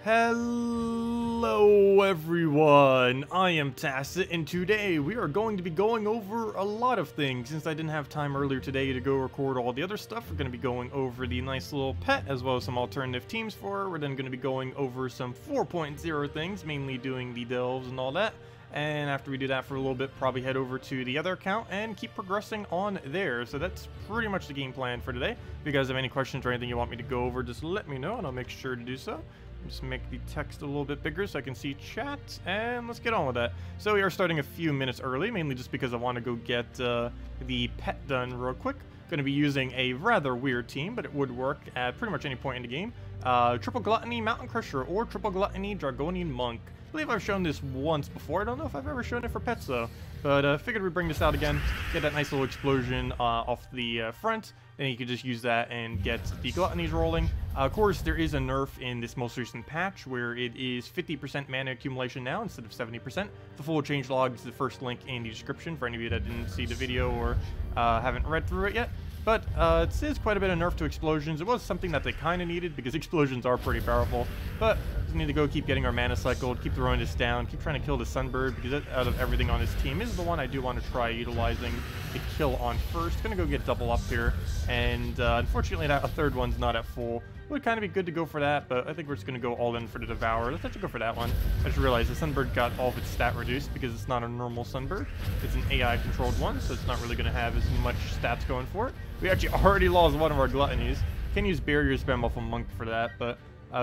Hello everyone, I am Tacet, and today we are going to be going over a lot of things. Since I didn't have time earlier today to go record all the other stuff, we're going to be going over the nice little pet as well as some alternative teams for her. We're then going to be going over some 4.0 things, mainly doing the delves and all that. And after we do that for a little bit, probably head over to the other account and keep progressing on there. So that's pretty much the game plan for today. If you guys have any questions or anything you want me to go over, just let me know and I'll make sure to do so. Just make the text a little bit bigger so I can see chat, and let's get on with that. So we are starting a few minutes early, mainly just because I want to go get the pet done real quick. Going to be using a rather weird team, but it would work at pretty much any point in the game. Triple Gluttony Mountain Crusher or Triple Gluttony Dragonian Monk. I believe I've shown this once before. I don't know if I've ever shown it for pets though. But figured we'd bring this out again, get that nice little explosion off the front. Then you can just use that and get the gluttonies rolling. Of course, there is a nerf in this most recent patch where it is 50% mana accumulation now instead of 70%. The full changelog is the first link in the description for any of you that didn't see the video or haven't read through it yet. But it is quite a bit of nerf to explosions. It was something that they kind of needed because explosions are pretty powerful. But we need to go keep getting our mana cycled, keep throwing this down, keep trying to kill the Sunbird because out of everything on this team is the one I do want to try utilizing the kill on first. Gonna go get double up here, and unfortunately that a third one's not at full. Would kind of be good to go for that, but I think we're just gonna go all in for the Devour. Let's actually go for that one. I just realized the Sunbird got all of its stat reduced because it's not a normal Sunbird. It's an AI controlled one, so it's not really gonna have as much stats going for it. We actually already lost one of our gluttonies. Can use barrier spam off a monk for that, but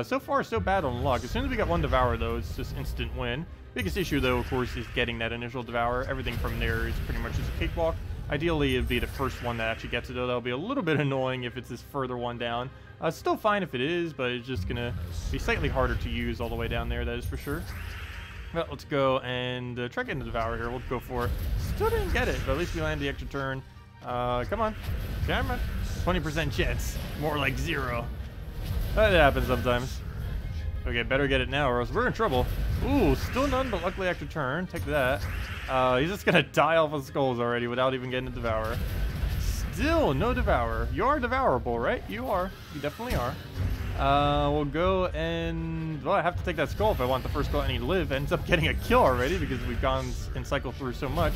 so far so bad on luck. As soon as we got one Devour though, it's just instant win. Biggest issue though, of course, is getting that initial Devour. Everything from there is pretty much just a cakewalk. Ideally, it'd be the first one that actually gets it, though. That'll be a little bit annoying if it's this further one down. Still fine if it is, but it's just gonna be slightly harder to use all the way down there, that is for sure. Well, let's go and try getting the Devour here. We'll go for it. Still didn't get it, but at least we land the extra turn. Come on. Camera. 20% chance. More like 0. That happens sometimes. Okay, better get it now or else we're in trouble. Ooh, still none, but luckily extra turn. Take that. He's just gonna die off of skulls already without even getting a Devour. Still no Devour. You are devourable, right? You are. You definitely are. We'll go and... Well, I have to take that skull if I want the first gluttony to live. Ends up getting a kill already because we've gone and cycled through so much.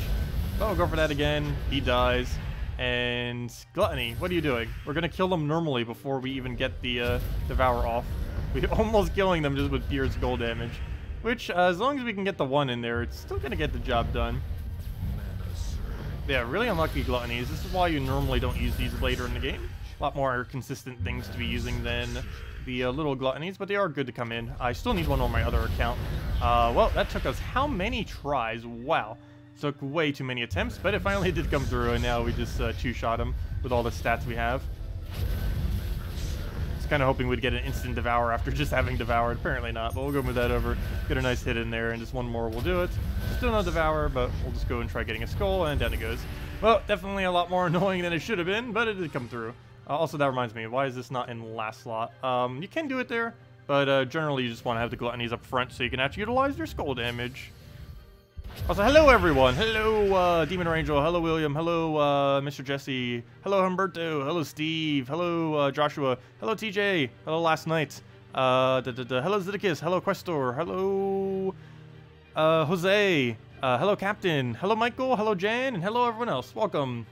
But we'll go for that again. He dies. And Gluttony, what are you doing? We're gonna kill them normally before we even get the Devour off. We're almost killing them just with pure skull damage. Which, as long as we can get the one in there, it's still gonna get the job done. Yeah, really unlucky gluttonies. This is why you normally don't use these later in the game. A lot more consistent things to be using than the little gluttonies, but they are good to come in. I still need one on my other account. Well, that took us how many tries? Wow. Took way too many attempts, but it finally did come through, and now we just two-shot him with all the stats we have. Kind of hoping we'd get an instant Devour after just having devoured. Apparently not, but we'll go move that over, get a nice hit in there, and just one more will do it. Still no Devour, but we'll just go and try getting a skull, and down it goes. Well, definitely a lot more annoying than it should have been, but it did come through. Also, that reminds me, why is this not in last slot? You can do it there, but generally you just want to have the gluttonies up front so you can actually utilize their skull damage. Also, hello everyone. Hello Demon Angel. Hello William. Hello Mr. Jesse. Hello Humberto. Hello Steve. Hello Joshua. Hello TJ. Hello Last Night. Hello Zeddicus. Hello Questor. Hello Jose. Hello Captain. Hello Michael. Hello Jan. And hello everyone else. Welcome.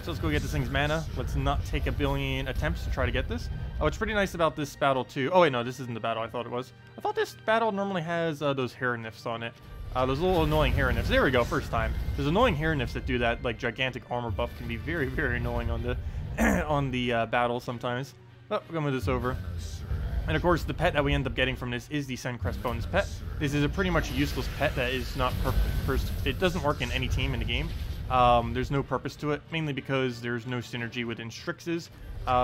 So let's go get this thing's mana. Let's not take a billion attempts to try to get this. Oh, what's pretty nice about this battle too. Oh wait, no, this isn't the battle I thought it was. I thought this battle normally has those hair nifs on it. Those little annoying hair nifs. There we go, first time. There's annoying hair nifs that do that, like gigantic armor buff can be very, very annoying on the on the battle sometimes. Oh, we're gonna move this over. And of course, the pet that we end up getting from this is the Suncrest bonus pet. This is a pretty much useless pet that is not it doesn't work in any team in the game. There's no purpose to it, mainly because there's no synergy within Strixes.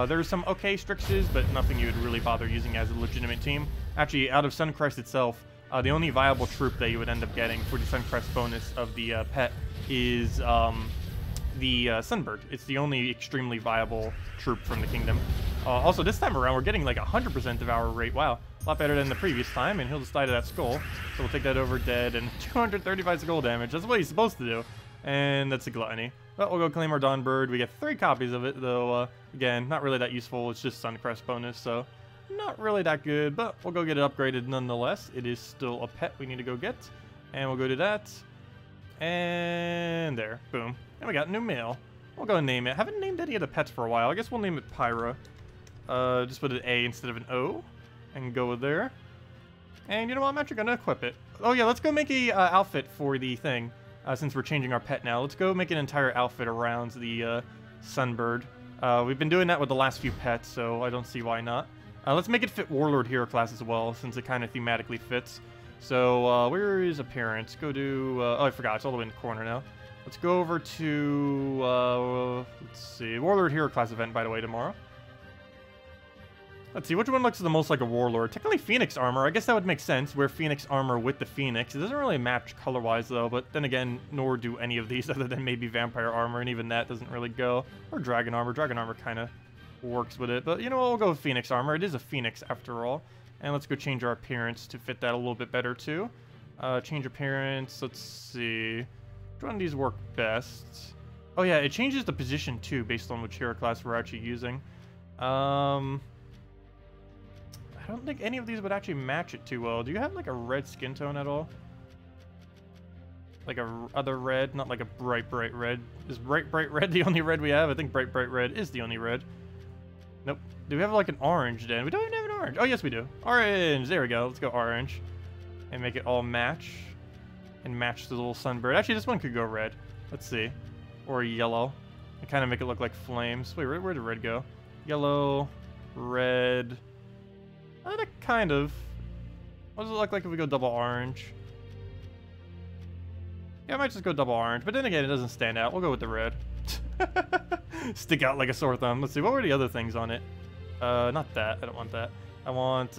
There's some okay Strixes, but nothing you would really bother using as a legitimate team. Actually, out of Suncrest itself, the only viable troop that you would end up getting for the Suncrest bonus of the pet is the Sunbird. It's the only extremely viable troop from the kingdom. Also, this time around, we're getting like 100% Devour rate. Wow, a lot better than the previous time, and he'll just die to that skull. So we'll take that over dead, and 235 skull damage. That's what he's supposed to do. And that's a Gluttony. Well, we'll go claim our Dawnbird. We get 3 copies of it, though, again, not really that useful. It's just Suncrest bonus, so not really that good, but we'll go get it upgraded nonetheless. It is still a pet we need to go get. And we'll go to that. And there. Boom. And we got new mail. We'll go and name it. Haven't named any of the pets for a while. I guess we'll name it Pyra. Just put an A instead of an O. And go with there. And you know what? I'm actually going to equip it. Oh yeah, let's go make a outfit for the thing. Since we're changing our pet now. Let's go make an entire outfit around the Sunbird. We've been doing that with the last few pets, so I don't see why not. Let's make it fit Warlord Hero class as well, since it kind of thematically fits. So, where is appearance? Go to... oh, I forgot. It's all the way in the corner now. Let's go over to... let's see. Warlord Hero class event, by the way, tomorrow. Let's see. Which one looks the most like a Warlord? Technically, Phoenix armor. I guess that would make sense. Wear Phoenix armor with the Phoenix. It doesn't really match color-wise, though. But then again, nor do any of these other than maybe Vampire armor. And even that doesn't really go. Or Dragon armor. Dragon armor kind of works with it. But, you know what? We'll go with Phoenix armor. It is a Phoenix, after all. And let's go change our appearance to fit that a little bit better, too. Change appearance. Let's see. Which one of these work best? Oh, yeah. It changes the position, too, based on which hero class we're actually using. I don't think any of these would actually match it too well. Do you have, like, a red skin tone at all? Like a other red? Not like a bright red. Is bright red the only red we have? I think bright red is the only red. Nope. Do we have, like, an orange, then? We don't even have an orange. Oh, yes, we do. Orange! There we go. Let's go orange. And make it all match. And match the little sunbird. Actually, this one could go red. Let's see. Or yellow. And kind of make it look like flames. Wait, where did red go? Yellow, red... kind of. What does it look like if we go double orange? Yeah, I might just go double orange, but then again, it doesn't stand out. We'll go with the red. Stick out like a sore thumb. Let's see, what were the other things on it? Not that. I don't want that. I want,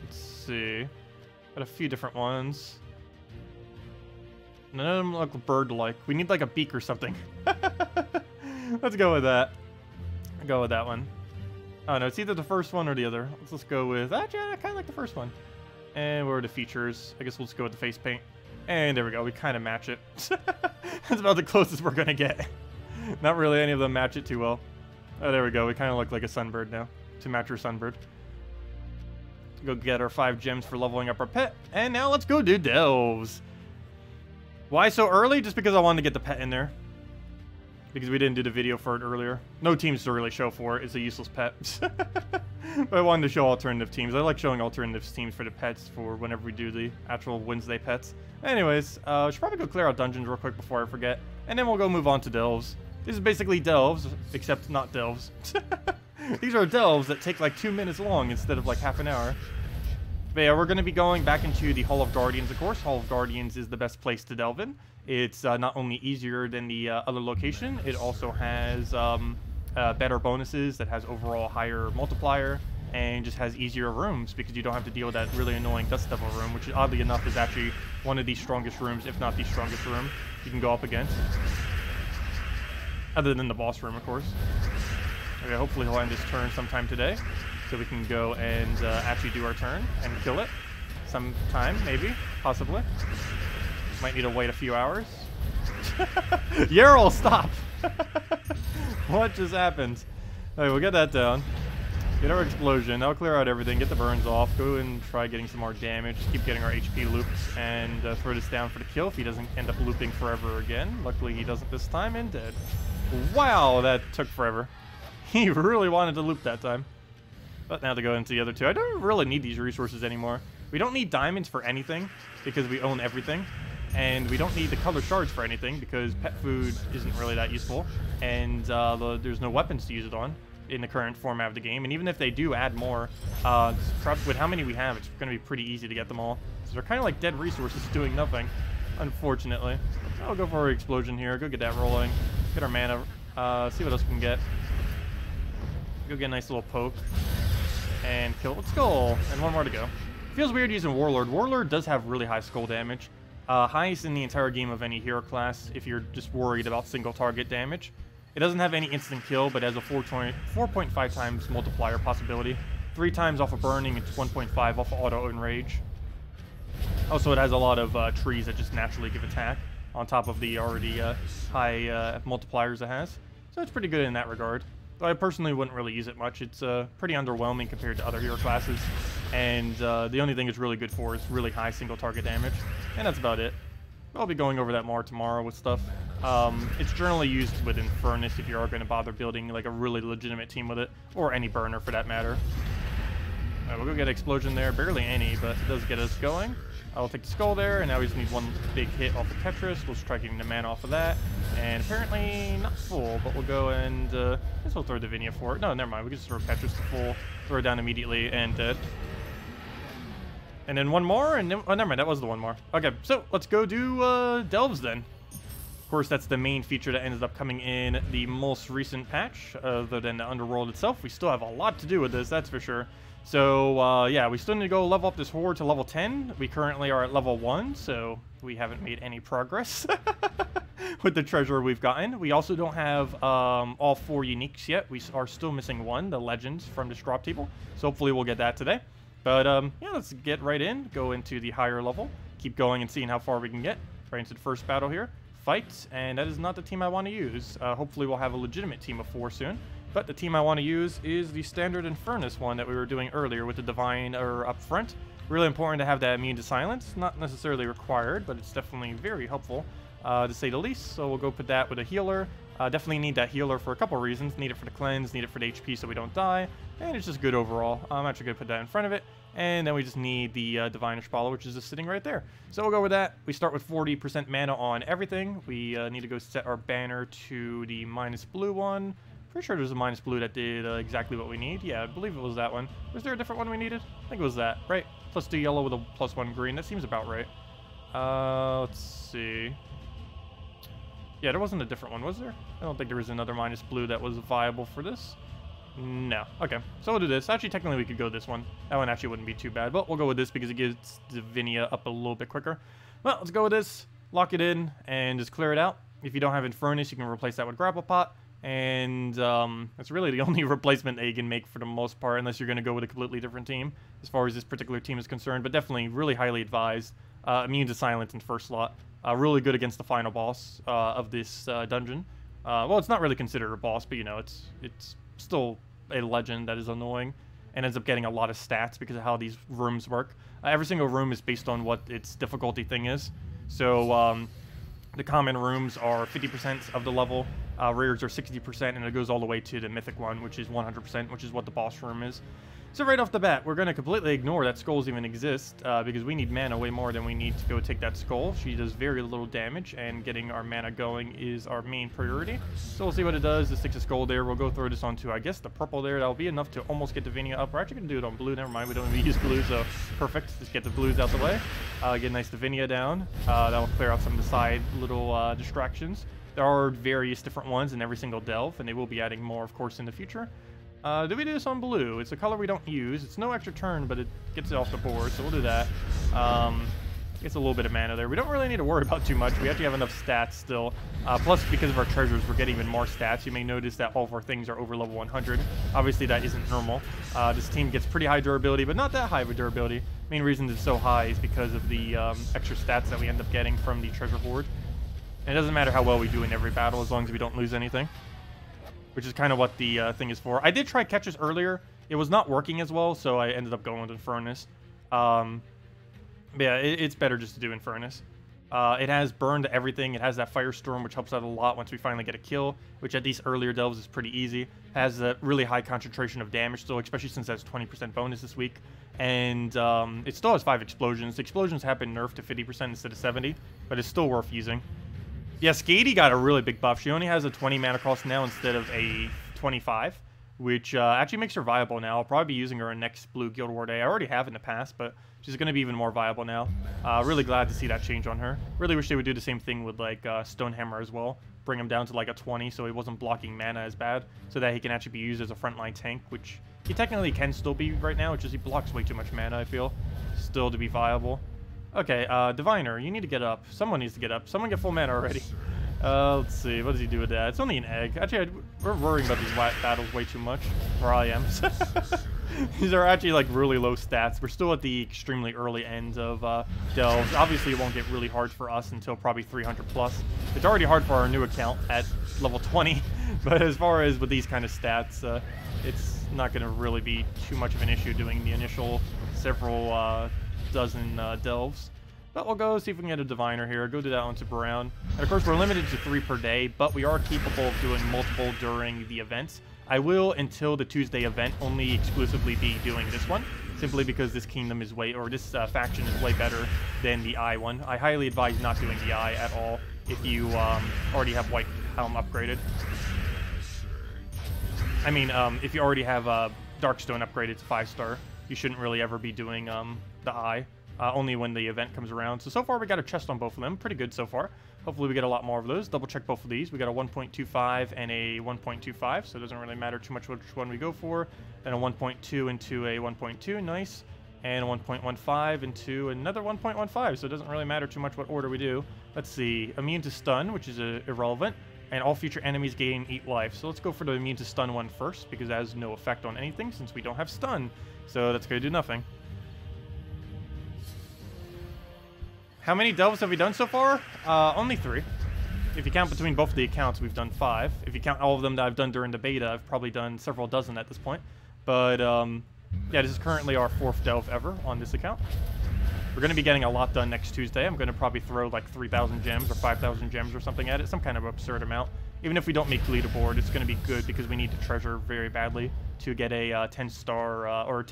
let's see. Got a few different ones. None of them look bird-like. We need like a beak or something. Let's go with that. I'll go with that one. Oh no, it's either the first one or the other. Let's just go with... Actually, I kind of like the first one. And where are the features? I guess we'll just go with the face paint. And there we go. We kind of match it. That's about the closest we're going to get. Not really any of them match it too well. Oh, there we go. We kind of look like a sunbird now. To match our sunbird. Go get our 5 gems for leveling up our pet. And now let's go do delves. Why so early? Just because I wanted to get the pet in there. Because we didn't do the video for it earlier. No teams to really show for it. It's a useless pet. But I wanted to show alternative teams. I like showing alternative teams for the pets for whenever we do the actual Wednesday pets. Anyways, I should probably go clear out dungeons real quick before I forget. And then we'll go move on to delves. This is basically delves, except not delves. These are delves that take like 2 minutes long instead of like half an hour. But yeah, we're going to be going back into the Hall of Guardians, of course. Hall of Guardians is the best place to delve in. It's not only easier than the other location, it also has better bonuses, that has overall higher multiplier, and just has easier rooms because you don't have to deal with that really annoying Dust Devil room, which oddly enough is actually one of the strongest rooms, if not the strongest room you can go up against. Other than the boss room, of course. Okay, hopefully he'll end his turn sometime today, so we can go and actually do our turn and kill it sometime, maybe, possibly. Might need to wait a few hours. Yarrel, stop! What just happened? Alright, we'll get that down. Get our explosion. That'll clear out everything. Get the burns off. Go and try getting some more damage. Just keep getting our HP looped and throw this down for the kill if he doesn't end up looping forever again. Luckily, he doesn't this time and dead. Wow, that took forever. He really wanted to loop that time. But now to go into the other two. I don't really need these resources anymore. We don't need diamonds for anything because we own everything. And we don't need the color shards for anything because pet food isn't really that useful. And there's no weapons to use it on in the current format of the game. And even if they do add more, with how many we have, it's going to be pretty easy to get them all. So they're kind of like dead resources doing nothing, unfortunately. I'll go for our explosion here. Go get that rolling. Get our mana. See what else we can get. Go get a nice little poke. And kill it. Skull. And one more to go. Feels weird using Warlord. Warlord does have really high skull damage. Highest in the entire game of any hero class if you're just worried about single target damage. It doesn't have any instant kill, but has a 4.5 times multiplier possibility. 3 times off of burning and 1.5 off of auto enrage. Also, it has a lot of trees that just naturally give attack on top of the already high multipliers it has. So it's pretty good in that regard. Though I personally wouldn't really use it much. It's pretty underwhelming compared to other hero classes. And the only thing it's really good for is really high single target damage. And that's about it. I'll be going over that more tomorrow with stuff. It's generally used within Furnace if you are going to bother building like a really legitimate team with it. Or any burner for that matter. Alright, we'll go get Explosion there. Barely any, but it does get us going. I'll take the skull there, and now we just need one big hit off the Tetris. We'll just try getting the mana off of that. And apparently not full, but we'll go and I guess we'll throw Divinia for it. No, never mind. We can just throw Tetris to full, throw it down immediately, and dead. And then one more, and then, oh, never mind. That was the one more. Okay, so let's go do Delves then. Of course, that's the main feature that ended up coming in the most recent patch, other than the Underworld itself. We still have a lot to do with this, that's for sure. So, yeah, we still need to go level up this horde to level 10. We currently are at level 1, so we haven't made any progress with the treasure we've gotten. We also don't have all 4 uniques yet. We are still missing one, the legends from this drop table. So hopefully we'll get that today. But, yeah, let's get right in, go into the higher level, keep going and seeing how far we can get. Right into the first battle here. Fight, and that is not the team I want to use. Hopefully we'll have a legitimate team of 4 soon. But the team I want to use is the standard and furnace one that we were doing earlier with the divine up front. Really important to have that immune to silence. Not necessarily required, but it's definitely very helpful to say the least. So we'll go put that with a healer. Definitely need that healer for a couple reasons. Need it for the cleanse, need it for the HP so we don't die. And it's just good overall. I'm actually going to put that in front of it. And then we just need the Divine Ishpala, which is just sitting right there. So we'll go with that. We start with 40% mana on everything. We need to go set our banner to the minus blue one. Pretty sure there's a minus blue that did exactly what we need. Yeah, I believe it was that one. Was there a different one we needed? I think it was that, right? Plus 2 yellow with a plus 1 green. That seems about right. Let's see. Yeah, there wasn't a different one, was there? I don't think there was another minus blue that was viable for this. No. Okay, so we'll do this. Actually, technically, we could go this one. That one actually wouldn't be too bad, but we'll go with this because it gets Divinia up a little bit quicker. Well, let's go with this. Lock it in and just clear it out. If you don't have Infernus, you can replace that with Grapple Pot. And that's really the only replacement that you can make for the most part, unless you're going to go with a completely different team as far as this particular team is concerned. But definitely really highly advised. Immune to silence in first slot. Really good against the final boss of this dungeon. Well, it's not really considered a boss, but you know, it's still a legend that is annoying and ends up getting a lot of stats because of how these rooms work. Every single room is based on what its difficulty thing is. So the common rooms are 50% of the level. Rares are 60%, and it goes all the way to the mythic one, which is 100%, which is what the boss room is. So right off the bat, we're going to completely ignore that skulls even exist, because we need mana way more than we need to go take that skull. She does very little damage, and getting our mana going is our main priority. So we'll see what it does. This takes a skull there. We'll go throw this onto, I guess, the purple there. That'll be enough to almost get Divinia up. We're actually going to do it on blue. Never mind, we don't even use blue, so perfect. Just get the blues out the way. Get a nice Divinia down. That will clear out some of the side little distractions. There are various different ones in every single delve, and they will be adding more, of course, in the future. Do we do this on blue? It's a color we don't use. It's no extra turn, but it gets it off the board, so we'll do that. Gets a little bit of mana there. We don't really need to worry about too much. We actually have enough stats still. Plus, because of our treasures, we're getting even more stats. You may notice that all of our things are over level 100. Obviously, that isn't normal. This team gets pretty high durability, but not that high of a durability. Main reason it's so high is because of the extra stats that we end up getting from the treasure hoard. And it doesn't matter how well we do in every battle as long as we don't lose anything. Which is kind of what the thing is for. I did try catches earlier. It was not working as well, so I ended up going with Infernus. Yeah, it's better just to do Infernus. It has burned everything. It has that Firestorm, which helps out a lot once we finally get a kill, which at these earlier delves is pretty easy. Has a really high concentration of damage still, especially since it has 20% bonus this week. And it still has 5 explosions. The explosions have been nerfed to 50% instead of 70, but it's still worth using. Yeah, Skady got a really big buff. She only has a 20 mana cost now instead of a 25, which actually makes her viable now. I'll probably be using her in next Blue Guild War Day. I already have in the past, but she's going to be even more viable now. Really glad to see that change on her. Really wish they would do the same thing with like Stonehammer as well. Bring him down to like a 20 so he wasn't blocking mana as bad, so that he can actually be used as a frontline tank, which he technically can still be right now. It's just he blocks way too much mana, I feel, still to be viable. Okay, Diviner, you need to get up. Someone needs to get up. Someone get full mana already. Let's see. What does he do with that? It's only an egg. Actually, we're worrying about these battles way too much. Or I am. These are actually, like, really low stats. We're still at the extremely early end of delves. Obviously, it won't get really hard for us until probably 300+. It's already hard for our new account at level 20. But as far as with these kind of stats, it's not going to really be too much of an issue doing the initial several dozen delves. But we'll go see if we can get a diviner here. Go do that one to Brown. And of course, we're limited to 3 per day, but we are capable of doing multiple during the events. I will, until the Tuesday event, only exclusively be doing this one, simply because this kingdom is this faction is way better than the I one. I highly advise not doing the I at all if you already have White Helm upgraded. I mean, if you already have Darkstone upgraded to 5-star, you shouldn't really ever be doing the I. Only when the event comes around. So far we got a chest on both of them. Pretty good so far. Hopefully we get a lot more of those. Double check both of these. We got a 1.25 and a 1.25, so it doesn't really matter too much which one we go for. Then a 1.2 into a 1.2, nice. And a 1.15 into another 1.15, so it doesn't really matter too much what order we do. Let's see. Immune to stun, which is irrelevant. And all future enemies gain 8 life. So let's go for the immune to stun one first, because that has no effect on anything since we don't have stun. So that's going to do nothing. How many delves have we done so far? Only 3. If you count between both of the accounts, we've done 5. If you count all of them that I've done during the beta, I've probably done several dozen at this point. But, yeah, this is currently our 4th delve ever on this account. We're going to be getting a lot done next Tuesday. I'm going to probably throw like 3,000 gems or 5,000 gems or something at it. Some kind of absurd amount. Even if we don't make leaderboard, it's going to be good because we need to treasure very badly to get a 10-star or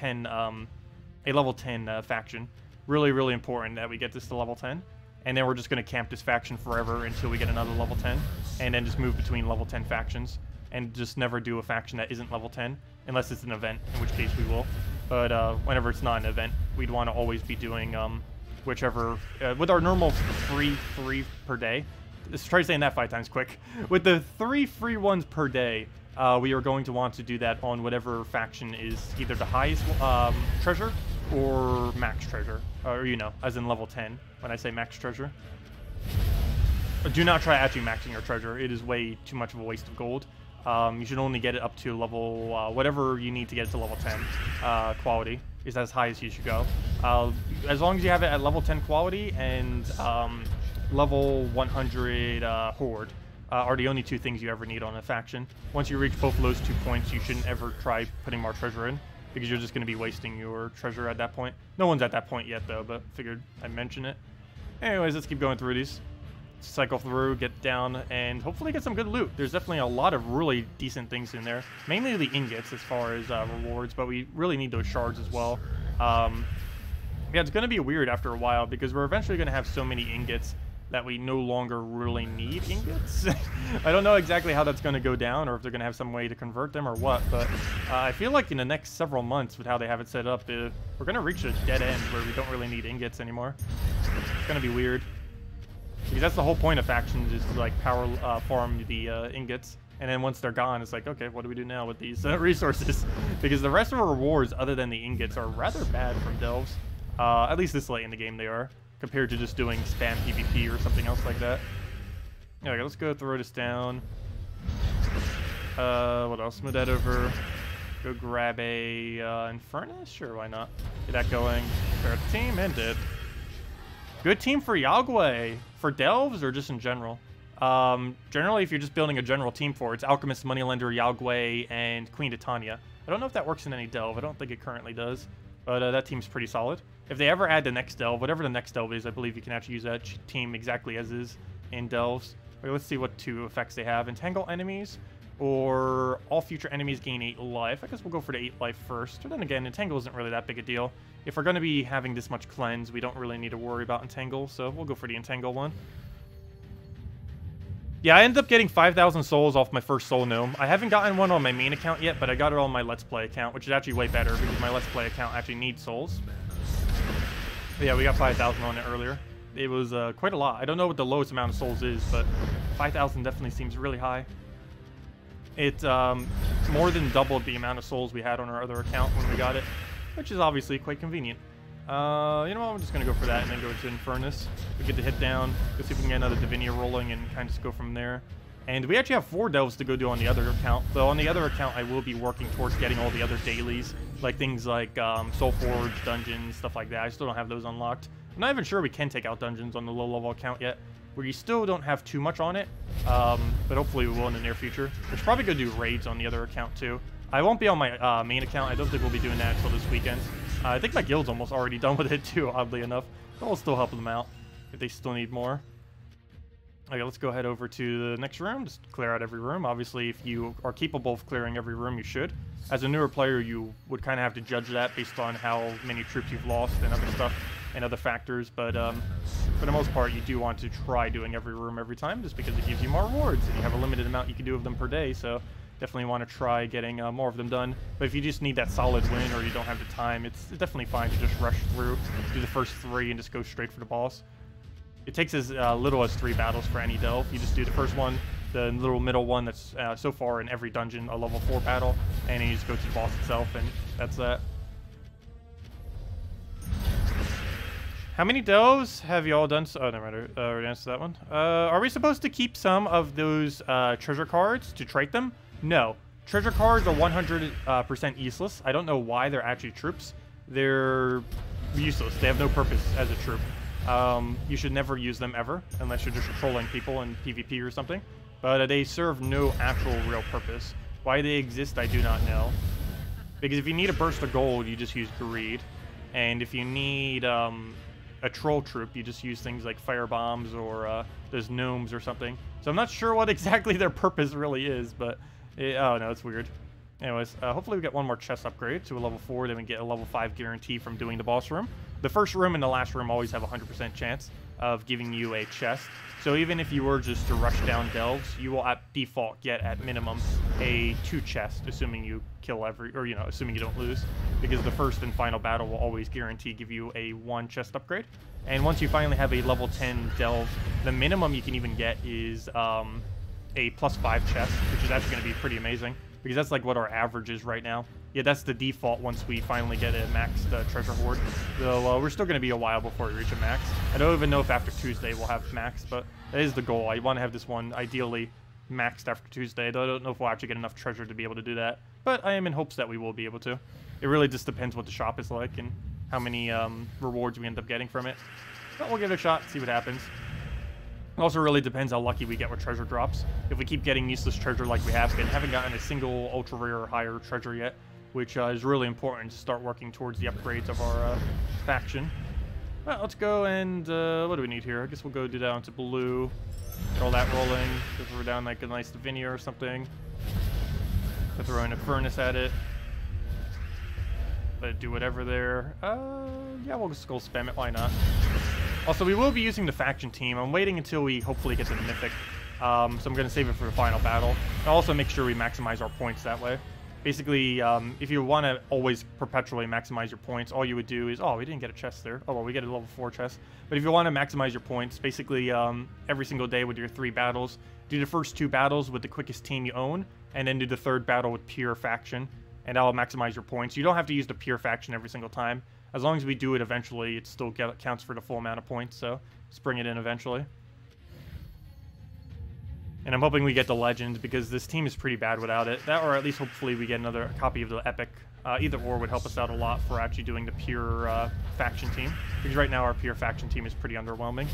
a level 10 faction. Really, really important that we get this to level 10. And then we're just going to camp this faction forever until we get another level 10. And then just move between level 10 factions. And just never do a faction that isn't level 10. Unless it's an event, in which case we will. But whenever it's not an event, we'd want to always be doing whichever... with our normal free per day. Let's try saying that 5 times quick. With the 3 free ones per day, we are going to want to do that on whatever faction is either the highest treasure or max treasure, or as in level 10 when I say max treasure. Do not try actually maxing your treasure. It is way too much of a waste of gold. You should only get it up to level whatever you need to get it to level 10 quality is as high as you should go. As long as you have it at level 10 quality and level 100 horde are the only 2 things you ever need on a faction. Once you reach both of those 2 points, you shouldn't ever try putting more treasure in, because you're just going to be wasting your treasure at that point. No one's at that point yet, though, but figured I'd mention it. Anyways, let's keep going through these. Cycle through, get down, and hopefully get some good loot. There's definitely a lot of really decent things in there. Mainly the ingots as far as rewards, but we really need those shards as well. Yeah, it's going to be weird after a while, because we're eventually going to have so many ingots that we no longer really need ingots. I don't know exactly how that's going to go down, or if they're going to have some way to convert them or what, but I feel like in the next several months with how they have it set up, we're going to reach a dead end where we don't really need ingots anymore. It's going to be weird. Because that's the whole point of factions, is to like power farm the ingots. And then once they're gone, it's like, okay, what do we do now with these resources? Because the rest of our rewards, other than the ingots, are rather bad from delves. At least this late in the game they are, compared to just doing spam PvP or something else like that. Okay, let's go throw this down. What else? Move that over. Go grab a Infernus? Sure, why not? Get that going. Start the team, and did. Good team for Yagwe. For delves or just in general? Generally, if you're just building a general team for it, it's Alchemist, Moneylender, Yagwe, and Queen Titania. I don't know if that works in any delve. I don't think it currently does. But that team's pretty solid. If they ever add the next delve, whatever the next delve is, I believe you can actually use that team exactly as is in delves. Okay, let's see what 2 effects they have. Entangle enemies, or all future enemies gain 8 life. I guess we'll go for the 8 life first. But then again, Entangle isn't really that big a deal. If we're going to be having this much cleanse, we don't really need to worry about Entangle, so we'll go for the Entangle one. Yeah, I ended up getting 5,000 souls off my first soul gnome. I haven't gotten one on my main account yet, but I got it on my Let's Play account, which is actually way better because my Let's Play account actually needs souls. But yeah, we got 5,000 on it earlier. It was quite a lot. I don't know what the lowest amount of souls is, but 5,000 definitely seems really high. It more than doubled the amount of souls we had on our other account when we got it, which is obviously quite convenient. You know what, I'm just going to go for that and then go to Infernus. We get the hit down, go see if we can get another Divinia rolling and kind of just go from there. And we actually have 4 delves to go do on the other account. Though on the other account, I will be working towards getting all the other dailies, like things like Soulforge, dungeons, stuff like that. I still don't have those unlocked. I'm not even sure we can take out dungeons on the low-level account yet. where you still don't have too much on it, but hopefully we will in the near future. We're probably going to do raids on the other account too. I won't be on my main account. I don't think we'll be doing that until this weekend. I think my guild's almost already done with it too, oddly enough. But we'll still help them out if they still need more. Okay, let's go ahead over to the next room. Just clear out every room. Obviously, if you are capable of clearing every room, you should. As a newer player, you would kind of have to judge that based on how many troops you've lost and other stuff and other factors. But for the most part, you do want to try doing every room every time, just because it gives you more rewards, and you have a limited amount you can do of them per day. So definitely want to try getting more of them done. But if you just need that solid win or you don't have the time, it's definitely fine to just rush through, do the first 3, and just go straight for the boss. It takes as little as 3 battles for any delve. You just do the first one, the little middle one that's so far in every dungeon a level 4 battle, and then you just go to the boss itself, and that's that. How many delves have you all done? Oh, never mind. Already answered that one. Are we supposed to keep some of those treasure cards to trade them? No. Treasure cards are 100% useless. I don't know why they're actually troops. They're useless. They have no purpose as a troop. You should never use them ever, unless you're just trolling people in PvP or something. But they serve no actual real purpose. Why they exist, I do not know. Because if you need a burst of gold, you just use greed. And if you need a troll troop, you just use things like fire bombs or those gnomes or something. So I'm not sure what exactly their purpose really is, but oh no, it's weird. Anyways, hopefully we get one more chest upgrade to a level 4, then we get a level 5 guarantee from doing the boss room. The first room and the last room always have a 100% chance of giving you a chest. So even if you were just to rush down delves, you will at default get at minimum a 2 chest, assuming you kill every, or assuming you don't lose, because the first and final battle will always guarantee give you a 1 chest upgrade. And once you finally have a level 10 delve, the minimum you can even get is a +5 chest, which is actually going to be pretty amazing, because that's like what our average is right now. Yeah, that's the default once we finally get a maxed treasure hoard. So we're still going to be a while before we reach a max. I don't even know if after Tuesday we'll have max, but that is the goal. I want to have this one ideally maxed after Tuesday. Though I don't know if we'll actually get enough treasure to be able to do that, but I am in hopes that we will be able to. It really just depends what the shop is like and how many rewards we end up getting from it. But we'll give it a shot, see what happens. It also really depends how lucky we get with treasure drops. If we keep getting useless treasure like we have been, haven't gotten a single ultra rare or higher treasure yet, which is really important to start working towards the upgrades of our faction. Well, let's go and what do we need here? I guess we'll go do down to blue, get all that rolling, go throw down like a nice Divinia or something. Go throw in a furnace at it. Let it do whatever there. Yeah, we'll just go spam it, why not? Also, we will be using the faction team. I'm waiting until we hopefully get to the mythic. So I'm going to save it for the final battle. And also make sure we maximize our points that way. Basically, if you want to always perpetually maximize your points, all you would do is, oh, we didn't get a chest there. Oh, well, we get a level 4 chest. But if you want to maximize your points, basically every single day with your 3 battles, do the first 2 battles with the quickest team you own, and then do the 3rd battle with pure faction, and that'll maximize your points. You don't have to use the pure faction every single time. As long as we do it eventually, it still counts for the full amount of points, so just bring it in eventually. And I'm hoping we get the legend, because this team is pretty bad without it. That, or at least hopefully we get another copy of the epic. Either or would help us out a lot for actually doing the pure faction team, because right now our pure faction team is pretty underwhelming.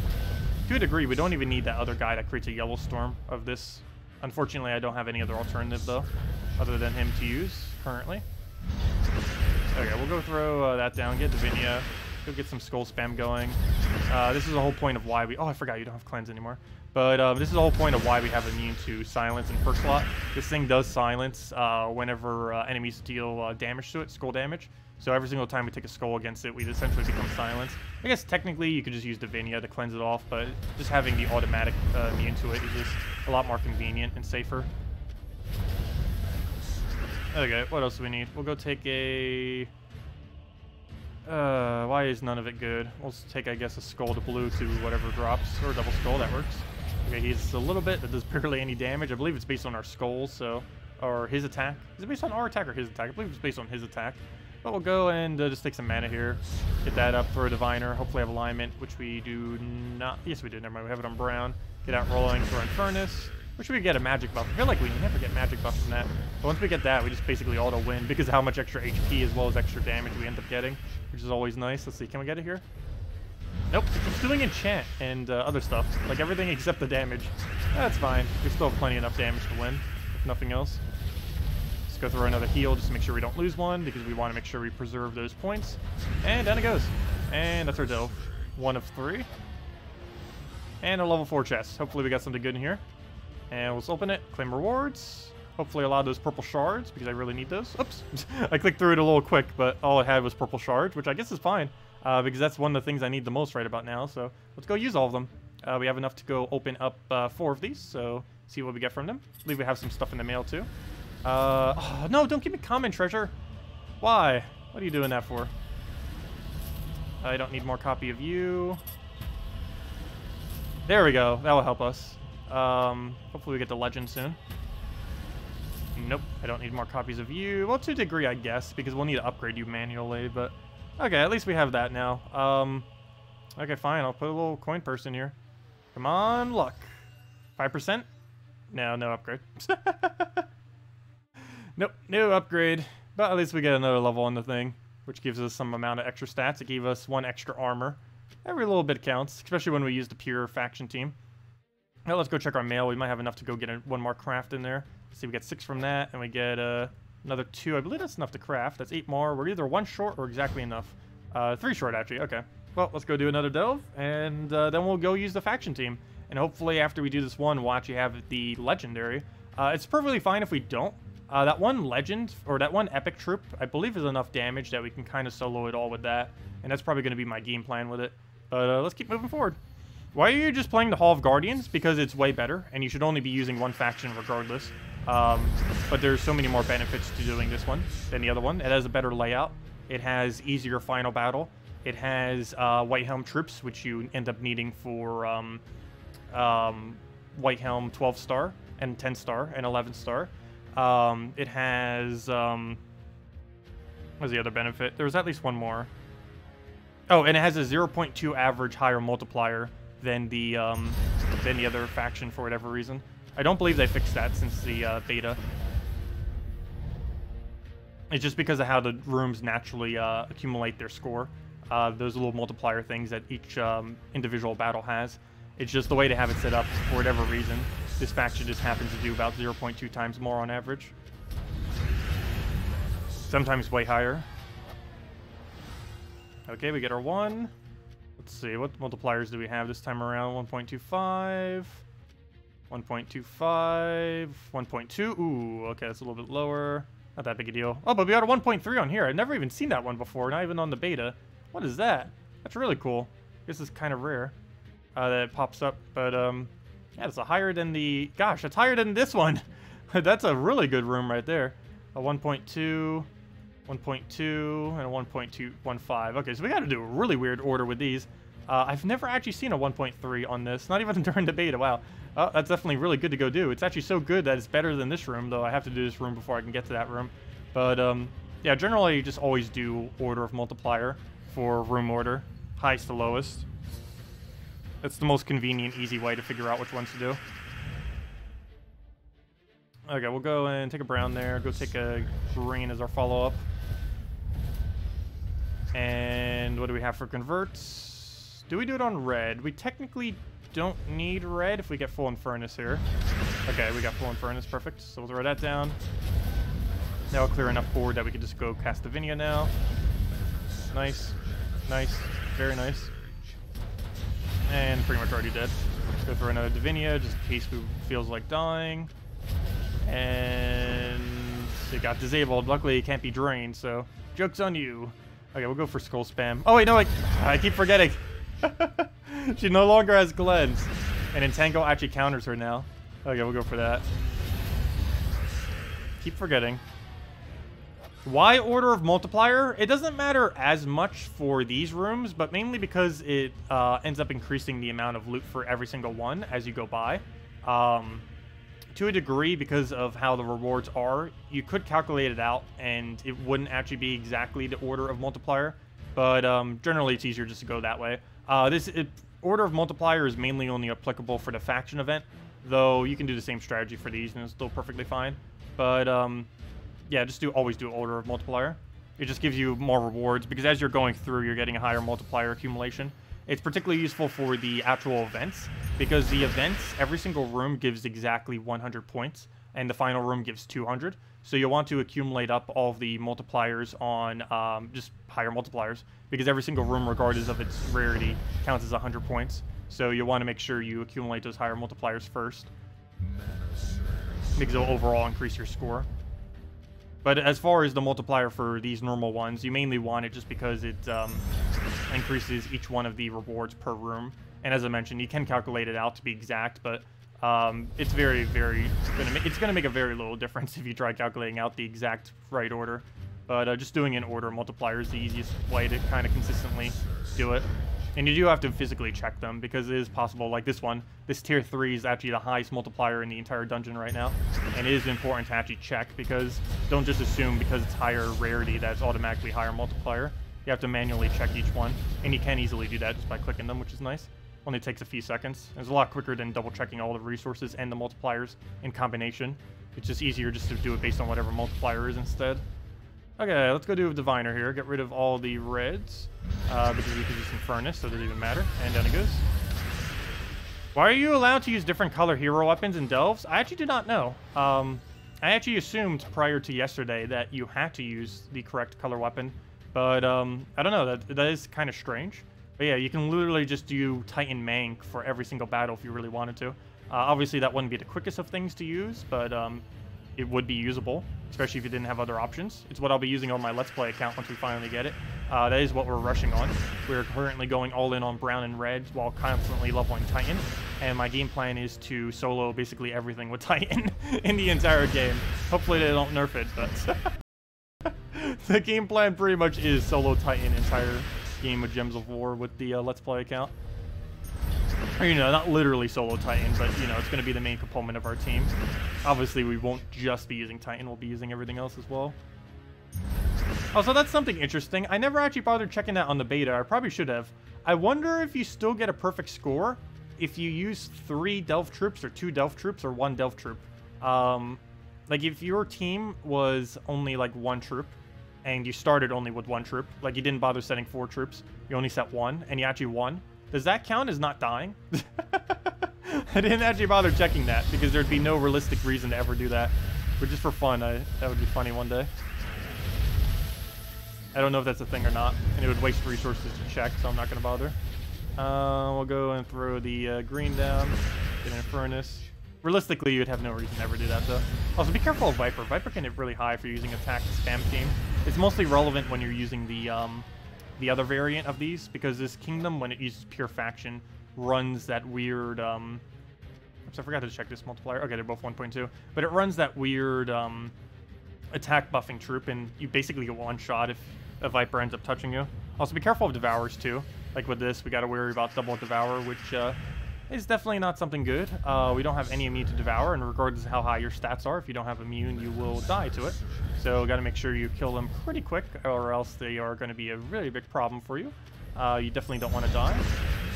To a degree, we don't even need that other guy that creates a yellow storm of this. Unfortunately, I don't have any other alternative, though, other than him to use currently. Okay, we'll go throw that down, get Divinia, go get some skull spam going. This is the whole point of why we... Oh, I forgot you don't have cleanse anymore. But this is the whole point of why we have immune to silence in first slot. This thing does silence whenever enemies deal damage to it, skull damage. So every single time we take a skull against it, we essentially become silenced. I guess technically you could just use Divinia to cleanse it off, but just having the automatic immune to it is just a lot more convenient and safer. Okay, what else do we need? We'll go take a... why is none of it good? We'll take, I guess, a skull to blue to whatever drops, or a double skull, that works. Okay, he's a little bit, that does barely any damage. I believe it's based on our skulls, so... Or his attack. Is it based on our attack or his attack? I believe it's based on his attack. But we'll go and just take some mana here. Get that up for a Diviner. Hopefully have alignment, which we do not... Yes, we do. Never mind. We have it on brown. Get out rolling for Infernus. Wish we could get a magic buff. I feel like we never get magic buffs from that. But once we get that, we just basically auto-win because of how much extra HP as well as extra damage we end up getting, which is always nice. Let's see. Can we get it here? Nope, it's doing enchant and other stuff. Like everything except the damage. That's fine. We still have plenty enough damage to win, if nothing else. Let's go through another heal just to make sure we don't lose one, because we want to make sure we preserve those points. And down it goes. And that's our delve. 1 of 3. And a level 4 chest. Hopefully we got something good in here. And let's open it. Claim rewards. Hopefully a lot of those purple shards, because I really need those. Oops. I clicked through it a little quick, but all it had was purple shards, which I guess is fine. Because that's one of the things I need the most right about now. So let's go use all of them. We have enough to go open up 4 of these. So see what we get from them. I believe we have some stuff in the mail too. Oh, no, don't give me common treasure. Why? What are you doing that for? I don't need more copy of you. There we go. That will help us. Hopefully we get the legend soon. Nope, I don't need more copies of you. Well, to a degree, I guess, because we'll need to upgrade you manually, but... Okay, at least we have that now. Okay, fine. I'll put a little coin purse in here. Come on, luck. 5%? No, no upgrade. Nope, no upgrade. But at least we get another level on the thing, which gives us some amount of extra stats. It gave us 1 extra armor. Every little bit counts, especially when we use the pure faction team. Now let's go check our mail. We might have enough to go get 1 more craft in there. Let's see, we get 6 from that, and we get another 2. I believe that's enough to craft. That's 8 more. We're either 1 short or exactly enough. 3 short, actually. Okay. Well, let's go do another delve, and then we'll go use the faction team. And hopefully after we do this one, we'll actually have the legendary. It's perfectly fine if we don't. That one legend, or that one epic troop, I believe is enough damage that we can kind of solo it all with that. And that's probably going to be my game plan with it. But let's keep moving forward. Why are you just playing the Hall of Guardians? Because it's way better, and you should only be using 1 faction regardless. But there's so many more benefits to doing this one than the other one. It has a better layout. It has easier final battle. It has White Helm troops, which you end up needing for White Helm 12-star and 10-star and 11-star. It has... what's the other benefit? There was at least one more. Oh, and it has a 0.2 average higher multiplier than the other faction for whatever reason. I don't believe they fixed that since the beta. It's just because of how the rooms naturally accumulate their score. Those little multiplier things that each individual battle has. It's just the way to have it set up for whatever reason. This faction just happens to do about 0.2 times more on average. Sometimes way higher. Okay, we get our 1. Let's see, what multipliers do we have this time around? 1.25, 1.25, 1.2. Ooh, okay, that's a little bit lower. Not that big a deal. Oh, but we got a 1.3 on here. I've never even seen that one before, not even on the beta. What is that? That's really cool. This is kind of rare that it pops up, but yeah, it's a higher than the... Gosh, it's higher than this one. That's a really good room right there. A 1.2... 1.2 and a 1.215. Okay, so we got to do a really weird order with these. I've never actually seen a 1.3 on this, not even during the beta. Wow, that's definitely really good to go do. It's actually so good that it's better than this room, though I have to do this room before I can get to that room. But yeah, generally you just always do order of multiplier for room order, highest to lowest. That's the most convenient, easy way to figure out which ones to do. Okay, we'll go and take a brown there, go take a green as our follow-up. And what do we have for converts? Do we do it on red? We technically don't need red if we get full Infernus here. Okay, we got full Infernus, perfect. So we'll throw that down. Now we'll clear enough board that we can just go cast Divinia now. Nice, nice, very nice. And pretty much already dead. Let's go throw another Divinia just in case we feels like dying. And it got disabled. Luckily, it can't be drained, so joke's on you. Okay, we'll go for Skull Spam. Oh, wait, no, I keep forgetting. She no longer has Cleanse. And Entangle actually counters her now. Okay, we'll go for that. Keep forgetting. Why Order of Multiplier? It doesn't matter as much for these rooms, but mainly because it ends up increasing the amount of loot for every single one as you go by. To a degree, because of how the rewards are, you could calculate it out, and it wouldn't actually be exactly the Order of Multiplier, but generally it's easier just to go that way. Order of Multiplier is mainly only applicable for the faction event, though you can do the same strategy for these, and it's still perfectly fine. But yeah, just always do Order of Multiplier. It just gives you more rewards, because as you're going through, you're getting a higher multiplier accumulation. It's particularly useful for the actual events, because the events, every single room gives exactly 100 points, and the final room gives 200. So you'll want to accumulate up all of the multipliers on just higher multipliers, because every single room, regardless of its rarity, counts as 100 points. So you'll want to make sure you accumulate those higher multipliers first, because it'll overall increase your score. But as far as the multiplier for these normal ones, you mainly want it just because it increases each one of the rewards per room. And as I mentioned, you can calculate it out to be exact, but it's it's gonna make a very little difference if you try calculating out the exact right order. But just doing an order multiplier is the easiest way to kind of consistently do it. And you do have to physically check them, because it is possible, like this one, this tier 3 is actually the highest multiplier in the entire dungeon right now. And it is important to actually check, because don't just assume because it's higher rarity that it's automatically higher multiplier. You have to manually check each one, and you can easily do that just by clicking them, which is nice. Only takes a few seconds. It's a lot quicker than double checking all the resources and the multipliers in combination. It's just easier just to do it based on whatever multiplier is instead. Okay, let's go do a diviner here. Get rid of all the reds, because we can use some furnace, so it doesn't even matter. And down it goes. Why are you allowed to use different color hero weapons in delves? I actually did not know. I actually assumed prior to yesterday that you had to use the correct color weapon, but I don't know. That is kind of strange. But yeah, you can literally just do Titan Mank for every single battle if you really wanted to. Obviously, that wouldn't be the quickest of things to use, but it would be usable, especially if you didn't have other options. It's what I'll be using on my Let's Play account once we finally get it. That is what we're rushing on. We're currently going all in on brown and red while constantly leveling Titan. And my game plan is to solo basically everything with Titan in the entire game. Hopefully they don't nerf it, but the game plan pretty much is solo Titan entire game of Gems of War with the Let's Play account. Or, you know, not literally solo Titan, but, you know, it's going to be the main component of our team. Obviously, we won't just be using Titan, we'll be using everything else as well. Oh, so that's something interesting. I never actually bothered checking that on the beta. I probably should have. I wonder if you still get a perfect score if you use 3 Delve troops, or 2 Delve troops, or 1 Delve troop. Like, if your team was only, like, 1 troop, and you started only with 1 troop, like, you didn't bother setting 4 troops, you only set 1, and you actually won, does that count as not dying? I didn't actually bother checking that, because there'd be no realistic reason to ever do that. But just for fun, that would be funny one day. I don't know if that's a thing or not, and it would waste resources to check, so I'm not going to bother. We'll go and throw the green down, get in a furnace. Realistically, you'd have no reason to ever do that, though. Also, be careful of Viper. Viper can hit really high if you're using attack spam team. It's mostly relevant when you're using the other variant of these, because this kingdom, when it uses pure faction, runs that weird oops, I forgot to check this multiplier. Okay, they're both 1.2, but it runs that weird attack buffing troop, and you basically get one shot if a Viper ends up touching you. Also, be careful of devours too. Like with this, we got to worry about double devour, which is definitely not something good. We don't have any immune to devour, and regardless of how high your stats are, if you don't have immune, you will die to it. So got to make sure you kill them pretty quick, or else they are going to be a really big problem for you. You definitely don't want to die.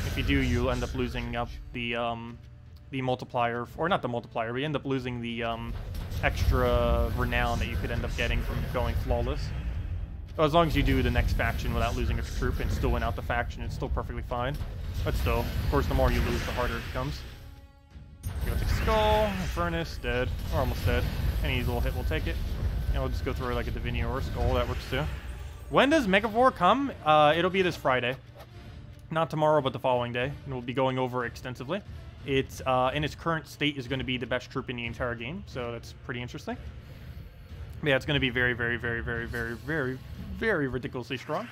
If you do, you'll end up losing up the multiplier, or not the multiplier, but you end up losing the extra renown that you could end up getting from going flawless. So as long as you do the next faction without losing a troop and still win out the faction, it's still perfectly fine. But still, of course, the more you lose, the harder it becomes. Go take Skull, Furnace, dead, or almost dead. Any little hit will take it. And we'll just go through like a Divinia or a Skull, that works too. When does Megavore come? It'll be this Friday. Not tomorrow, but the following day. And we'll be going over it extensively. It's, in its current state, is going to be the best troop in the entire game, so that's pretty interesting. But yeah, it's going to be very, very, very, very, very, very, very ridiculously strong.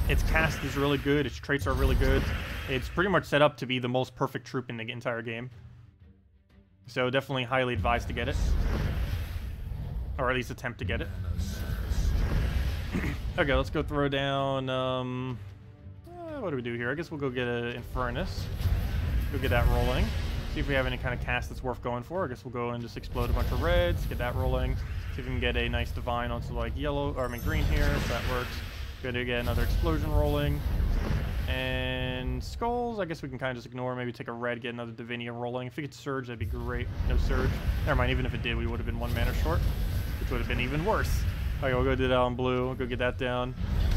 Its cast is really good. Its traits are really good. It's pretty much set up to be the most perfect troop in the entire game. So definitely highly advised to get it. Or at least attempt to get it. Okay, let's go throw down... what do we do here? I guess we'll go get an Infernus. Go get that rolling. See if we have any kind of cast that's worth going for. I guess we'll go and just explode a bunch of reds, get that rolling. See if we can get a nice divine onto like yellow, or I mean green here, if that works. Good to get another explosion rolling. And skulls, I guess we can kind of just ignore. Maybe take a red, get another Divinia rolling. If we could surge, that'd be great. No surge. Never mind, even if it did, we would have been 1 mana short, which would have been even worse. Okay, we'll go do that on blue. We'll go get that down.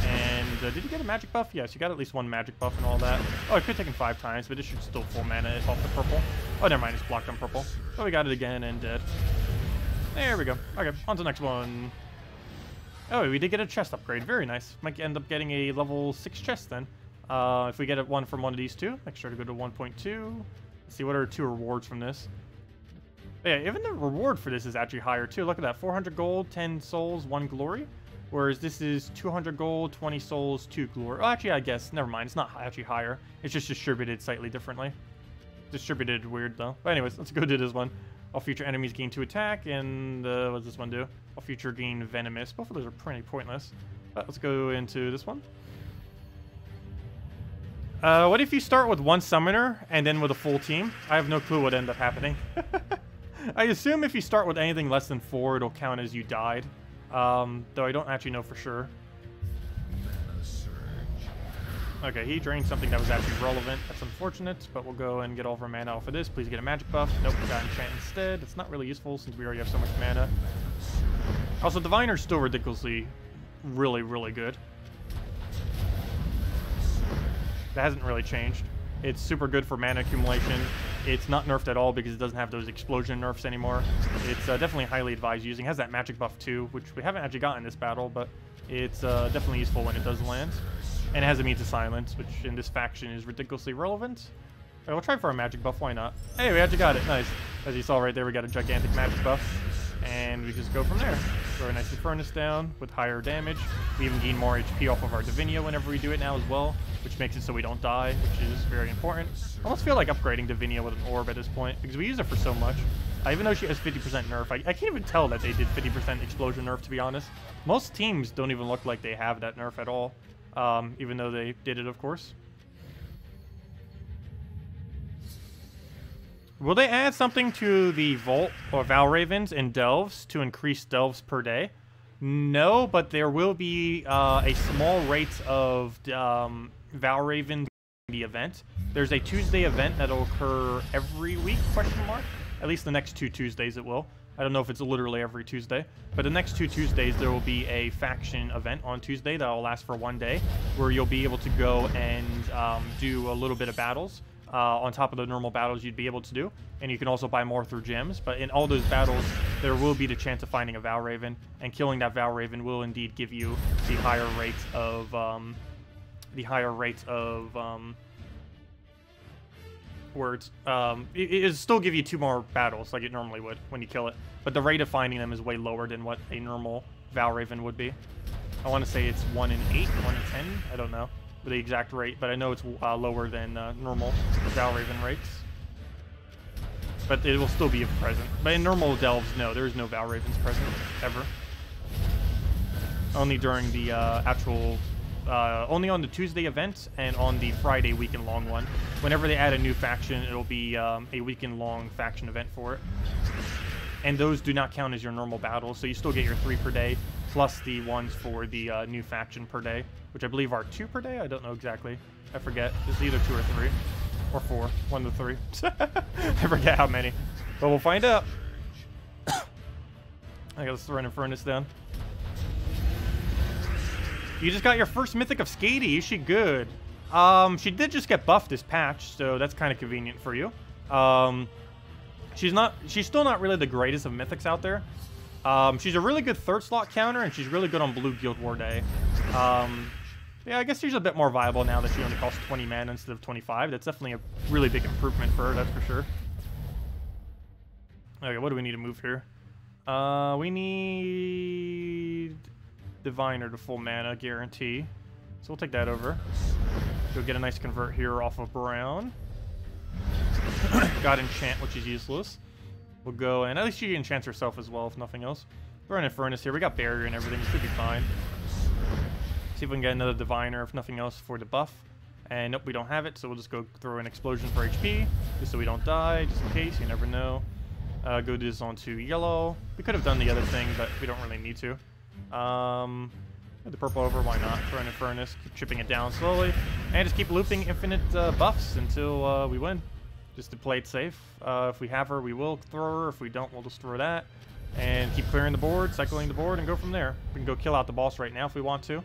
And did he get a magic buff? Yes, you got at least one magic buff and all that. Oh, it could have taken 5 times, but it should still full mana it off the purple. Oh, never mind, it's blocked on purple. Oh, we got it again and dead. There we go. Okay, on to the next one. Oh, we did get a chest upgrade. Very nice. Might end up getting a level 6 chest then. If we get one from one of these two, make sure to go to 1.2. Let's see, what are 2 rewards from this? Yeah, even the reward for this is actually higher too. Look at that, 400 gold, 10 souls, 1 glory. Whereas this is 200 gold, 20 souls, 2 glory. Oh, actually, I guess, never mind. It's not actually higher. It's just distributed slightly differently. Distributed weird though. But anyways, let's go do this one. All future enemies gain 2 attack, and what does this one do? All future gain venomous. Both of those are pretty pointless. But let's go into this one. What if you start with 1 summoner and then with a full team? I have no clue what ended up happening. I assume if you start with anything less than 4, it'll count as you died. Though I don't actually know for sure. Okay, he drained something that was actually relevant. That's unfortunate, but we'll go and get all of our mana off of this. Please get a magic buff. Nope, we got enchant instead. It's not really useful since we already have so much mana. Also, Diviner's still ridiculously really good. That hasn't really changed. It's super good for mana accumulation. It's not nerfed at all because it doesn't have those explosion nerfs anymore. It's definitely highly advised using. It has that magic buff too, which we haven't actually gotten in this battle, but it's definitely useful when it does land. And it has immune to silence, which in this faction is ridiculously relevant. Right, we'll try for a magic buff, why not? Hey, we actually got it, nice. As you saw right there, we got a gigantic magic buff. And we just go from there. Throw a nice furnace down with higher damage. We even gain more HP off of our Divinia whenever we do it now as well, which makes it so we don't die, which is very important. I almost feel like upgrading Divinia with an orb at this point, because we use it for so much. Even though she has 50% nerf, I can't even tell that they did 50% explosion nerf, to be honest. Most teams don't even look like they have that nerf at all, even though they did it, of course. Will they add something to the Vault or Valravens and Delves to increase Delves per day? No, but there will be a small rate of Valraven in the event. There's a Tuesday event that'll occur every week, question mark? At least the next 2 Tuesdays it will. I don't know if it's literally every Tuesday, but the next 2 Tuesdays there will be a faction event on Tuesday that will last for 1 day, where you'll be able to go and do a little bit of battles. On top of the normal battles you'd be able to do, and you can also buy more through gems. But in all those battles, there will be the chance of finding a Valraven, and killing that Valraven will indeed give you the higher rate of words. It'll still give you 2 more battles like it normally would when you kill it, but the rate of finding them is way lower than what a normal Valraven would be. I want to say it's 1 in 8, 1 in 10. I don't know the exact rate, but I know it's lower than normal Valraven rates. But it will still be present. But in normal Delves, no, there is no Valravens present, ever. Only during the only on the Tuesday events and on the Friday weekend-long one. Whenever they add a new faction, it'll be a weekend-long faction event for it. And those do not count as your normal battles, so you still get your 3 per day, plus the ones for the new faction per day, which I believe are 2 per day? I don't know exactly. I forget. It's either 2 or 3. Or 4. 1 to 3. I forget how many. But we'll find out. I gotta throw an furnace down. You just got your first mythic of Skady. Is she good? She did just get buffed this patch, so that's kind of convenient for you. She's still not really the greatest of mythics out there. She's a really good 3rd slot counter, and she's really good on Blue Guild War Day. Yeah, I guess she's a bit more viable now that she only costs 20 mana instead of 25. That's definitely a really big improvement for her, that's for sure. Okay, what do we need to move here? We need Diviner to full mana guarantee. So we'll take that over. Go get a nice convert here off of Brown. Got enchant, which is useless. We'll go, and at least she enchants herself as well, if nothing else. We're in a furnace here. We got barrier and everything. It should be fine. See if we can get another Diviner, if nothing else, for the buff. And nope, we don't have it, so we'll just go throw an explosion for HP, just so we don't die, just in case. You never know. Go do this onto yellow. We could have done the other thing, but we don't really need to. Put the purple over, why not? Throw in a furnace, keep chipping it down slowly, and just keep looping infinite buffs until we win. Just to play it safe. If we have her, we will throw her. If we don't, we'll just throw that. And keep clearing the board, cycling the board, and go from there. We can go kill out the boss right now if we want to.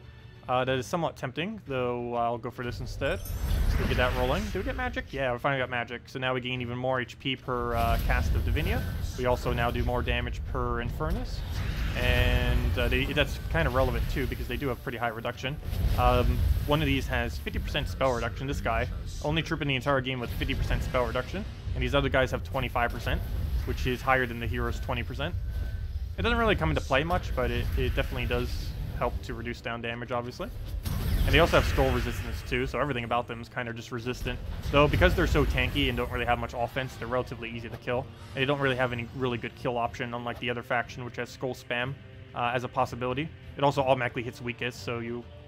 That is somewhat tempting, though I'll go for this instead. So get that rolling. Did we get magic? Yeah, we finally got magic. So now we gain even more HP per cast of Divinia. We also now do more damage per Infernus. And that's kind of relevant too, because they do have pretty high reduction. One of these has 50% spell reduction. This guy, only troop in the entire game with 50% spell reduction. And these other guys have 25%, which is higher than the hero's 20%. It doesn't really come into play much, but it definitely does help to reduce down damage, obviously. And they also have skull resistance too, so everything about them is kind of just resistant. Though, because they're so tanky and don't really have much offense, they're relatively easy to kill. And they don't really have any really good kill option, unlike the other faction, which has skull spam as a possibility. It also automatically hits weakest, so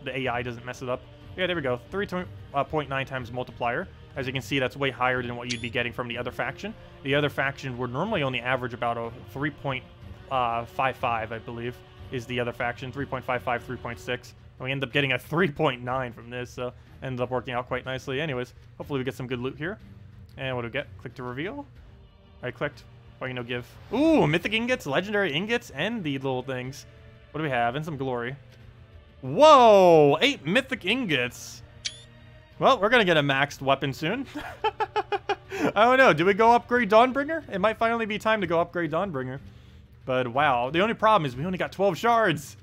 the AI doesn't mess it up. Yeah, there we go. 3.9 times multiplier. As you can see, that's way higher than what you'd be getting from the other faction. The other faction would normally only average about a 3.55, I believe, is the other faction. 3.55, 3.6. And we end up getting a 3.9 from this, so ended up working out quite nicely. Anyways, hopefully we get some good loot here. And what do we get? Click to reveal. I clicked. Why, give. Ooh, mythic ingots, legendary ingots, and the little things. What do we have? And some glory. Whoa! 8 mythic ingots. Well, we're gonna get a maxed weapon soon. I don't know. Do we go upgrade Dawnbringer? It might finally be time to go upgrade Dawnbringer. But wow, the only problem is we only got 12 shards.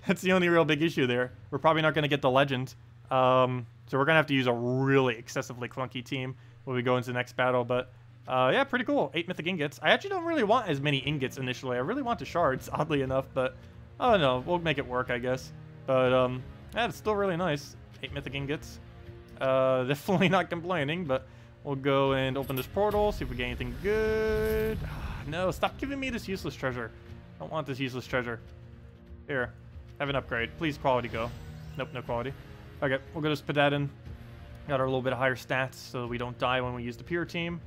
That's the only real big issue there. We're probably not gonna get the legend. So we're gonna have to use a really excessively clunky team when we go into the next battle. But yeah, pretty cool. 8 mythic ingots. I actually don't really want as many ingots initially. I really want the shards, oddly enough. But I don't know. We'll make it work, I guess. But yeah, it's still really nice. 8 mythic ingots. Definitely not complaining, but we'll go and open this portal, see if we get anything good. No, stop giving me this useless treasure. I don't want this useless treasure. Here, have an upgrade. Please, quality go. Nope, no quality. Okay, we'll go just put that in. Got our little bit of higher stats so we don't die when we use the pure team.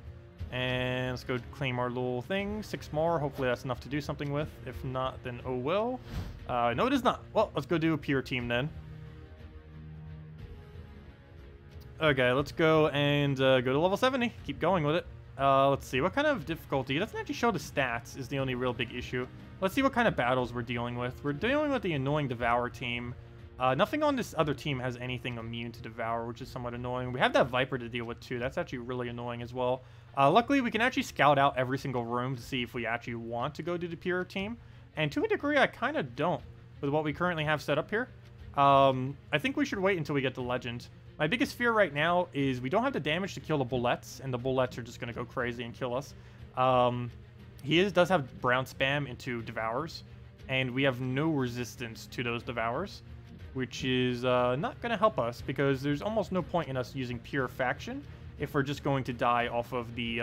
And let's go claim our little thing. 6 more. Hopefully that's enough to do something with. If not, then oh well. No, it is not. Well, let's go do a pure team then. Okay, let's go and go to level 70. Keep going with it. Let's see. What kind of difficulty? It doesn't actually show the stats is the only real big issue. Let's see what kind of battles we're dealing with. We're dealing with the annoying Devour team. Nothing on this other team has anything immune to Devour, which is somewhat annoying. We have that Viper to deal with too. That's actually really annoying as well. Luckily, we can actually scout out every single room to see if we actually want to go to the pure team. And to a degree, I kind of don't with what we currently have set up here. I think we should wait until we get the legend. My biggest fear right now is we don't have the damage to kill the bullets, and the bullets are just going to go crazy and kill us. He does have brown spam into Devours, and we have no resistance to those Devours, which is not going to help us because there's almost no point in us using pure faction if we're just going to die off of the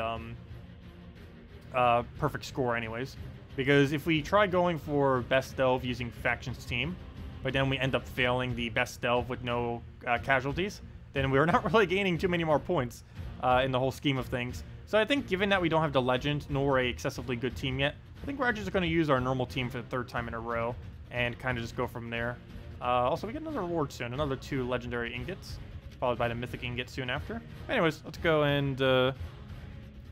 perfect score anyways. Because if we try going for best delve using factions team, but then we end up failing the best delve with no casualties, then we're not really gaining too many more points in the whole scheme of things. So I think given that we don't have the legend, nor a excessively good team yet, I think we're actually just going to use our normal team for the 3rd time in a row and kind of just go from there. Also, we get another reward soon, another 2 legendary ingots, followed by the mythic ingot soon after. Anyways, let's go and go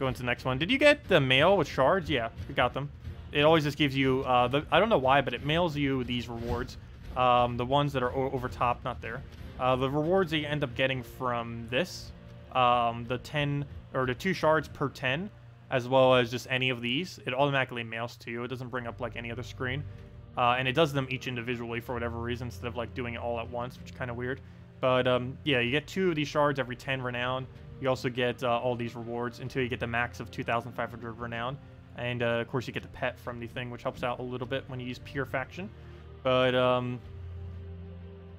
into the next one. Did you get the mail with shards? Yeah, we got them. It always just gives you, I don't know why, but it mails you these rewards. The ones that are over top, not there. The rewards that you end up getting from this, the 10 or the 2 shards per 10, as well as just any of these, it automatically mails to you. It doesn't bring up like any other screen, and it does them each individually for whatever reason instead of like doing it all at once, which is kind of weird. But yeah, you get 2 of these shards every 10 renown. You also get all these rewards until you get the max of 2,500 renown, and of course you get the pet from the thing, which helps out a little bit when you use pure faction. But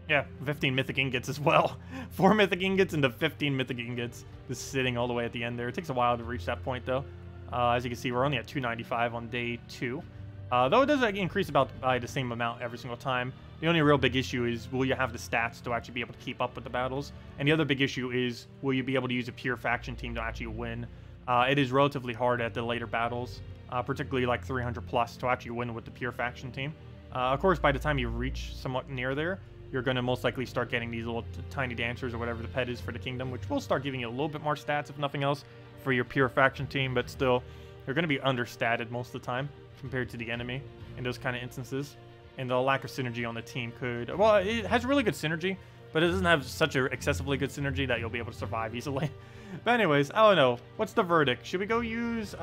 yeah, 15 mythic ingots as well. 4 mythic ingots into 15 mythic ingots. Just sitting all the way at the end there. It takes a while to reach that point, though. As you can see, we're only at 295 on day 2. Though it does increase about by the same amount every single time. The only real big issue is, will you have the stats to actually be able to keep up with the battles? And the other big issue is, will you be able to use a pure faction team to actually win? It is relatively hard at the later battles, particularly like 300 plus, to actually win with the pure faction team. Of course, by the time you reach somewhat near there, you're going to most likely start getting these little tiny dancers or whatever the pet is for the kingdom, which will start giving you a little bit more stats, if nothing else, for your pure faction team, but still, you're going to be understated most of the time compared to the enemy in those kind of instances. and the lack of synergy on the team could... Well, it has really good synergy, but it doesn't have such a excessively good synergy that you'll be able to survive easily. But anyways, I don't know. What's the verdict? Should we go use...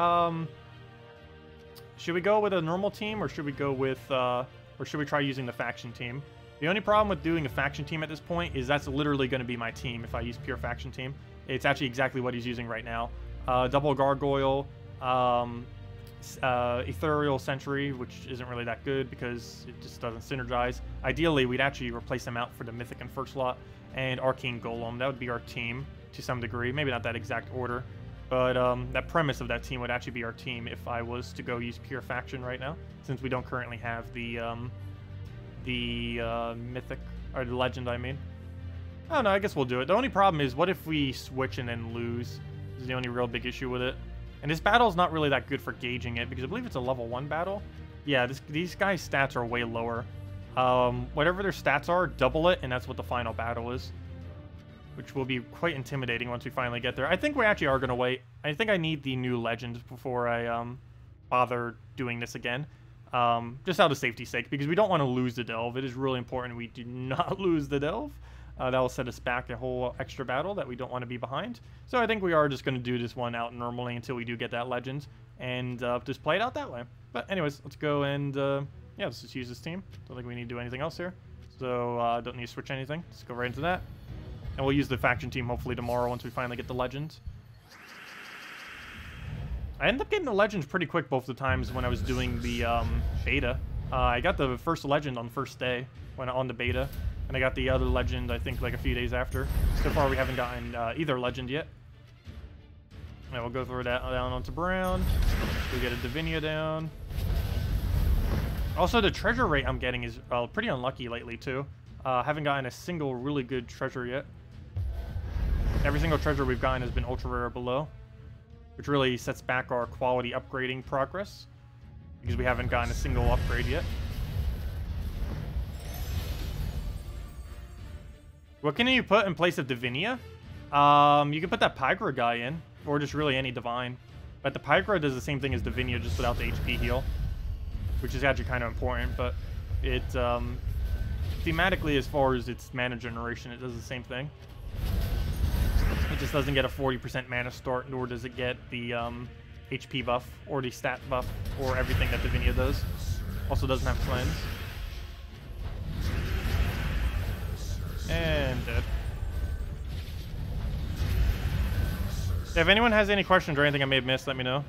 Should we go with a normal team, or should we go with... or should we try using the faction team? The only problem with doing a faction team at this point is that's literally going to be my team if I use pure faction team. It's actually exactly what he's using right now. Double Gargoyle, Ethereal Sentry, which isn't really that good because it just doesn't synergize. Ideally, we'd actually replace them out for the Mythic and first slot, and Arcane Golem. That would be our team to some degree. Maybe not that exact order, but that premise of that team would actually be our team if I was to go use pure faction right now, since we don't currently have the Mythic, or the Legend, I mean. I don't know, I guess we'll do it. The only problem is, what if we switch and then lose? This is the only real big issue with it. And this battle's not really that good for gauging it, because I believe it's a level 1 battle. Yeah, these guys' stats are way lower. Whatever their stats are, double it, and that's what the final battle is. Which will be quite intimidating once we finally get there. I think we actually are going to wait. I think I need the new legend before I bother doing this again. Just out of safety's sake, because we don't want to lose the delve. It is really important we do not lose the delve. That will set us back a whole extra battle that we don't want to be behind. So I think we are just going to do this one out normally until we do get that legend, and just play it out that way. But anyways, let's go and yeah, let's just use this team. Don't think we need to do anything else here. So don't need to switch anything. Let's go right into that. And we'll use the faction team hopefully tomorrow once we finally get the legend. I ended up getting the legends pretty quick both the times when I was doing the beta. I got the first legend on the first day when on the beta, and I got the other legend I think like a few days after. So far we haven't gotten either legend yet. Now we'll go through that down onto Brown. We get a Divinia down. Also, the treasure rate I'm getting is pretty unlucky lately too. Haven't gotten a single really good treasure yet. Every single treasure we've gotten has been ultra rare or below, which really sets back our quality upgrading progress, because we haven't gotten a single upgrade yet. What can you put in place of Divinia? You can put that Pygra guy in, or just really any Divine. But the Pygra does the same thing as Divinia, just without the HP heal, which is actually kind of important, but it, thematically, as far as its mana generation, it does the same thing. It just doesn't get a 40% mana start, nor does it get the HP buff, or the stat buff, or everything that Divinia does. Also doesn't have cleanse. And dead. If anyone has any questions or anything I may have missed, let me know.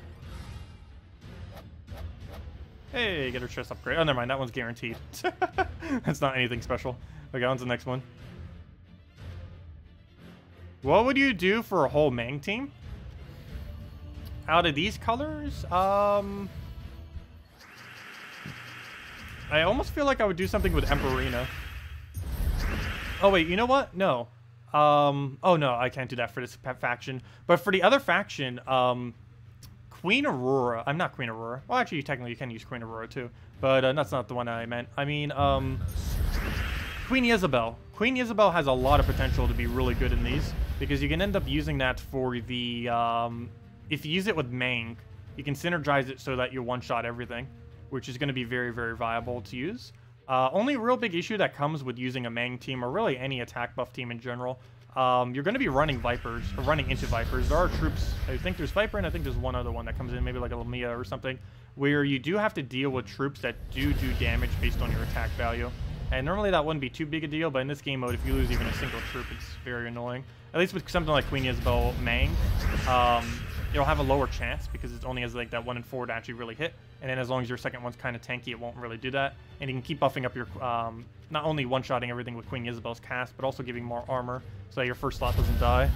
Hey, get her chest upgrade. Oh, never mind. That one's guaranteed. That's not anything special. Okay, on to the next one. What would you do for a whole Mang team? Out of these colors? I almost feel like I would do something with Emperina. Oh, wait. You know what? No. Oh, no. I can't do that for this faction. But for the other faction, Queen Aurora. I'm not Queen Aurora. Well, actually, technically, you can use Queen Aurora, too. But that's not the one I meant. I mean, Queen Isabel. Queen Isabel has a lot of potential to be really good in these, because you can end up using that for the, if you use it with Mang, you can synergize it so that you one-shot everything, which is going to be very, very viable to use. Only real big issue that comes with using a Mang team, or really any attack buff team in general, you're going to be running Vipers, or running into Vipers. There are troops, I think there's Viper, and I think there's one other one that comes in, maybe like a Lamia or something, where you do have to deal with troops that do damage based on your attack value. And normally that wouldn't be too big a deal, but in this game mode, if you lose even a single troop, it's very annoying. At least with something like Queen Isabel Mang, you'll have a lower chance because it only has like that 1 in 4 to actually really hit. And then as long as your second one's kind of tanky, it won't really do that. And you can keep buffing up your, not only one-shotting everything with Queen Isabel's cast, but also giving more armor so that your first slot doesn't die.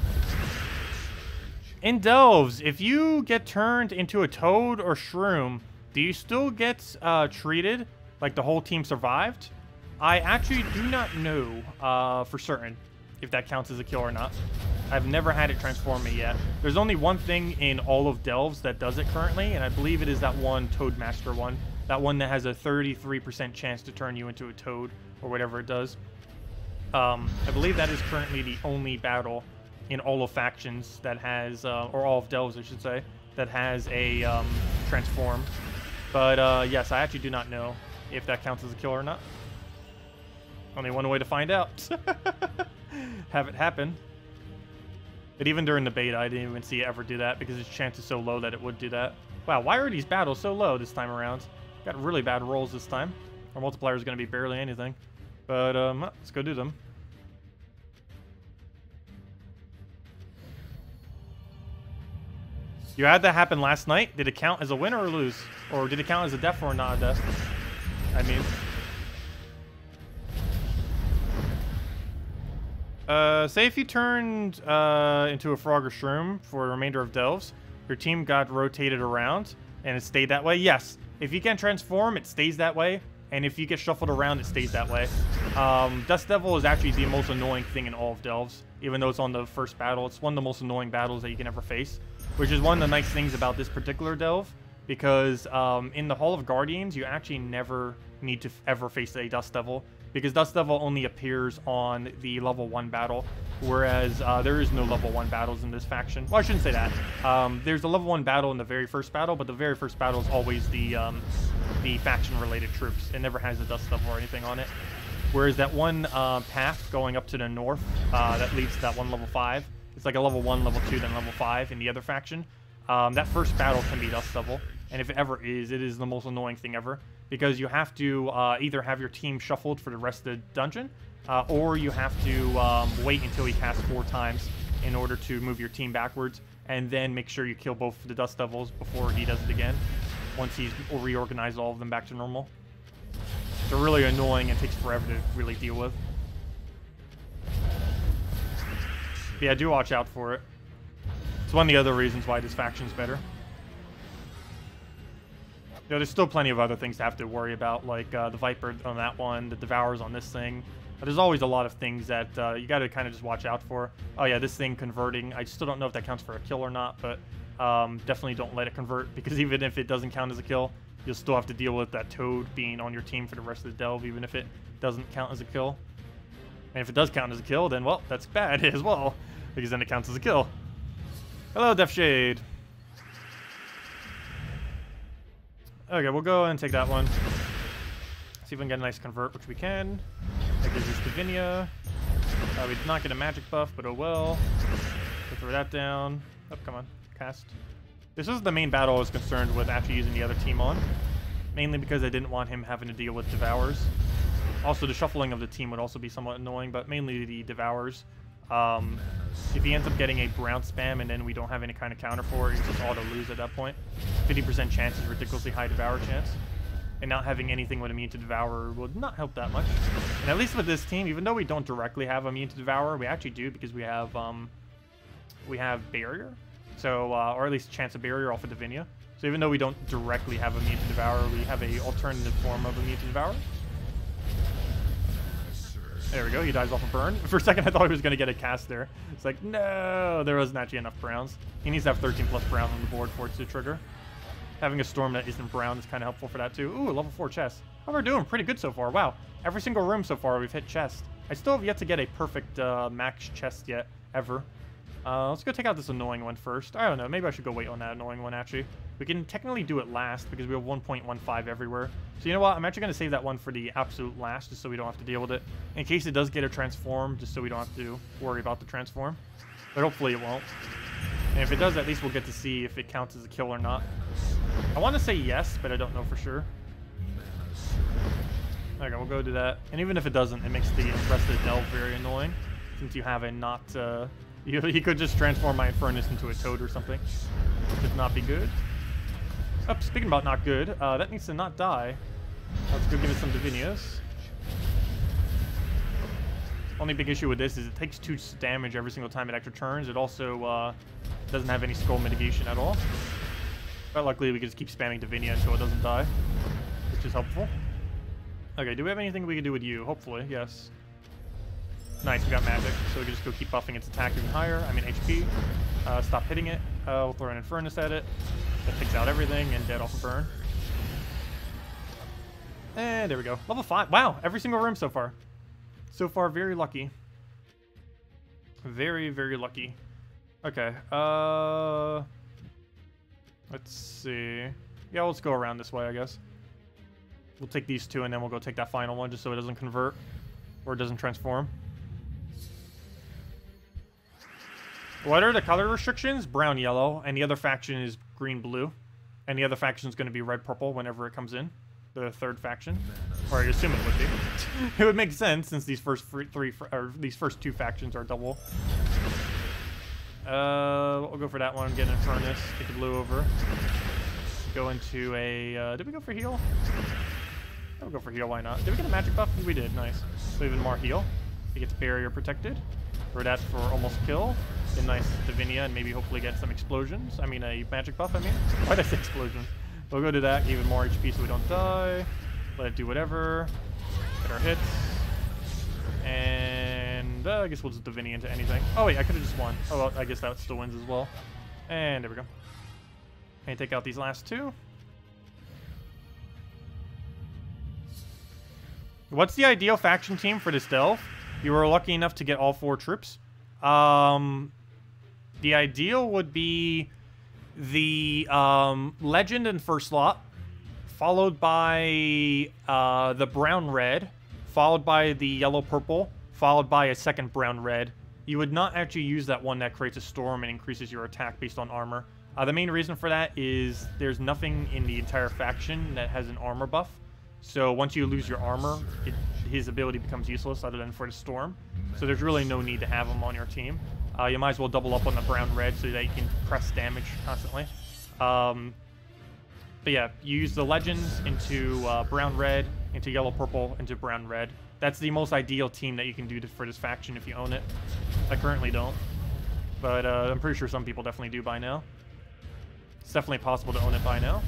In Delves, if you get turned into a toad or shroom, do you still get treated like the whole team survived? I actually do not know for certain if that counts as a kill or not. I've never had it transform me yet. There's only one thing in all of Delves that does it currently, and I believe it is that one Toadmaster one. That one that has a 33% chance to turn you into a toad, or whatever it does. I believe that is currently the only battle in all of factions that has, or all of Delves I should say, that has a transform. But yes, I actually do not know if that counts as a kill or not. Only one way to find out. Have it happen. But even during the beta, I didn't even see it ever do that because its chance is so low that it would do that. Wow, why are these battles so low this time around? Got really bad rolls this time. Our multiplier is going to be barely anything. But let's go do them. You had that happen last night. Did it count as a win or a lose? Or did it count as a death or not a death? I mean. Say if you turned into a frog or shroom for the remainder of delves, your team got rotated around and it stayed that way. Yes, if you can transform, it stays that way. And if you get shuffled around, it stays that way. Dust Devil is actually the most annoying thing in all of delves. Even though it's on the first battle, it's one of the most annoying battles that you can ever face. Which is one of the nice things about this particular delve. Because in the Hall of Guardians, you actually never need to ever face a Dust Devil. Because Dust Devil only appears on the level 1 battle, whereas there is no level 1 battles in this faction. Well, I shouldn't say that. There's a level 1 battle in the very first battle, but the very first battle is always the faction-related troops. It never has a Dust Devil or anything on it. Whereas that one path going up to the north that leads to that one level 5, it's like a level 1, level 2, then level 5 in the other faction. That first battle can be Dust Devil, and if it ever is, it is the most annoying thing ever. Because you have to either have your team shuffled for the rest of the dungeon, or you have to wait until he casts 4 times in order to move your team backwards, and then make sure you kill both the Dust Devils before he does it again, once he's reorganized all of them back to normal. It's really annoying and takes forever to really deal with. But yeah, do watch out for it. It's one of the other reasons why this faction's better. You know, there's still plenty of other things to have to worry about, like the Viper on that one, the Devours on this thing. But there's always a lot of things that you got to kind of just watch out for. Oh yeah, this thing converting. I still don't know if that counts for a kill or not, but definitely don't let it convert, because even if it doesn't count as a kill, you'll still have to deal with that Toad being on your team for the rest of the delve, even if it doesn't count as a kill. And if it does count as a kill, then, well, that's bad as well, because then it counts as a kill. Hello, Death Shade. Okay, we'll go and take that one. See if we can get a nice convert, which we can. That gives us Divinia. We did not get a magic buff, but oh well. We'll throw that down. Oh, come on. Cast. This was the main battle I was concerned with actually using the other team on. Mainly because I didn't want him having to deal with Devours. Also, the shuffling of the team would also be somewhat annoying, but mainly the Devours. If he ends up getting a brown spam and then we don't have any kind of counter for it, he's just auto lose at that point. 50% chance is ridiculously high Devour chance. And not having anything with immune to Devour would not help that much. And at least with this team, even though we don't directly have immune to Devour, we actually do, because we have Barrier. So, or at least chance of Barrier off of Divinia. So even though we don't directly have immune to Devour, we have a alternative form of immune to Devour. There we go, he dies off a burn. For a second I thought he was going to get a cast there. It's like, no, there wasn't actually enough browns. He needs to have 13 plus brown on the board for it to trigger. Having a storm that isn't brown is kind of helpful for that too. Ooh, level 4 chest. Oh, we're doing pretty good so far. Wow, every single room so far we've hit chest. I still have yet to get a perfect max chest yet, ever. Let's go take out this annoying one first. I don't know, maybe I should go wait on that annoying one actually. We can technically do it last because we have 1.15 everywhere. So you know what, I'm actually going to save that one for the absolute last just so we don't have to deal with it. In case it does get a transform, just so we don't have to worry about the transform. But hopefully it won't. And if it does, at least we'll get to see if it counts as a kill or not. I want to say yes, but I don't know for sure. Okay, we'll go do that. And even if it doesn't, it makes the rest of the delve very annoying. Since you have a not... he could just transform my Infernus into a Toad or something. Which would not be good. Oh, speaking about not good, that needs to not die. Let's go give it some Divinias. Only big issue with this is it takes 2 damage every single time it actually turns. It also doesn't have any skull mitigation at all. But luckily we can just keep spamming Divinia until it doesn't die, which is helpful. Okay, do we have anything we can do with you? Hopefully, yes. Nice, we got magic, so we can just go keep buffing its attack even higher. I mean HP. Stop hitting it. We'll throw an Infernus at it. That takes out everything and dead off a burn. And there we go. Level 5. Wow, every single room so far. So far, very lucky. Very, very lucky. Okay, let's see. Yeah, let's go around this way, I guess. We'll take these two, and then we'll go take that final one, just so it doesn't convert, or it doesn't transform. What are the color restrictions? Brown, yellow, and the other faction is green, blue. And the other faction is going to be red, purple whenever it comes in. The third faction. Or I assume it would be. It would make sense since these first these first two factions are double. We'll go for that one, get an Furnace, take the blue over. Go into a, did we go for heal? We'll go for heal, why not? Did we get a magic buff? We did, nice. So even more heal. He gets barrier protected. For that for almost kill. A nice Divinia and maybe hopefully get some explosions. I mean a magic buff, I mean. Why did I say explosions? We'll go to that, even more HP so we don't die. Let it do whatever. Get our hits. And I guess we'll just Divinia into anything. Oh wait, I could have just won. Oh well, I guess that still wins as well. And there we go. And take out these last two. What's the ideal faction team for this delve? You were lucky enough to get all 4 troops. The ideal would be the Legend in first slot, followed by the brown-red, followed by the yellow-purple, followed by a second brown-red. You would not actually use that one that creates a storm and increases your attack based on armor. The main reason for that is there's nothing in the entire faction that has an armor buff. So once you lose your armor, his ability becomes useless other than for the storm. So there's really no need to have him on your team. You might as well double up on the brown-red so that you can press damage constantly. But yeah, you use the legends into brown-red, into yellow-purple, into brown-red. That's the most ideal team that you can do for this faction if you own it. I currently don't. But I'm pretty sure some people definitely do by now. It's definitely possible to own it by now.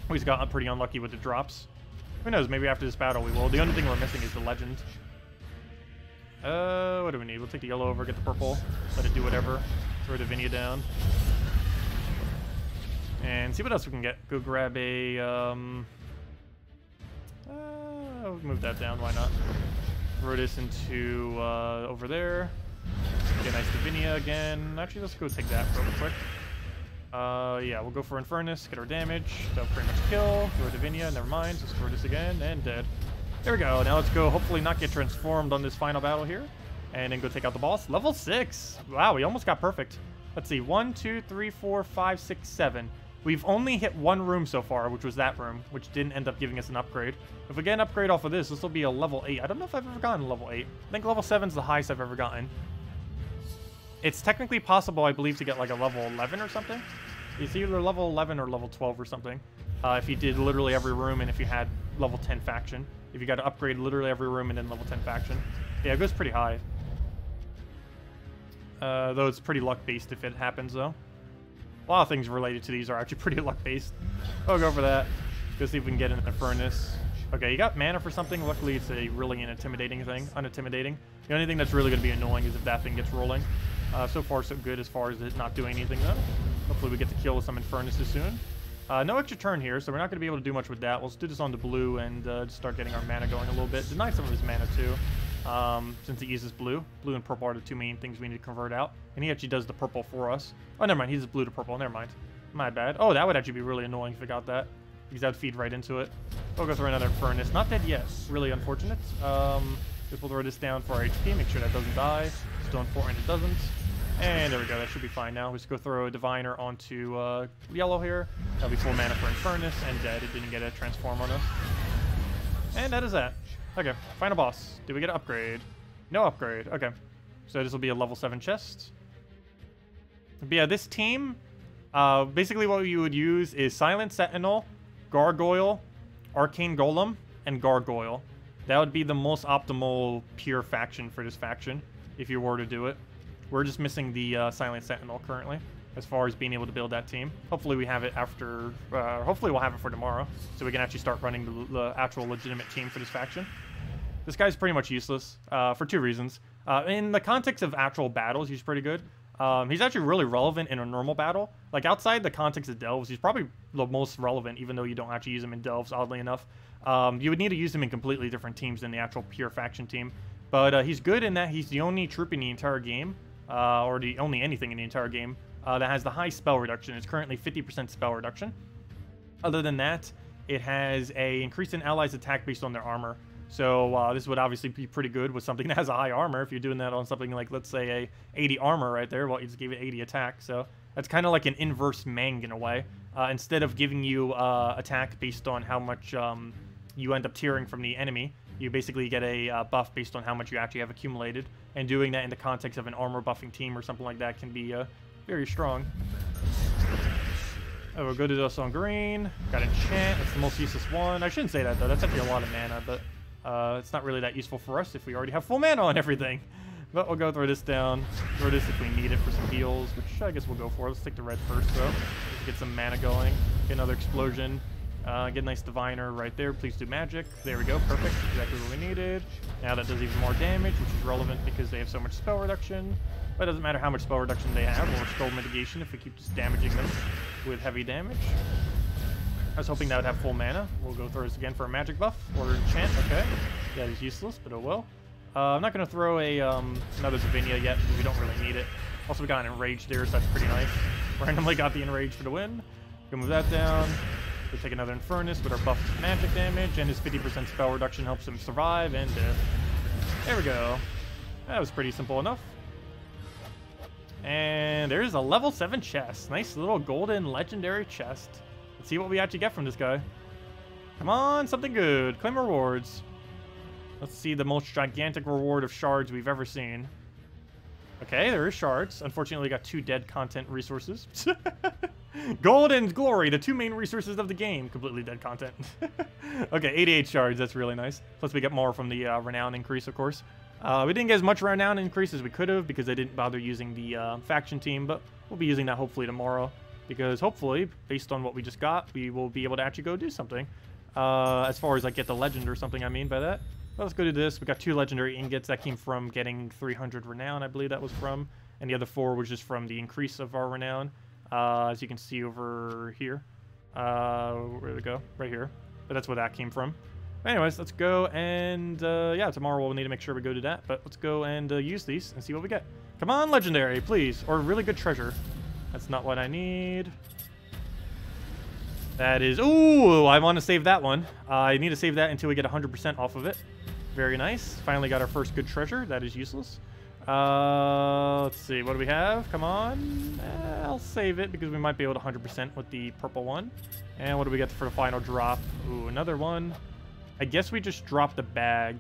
We just got pretty unlucky with the drops. Who knows, maybe after this battle we will. The only thing we're missing is the legend. What do we need? We'll take the yellow over, get the purple, let it do whatever. Throw Divinia down. And see what else we can get. Go grab a, we'll move that down, why not? Throw this into, over there. Get a nice Divinia again. Actually, let's go take that real quick. Yeah, we'll go for Infernus, get our damage. That'll pretty much kill. Throw Divinia, never mind. Let's throw this again, and dead. There we go. Now let's go hopefully not get transformed on this final battle here. And then go take out the boss. Level 6. Wow, we almost got perfect. Let's see. 1, 2, 3, 4, 5, 6, 7. We've only hit one room so far, which was that room, which didn't end up giving us an upgrade. If we get an upgrade off of this, this will be a level 8. I don't know if I've ever gotten level 8. I think level 7 is the highest I've ever gotten. It's technically possible, I believe, to get like a level 11 or something. It's either level 11 or level 12 or something. If you did literally every room and if you had level 10 faction. If you got to upgrade literally every room and then level 10 faction. Yeah, it goes pretty high. Though it's pretty luck-based if it happens, though. A lot of things related to these are actually pretty luck-based. I'll go for that. Go see if we can get an Infernus. Okay, you got mana for something. Luckily, it's a really unintimidating thing. The only thing that's really going to be annoying is if that thing gets rolling. So far, so good as far as it not doing anything, though. Hopefully, we get to kill some Infernuses soon. No extra turn here, so we're not going to be able to do much with that. We'll just do this on the blue and just start getting our mana going a little bit. Deny some of his mana, too, since he uses blue. Blue and purple are the two main things we need to convert out. And he actually does the purple for us. Oh, never mind. He uses blue to purple. Never mind. My bad. Oh, that would actually be really annoying if I got that. Because that would feed right into it. We'll go through another Furnace. Not dead yet. Really unfortunate. Just we'll throw this down for our HP. Make sure that doesn't die. Still important it doesn't. And there we go, that should be fine now. Let's go throw a Diviner onto yellow here. That'll be full mana for Infernus, and dead. It didn't get a transform on us. And that is that. Okay, final boss. Did we get an upgrade? No upgrade. Okay. So this will be a level 7 chest. But yeah, this team, basically what you would use is Silent Sentinel, Gargoyle, Arcane Golem, and Gargoyle. That would be the most optimal pure faction for this faction, if you were to do it. We're just missing the Silent Sentinel currently, as far as being able to build that team. Hopefully we have it after, hopefully we'll have it for tomorrow, so we can actually start running the actual legitimate team for this faction. This guy's pretty much useless, for 2 reasons. In the context of actual battles, he's pretty good. He's actually really relevant in a normal battle. Like, outside the context of delves, he's probably the most relevant, even though you don't actually use him in delves, oddly enough. You would need to use him in completely different teams than the actual pure faction team. But he's good in that he's the only troop in the entire game, or the only anything in the entire game, that has the high spell reduction. It's currently 50% spell reduction. Other than that, it has a increase in allies' attack based on their armor. So this would obviously be pretty good with something that has a high armor. If you're doing that on something like, let's say, a 80 armor right there, well, you just gave it 80 attack. So that's kind of like an inverse Mang in a way. Instead of giving you attack based on how much you end up tiering from the enemy, you basically get a buff based on how much you actually have accumulated. And doing that in the context of an armor buffing team or something like that can be very strong. Oh, we'll go to this on green. Got enchant. That's the most useless one. I shouldn't say that, though. That's actually a lot of mana, but it's not really that useful for us if we already have full mana on everything. But we'll go throw this down. Throw this if we need it for some heals, which I guess we'll go for. Let's stick to red first, though. Just get some mana going. Get another explosion. Get a nice diviner right there. Please do magic. There we go. Perfect. Exactly what we needed. Now that does even more damage, which is relevant because they have so much spell reduction. But it doesn't matter how much spell reduction they have, or spell mitigation if we keep just damaging them with heavy damage. I was hoping that would have full mana. We'll go throw this again for a magic buff or enchant. Okay. That is useless, but oh well. I'm not going to throw a another Zavinia yet because we don't really need it. Also, we got an enraged there, so that's pretty nice. Randomly got the enraged for the win. Go move that down. We'll take another Infernus with our buff magic damage, and his 50% spell reduction helps him survive and death. There we go. That was pretty simple enough. And there's a level 7 chest. Nice little golden legendary chest. Let's see what we actually get from this guy. Come on, something good. Claim rewards. Let's see the most gigantic reward of shards we've ever seen. Okay, there is shards. Unfortunately, we got 2 dead content resources. Gold and glory, the 2 main resources of the game. Completely dead content. Okay, 88 shards. That's really nice. Plus, we get more from the renown increase, of course. We didn't get as much renown increase as we could have because I didn't bother using the faction team, but we'll be using that hopefully tomorrow. Because hopefully, based on what we just got, we will be able to actually go do something. As far as like get the legend or something, I mean by that. Well, let's go do this. We got 2 legendary ingots. That came from getting 300 renown, I believe that was from. And the other 4 was just from the increase of our renown. As you can see over here. Where'd it go? Right here. But that's where that came from. Anyways, let's go and, yeah, tomorrow we'll need to make sure we go do that. But let's go and use these and see what we get. Come on, legendary, please. Or really good treasure. That's not what I need. That is... Ooh, I want to save that one. I need to save that until we get 100% off of it. Very nice. Finally got our first good treasure. That is useless. Let's see. What do we have? Come on. I'll save it because we might be able to 100% with the purple one. And what do we get for the final drop? Ooh, another one. I guess we just dropped the bag.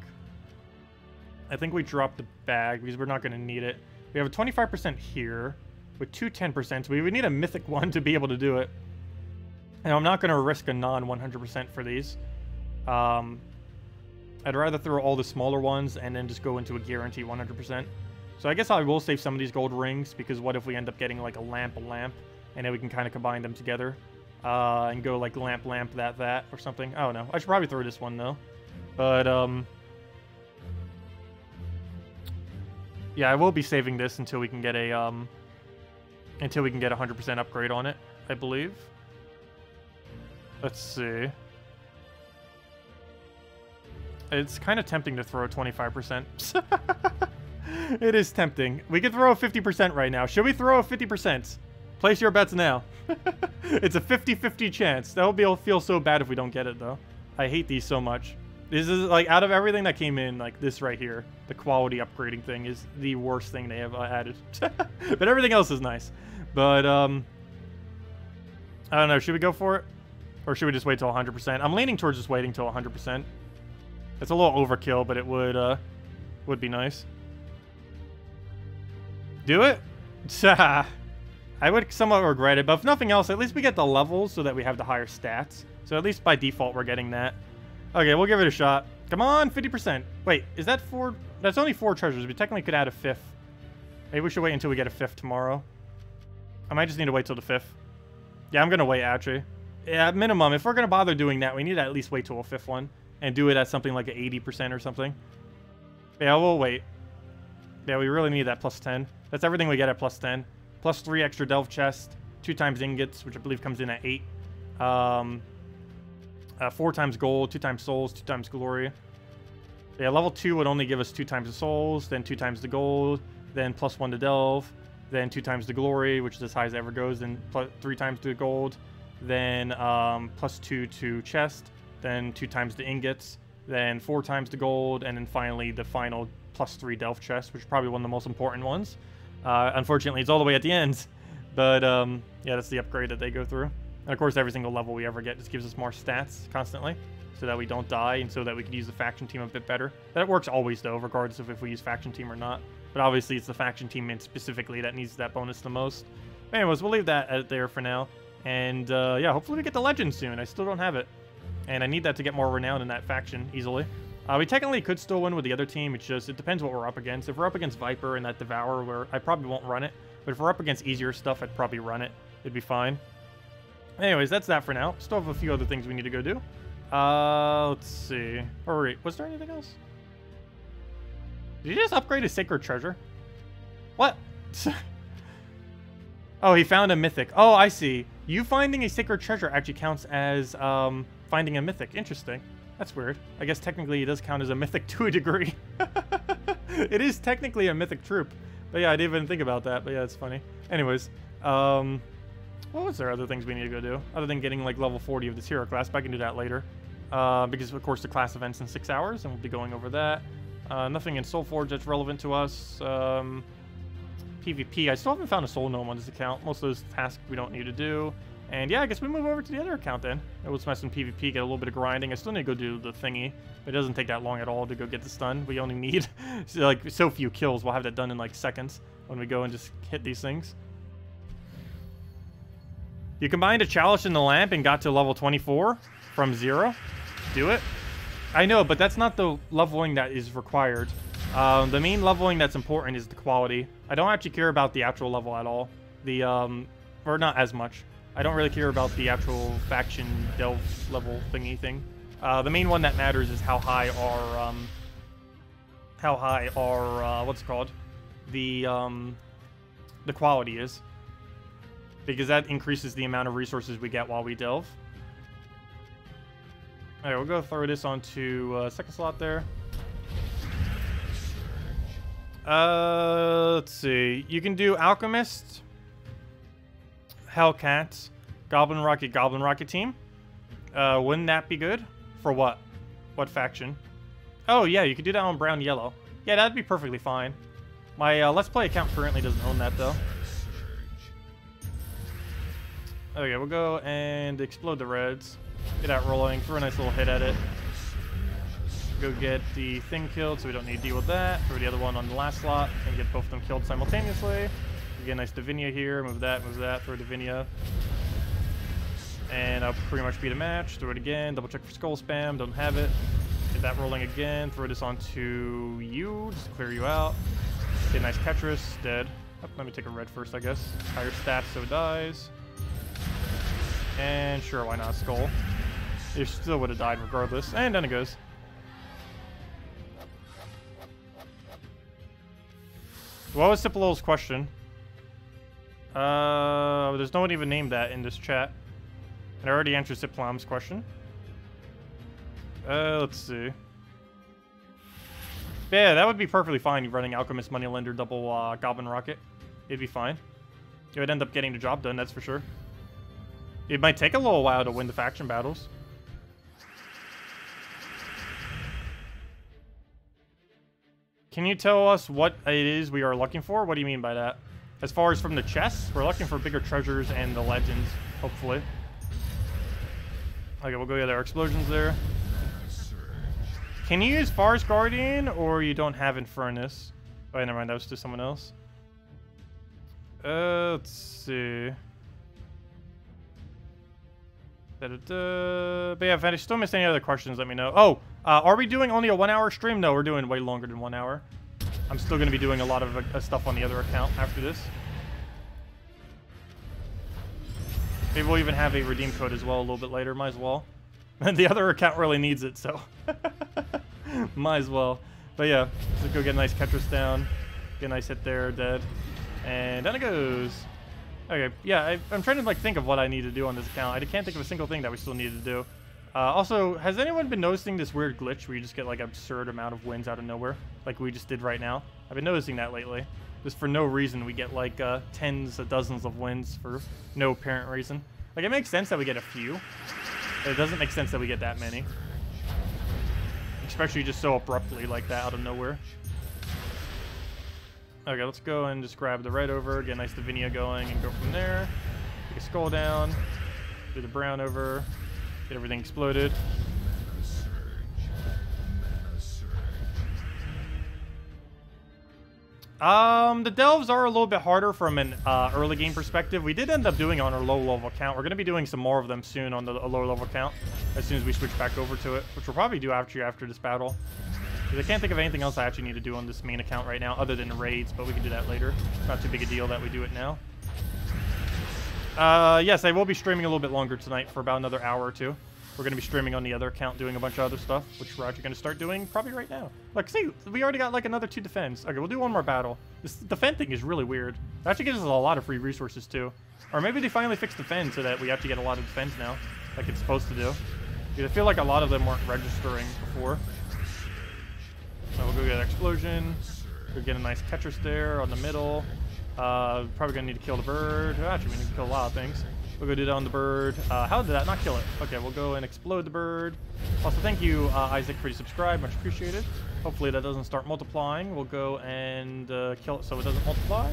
I think we dropped the bag because we're not going to need it. We have a 25% here with 2 10%. We would need a mythic one to be able to do it. And I'm not going to risk a non-100% for these. I'd rather throw all the smaller ones and then just go into a guarantee 100%. So I guess I will save some of these gold rings because what if we end up getting like a lamp, and then we can kind of combine them together. And go like lamp, that, or something. I don't know. I should probably throw this one though. But, yeah, I will be saving this until we can get a, 100% upgrade on it, I believe. Let's see. It's kind of tempting to throw 25%. It is tempting. We could throw a 50% right now. Should we throw a 50%? Place your bets now. It's a 50-50 chance. That will feel so bad if we don't get it, though. I hate these so much. This is, like, out of everything that came in, like, this right here, the quality upgrading thing is the worst thing they have added. But everything else is nice. But, I don't know. Should we go for it? Or should we just wait till 100%? I'm leaning towards just waiting till 100%. It's a little overkill, but it would be nice. Do it? I would somewhat regret it, but if nothing else, at least we get the levels so that we have the higher stats. So at least by default, we're getting that. Okay, we'll give it a shot. Come on, 50%. Wait, is that 4? That's only 4 treasures. We technically could add a 5th. Maybe we should wait until we get a 5th tomorrow. I might just need to wait till the 5th. Yeah, I'm going to wait, actually. Yeah, at minimum, if we're going to bother doing that, we need to at least wait till a 5th one. And do it at something like an 80% or something. Yeah, we'll wait. Yeah, we really need that plus 10. That's everything we get at plus 10. Plus 3 extra delve chests. 2 times ingots, which I believe comes in at 8. 4 times gold, 2 times souls, 2 times glory. Yeah, level 2 would only give us 2 times the souls, then 2 times the gold, then plus 1 to delve, then 2 times the glory, which is as high as it ever goes, then plus 3 times the gold, then +2 to chest, then 2 times the ingots, then 4 times the gold, and then finally the final +3 delve chest, which is probably one of the most important ones. Unfortunately, it's all the way at the end, but yeah, that's the upgrade that they go through. And of course, every single level we ever get just gives us more stats constantly, so that we don't die, and so that we can use the faction team a bit better. That works always, though, regardless of if we use faction team or not. But obviously, it's the faction team specifically that needs that bonus the most. But anyways, we'll leave that out there for now. And yeah, hopefully we get the legend soon. I still don't have it, and I need that to get more renown in that faction easily. We technically could still win with the other team. It's just, it depends what we're up against. If we're up against Viper and that Devour, where I probably won't run it. But if we're up against easier stuff, I'd probably run it. It'd be fine. Anyways, that's that for now. Still have a few other things we need to go do. Let's see. Or wait, was there anything else? Did he just upgrade his sacred treasure? What? Oh, he found a mythic. Oh, I see. You finding a sacred treasure actually counts as finding a mythic. Interesting. That's weird. I guess technically it does count as a mythic to a degree. It is technically a mythic troop. But yeah, I didn't even think about that. But yeah, it's funny. Anyways, what was there other things we need to go do? Other than getting like level 40 of this hero class, but I can do that later. Because of course the class event's in 6 hours, and we'll be going over that. Nothing in Soulforge that's relevant to us. PvP, I still haven't found a soul gnome on this account. Most of those tasks we don't need to do. And yeah, I guess we move over to the other account then. We'll smash some PvP, get a little bit of grinding. I still need to go do the thingy, but it doesn't take that long at all to go get the stun. We only need like so few kills. We'll have that done in like seconds when we go and just hit these things. You combined a chalice and the lamp and got to level 24 from 0. Do it. I know, but that's not the leveling that is required. The main leveling that's important is the quality. I don't actually care about the actual level at all. The or not as much. I don't really care about the actual faction delve level thingy thing. The main one that matters is how high our what's it called? The quality is. Because that increases the amount of resources we get while we delve. Alright, we'll go throw this onto second slot there. Let's see. You can do Alchemist, Hellcat, Goblin Rocket team. Wouldn't that be good? For what? What faction? Oh, yeah, you could do that on brown yellow. Yeah, that'd be perfectly fine. My Let's Play account currently doesn't own that, though. Okay, we'll go and explode the reds. Get that rolling, throw a nice little hit at it. Go get the thing killed, so we don't need to deal with that. Throw the other one on the last slot and get both of them killed simultaneously. We get a nice Divinia here, move that, throw Divinia. And I'll pretty much beat a match. Throw it again, double check for skull spam, don't have it. Get that rolling again, throw this onto you, just to clear you out. Get a nice Ketris, dead. Oh, let me take a red first, I guess. Higher stats, so it dies. And sure, why not skull? It still would have died regardless. And then it goes. What was Sipolol's question? There's no one even named that in this chat. And I already answered Siplam's question. Let's see. Yeah, that would be perfectly fine running Alchemist, Moneylender, double Goblin Rocket. It'd be fine. It would end up getting the job done, that's for sure. It might take a little while to win the faction battles. Can you tell us what it is we are looking for? What do you mean by that? As far as from the chests, we're looking for bigger treasures and the legends, hopefully. Okay, we'll go get our explosions there. Can you use Forest Guardian, or you don't have Infernus? Oh, never mind, that was to someone else. Let's see. But yeah, if I still missed any other questions, let me know. Oh, are we doing only a 1 hour stream? No, we're doing way longer than 1 hour. I'm still going to be doing a lot of stuff on the other account after this. Maybe we'll even have a redeem code as well a little bit later. Might as well. The other account really needs it, so might as well. But yeah, let's go get a nice Ketris down. Get a nice hit there, dead. And down it goes. Okay, yeah, I'm trying to like think of what I need to do on this account. I can't think of a single thing that we still need to do. Also, has anyone been noticing this weird glitch where you just get like an absurd amount of wins out of nowhere? Like we just did right now? I've been noticing that lately. Just for no reason, we get like tens of dozens of wins for no apparent reason. Like, it makes sense that we get a few. But it doesn't make sense that we get that many. Especially just so abruptly like that out of nowhere. Okay, let's go and just grab the red over, get a nice Divinia going, and go from there. Take a skull down, do the brown over, get everything exploded. The delves are a little bit harder from an early game perspective. We did end up doing on our low level account. We're going to be doing some more of them soon on the lower level account as soon as we switch back over to it, which we'll probably do after this battle. Because I can't think of anything else I actually need to do on this main account right now other than raids, but we can do that later. It's not too big a deal that we do it now. Yes, I will be streaming a little bit longer tonight for about another hour or two. We're going to be streaming on the other account doing a bunch of other stuff, which we're actually going to start doing probably right now. Look, see, we already got like another 2 defense. Okay, we'll do one more battle. This defend thing is really weird. It actually gives us a lot of free resources too. Or maybe they finally fixed defend so that we actually get a lot of defense now, like it's supposed to do. Because I feel like a lot of them weren't registering before. So we'll go get an explosion. We'll get a nice catcher stare on the middle. Probably going to need to kill the bird. Actually, we need to kill a lot of things. We'll go do that on the bird. How did that not kill it? Okay, we'll go and explode the bird. Also, thank you, Isaac, for your subscribe. Much appreciated. Hopefully that doesn't start multiplying. We'll go and kill it so it doesn't multiply.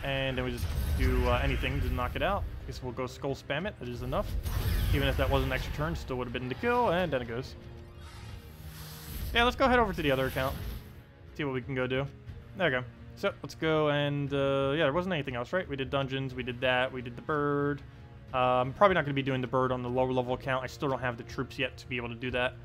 And then we just do anything to knock it out. I guess we'll go skull spam it. That is enough. Even if that was an extra turn, still would have been the kill. And then it goes. Yeah, let's go head over to the other account. See what we can go do. There we go. So, let's go and, yeah, there wasn't anything else, right? We did dungeons, we did that, we did the bird. I'm probably not going to be doing the bird on the lower level account. I still don't have the troops yet to be able to do that.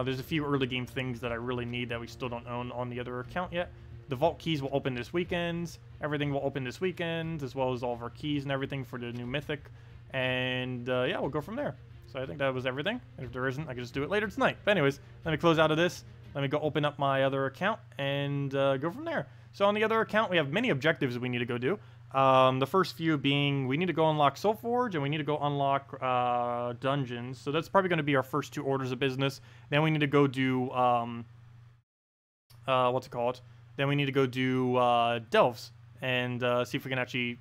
There's a few early game things that I really need that we still don't own on the other account yet. The vault keys will open this weekend. Everything will open this weekend, as well as all of our keys and everything for the new mythic. And, yeah, we'll go from there. So I think that was everything. And if there isn't, I can just do it later tonight. But anyways, let me close out of this. Let me go open up my other account and go from there. So on the other account, we have many objectives we need to go do. The first few being we need to go unlock Soulforge and we need to go unlock dungeons. So that's probably going to be our first 2 orders of business. Then we need to go do, what's it called? Then we need to go do delves and see if we can actually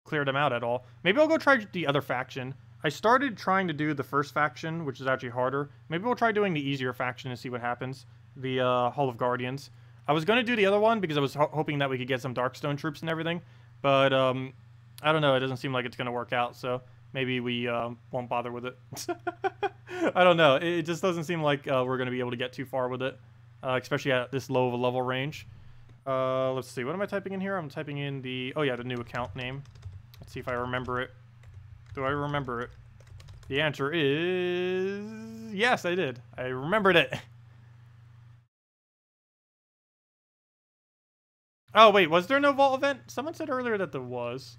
clear them out at all. Maybe I'll go try the other faction. I started trying to do the first faction, which is actually harder. Maybe we'll try doing the easier faction and see what happens. The Hall of Guardians. I was going to do the other one because I was hoping that we could get some Darkstone troops and everything. But, I don't know. It doesn't seem like it's going to work out. So maybe we won't bother with it. I don't know. It just doesn't seem like we're going to be able to get too far with it. Especially at this low of a level range. Let's see. What am I typing in here? I'm typing in the... Oh, yeah, the new account name. Let's see if I remember it. Do I remember it? The answer is... Yes, I did. I remembered it. Oh, wait. Was there no vault event? Someone said earlier that there was.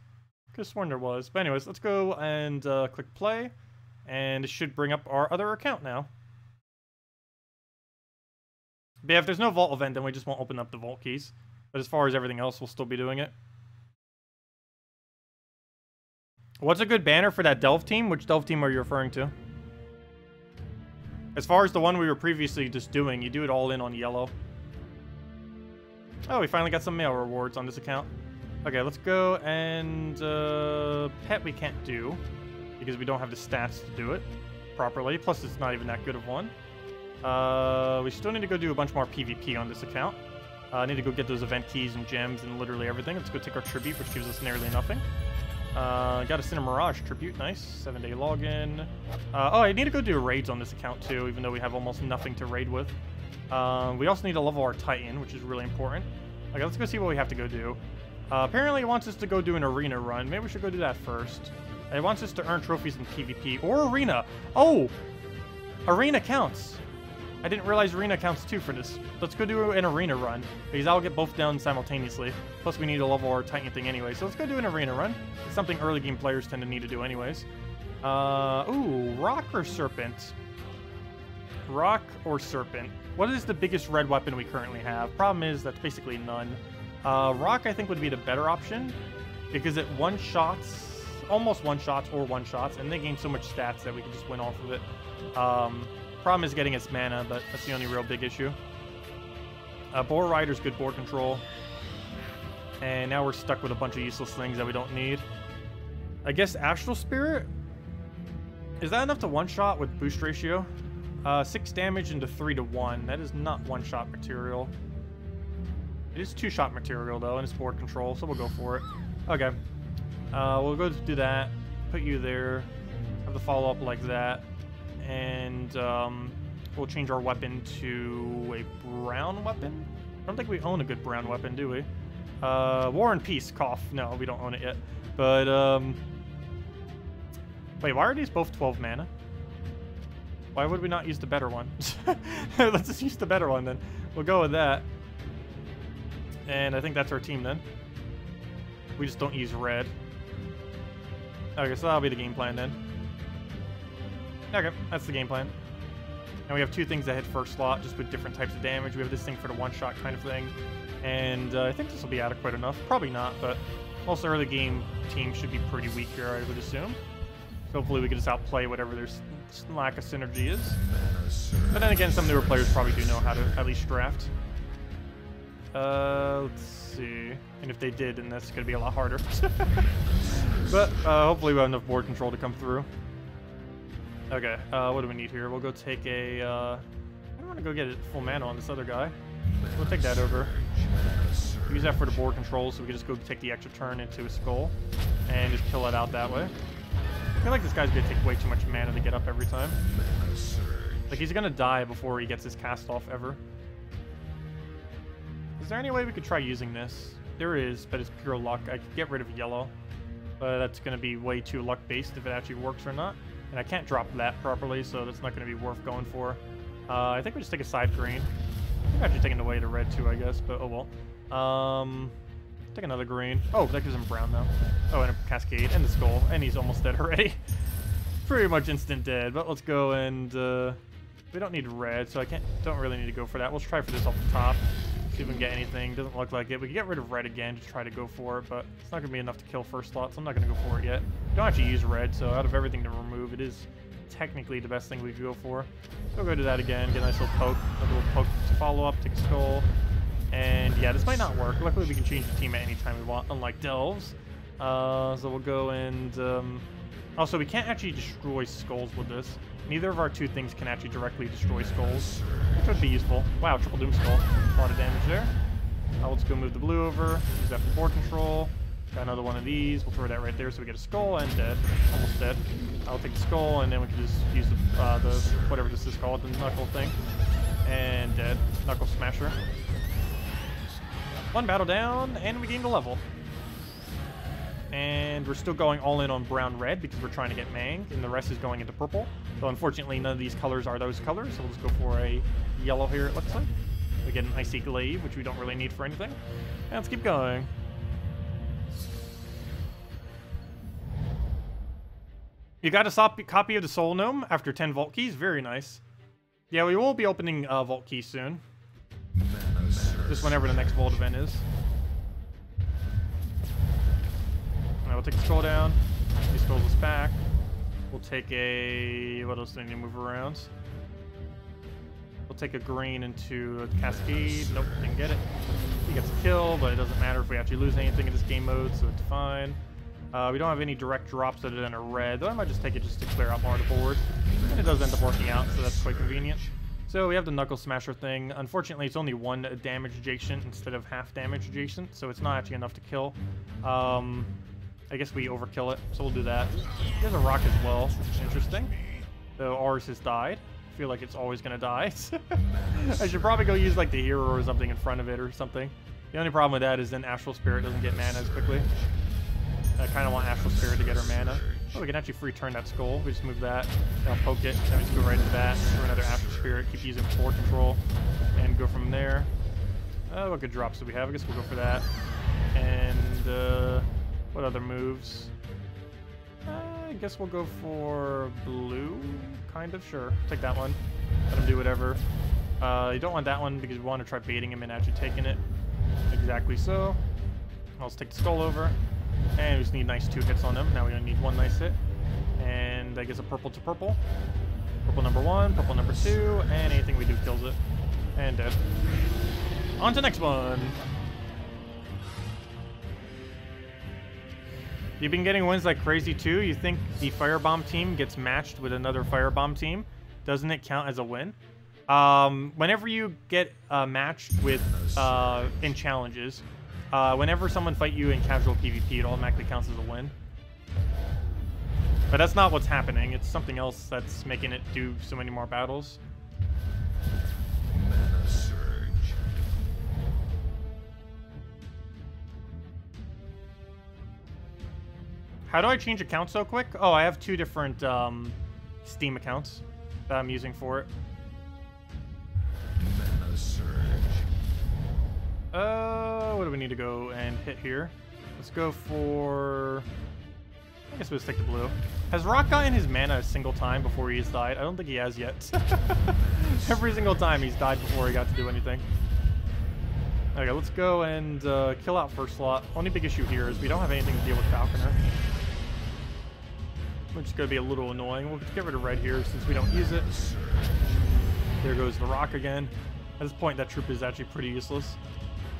Could have sworn there was. But anyways, let's go and click play. And it should bring up our other account now. But yeah, if there's no vault event, then we just won't open up the vault keys. But as far as everything else, we'll still be doing it. What's a good banner for that Delve team? Which Delve team are you referring to? As far as the one we were previously just doing, you do it all in on yellow. Oh, we finally got some mail rewards on this account. Okay, let's go and pet we can't do because we don't have the stats to do it properly. Plus, it's not even that good of one. We still need to go do a bunch more PvP on this account. I need to go get those event keys and gems and literally everything. Let's go take our tribute, which gives us nearly nothing. Got a Cinder Mirage tribute, nice. 7-day login. Oh, I need to go do raids on this account too, even though we have almost nothing to raid with. We also need to level our Titan, which is really important. Okay, let's go see what we have to go do. Apparently it wants us to go do an arena run. Maybe we should go do that first. It wants us to earn trophies in PvP or arena. Oh! Arena counts. I didn't realize arena counts too for this. Let's go do an arena run, because I'll get both done simultaneously. Plus we need to level our Titan thing anyway, so let's go do an arena run. It's something early game players tend to need to do anyways. Ooh, rock or serpent? Rock or serpent? What is the biggest red weapon we currently have? Problem is, that's basically none. Rock I think would be the better option, because it one-shots, almost one-shots or one-shots, and they gain so much stats that we can just win off of it. Problem is getting its mana, but that's the only real big issue. Boar Rider's good board control. And now we're stuck with a bunch of useless things that we don't need. I guess Astral Spirit? Is that enough to one-shot with boost ratio? 6 damage into 3 to 1. That is not one-shot material. It is 2-shot material, though, and it's board control, so we'll go for it. Okay. We'll go do that. Put you there. Have the follow-up like that. And we'll change our weapon to a brown weapon? I don't think we own a good brown weapon, do we? War and Peace, cough. No, we don't own it yet. But, wait, why are these both 12 mana? Why would we not use the better one? Let's just use the better one, then. We'll go with that. And I think that's our team, then. We just don't use red. Okay, so that'll be the game plan, then. Okay, that's the game plan. And we have 2 things that hit first slot, just with different types of damage. We have this thing for the one-shot kind of thing. And I think this will be adequate enough. Probably not, but most early game team should be pretty weak here, I would assume. So hopefully we can just outplay whatever their lack of synergy is. But then again, some newer players probably do know how to at least draft. Let's see. And if they did, then that's going to be a lot harder. But hopefully we have enough board control to come through. Okay, what do we need here? We'll go take a... I don't want to go get a full mana on this other guy. We'll take that over. Use that for the board control, so we can just go take the extra turn into a skull. And just kill it out that way. I feel like this guy's going to take way too much mana to get up every time. Like, he's going to die before he gets his cast off ever. Is there any way we could try using this? There is, but it's pure luck. I could get rid of yellow. But that's going to be way too luck-based if it actually works or not. And I can't drop that properly, so that's not going to be worth going for. I think we just take a side green. I'm actually taking away the red too, I guess, but oh well. Take another green. Oh, that gives him brown now. Oh, and a cascade, and the skull, and he's almost dead already. Pretty much instant dead, but let's go and, we don't need red, so don't really need to go for that. We'll try for this off the top. See if we can get anything. Doesn't look like it. We can get rid of red again to try to go for it, but it's not going to be enough to kill first slot, so I'm not going to go for it yet. Don't actually use red, so out of everything to remove, it is technically the best thing we could go for. So we'll go do that again, get a nice little poke, another little poke to follow up, take a skull. And yeah, this might not work. Luckily, we can change the team at any time we want, unlike Delves. So we'll go and... also, we can't actually destroy skulls with this. Neither of our 2 things can actually directly destroy skulls, which would be useful. Wow, triple doom skull. A lot of damage there. Let's go move the blue over. Use that for board control. Got another one of these. We'll throw that right there so we get a skull and dead. Almost dead. I'll take the skull and then we can just use the whatever this is called, the knuckle thing. And dead. Knuckle smasher. 1 battle down, and we gained a level. And we're still going all in on brown-red because we're trying to get Mang, and the rest is going into purple. So unfortunately, none of these colors are those colors, so we'll just go for a yellow here, it looks like. We get an Icy Glaive, which we don't really need for anything. And let's keep going. You got a copy of the Soul Gnome after 10 Vault Keys. Very nice. Yeah, we will be opening Vault Keys soon. Just whenever the next Vault event is. Now we'll take the scroll down. He scrolls us back. We'll take a... what else do we need to move around? We'll take a green into a Cascade. Nope, didn't get it. He gets a kill, but it doesn't matter if we actually lose anything in this game mode, so it's fine. We don't have any direct drops other than a red, though I might just take it just to clear out more of the board. And it does end up working out, so that's quite convenient. So we have the Knuckle Smasher thing. Unfortunately, it's only 1 damage adjacent instead of half damage adjacent, so it's not actually enough to kill. I guess we overkill it, so we'll do that. He has a rock as well, which is interesting. Though ours has died. I feel like it's always going to die. I should probably go use like the hero or something in front of it or something. The only problem with that is then Astral Spirit doesn't get mana as quickly. I kind of want Astral Spirit to get her mana. Oh, we can actually free turn that skull. We just move that, then I'll poke it, then we just go right into that, throw another Astral Spirit, keep using board control, and go from there. What good drops do we have? I guess we'll go for that. And, what other moves? I guess we'll go for blue, kind of, sure. Take that one, let him do whatever. You don't want that one because we want to try baiting him and actually taking it. Exactly so. Let's take the skull over. And we just need nice 2 hits on him. Now we only need 1 nice hit. And I guess a purple to purple. Purple number 1, purple number 2, and anything we do kills it. And dead. On to the next one. You've been getting wins like crazy too. You think the Firebomb team gets matched with another Firebomb team? Doesn't it count as a win? Whenever you get matched with in challenges, whenever someone fight you in casual PvP, it automatically counts as a win. But that's not what's happening. It's something else that's making it do so many more battles. Mana surge. How do I change accounts so quick? Oh, I have 2 different Steam accounts that I'm using for it. Mana surge. What do we need to go and hit here? Let's go for... I guess we'll just take the blue. Has Rock gotten his mana a single time before he's died? I don't think he has yet. Every single time he's died before he got to do anything. Okay, let's go and kill out first slot. Only big issue here is we don't have anything to deal with Falconer, which is going to be a little annoying. We'll just get rid of red here since we don't use it. There goes the rock again. At this point, that troop is actually pretty useless.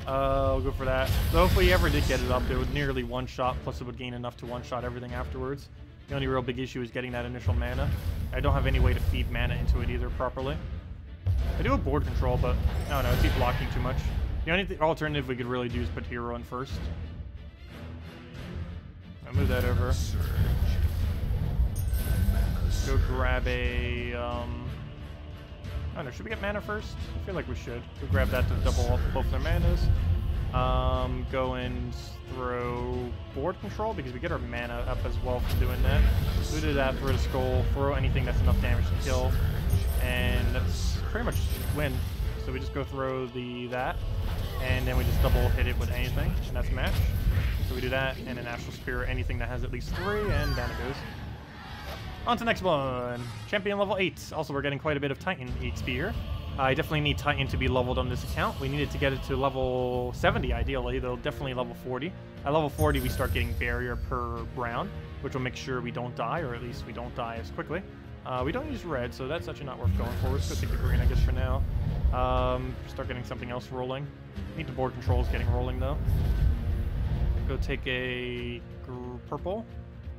We'll go for that. So hopefully he ever did get it up, it would nearly one-shot, plus it would gain enough to one-shot everything afterwards. The only real big issue is getting that initial mana. I don't have any way to feed mana into it either properly. I do have board control, but I don't know, it's blocking too much. The only alternative we could really do is put hero in first. I'll move that over. Go grab a... I don't know, should we get mana first? I feel like we should. Go grab that to double off both their manas. Go and throw board control because we get our mana up as well from doing that. So we do that, throw the skull, throw anything that's enough damage to kill, and that's pretty much win. So we just go throw that, and then we just double hit it with anything, and that's match. So we do that, and an Astral Spear, anything that has at least 3, and down it goes. On to the next one. Champion level 8. Also, we're getting quite a bit of Titan XP here. I definitely need Titan to be leveled on this account. We needed to get it to level 70, ideally, though definitely level 40. At level 40, we start getting barrier per round, which will make sure we don't die, or at least we don't die as quickly. We don't use red, so that's actually not worth going for. Let's go take the green, I guess, for now. Start getting something else rolling. Need the board controls getting rolling, though. Go take a purple.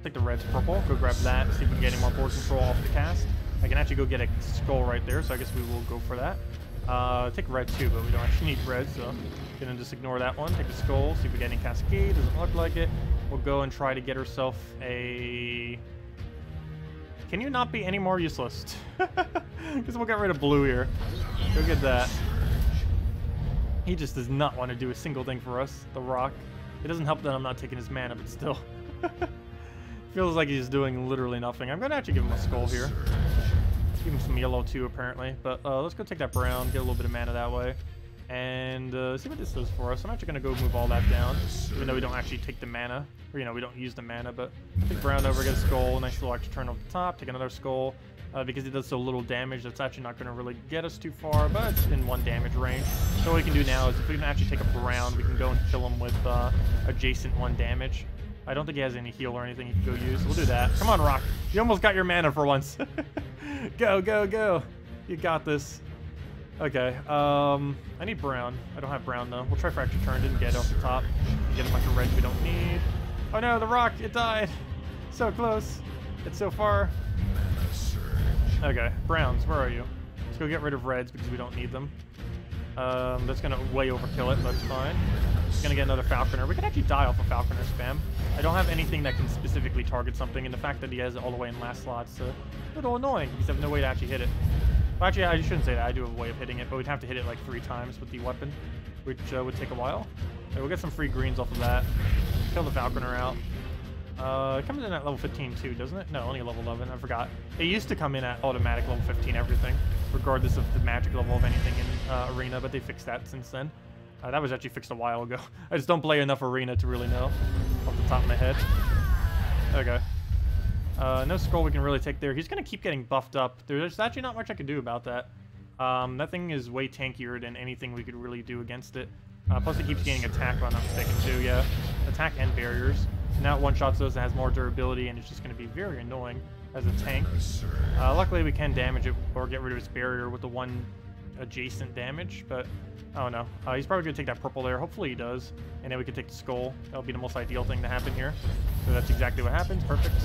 Take the red to purple. Go grab that. See if we can get any more board control off the cast. I can actually go get a skull right there, so I guess we will go for that. Take red too, but we don't actually need red, so gonna just ignore that one. Take the skull. See if we get any cascade. Doesn't look like it. We'll go and try to get herself a... Can you not be any more useless? Because we'll get rid of blue here. Go get that. He just does not want to do a single thing for us. The rock. It doesn't help that I'm not taking his mana, but still. Feels like he's doing literally nothing. I'm going to actually give him a skull here. Let's give him some yellow too, apparently. But let's go take that brown, get a little bit of mana that way. And see what this does for us. I'm actually going to go move all that down, even though we don't actually take the mana. Or, you know, we don't use the mana, but take brown over, get a skull, nice little extra turn off the top, take another skull. Because it does so little damage, that's actually not going to really get us too far, but it's in 1 damage range. So what we can do now is if we can actually take a brown, we can go and kill him with adjacent 1 damage. I don't think he has any heal or anything he can go use. We'll do that. Come on, Rock. You almost got your mana for once. Go, go, go. You got this. Okay. I need brown. I don't have brown, though. We'll try for extra turn. Didn't get it off the top. Get a bunch of reds we don't need. Oh, no. The Rock. It died. So close. It's so far. Okay. Browns. Where are you? Let's go get rid of reds because we don't need them. That's going to way overkill it, but it's fine. It's going to get another Falconer. We can actually die off a Falconer spam. I don't have anything that can specifically target something, and the fact that he has it all the way in last slot's a little annoying because I have no way to actually hit it. Well, actually, I shouldn't say that. I do have a way of hitting it, but we'd have to hit it like 3 times with the weapon, which would take a while. Okay, we'll get some free greens off of that. Kill the Falconer out. It comes in at level 15 too, doesn't it? No, only level 11. I forgot. It used to come in at automatic level 15 everything, regardless of the magic level of anything in Arena, but they fixed that since then. That was actually fixed a while ago. I just don't play enough Arena to really know off the top of my head. Okay. No skull we can really take there. He's going to keep getting buffed up. There's actually not much I can do about that. That thing is way tankier than anything we could really do against it. Plus it keeps gaining attack, if I'm not mistaken, too. Yeah, attack and barriers. Now it one-shots those, it has more durability, and it's just going to be very annoying as a tank. Luckily we can damage it or get rid of its barrier with the 1 adjacent damage, but oh no. He's probably going to take that purple there. Hopefully he does. And then we can take the skull. That'll be the most ideal thing to happen here. So that's exactly what happens. Perfect.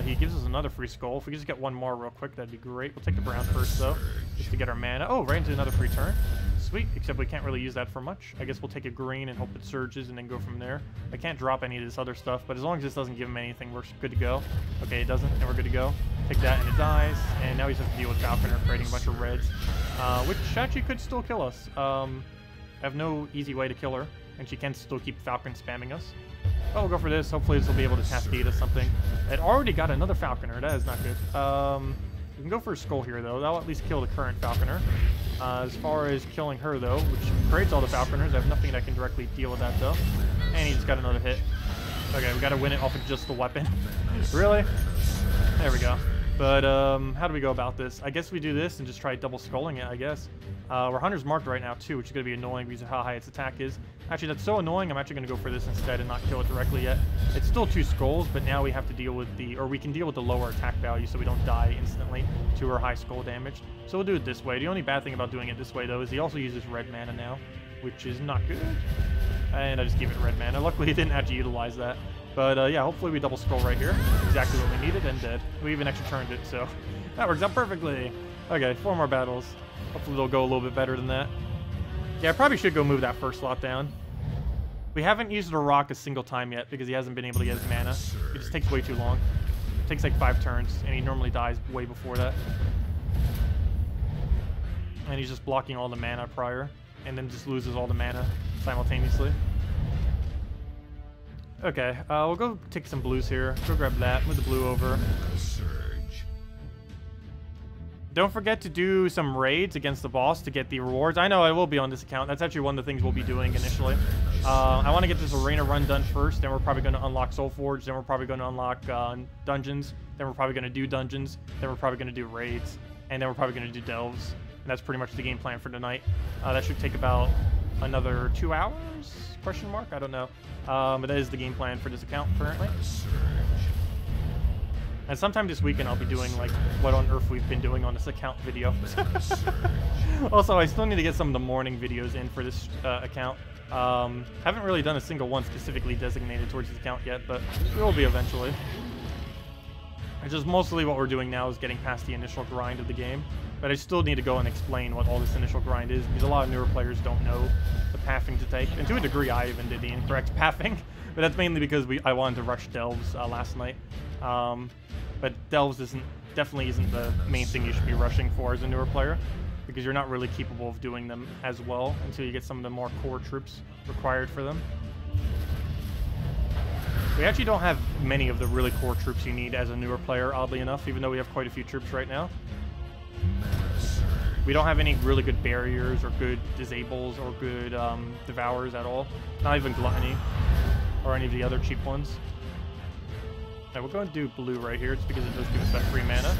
He gives us another free skull. If we could just get one more real quick, that'd be great. We'll take the brown first, though, just to get our mana. Oh, right into another free turn. Sweet, except we can't really use that for much. I guess we'll take a green and hope it surges and then go from there. I can't drop any of this other stuff, but as long as this doesn't give him anything, we're good to go. Okay, it doesn't, and we're good to go. Take that and it dies, and now he just has to deal with Falconer creating a bunch of reds, which actually could still kill us. I have no easy way to kill her, and she can still keep Falcon spamming us. Oh, we'll go for this. Hopefully this will be able to cascade us something. It already got another Falconer. That is not good. We can go for a skull here, though. That'll at least kill the current Falconer. As far as killing her, though, which creates all the Falconers, I have nothing that can directly deal with that, though. And he just got another hit. Okay, we got to win it off of just the weapon. Really? There we go. But how do we go about this? I guess we do this and just try double skulling it, I guess. We're Hunter's marked right now, too, which is going to be annoying because of how high its attack is. Actually, that's so annoying, I'm actually going to go for this instead and not kill it directly yet. It's still 2 skulls, but now we have to deal with we can deal with the lower attack value so we don't die instantly to her high skull damage. So we'll do it this way. The only bad thing about doing it this way, though, is he also uses red mana now, which is not good. And I just give it red mana. Luckily, he didn't actually utilize that. But yeah, hopefully we double skull right here. Exactly what we needed, and dead. We even actually turned it, so that works out perfectly. Okay, 4 more battles. Hopefully they'll go a little bit better than that. Yeah, I probably should go move that first slot down. We haven't used a rock a single time yet because he hasn't been able to get his mana. It just takes way too long. It takes like 5 turns, and he normally dies way before that. And he's just blocking all the mana prior, and then just loses all the mana simultaneously. Okay, we'll go take some blues here. Go grab that, move the blue over. Don't forget to do some raids against the boss to get the rewards. I know I will be on this account. That's actually one of the things we'll be doing initially. I want to get this arena run done first, then we're probably going to unlock Soul Forge, then we're probably going to unlock dungeons, then we're probably going to do dungeons, then we're probably going to do raids, and then we're probably going to do delves. And that's pretty much the game plan for tonight. That should take about another 2 hours? Question mark? I don't know. But that is the game plan for this account currently. And sometime this weekend I'll be doing like what on earth we've been doing on this account video. Also, I still need to get some of the morning videos in for this account. Haven't really done a single one specifically designated towards this account yet, but it will be eventually. It's just mostly what we're doing now is getting past the initial grind of the game. But I still need to go and explain what all this initial grind is, because a lot of newer players don't know the pathing to take. And to a degree, I even did the incorrect pathing. But that's mainly because I wanted to rush delves last night. But delves definitely isn't the main thing you should be rushing for as a newer player, because you're not really capable of doing them as well until you get some of the more core troops required for them. We actually don't have many of the really core troops you need as a newer player, oddly enough, even though we have quite a few troops right now. We don't have any really good barriers or good disables or good devours at all. Not even gluttony or any of the other cheap ones. Now we're going to do blue right here just because it does give us that free mana.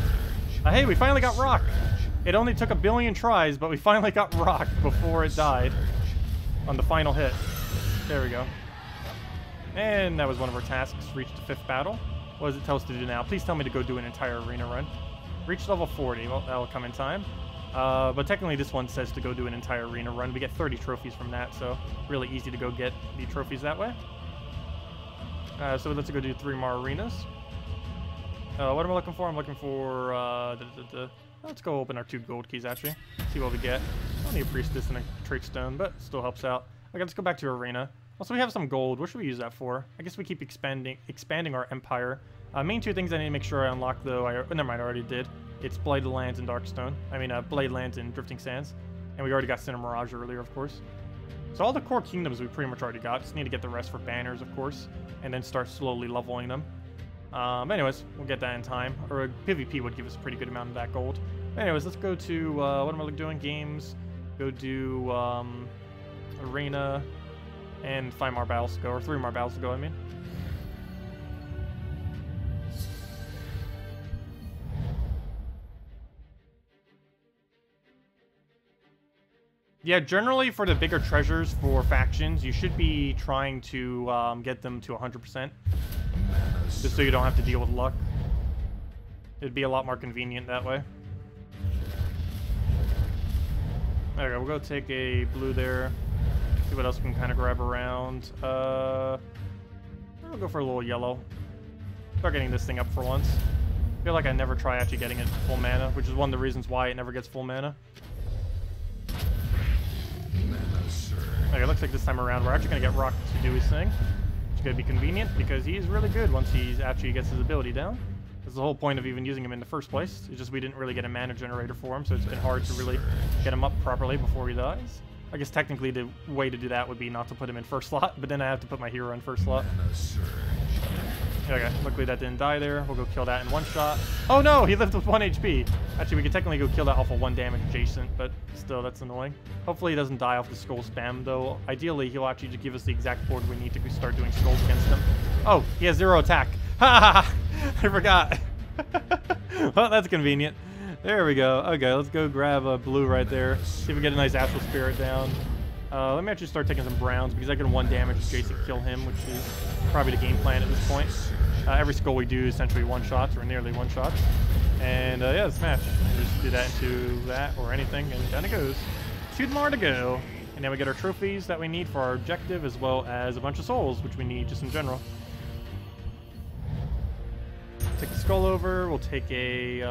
Hey, we finally got rock! It only took 1 billion tries, but we finally got rock before it died on the final hit. There we go. And that was one of our tasks. Reach the 5th battle. What does it tell us to do now? Please tell me to go do an entire arena run. Reach level 40. Well, that'll come in time. But technically this one says to go do an entire arena run. We get 30 trophies from that, so really easy to go get the trophies that way. So let's go do 3 more arenas. What am I looking for? I'm looking for... let's go open our 2 gold keys, actually. See what we get. I don't need a priestess and a trait stone, but it still helps out. Okay, let's go back to arena. Also, we have some gold. What should we use that for? I guess we keep expanding our empire. Main 2 things I need to make sure I unlock, though. Never mind, I already did. It's Blighted Lands and Darkstone. I mean, Blade Lands and Drifting Sands. And we already got Cinder Mirage earlier, of course. So all the core kingdoms we pretty much already got. Just need to get the rest for banners, of course. And then start slowly leveling them. Anyways, we'll get that in time. Or PvP would give us a pretty good amount of that gold. Anyways, let's go to, what am I doing? Games. Go do, Arena. And 5 more battles to go. Or 3 more battles to go, I mean. Yeah, generally for the bigger treasures for factions, you should be trying to get them to 100%. Just so you don't have to deal with luck. It'd be a lot more convenient that way. Okay, we'll go take a blue there. See what else we can kind of grab around. I'll go for a little yellow. Start getting this thing up for once. I feel like I never try actually getting it full mana, which is one of the reasons why it never gets full mana. Okay, it looks like this time around we're actually going to get Rock to do his thing. Which is going to be convenient because he's really good once he actually gets his ability down. That's the whole point of even using him in the first place. It's just we didn't really get a mana generator for him, so it's been hard to really get him up properly before he dies. I guess technically the way to do that would be not to put him in first slot, but then I have to put my hero in first slot. Okay, luckily that didn't die there. We'll go kill that in one shot. Oh no, he lived with 1 HP. Actually, we could technically go kill that off of 1 damage adjacent, but still, that's annoying. Hopefully he doesn't die off the skull spam, though. Ideally, he'll actually just give us the exact board we need to start doing skulls against him. Oh, he has 0 attack. Ha ha ha! I forgot. Well, that's convenient. There we go. Okay, let's go grab a blue right there. See if we get a nice Astral Spirit down. Let me actually start taking some browns because I can 1 damage adjacent kill him, which is probably the game plan at this point. Every skull we do essentially 1-shots or nearly 1-shots. And yeah, let's match. Just do that into that or anything, and down it goes. 2 more to go. And then we get our trophies that we need for our objective, as well as a bunch of souls, which we need just in general. Take the skull over. We'll take a...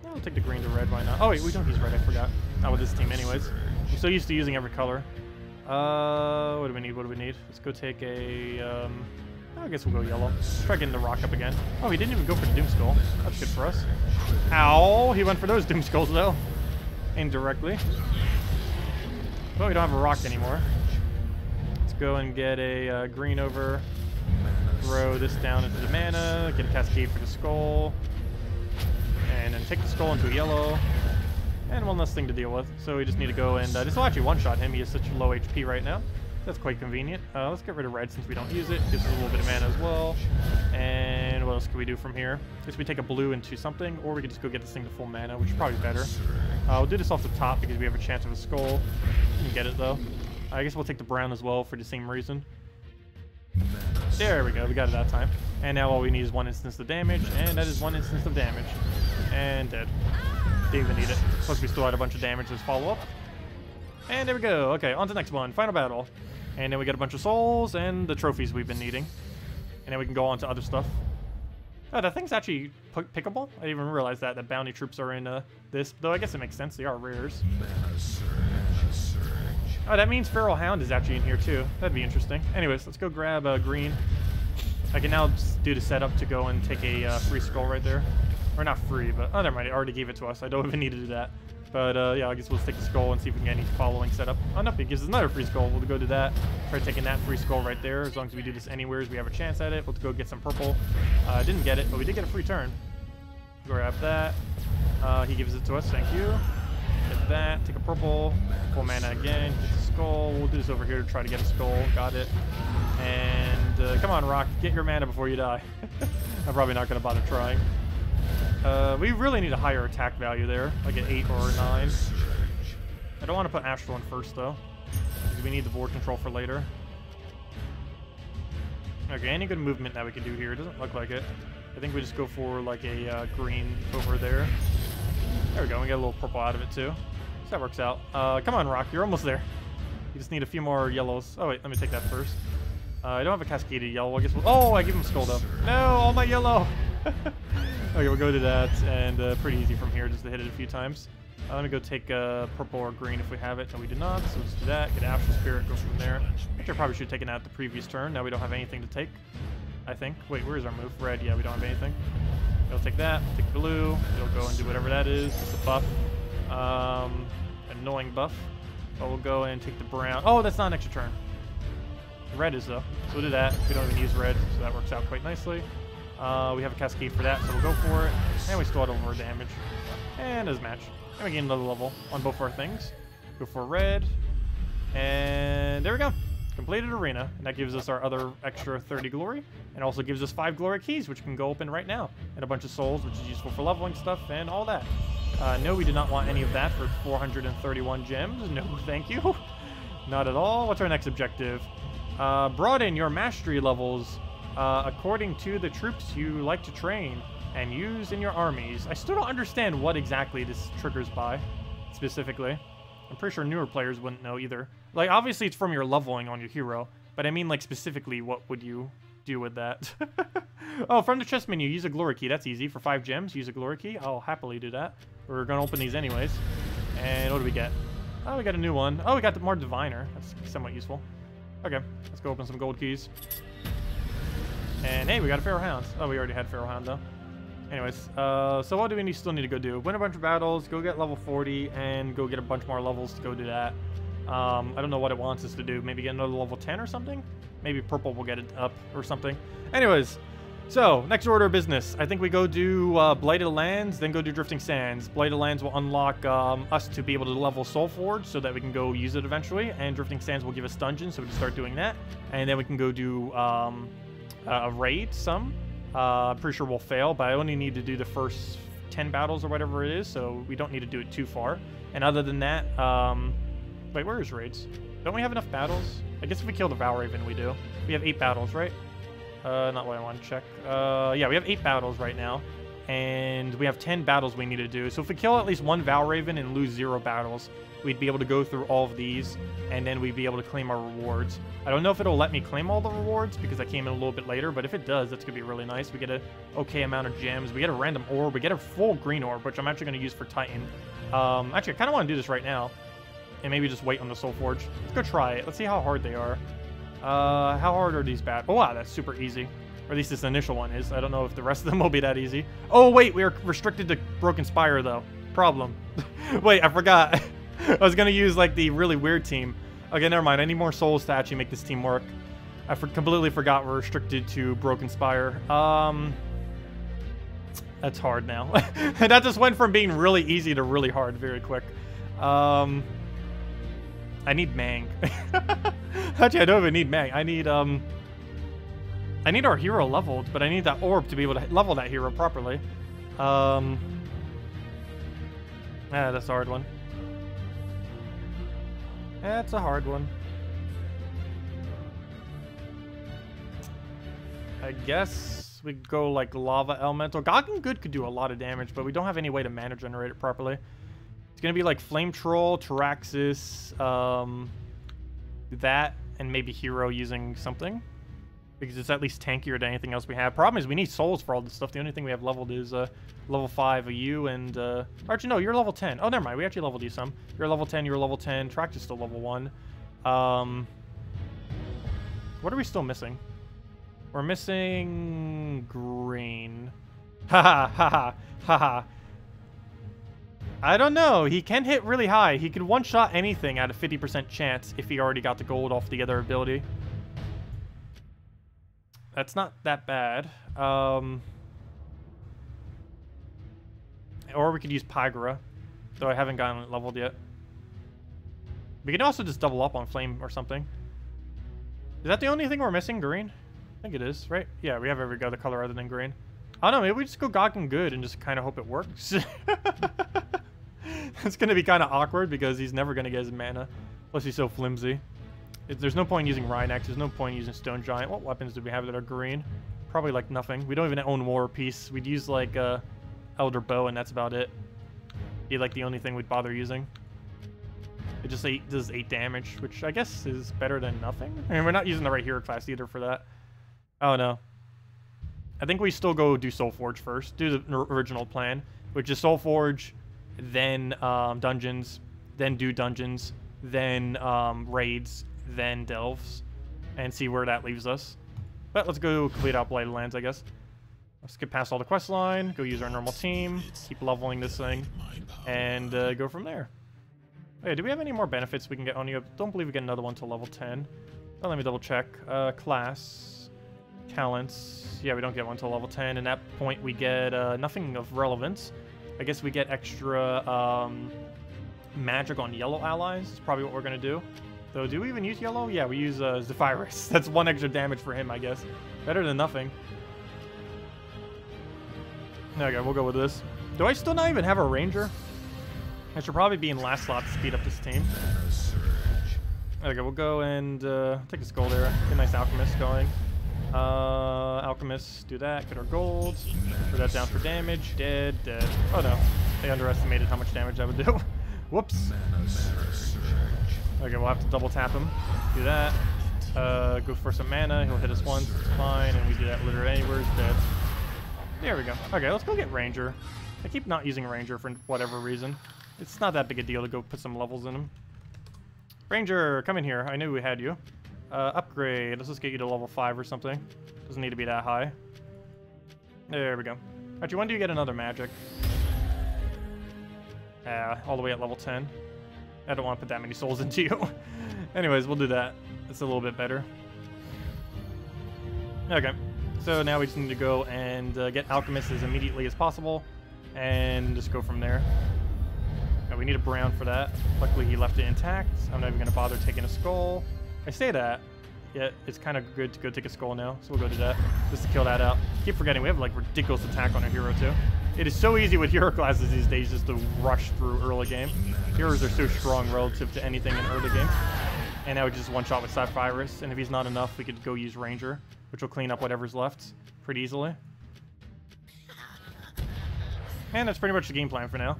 we'll take the green to red, why not? Oh wait, we don't use red, I forgot. Not with this team anyways. I'm so used to using every color. What do we need? What do we need? Let's go take a... I guess we'll go yellow. Try getting the rock up again. Oh, he didn't even go for the Doom Skull. That's good for us. Ow! He went for those Doom Skulls, though. Indirectly. Well, we don't have a rock anymore. Let's go and get a green over. Throw this down into the mana. Get a Cascade for the skull. And then take the skull into a yellow. And one less thing to deal with. So we just need to go and... this will actually one-shot him. He has such low HP right now. That's quite convenient. Let's get rid of red since we don't use it. Gives us a little bit of mana as well. And what else can we do from here? I guess we take a blue into something, or we could just go get this thing to full mana, which is probably better. We'll do this off the top because we have a chance of a skull. We can get it, though. I guess we'll take the brown as well for the same reason. There we go. We got it that time. And now all we need is 1 instance of damage, and that is 1 instance of damage. And dead. Didn't even need it. Plus we still had a bunch of damage as follow-up. And there we go. Okay, on to the next one. Final battle. And then we get a bunch of souls and the trophies we've been needing. And then we can go on to other stuff. Oh, that thing's actually pickable? I didn't even realize that bounty troops are in this. Though I guess it makes sense. They are rares. Oh, that means Feral Hound is actually in here too. That'd be interesting. Anyways, let's go grab green. I can now do the setup to go and take a free skull right there. Or not free, but... Oh, never mind. It already gave it to us. I don't even need to do that. But yeah, I guess we'll take the skull and see if we can get any following setup. Oh, nope, it gives us another free skull. We'll go do that. Try taking that free skull right there. As long as we do this anywhere, we have a chance at it. We'll go get some purple. Didn't get it, but we did get a free turn. Grab that. He gives it to us. Thank you. Get that. Take a purple. Full mana again. Get the skull. We'll do this over here to try to get a skull. Got it. And come on, Rock. Get your mana before you die. I'm probably not going to bother trying. We really need a higher attack value there, like an 8 or a 9. I don't want to put Astral in first, though, because we need the board control for later. Okay, any good movement that we can do here? It doesn't look like it. I think we just go for, like, a green over there. There we go, we get a little purple out of it, too. So that works out. Come on, Rock, you're almost there. You just need a few more yellows. Oh, wait, let me take that first. I don't have a cascaded yellow. I guess oh, I give him Skull, though. No, all my yellow! Okay, we'll go to that, and pretty easy from here, just to hit it a few times. Let me go take purple or green if we have it, and we do not, so let's do that. Get Astral Spirit, go from there. Actually, I probably should have taken that the previous turn. Now we don't have anything to take, I think. Wait, where's our move? Red, yeah, we don't have anything. We'll take that, take blue. It'll go and do whatever that is. Just a buff. Annoying buff. But we'll go and take the brown. Oh, that's not an extra turn. Red is, though. So we'll do that. We don't even use red, so that works out quite nicely. We have a cascade for that, so we'll go for it. And we still had over damage. And as match. And we gain another level on both our things. Go for red. And there we go. Completed arena. And that gives us our other extra 30 glory. And also gives us 5 glory keys, which can go open right now. And a bunch of souls, which is useful for leveling stuff and all that. No, we do not want any of that for 431 gems. No, thank you. Not at all. What's our next objective? Broaden your mastery levels according to the troops you like to train and use in your armies. I still don't understand what exactly this triggers by, specifically. I'm pretty sure newer players wouldn't know either. Like, obviously it's from your leveling on your hero, but I mean, like, specifically, what would you do with that? Oh, from the chest menu, use a glory key. That's easy. For 5 gems, use a glory key. I'll happily do that. We're gonna open these anyways. And what do we get? Oh, we got a new one. Oh, we got the more diviner. That's somewhat useful. Okay, let's go open some gold keys. And hey, we got a Pharaoh Hound. Oh, we already had Pharaoh Hound though. Anyways, so what do we still need to go do? Win a bunch of battles, go get level 40, and go get a bunch more levels to go do that. I don't know what it wants us to do. Maybe get another level 10 or something? Maybe purple will get it up or something. Anyways, so next order of business. I think we go do Blighted Lands, then go do Drifting Sands. Blighted Lands will unlock us to be able to level Soulforge so that we can go use it eventually. And Drifting Sands will give us dungeons, so we can start doing that. And then we can go do a raid, I'm pretty sure we'll fail, but I only need to do the first 10 battles or whatever it is, so we don't need to do it too far. And other than that, wait, where is raids? Don't we have enough battles? I guess if we kill the Valraven, we do. We have 8 battles, right? Not what I want to check. Yeah, we have 8 battles right now, and we have 10 battles we need to do. So if we kill at least 1 Valraven and lose 0 battles, we'd be able to go through all of these, and then we'd be able to claim our rewards. I don't know if it'll let me claim all the rewards because I came in a little bit later, but if it does, that's going to be really nice. We get an okay amount of gems. We get a random orb. We get a full green orb, which I'm actually going to use for Titan. Actually, I kind of want to do this right now, and maybe just wait on the Soulforge. Let's go try it. Let's see how hard they are. How hard are these bad? Oh, wow, that's super easy. Or at least this initial one is. I don't know if the rest of them will be that easy. Oh, wait, we are restricted to Broken Spire, though. Problem. Wait, I forgot. I was going to use, like, the really weird team. Okay, never mind. I need more souls to actually make this team work. I completely forgot we're restricted to Broken Spire. That's hard now. That just went from being really easy to really hard very quick. I need Mang. Actually, I don't even need Mang. I need our hero leveled, but I need that orb to be able to level that hero properly. That's a hard one. That's a hard one. I guess we go like Lava Elemental. Goggen Good could do a lot of damage, but we don't have any way to mana generate it properly. It's gonna be like Flame Troll, Tyraxis, that, and maybe Hero using something. Because it's at least tankier than anything else we have. Problem is we need souls for all this stuff. The only thing we have leveled is level 5 of you and... Actually, no, you're level 10. Oh, never mind. We actually leveled you some. You're level 10, you're level 10. Tyraxis is still level 1. What are we still missing? We're missing... green. Haha, haha, haha. I don't know. He can hit really high. He could one-shot anything at a 50% chance if he already got the gold off the other ability. That's not that bad. Or we could use Pygra, though I haven't gotten it leveled yet. We can also just double up on Flame or something. Is that the only thing we're missing? Green? I think it is, right? Yeah, we have every other color other than green. I don't know, maybe we just go Goggen Good and just kind of hope it works. It's going to be kind of awkward because he's never going to get his mana. Plus he's so flimsy. There's no point using Rhinax. There's no point using Stone Giant. What weapons do we have that are green? Probably like nothing. We don't even own War Piece. We'd use like Elder Bow and that's about it. Be like the only thing we'd bother using. It just does 8 damage, which I guess is better than nothing. I mean, we're not using the right hero class either for that. Oh no. I think we still go do Soulforge first. Do the original plan, which is Soulforge, then dungeons, then do dungeons, then raids, then delves, and see where that leaves us. But let's go complete out Blighted Lands, I guess. Let's skip past all the quest line, go use our normal team, keep leveling this thing, and go from there. Hey, do we have any more benefits we can get on you? Don't believe we get another one till level 10. Oh, let me double check. Class, talents. Yeah, we don't get one till level 10. And at that point, we get nothing of relevance. I guess we get extra magic on yellow allies. That's probably what we're going to do. Though, do we even use yellow? Yeah, we use Zephyrus. That's 1 extra damage for him, I guess. Better than nothing. Okay, we'll go with this. Do I still not even have a ranger? I should probably be in last slot to speed up this team. Okay, we'll go and take a gold era. Get a nice alchemist going. Alchemist, do that. Get our gold. Put that down for damage. Dead, dead. Oh no, they underestimated how much damage that would do. Whoops. Okay, we'll have to double tap him. Do that. Go for some mana. He'll hit us once. It's fine. And we do that literally anywhere. He's dead. There we go. Okay, let's go get Ranger. I keep not using Ranger for whatever reason. It's not that big a deal to go put some levels in him. Ranger, come in here. I knew we had you. Upgrade. Let's just get you to level 5 or something. Doesn't need to be that high. There we go. Actually, when do you get another magic? All the way at level 10. I don't want to put that many souls into you. Anyways, we'll do that. It's a little bit better. Okay. So now we just need to go and get Alchemist as immediately as possible. And just go from there. Now, we need a brown for that. Luckily, he left it intact. I'm not even going to bother taking a skull. I say that. Yeah, it's kind of good to go take a skull now. So we'll go do that. Just to kill that out. Keep forgetting, we have like ridiculous attack on our hero too. It is so easy with hero classes these days just to rush through early game. Heroes are so strong relative to anything in early game. And now we just one shot with Sapphirus. And if he's not enough, we could go use Ranger, which will clean up whatever's left pretty easily. And that's pretty much the game plan for now.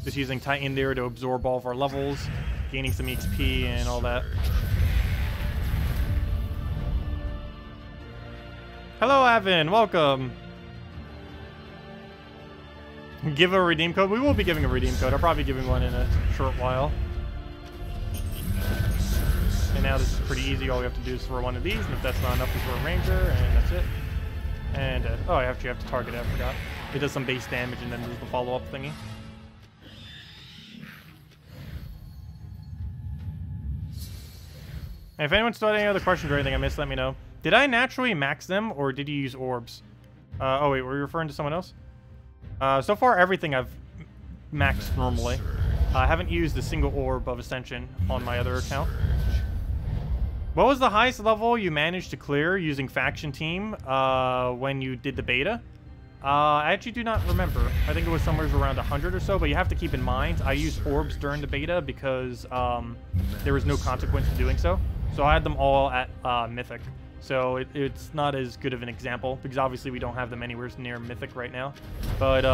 Just using Titan there to absorb all of our levels, gaining some XP and all that. Hello, Avin. Welcome. Give a redeem code. We will be giving a redeem code. I'll probably be giving one in a short while. And now this is pretty easy. All we have to do is throw one of these, and if that's not enough, we throw a Ranger, and that's it. And, oh, I actually have to target it. I forgot. It does some base damage, and then does the follow-up thingy. And if anyone's still had any other questions or anything I missed, let me know. Did I naturally max them, or did you use orbs? Oh, wait, were you referring to someone else? So far, everything I've maxed normally. I haven't used a single orb of Ascension on my other account. What was the highest level you managed to clear using Faction Team when you did the beta? I actually do not remember. I think it was somewhere around 100 or so, but you have to keep in mind, I used orbs during the beta because there was no consequence to doing so. So I had them all at Mythic. So it's not as good of an example, because obviously we don't have them anywhere near Mythic right now. But,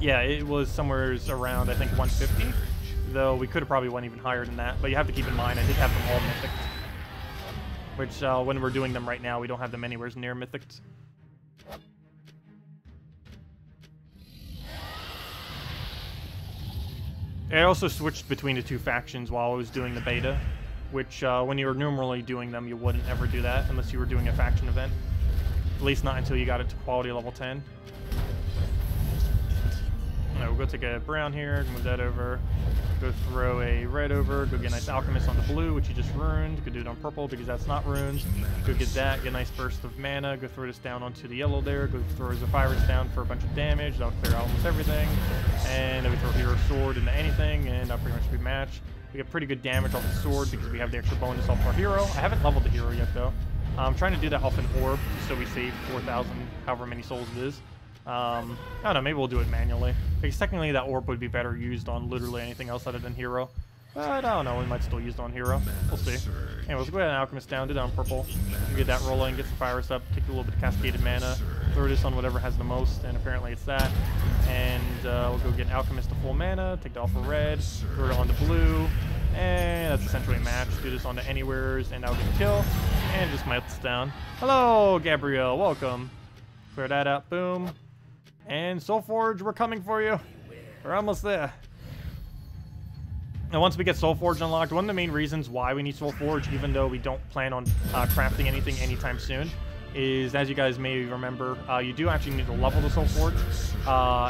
yeah, it was somewhere around, I think, 150. Though we could have probably went even higher than that. But you have to keep in mind, I did have them all Mythic. Which, when we're doing them right now, we don't have them anywhere near Mythic. I also switched between the two factions while I was doing the beta. Which, when you were normally doing them, you wouldn't ever do that unless you were doing a faction event. At least not until you got it to quality level 10. Alright, we'll go take a brown here, move that over. Go throw a red over, go get a nice Alchemist on the blue, which you just ruined. Go do it on purple because that's not ruined. Go get that, get a nice burst of mana. Go throw this down onto the yellow there. Go throw Zephyrus down for a bunch of damage. That'll clear out almost everything. And then we throw Hero Sword into anything, and that'll pretty much be matched. We get pretty good damage off the sword because we have the extra bonus off our hero. I haven't leveled the hero yet, though. I'm trying to do that off an orb, just so we save 4,000, however many souls it is. I don't know, maybe we'll do it manually. Because technically that orb would be better used on literally anything else other than hero. But I don't know, we might still use it on hero. We'll see. Anyway, let's go ahead and Alchemist down, do that on purple. Get that rolling, get some Virus up, take a little bit of Cascaded Mana, throw this on whatever has the most, and apparently it's that. And we'll go get Alchemist to full mana, take it off of red, throw it on the blue, and that's essentially a match. Do this onto anywheres, and that'll get a kill, and just melts down. Hello, Gabrielle, welcome. Clear that out, boom. And Soulforge, we're coming for you. We're almost there. And once we get Soulforge unlocked, one of the main reasons why we need Soulforge, even though we don't plan on crafting anything anytime soon, is, as you guys may remember, you do actually need to level the Soulforge,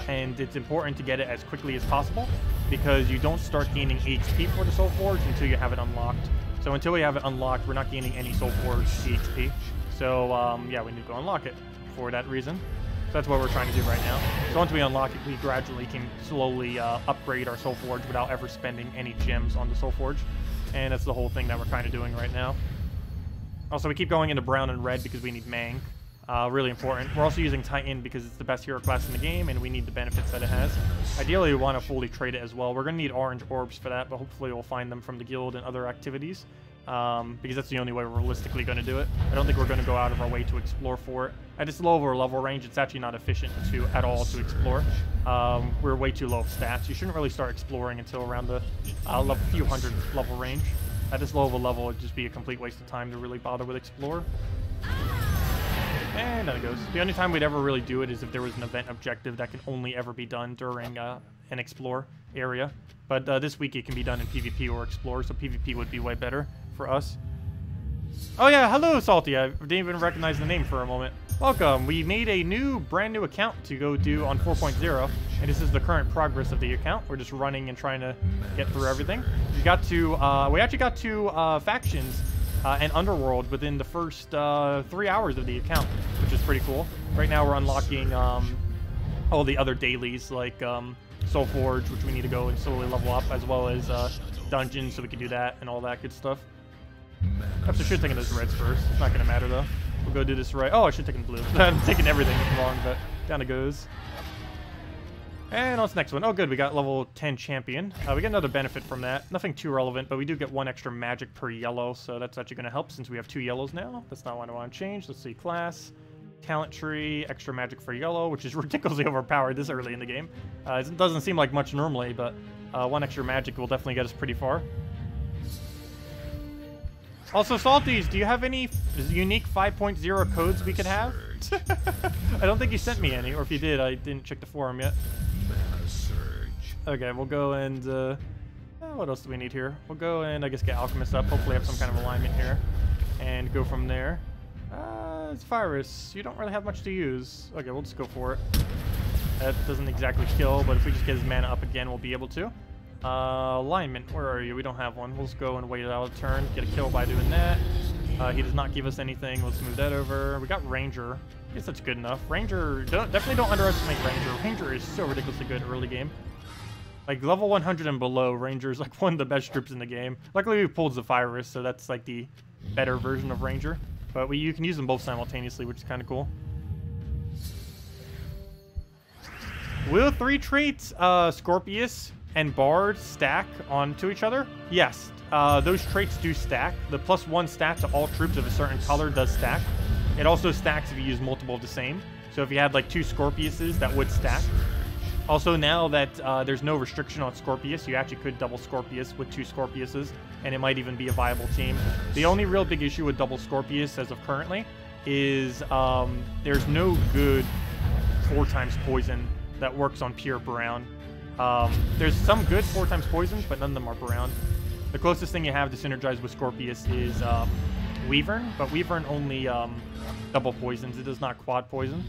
and it's important to get it as quickly as possible, because you don't start gaining EXP for the Soulforge until you have it unlocked. So until we have it unlocked, we're not gaining any Soulforge EXP. So, yeah, we need to go unlock it for that reason. So that's what we're trying to do right now. So once we unlock it, we gradually can slowly upgrade our Soulforge without ever spending any gems on the Soulforge. And that's the whole thing that we're kind of doing right now. Also, we keep going into brown and red because we need Mang. Really important. We're also using Titan because it's the best hero class in the game, and we need the benefits that it has. Ideally, we want to fully trade it as well. We're going to need orange orbs for that, but hopefully we'll find them from the guild and other activities. Because that's the only way we're realistically going to do it. I don't think we're going to go out of our way to explore for it. At this lower level range, it's actually not efficient at all to explore. We're way too low of stats. You shouldn't really start exploring until around the few hundred level range. At this low of a level, it'd just be a complete waste of time to really bother with explore. And down it goes. The only time we'd ever really do it is if there was an event objective that can only ever be done during an explore area. But this week it can be done in PvP or explore, so PvP would be way better for us. Oh yeah, hello Salty. I didn't even recognize the name for a moment. Welcome. We made a brand new account to go do on 4.0, and this is the current progress of the account. We're just running and trying to get through everything. We actually got to factions and Underworld within the first 3 hours of the account, which is pretty cool. Right now we're unlocking all the other dailies like Soul Forge, which we need to go and slowly level up, as well as dungeons, so we can do that and all that good stuff. I should have taken those reds first. It's not going to matter though. We'll go do this right. Oh, I should have taken blue. I'm taking everything wrong, but down it goes. And on to the next one. Oh, good. We got level 10 champion. We get another benefit from that. Nothing too relevant, but we do get 1 extra magic per yellow, so that's actually going to help since we have 2 yellows now. That's not what I want to change. Let's see. Class, talent tree, extra magic for yellow, which is ridiculously overpowered this early in the game. It doesn't seem like much normally, but 1 extra magic will definitely get us pretty far. Also, Salties, do you have any unique 5.0 codes we could have? I don't think you sent me any, or if you did, I didn't check the forum yet. Okay, we'll go and, what else do we need here? We'll go and, I guess, get Alchemist up, hopefully have some kind of alignment here, and go from there. It's Virus. You don't really have much to use. Okay, we'll just go for it. That doesn't exactly kill, but if we just get his mana up again, we'll be able to. Alignment, where are you? We don't have one. We'll just go and wait out a turn, get a kill by doing that. He does not give us anything. Let's move that over. We got Ranger. I guess that's good enough. Ranger, definitely don't underestimate Ranger. Ranger is so ridiculously good early game. Like, level 100 and below, Ranger is like one of the best troops in the game. Luckily, we pulled Zephyrus, so that's like the better version of Ranger. But you can use them both simultaneously, which is kind of cool. Will 3 traits, Scorpius and Bard, stack onto each other? Yes, those traits do stack. The +1 stat to all troops of a certain color does stack. It also stacks if you use multiple of the same. So if you had like 2 Scorpiuses, that would stack. Also, now that there's no restriction on Scorpius, you actually could double Scorpius with 2 Scorpiuses, and it might even be a viable team. The only real big issue with double Scorpius as of currently is there's no good 4x poison that works on pure brown. There's some good 4x poisons, but none of them are brown. The closest thing you have to synergize with Scorpius is Weavern, but Weavern only double poisons. It does not quad poison.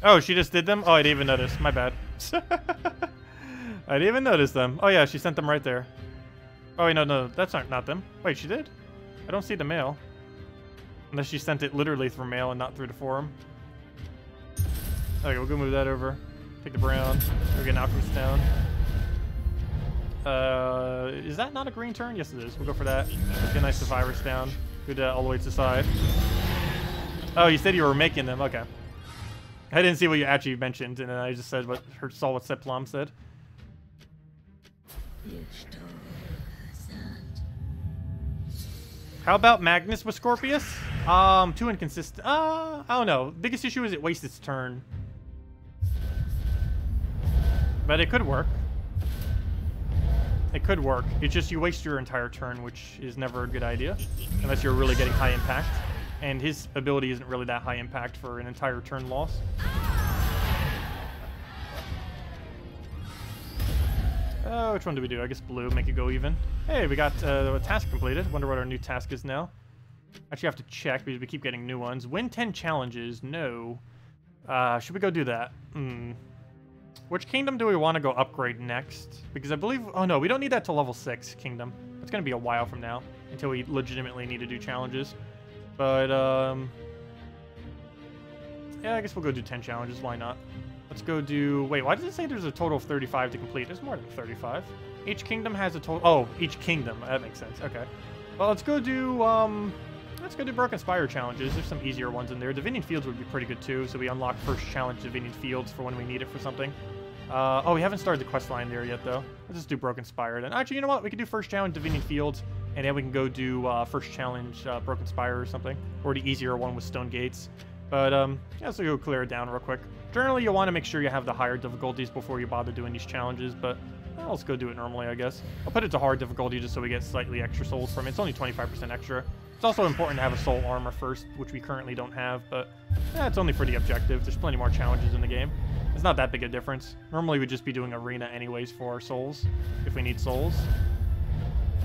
Oh, she just did them? Oh, I didn't even notice. My bad. I didn't even notice them. Oh, yeah, she sent them right there. Oh, wait, no, that's not them. Wait, she did? I don't see the mail. Unless she sent it literally through mail and not through the forum. Okay, we'll go move that over. Take the brown. We'll get an Alchemist down. Is that not a green turn? Yes, it is. We'll go for that. Let's get a nice Virus down. Good all the way to the side. Oh, you said you were making them. Okay. I didn't see what you actually mentioned, and then I just said saw what Seplom said. How about Magnus with Scorpius? Too inconsistent. I don't know. Biggest issue is it wastes its turn. But it could work. It could work. It's just you waste your entire turn, which is never a good idea. Unless you're really getting high impact. And his ability isn't really that high impact for an entire turn loss. Which one do we do? I guess blue, make it go even. Hey, we got a task completed. Wonder what our new task is now. Actually, I have to check because we keep getting new ones. Win 10 challenges. No. Should we go do that? Which kingdom do we want to go upgrade next? Because I believe... Oh, no, we don't need that till level 6 kingdom. It's going to be a while from now until we legitimately need to do challenges. But, yeah, I guess we'll go do 10 challenges. Why not? Let's go do... Wait, why does it say there's a total of 35 to complete? There's more than 35. Each kingdom has a total... Oh, each kingdom. That makes sense. Okay. Well, let's go do Broken Spire challenges. There's some easier ones in there. Divinian Fields would be pretty good, too. So we unlock first challenge Divinian Fields for when we need it for something. Oh, we haven't started the quest line there yet, though. Let's just do Broken Spire then. Actually, you know what? We can do first challenge Divinian Fields and then we can go do first challenge, Broken Spire or something, or the easier one with Stone Gates. But yeah, so go clear it down real quick. Generally, you want to make sure you have the higher difficulties before you bother doing these challenges, but well, let's go do it normally, I guess. I'll put it to hard difficulty just so we get slightly extra souls from it. It's only 25% extra. It's also important to have a soul armor first, which we currently don't have, but yeah, it's only for the objective. There's plenty more challenges in the game. It's not that big a difference. Normally, we'd just be doing arena anyways for our souls, if we need souls.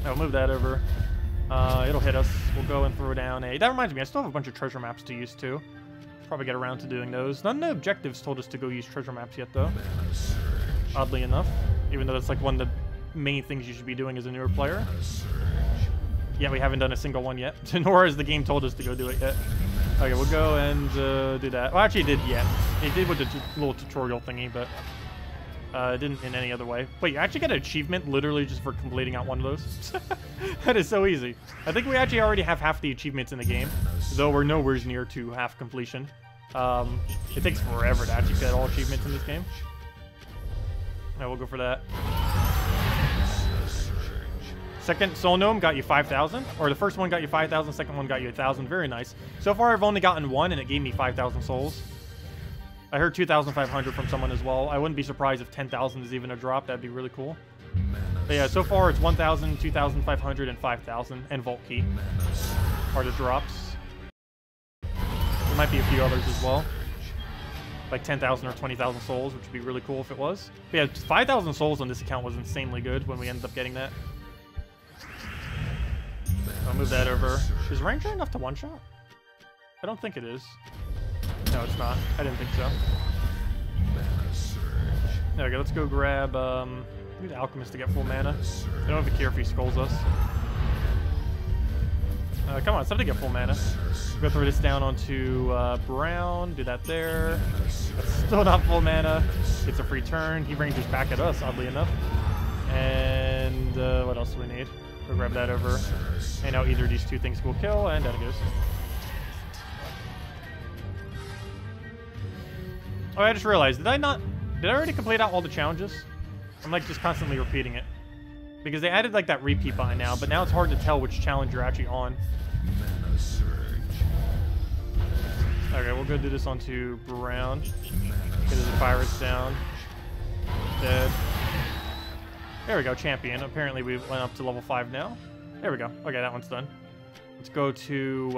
I'll move that over. It'll hit us. We'll go and throw down a... That reminds me, I still have a bunch of treasure maps to use too. Probably get around to doing those. None of the objectives told us to go use treasure maps yet though. Oddly enough. Even though that's like one of the main things you should be doing as a newer player. Yeah, we haven't done a single one yet. Nor has the game told us to go do it yet. Okay, we'll go and do that. Well, actually it did yet. It did with the little tutorial thingy, but it didn't in any other way. Wait, you actually get an achievement literally just for completing out one of those? That is so easy. I think we actually already have half the achievements in the game, though we're nowhere near to half completion. It takes forever to actually get all achievements in this game. Yeah, we'll go for that. Second Soul Gnome got you 5,000, or the first one got you 5,000, second one got you 1,000. Very nice. So far, I've only gotten one, and it gave me 5,000 souls. I heard 2,500 from someone as well. I wouldn't be surprised if 10,000 is even a drop. That'd be really cool. But yeah, so far it's 1,000, 2,500, and 5,000, and Vault Key are the drops. There might be a few others as well. Like 10,000 or 20,000 souls, which would be really cool if it was. But yeah, 5,000 souls on this account was insanely good when we ended up getting that. I'll move that over. Is Ranger enough to one-shot? I don't think it is. No, it's not. I didn't think so. There we go. Let's go grab the Alchemist to get full mana. I don't even care if he skulls us. Come on, it's time to get full mana. Go throw this down onto Brown. Do that there. That's still not full mana. It's a free turn. He ranges back at us, oddly enough. And what else do we need? Go grab that over. And now either of these two things will kill, and down it goes. Oh, I just realized, did I already complete out all the challenges? I'm like just constantly repeating it. Because they added like that repeat button now, but now it's hard to tell which challenge you're actually on. Okay, we'll go do this onto Brown. Get his virus down. Dead. There we go, Champion. Apparently we went up to level 5 now. There we go. Okay, that one's done. Let's go to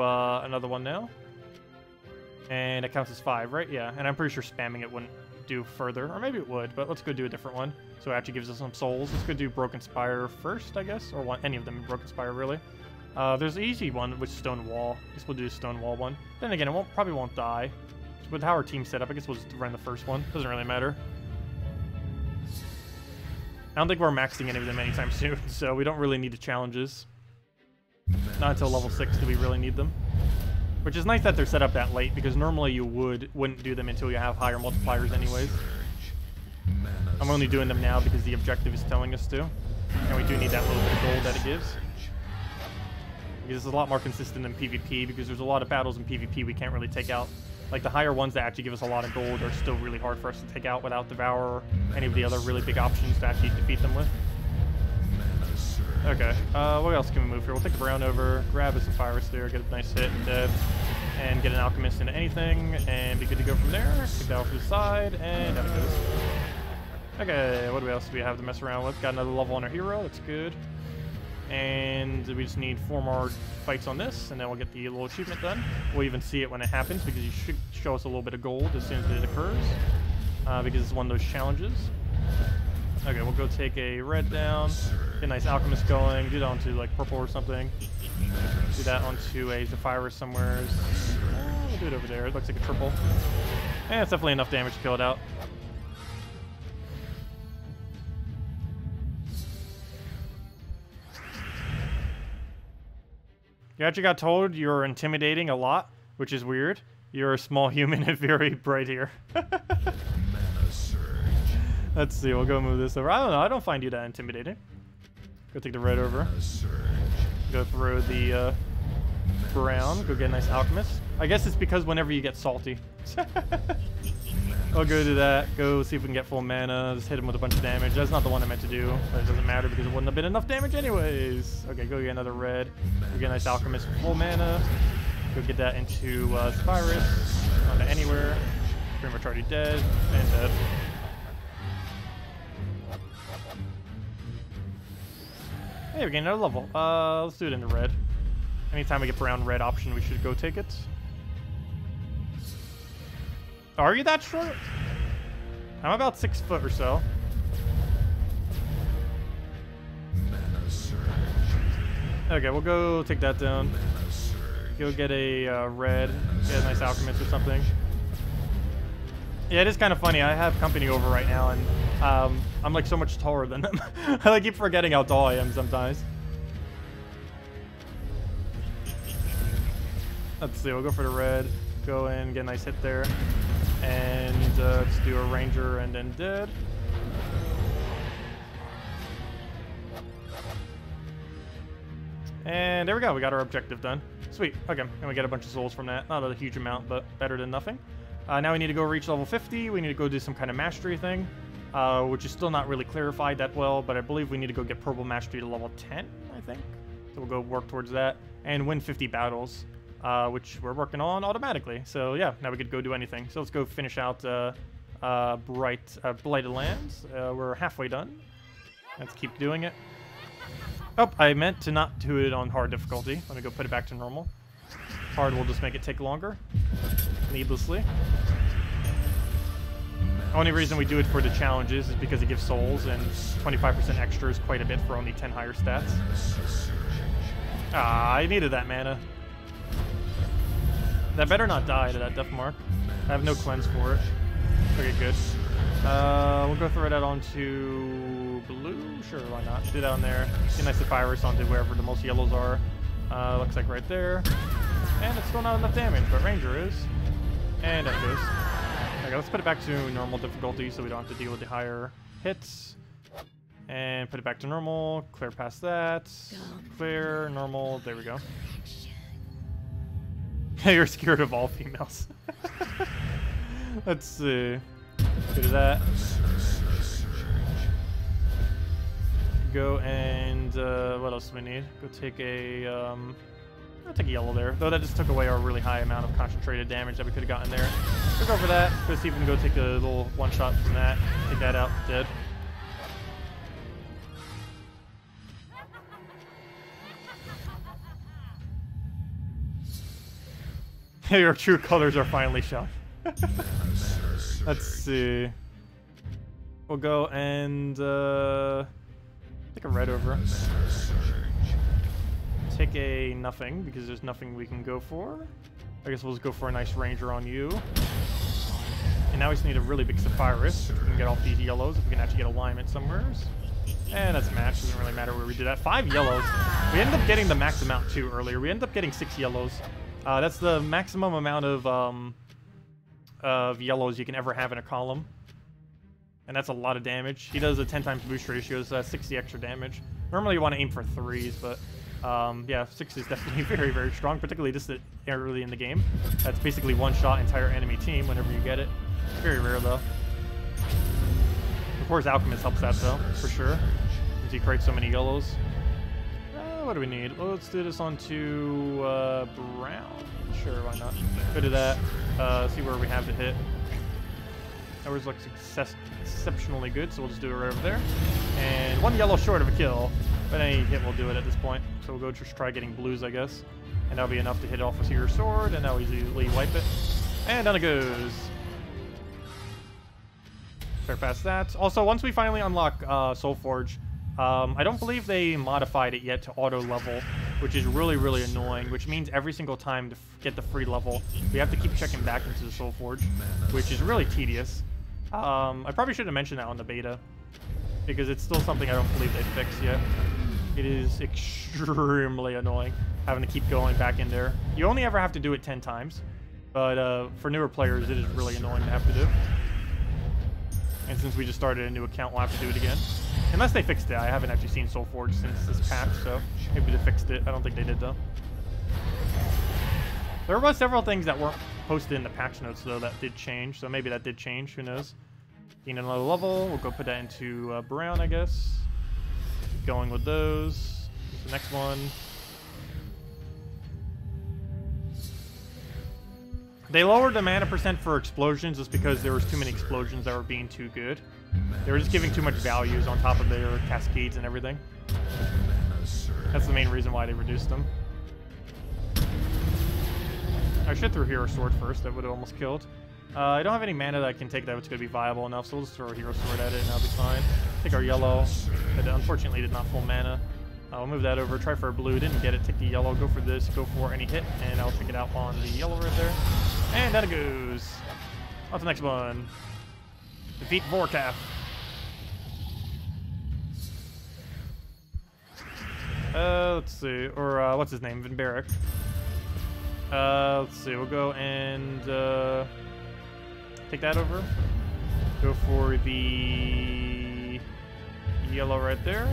another one now. And it counts as 5, right? Yeah, and I'm pretty sure spamming it wouldn't do further. Or maybe it would, but let's go do a different one. So it actually gives us some souls. Let's go do Broken Spire first, I guess. Or any of them in Broken Spire, really. There's an easy one with Stone Wall. I guess we'll do Stone Wall one. Then again, it probably won't die. With how our team's set up, I guess we'll just run the first one. Doesn't really matter. I don't think we're maxing any of them anytime soon, so we don't really need the challenges. Not until level 6 do we really need them. Which is nice that they're set up that late, because normally you wouldn't do them until you have higher multipliers anyways. I'm only doing them now because the objective is telling us to. And we do need that little bit of gold that it gives. Because it's a lot more consistent than PvP, because there's a lot of battles in PvP we can't really take out. Like the higher ones that actually give us a lot of gold are still really hard for us to take out without Devour or any of the other really big options to actually defeat them with. Okay, what else can we move here? We'll take the Brown over, grab a Sapphirus there, get a nice hit, dead, and get an Alchemist into anything, and be good to go from there. Take that off to the side, and down it goes. Okay, what else do we have to mess around with? Got another level on our hero, that's good. And we just need 4 more fights on this, and then we'll get the little achievement done. We'll even see it when it happens, because you should show us a little bit of gold as soon as it occurs, because it's one of those challenges. Okay, we'll go take a red down, get a nice Alchemist going, do that onto like purple or something. Do that onto a Zephyrus somewhere. We'll do it over there. It looks like a triple. And it's definitely enough damage to kill it out. You actually got told you're intimidating a lot, which is weird. You're a small human and very bright here. Let's see, we'll go move this over. I don't know, I don't find you that intimidating. Go take the red over. Go throw the Brown. Go get a nice Alchemist. I guess it's because whenever you get salty. I'll go do that. Go see if we can get full mana. Just hit him with a bunch of damage. That's not the one I meant to do, but it doesn't matter because it wouldn't have been enough damage anyways. Okay, go get another red. Go get a nice alchemist for full mana. Go get that into Spyrus. Onto anywhere. Pretty much already dead and dead. Hey, we're getting another level. Let's do it in the red. Anytime we get brown red option, we should go take it. Are you that short? I'm about 6 foot or so. Okay, we'll go take that down. Go get a red. Get a nice alchemist or something. Yeah, it is kind of funny. I have company over right now, and I'm like so much taller than them. I like keep forgetting how tall I am sometimes. Let's see, we'll go for the red. Go in, get a nice hit there. And let's do a ranger and then dead. And there we go, we got our objective done. Sweet, okay, and we get a bunch of souls from that. Not a huge amount, but better than nothing. Now we need to go reach level 50. We need to go do some kind of mastery thing, which is still not really clarified that well, but I believe we need to go get purple mastery to level 10, I think. So we'll go work towards that and win 50 battles, which we're working on automatically. So yeah, now we could go do anything. So let's go finish out Blighted Lands. We're halfway done. Let's keep doing it. Oh, I meant to not do it on hard difficulty. Let me go put it back to normal. Hard will just make it take longer, needlessly. Only reason we do it for the challenges is because it gives souls, and 25% extra is quite a bit for only 10 higher stats. Ah, I needed that mana. That better not die to that death mark. I have no cleanse for it. Okay, good. We'll go throw that onto blue. Sure, why not? Do that on there. Get nice virus onto wherever the most yellows are. Looks like right there. And it's still not enough damage, but Ranger is. And that goes. Okay, let's put it back to normal difficulty so we don't have to deal with the higher hits. And put it back to normal. Clear past that. Clear, normal. There we go. You're scared of all females. Let's see. Go to that. Go and what else do we need? Go take a I'll take a yellow there. Though that just took away our really high amount of concentrated damage that we could have gotten there. We'll go for that. Go see if we can go take a little one shot from that. Take that out. Dead. Your true colors are finally shown. Let's see. We'll go and take a red over. Take a nothing because there's nothing we can go for. I guess we'll just go for a nice ranger on you. And now we just need a really big Sapphirus, which we can get off these yellows if we can actually get alignment somewhere. And that's match. Doesn't really matter where we do that. 5 yellows. We ended up getting the max amount too earlier. We ended up getting 6 yellows. That's the maximum amount of yellows you can ever have in a column. And that's a lot of damage. He does a 10 times boost ratio, so that's 60 extra damage. Normally you want to aim for 3s, but yeah, 6 is definitely very, very strong, particularly this early in the game. That's basically one-shot entire enemy team whenever you get it. Very rare, though. Of course, Alchemist helps that, though, for sure, since he creates so many yellows. What do we need? Well, let's do this onto brown. Sure, why not? Go to that. See where we have to hit. Ours looks exceptionally good, so we'll just do it right over there. And 1 yellow short of a kill, but any hit will do it at this point. So we'll go just try getting blues, I guess. And that'll be enough to hit off with your sword, and that'll easily wipe it. And down it goes. Fair past that. Also, once we finally unlock Soulforge, I don't believe they modified it yet to auto level, which is really, really annoying, which means every single time to get the free level, we have to keep checking back into the Soulforge, which is really tedious. I probably should have mentioned that on the beta, because it's still something I don't believe they fixed yet. It is extremely annoying having to keep going back in there. You only ever have to do it 10 times, but for newer players, it is really annoying to have to do. And since we just started a new account, we'll have to do it again. Unless they fixed it. I haven't actually seen Soulforge since this patch, so maybe they fixed it. I don't think they did, though. There were several things that weren't posted in the patch notes, though, that did change. So maybe that did change. Who knows? Gain another level. We'll go put that into brown, I guess. Keep going with those. Here's the next one. They lowered the mana percent for explosions just because there was too many explosions that were being too good. They were just giving too much values on top of their cascades and everything. That's the main reason why they reduced them. I should throw Hero Sword first. That would have almost killed. I don't have any mana that I can take that was going to be viable enough, so we'll just throw a Hero Sword at it and that'll be fine. Take our yellow. It unfortunately did not full mana. I'll move that over, try for a blue, didn't get it, take the yellow, go for this, go for any hit, and I'll take it out on the yellow right there. And that it goes. On to the next one. Defeat Vorkaf. Let's see, or what's his name, Vinberic. Let's see, we'll go and take that over. Go for the yellow right there.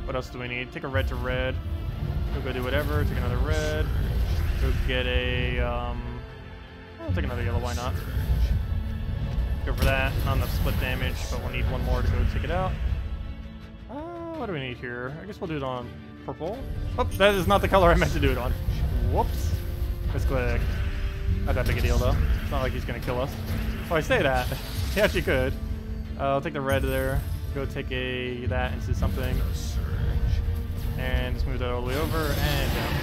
What else do we need? Take a red to red. We'll go do whatever. Take another red. Go get a, I'll take another yellow, why not? Go for that. Not enough split damage, but we'll need one more to go take it out. What do we need here? I guess we'll do it on purple. Oh, that is not the color I meant to do it on. Whoops. Misclick. Not that big a deal, though. It's not like he's going to kill us. Oh, I say that. He actually could. I'll take the red there. Go take that into something. And just move that all the way over, and down.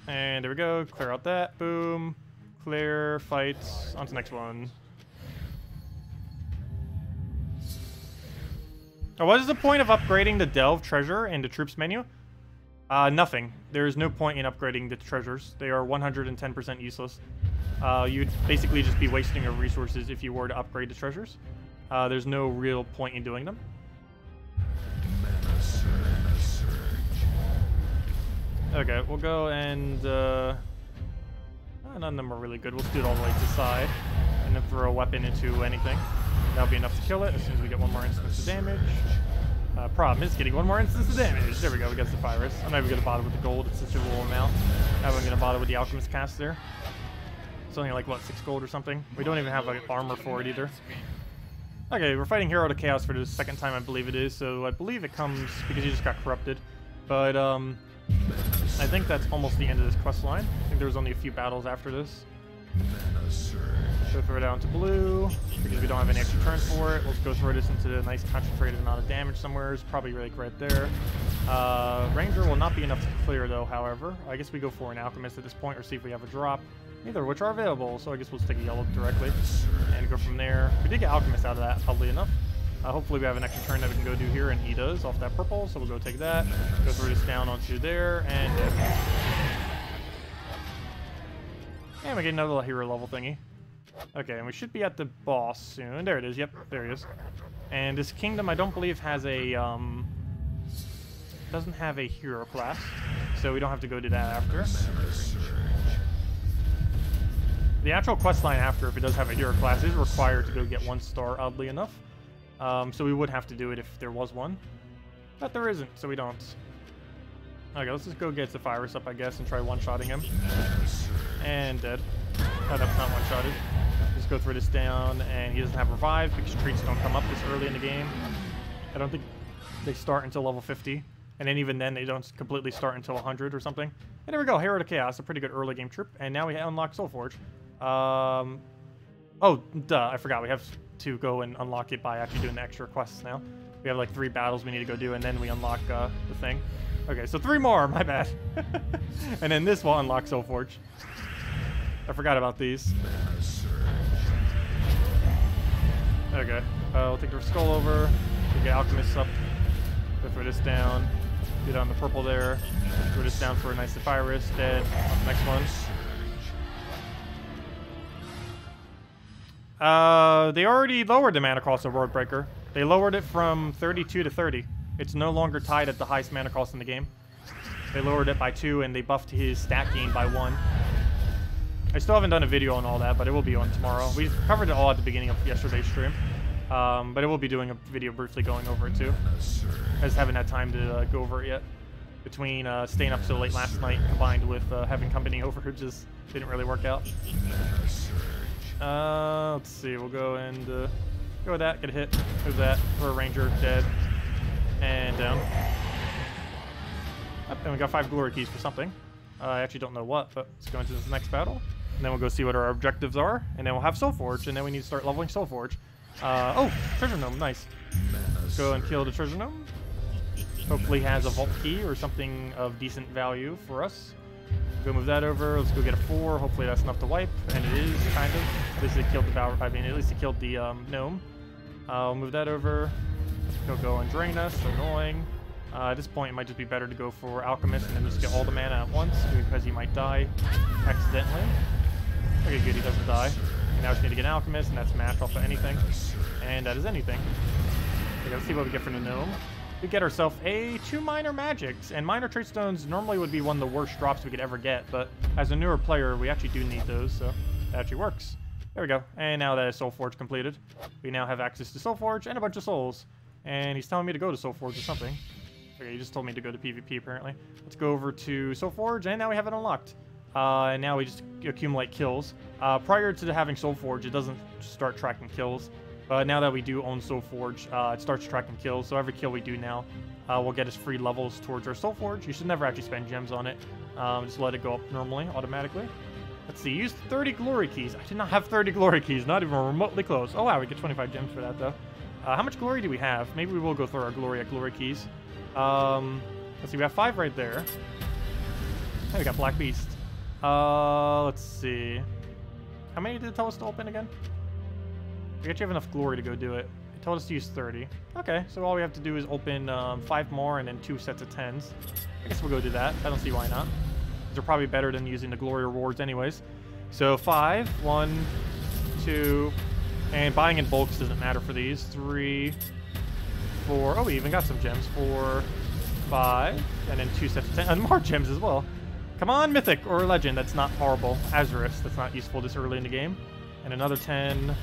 And there we go. Clear out that. Boom. Clear. Fight. On to the next one. Oh, what is the point of upgrading the Delve treasure in the troops menu? Nothing. There is no point in upgrading the treasures. They are 110% useless. You'd basically just be wasting your resources if you were to upgrade the treasures. There's no real point in doing them. Okay, we'll go and none of them are really good. We'll do it all the way to the side and then throw a weapon into anything. That'll be enough to kill it as soon as we get one more instance of damage. Problem is getting one more instance of damage. There we go, we got Zephyrus. I'm not even going to bother with the gold, it's such a low amount. Now I'm going to bother with the Alchemist cast there. It's only like, what, 6 gold or something? We don't even have like armor for it either. Okay, we're fighting Hero to Chaos for the second time, I believe it is. So I believe it comes because he just got corrupted. But I think that's almost the end of this quest line. I think there was only a few battles after this. Go throw it down to blue, because we don't have any extra turns for it. Let's go throw this into a nice concentrated amount of damage somewhere. It's probably like right there. Ranger will not be enough to clear though, however. I guess we go for an Alchemist at this point, or see if we have a drop. Neither of which are available, so I guess we'll stick a yellow directly and go from there. We did get Alchemist out of that, probably enough. Hopefully we have an extra turn that we can go do here, and he does, off that purple, so we'll go take that. Go throw this down onto there, and we get another hero level thingy. Okay, and we should be at the boss soon. There it is, yep, there he is. And this kingdom, I don't believe, has a, doesn't have a hero class, so we don't have to go do that after. The actual quest line after, if it does have a hero class, is required to go get 1 star, oddly enough. So we would have to do it if there was one. But there isn't, so we don't. Okay, let's just go get Zephyrus up, I guess, and try one-shotting him. And dead. Oh, that's not one-shotted. Just go through this down, and he doesn't have revive because treats don't come up this early in the game. I don't think they start until level 50. And then even then, they don't completely start until 100 or something. And there we go, Hero to Chaos, a pretty good early game troop. And now we unlock Soulforge. Oh, duh, I forgot. We have to go and unlock it by actually doing the extra quests now. We have like 3 battles we need to go do, and then we unlock the thing. Okay, so 3 more, my bad. And then this will unlock Soulforge. I forgot about these. Okay, we'll take the skull over. We'll get Alchemist up. Go throw this down. Do down the purple there. Throw this down for a nice Zephyrus. Dead. On the next one. They already lowered the mana cost of World Breaker. They lowered it from 32 to 30. It's no longer tied at the highest mana cost in the game. They lowered it by 2, and they buffed his stat gain by 1. I still haven't done a video on all that, but it will be on tomorrow. We covered it all at the beginning of yesterday's stream. But I will be doing a video briefly going over it too. I just haven't had time to go over it yet. between staying up so late last night combined with having company over, it just didn't really work out. Let's see, we'll go and go with that, get a hit, move that for a ranger, dead, and down. And we got 5 glory keys for something. I actually don't know what, but let's go into this next battle. And then we'll go see what our objectives are, and then we'll have Soul Forge, and then we need to start leveling Soul Forge. Oh, treasure gnome, nice. Let's go and kill the treasure gnome. Hopefully has a vault key or something of decent value for us. Go move that over. Let's go get a 4. Hopefully that's enough to wipe, and it is kind of. At least it killed the at least it killed the gnome. I'll move that over. He'll go and drain us. Annoying. At this point, it might just be better to go for Alchemist and then just get all the mana at once because he might die accidentally. Okay, good, he doesn't die. And now we just need to get an Alchemist, and that's match off of anything. And that is anything. Okay, let's see what we get from the gnome. We get ourselves 2 minor magics, and minor trait stones normally would be one of the worst drops we could ever get, but as a newer player, we actually do need those, so that actually works. There we go. And now that is Soul Forge completed, we now have access to Soul Forge and a bunch of souls. And he's telling me to go to Soul Forge or something. Okay, he just told me to go to PvP apparently. Let's go over to Soul Forge, and now we have it unlocked. And now we just accumulate kills. Prior to having Soul Forge, it doesn't start tracking kills. But now that we do own Soul Forge, it starts tracking kills. So every kill we do now will get us free levels towards our Soul Forge. You should never actually spend gems on it. Just let it go up normally, automatically. Let's see, use 30 glory keys. I did not have 30 glory keys, not even remotely close. Oh wow, we get 25 gems for that though. How much glory do we have? Maybe we will go through our glory keys. Let's see, we have 5 right there. Hey, we got Black Beast. Let's see. How many did it tell us to open again? We actually have enough glory to go do it. It told us to use 30. Okay, so all we have to do is open 5 more and then 2 sets of 10s. I guess we'll go do that. I don't see why not. They're probably better than using the glory rewards anyways. So 5, 1, 2, and buying in bulks doesn't matter for these. 3, 4, oh, we even got some gems. 4, 5, and then 2 sets of 10, and more gems as well. Come on, Mythic or Legend, that's not horrible. Azurus, that's not useful this early in the game. And another 10,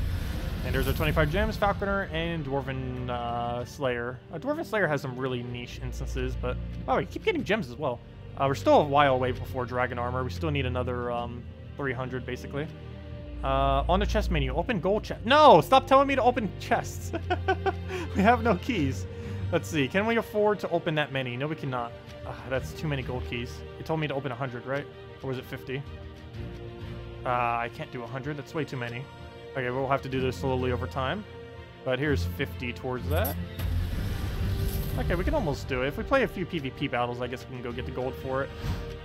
and there's our 25 gems, Falconer, and Dwarven Slayer. Dwarven Slayer has some really niche instances, but oh, we keep getting gems as well. We're still a while away before Dragon Armor. We still need another 300, basically. On the chest menu, open gold chest. No, stop telling me to open chests. We have no keys. Let's see, can we afford to open that many? No, we cannot. That's too many gold keys. It told me to open 100, right? Or was it 50? I can't do 100, that's way too many. Okay, we'll have to do this slowly over time. But here's 50 towards that. Okay, we can almost do it. If we play a few PvP battles, I guess we can go get the gold for it.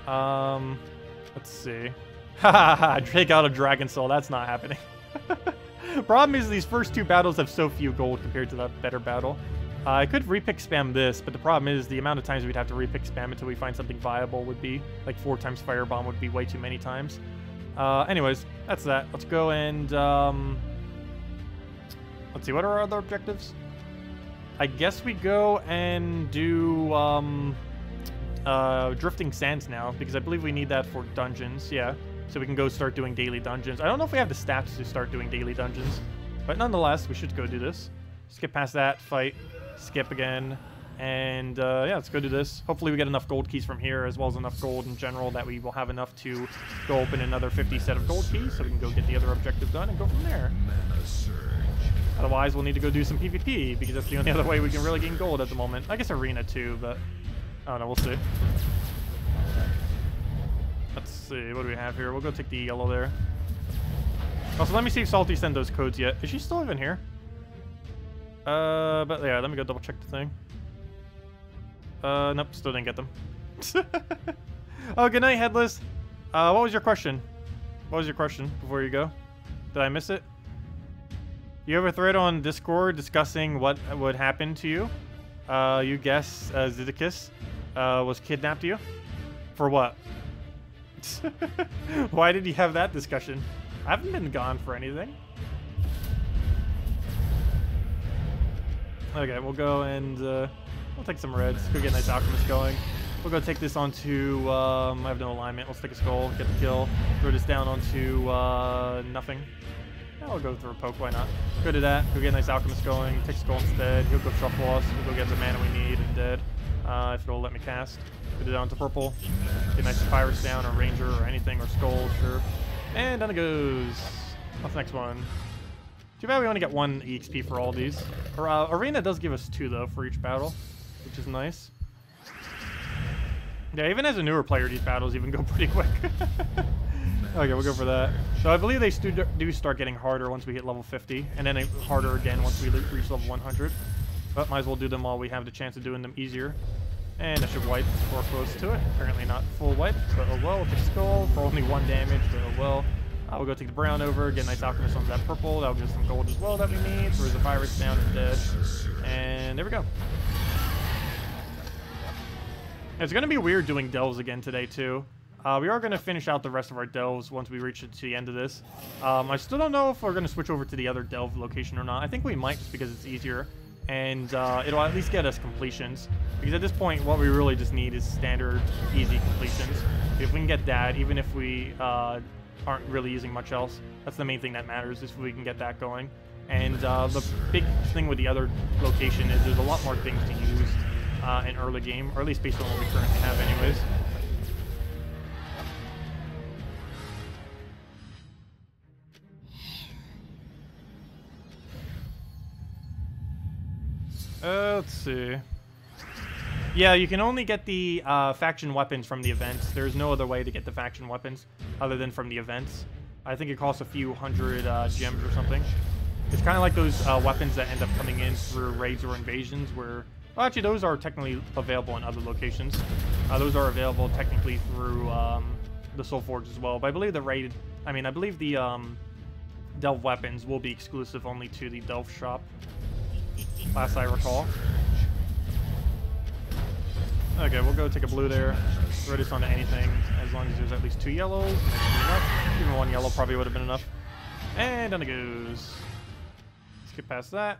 Let's see. Haha, take out a Dragon Soul. That's not happening. Problem is these first 2 battles have so few gold compared to that better battle. I could repick spam this, but the problem is the amount of times we'd have to repick spam until we find something viable would be like 4 times Firebomb would be way too many times. Anyways, that's that. Let's go and let's see, what are our other objectives? I guess we go and do Drifting Sands now, because I believe we need that for dungeons, yeah. So we can go start doing daily dungeons. I don't know if we have the stats to start doing daily dungeons, but nonetheless, we should go do this. Skip past that, fight, skip again, and yeah, let's go do this. Hopefully we get enough gold keys from here, as well as enough gold in general, that we will have enough to go open another 50 set of gold keys, so we can go get the other objective done and go from there. Otherwise, we'll need to go do some PvP, because that's the only other way we can really gain gold at the moment. I guess Arena too, but I don't know, we'll see. Let's see, what do we have here? We'll go take the yellow there. Also, let me see if Salty sent those codes yet. Is she still even here? But yeah, let me go double check the thing. Nope, still didn't get them. Oh, good night, Headless. What was your question? What was your question before you go? Did I miss it? You have a thread on Discord discussing what would happen to you. You guess Zeddicus was kidnapped you? For what? Why did you have that discussion? I haven't been gone for anything. Okay, we'll go and we'll take some reds. Go get a nice Alchemist going. We'll go take this onto, I have no alignment. Let's take a skull, get the kill. Throw this down onto nothing. Yeah, I'll go through a poke, why not? Go to that, go get a nice Alchemist going, take skull instead. He'll go shuffle us, we'll go get the mana we need and dead. if it'll let me cast. Put it down to purple. Get nice Pirates down, or Ranger, or anything, or Skull, sure. And down it goes. What's the next one? Too bad we only get 1 EXP for all these. Arena does give us 2, though, for each battle, which is nice. Yeah, even as a newer player, these battles even go pretty quick. Okay, we'll go for that. So I believe they do start getting harder once we hit level 50, and then harder again once we reach level 100. But might as well do them while we have the chance of doing them easier. And I should wipe or close to it. Apparently not full wipe, but oh well. We'll take Skull for only 1 damage, but oh well. We'll go take the brown over, get a nice Alchemist on that purple. That'll give us some gold as well that we need. Throws the Pirates down and dead. And there we go. It's going to be weird doing delves again today, too. We are going to finish out the rest of our delves once we reach to the end of this. I still don't know if we're going to switch over to the other delve location or not. I think we might just because it's easier. And it'll at least get us completions. Because at this point, what we really just need is standard, easy completions. If we can get that, even if we aren't really using much else, that's the main thing that matters, is if we can get that going. And the big thing with the other location is there's a lot more things to use in early game, or at least based on what we currently have anyways. Let's see. Yeah, you can only get the faction weapons from the events. There's no other way to get the faction weapons other than from the events. I think it costs a few hundred gems or something. It's kind of like those weapons that end up coming in through raids or invasions where... Well, actually, those are technically available in other locations. Those are available technically through the Soul Forge as well. But I believe the raid... I believe the Delve weapons will be exclusive only to the Delve shop. Last I recall. Okay, we'll go take a blue there. Throw this onto anything, as long as there's at least 2 yellows. Enough. Even 1 yellow probably would have been enough. And down it goes. Skip past that.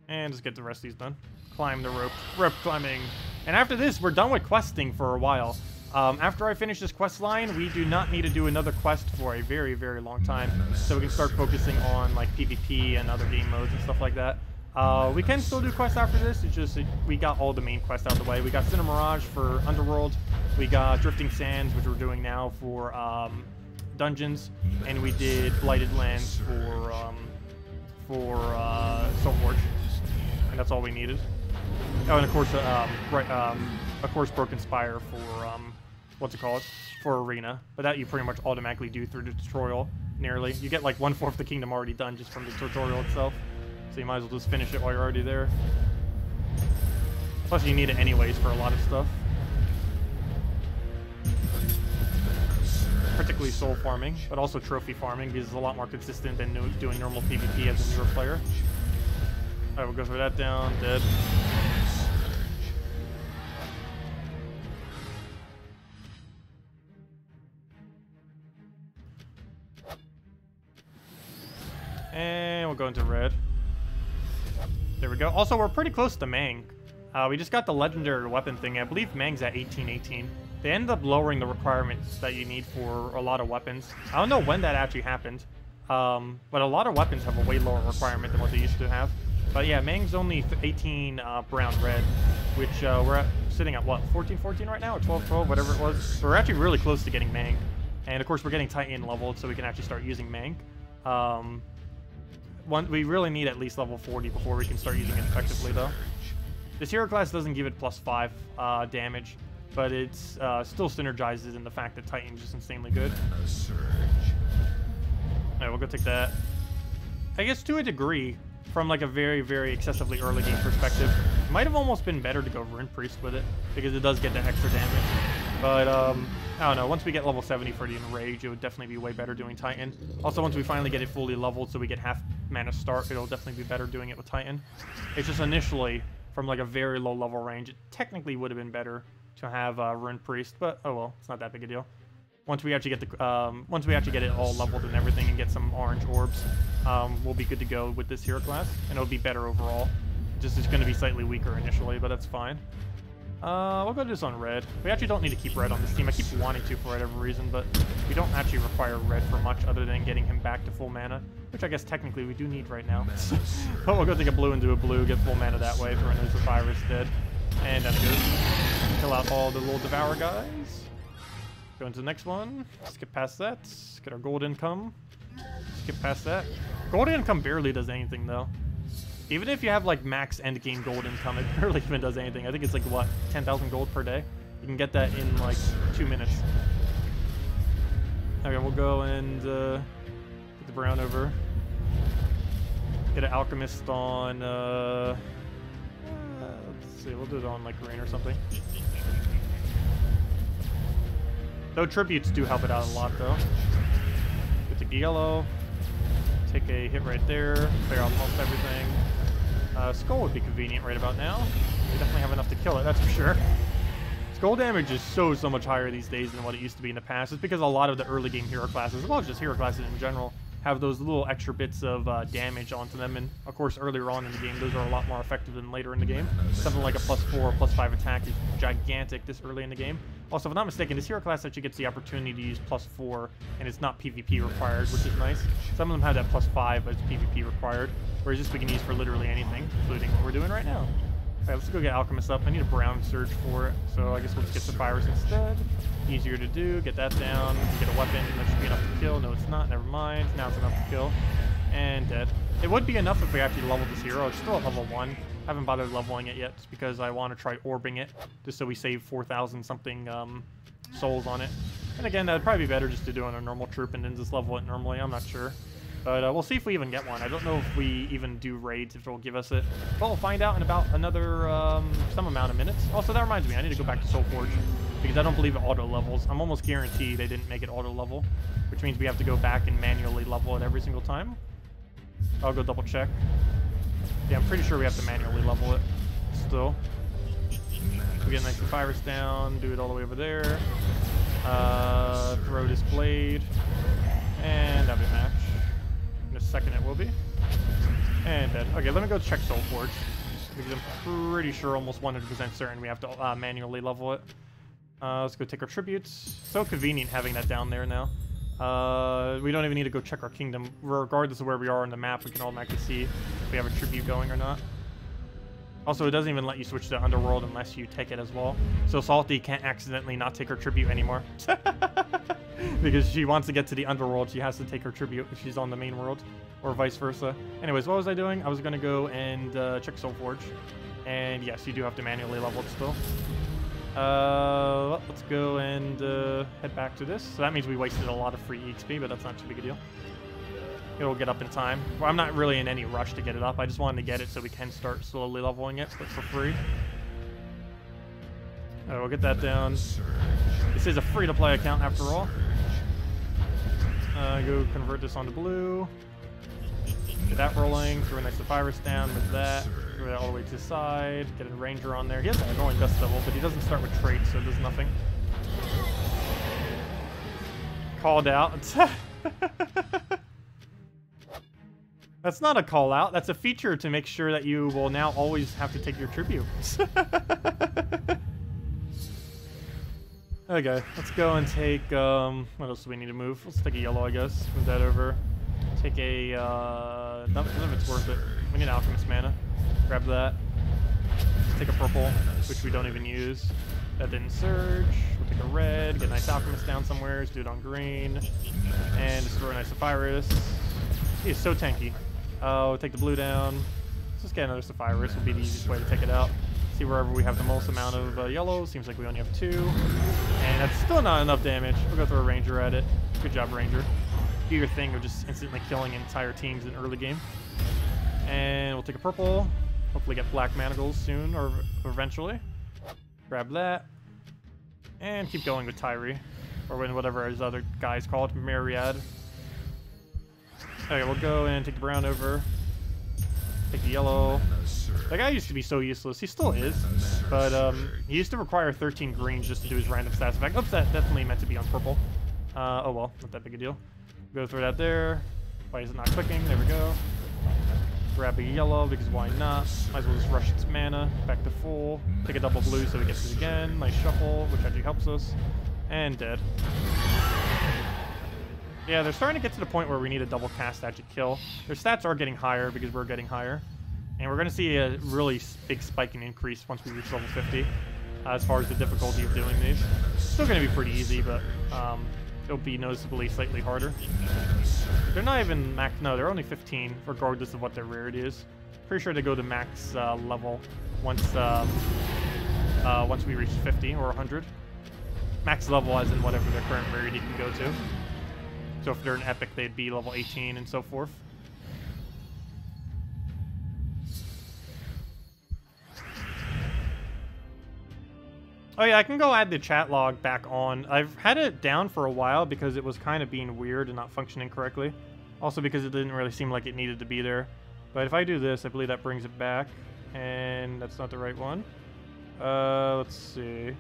And just get the rest of these done. Climb the rope. Rope climbing. And after this, we're done with questing for a while. After I finish this quest line, we do not need to do another quest for a very, very long time. So we can start focusing on like PvP and other game modes and stuff like that. We can still do quests after this. It's just we got all the main quests out of the way. We got Cinder Mirage for Underworld. We got Drifting Sands, which we're doing now for dungeons, and we did Blighted Lands for Soul Forge, and that's all we needed. Oh, and of course, of course, Broken Spire for what's it called? For Arena, but that you pretty much automatically do through the tutorial. Nearly, you get like 1/4 of the kingdom already done just from the tutorial itself. So you might as well just finish it while you're already there. Plus you need it anyways for a lot of stuff. Particularly soul farming, but also trophy farming because it's a lot more consistent than doing normal PvP as a newer player. Alright, we'll go for that down, dead. And we'll go into red. There we go. Also, we're pretty close to Mang. We just got the legendary weapon thing. I believe Mang's at 1818. They end up lowering the requirements that you need for a lot of weapons. I don't know when that actually happened, but a lot of weapons have a way lower requirement than what they used to have. But yeah, Mang's only 18 brown red, which we're sitting at what, 14-14 right now, or 12-12, whatever it was. So we're actually really close to getting Mang. And of course, we're getting Titan leveled, so we can actually start using Mang. We really need at least level 40 before we can start using it effectively, though. This hero class doesn't give it +5 damage, but it still synergizes in the fact that Titan's just insanely good. Alright, we'll go take that. I guess to a degree, from like a very, very excessively early game perspective, it might have almost been better to go Rune Priest with it, because it does get the extra damage. But, I don't know, once we get level 70 for the Enrage, it would definitely be way better doing Titan. Also, once we finally get it fully leveled so we get half mana start, it'll definitely be better doing it with Titan. It's just initially, from like a very low level range, it technically would have been better to have Rune Priest, but oh well, it's not that big a deal. Once we actually get it all leveled and everything and get some orange orbs, we'll be good to go with this hero class, and it'll be better overall. Just it's going to be slightly weaker initially, but that's fine. We'll go do this on red. We actually don't need to keep red on this team. I keep wanting to for whatever reason, but we don't actually require red for much other than getting him back to full mana, which I guess technically we do need right now. But we'll go take a blue and do a blue, get full mana that way, throw in his Virus dead. And then it goes. Kill out all the little Devour guys. Go into the next one. Skip past that. Get our gold income. Skip past that. Gold income barely does anything, though. Even if you have, like, max endgame gold income, it barely even does anything. I think it's, like, what, 10,000 gold per day? You can get that in, like, 2 minutes. Okay, we'll go and get the brown over. Get an alchemist on, let's see, we'll do it on, like, green or something. Though tributes do help it out a lot, though. Get the yellow. Take a hit right there. Clear out almost everything. Skull would be convenient right about now. We definitely have enough to kill it, that's for sure. Skull damage is so much higher these days than what it used to be in the past. It's because a lot of the early game hero classes, as well as just hero classes in general, have those little extra bits of damage onto them. And of course, earlier on in the game, those are a lot more effective than later in the game. Something like a +4, +5 attack is gigantic this early in the game. Also, if I'm not mistaken, this hero class actually gets the opportunity to use +4, and it's not PvP required, which is nice. Some of them have that +5, but it's PvP required. Whereas this we can use for literally anything, including what we're doing right now. Alright, let's go get Alchemist up. I need a brown surge for it, so I guess we'll just get Sapphires instead. Easier to do. Get that down. Get a weapon. That should be enough to kill. No, it's not. Never mind. Now it's enough to kill. And dead. It would be enough if we actually leveled this hero. It's still at level 1. Haven't bothered leveling it yet, just because I want to try orbing it, just so we save 4,000 something souls on it. And again, that'd probably be better just to do on a normal troop and then just level it normally. I'm not sure. But we'll see if we even get one. I don't know if we even do raids, if it'll give us it. But we'll find out in about another some amount of minutes. Also, that reminds me, I need to go back to Soulforge, because I don't believe it auto levels. I'm almost guaranteed they didn't make it auto level, which means we have to go back and manually level it every single time. I'll go double check. Yeah, I'm pretty sure we have to manually level it still. We get a nice virus down, do it all the way over there. Throw this blade, and that'll be a match. In a second it will be. And dead. Okay, let me go check Soulforge, because I'm pretty sure, almost 100% certain, we have to manually level it. Let's go take our tributes. So convenient having that down there now. We don't even need to go check our kingdom. Regardless of where we are on the map, we can automatically see if we have a tribute going or not. Also, it doesn't even let you switch to Underworld unless you take it as well. So Salty can't accidentally not take her tribute anymore. Because she wants to get to the Underworld, she has to take her tribute if she's on the main world, or vice versa. Anyways, what was I doing? I was going to go and check Soulforge. And yes, you do have to manually level it still. Let's go and head back to this. So that means we wasted a lot of free EXP, but that's not too big a deal. It'll get up in time. Well, I'm not really in any rush to get it up. I just wanted to get it so we can start slowly leveling it, but for free. We'll get that down. This is a free-to-play account after all. Go convert this onto blue. Get that rolling. Throw a nice virus down with that. Throw that all the way to the side. Get a ranger on there. He has an annoying dust level, but he doesn't start with traits, so it does nothing. Called out. That's not a call out. That's a feature to make sure that you will now always have to take your tribute. Okay, let's go and take, what else do we need to move? Let's take a yellow, I guess. Move that over. Take a, none of it's worth it. We need alchemist mana. Grab that. Let's take a purple, which we don't even use. That didn't surge. We'll take a red, get a nice alchemist down somewhere. Let's do it on green. And destroy a nice Sapphirus. He is so tanky. We'll take the blue down. Let's just get another Sapphirus. Will be the easiest way to take it out. See wherever we have the most amount of yellow. Seems like we only have 2. And that's still not enough damage. We'll go throw a ranger at it. Good job, ranger. Do your thing of just instantly killing entire teams in early game. And we'll take a purple. Hopefully get black manacles soon or eventually. Grab that. And keep going with Tyree. Or whatever his other guy's called. Myriad. Okay, we'll go and take the brown over. Take the yellow. That guy used to be so useless. He still is. But he used to require 13 greens just to do his random stats effect. Oops, that definitely meant to be on purple. Oh well, not that big a deal. Go through that there. Why is it not clicking? There we go. Grab a yellow because why not? Might as well just rush its mana. Back to full. Take a double blue so it gets it again. Nice shuffle, which actually helps us. And dead. Yeah, they're starting to get to the point where we need a double cast to actually kill. Their stats are getting higher because we're getting higher. And we're going to see a really big spike in increase once we reach level 50, as far as the difficulty of doing these. Still going to be pretty easy, but it'll be noticeably slightly harder. They're not even max, no, they're only 15, regardless of what their rarity is. Pretty sure they go to max level once we reach 50 or 100. Max level as in whatever their current rarity can go to. So if they're an epic, they'd be level 18 and so forth. Oh yeah, I can go add the chat log back on. I've had it down for a while because it was kind of being weird and not functioning correctly. Also because it didn't really seem like it needed to be there. But if I do this, I believe that brings it back. And that's not the right one. Let's see.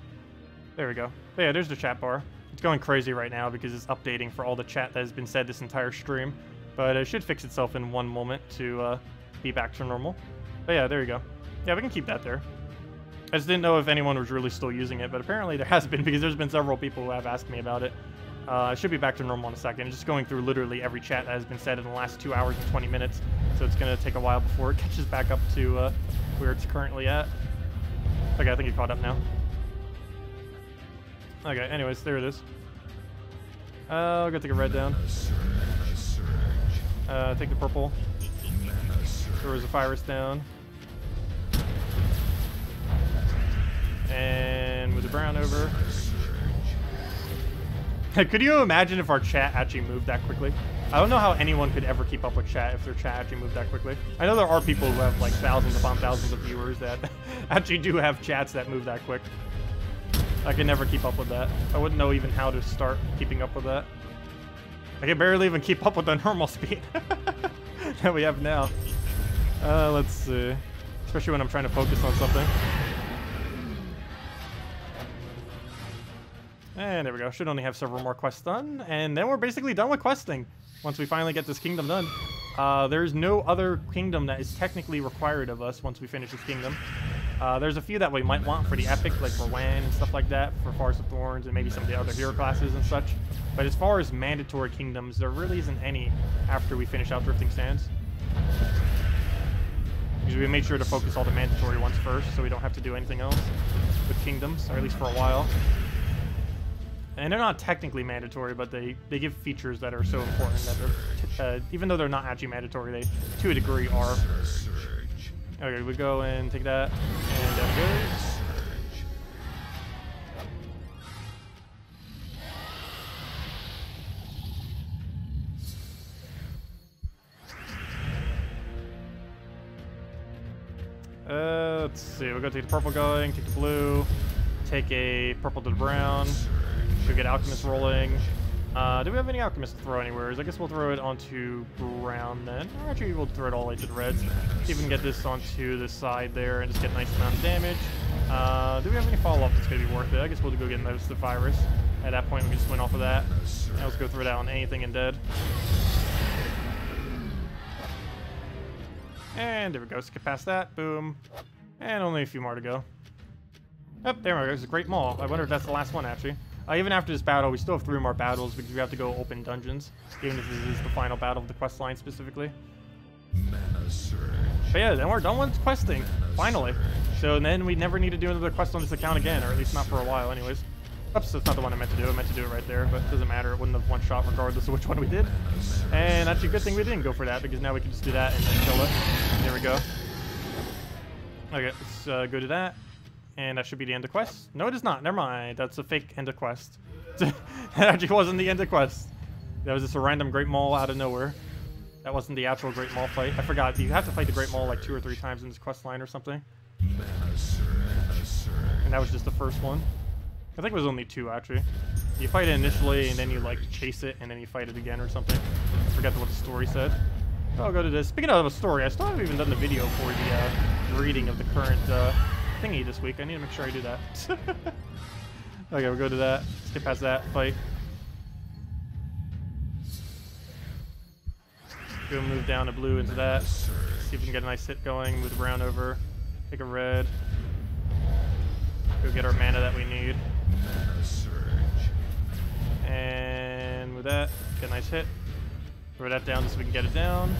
There we go. But yeah, there's the chat bar. It's going crazy right now because it's updating for all the chat that has been said this entire stream. But it should fix itself in one moment to be back to normal. But yeah, there you go. Yeah, we can keep that there. I just didn't know if anyone was really still using it, but apparently there has been because there's been several people who have asked me about it. It should be back to normal in a second. It's just going through literally every chat that has been said in the last 2 hours and 20 minutes. So it's going to take a while before it catches back up to where it's currently at. Okay, I think it caught up now. Okay, anyways, there it is. I'll go take a red down. Take the purple. Throw a virus down. And with the brown over. Could you imagine if our chat actually moved that quickly? I don't know how anyone could ever keep up with chat if their chat actually moved that quickly. I know there are people who have like thousands upon thousands of viewers that actually do have chats that move that quick. I can never keep up with that. I wouldn't know even how to start keeping up with that. I can barely even keep up with the normal speed that we have now. Let's see. Especially when I'm trying to focus on something. And there we go. Should only have several more quests done. And then we're basically done with questing. Once we finally get this kingdom done. There's no other kingdom that is technically required of us once we finish this kingdom. There's a few that we might want for the epic, like Rowan and stuff like that, for Forest of Thorns and maybe some of the other hero classes and such. But as far as mandatory kingdoms, there really isn't any after we finish out Drifting Sands. Because we made sure to focus all the mandatory ones first, so we don't have to do anything else with kingdoms, or at least for a while. And they're not technically mandatory, but they give features that are so important that they're, even though they're not actually mandatory, they, to a degree, are. Okay, we go and take that, and down goes. Let's see, we're gonna take the purple going, take the blue, take a purple to the brown. Should get Alchemist rolling. Do we have any Alchemist to throw anywhere? I guess we'll throw it onto brown then. Or actually, we'll throw it all the way to the reds. See if we can get this onto the side there and just get a nice amount of damage. Do we have any follow-up that's going to be worth it? I guess we'll go get most of the virus. At that point, we can just win off of that. Now let's go throw it out on anything and dead. And there we go. Skip past that. Boom. And only a few more to go. Oh, there we go. There's a Great Maul. I wonder if that's the last one, actually. Even after this battle, we still have 3 more battles because we have to go open dungeons, even if this is the final battle of the quest line specifically. But yeah, then we're done with questing, finally. So then we never need to do another quest on this account again, or at least not for a while anyways. Oops, that's not the one I meant to do. I meant to do it right there, but it doesn't matter. It wouldn't have one shot regardless of which one we did. And actually, good thing we didn't go for that, because now we can just do that and then kill it. There we go. Okay, let's go to that. And that should be the end of quest. No, it is not. Never mind. That's a fake end of quest. That actually wasn't the end of quest. That was just a random Great Maul out of nowhere. That wasn't the actual Great Maul fight. I forgot. You have to fight the Great Maul like 2 or 3 times in this quest line or something. And that was just the first one. I think it was only 2 actually. You fight it initially and then you like chase it and then you fight it again or something. I forgot what the story said. So I'll go to this. Speaking of a story, I still haven't even done the video for the reading of the current thingy this week. I need to make sure I do that. Okay, we'll go to that. Skip past that fight. Go move down a blue into that. See if we can get a nice hit going. Move the brown over. Take a red. Go get our mana that we need. And with that, get a nice hit. Throw that down so we can get it down.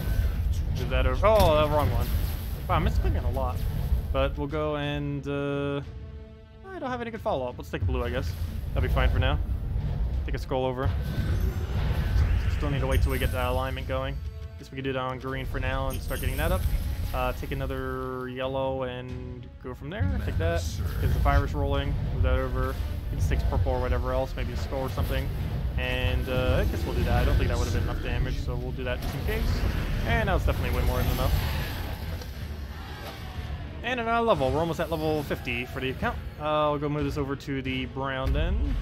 Move that over. Oh, the wrong one. Wow, I'm misclicking a lot. But we'll go and... I don't have any good follow-up. Let's take a blue, I guess. That'll be fine for now. Take a scroll over. Still need to wait till we get that alignment going. Guess we can do that on green for now and start getting that up. Take another yellow and go from there. Take that. Get the virus rolling. Move that over. Get 6 purple or whatever else. Maybe a skull or something. And I guess we'll do that. I don't think that would have been enough damage, so we'll do that just in case. And now it's definitely way more than enough. And another level. We're almost at level 50 for the account. I'll go move this over to the brown then.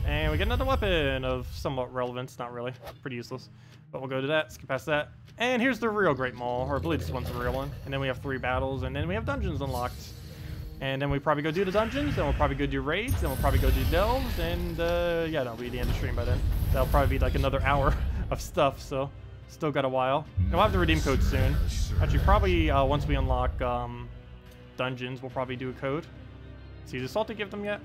And we get another weapon of somewhat relevance. Not really. Pretty useless. But we'll go to that. Skip past that. And here's the real Great Maul. Or I believe this one's the real one. And then we have 3 battles. And then we have dungeons unlocked. And then we probably go do the dungeons. Then we'll probably go do raids. Then we'll probably go do delves. And yeah, that'll be the end of the stream by then. That'll probably be like another hour of stuff. So still got a while. And we'll have the redeem code soon. Actually, probably once we unlock dungeons, we'll probably do a code. See, does Salty give them yet?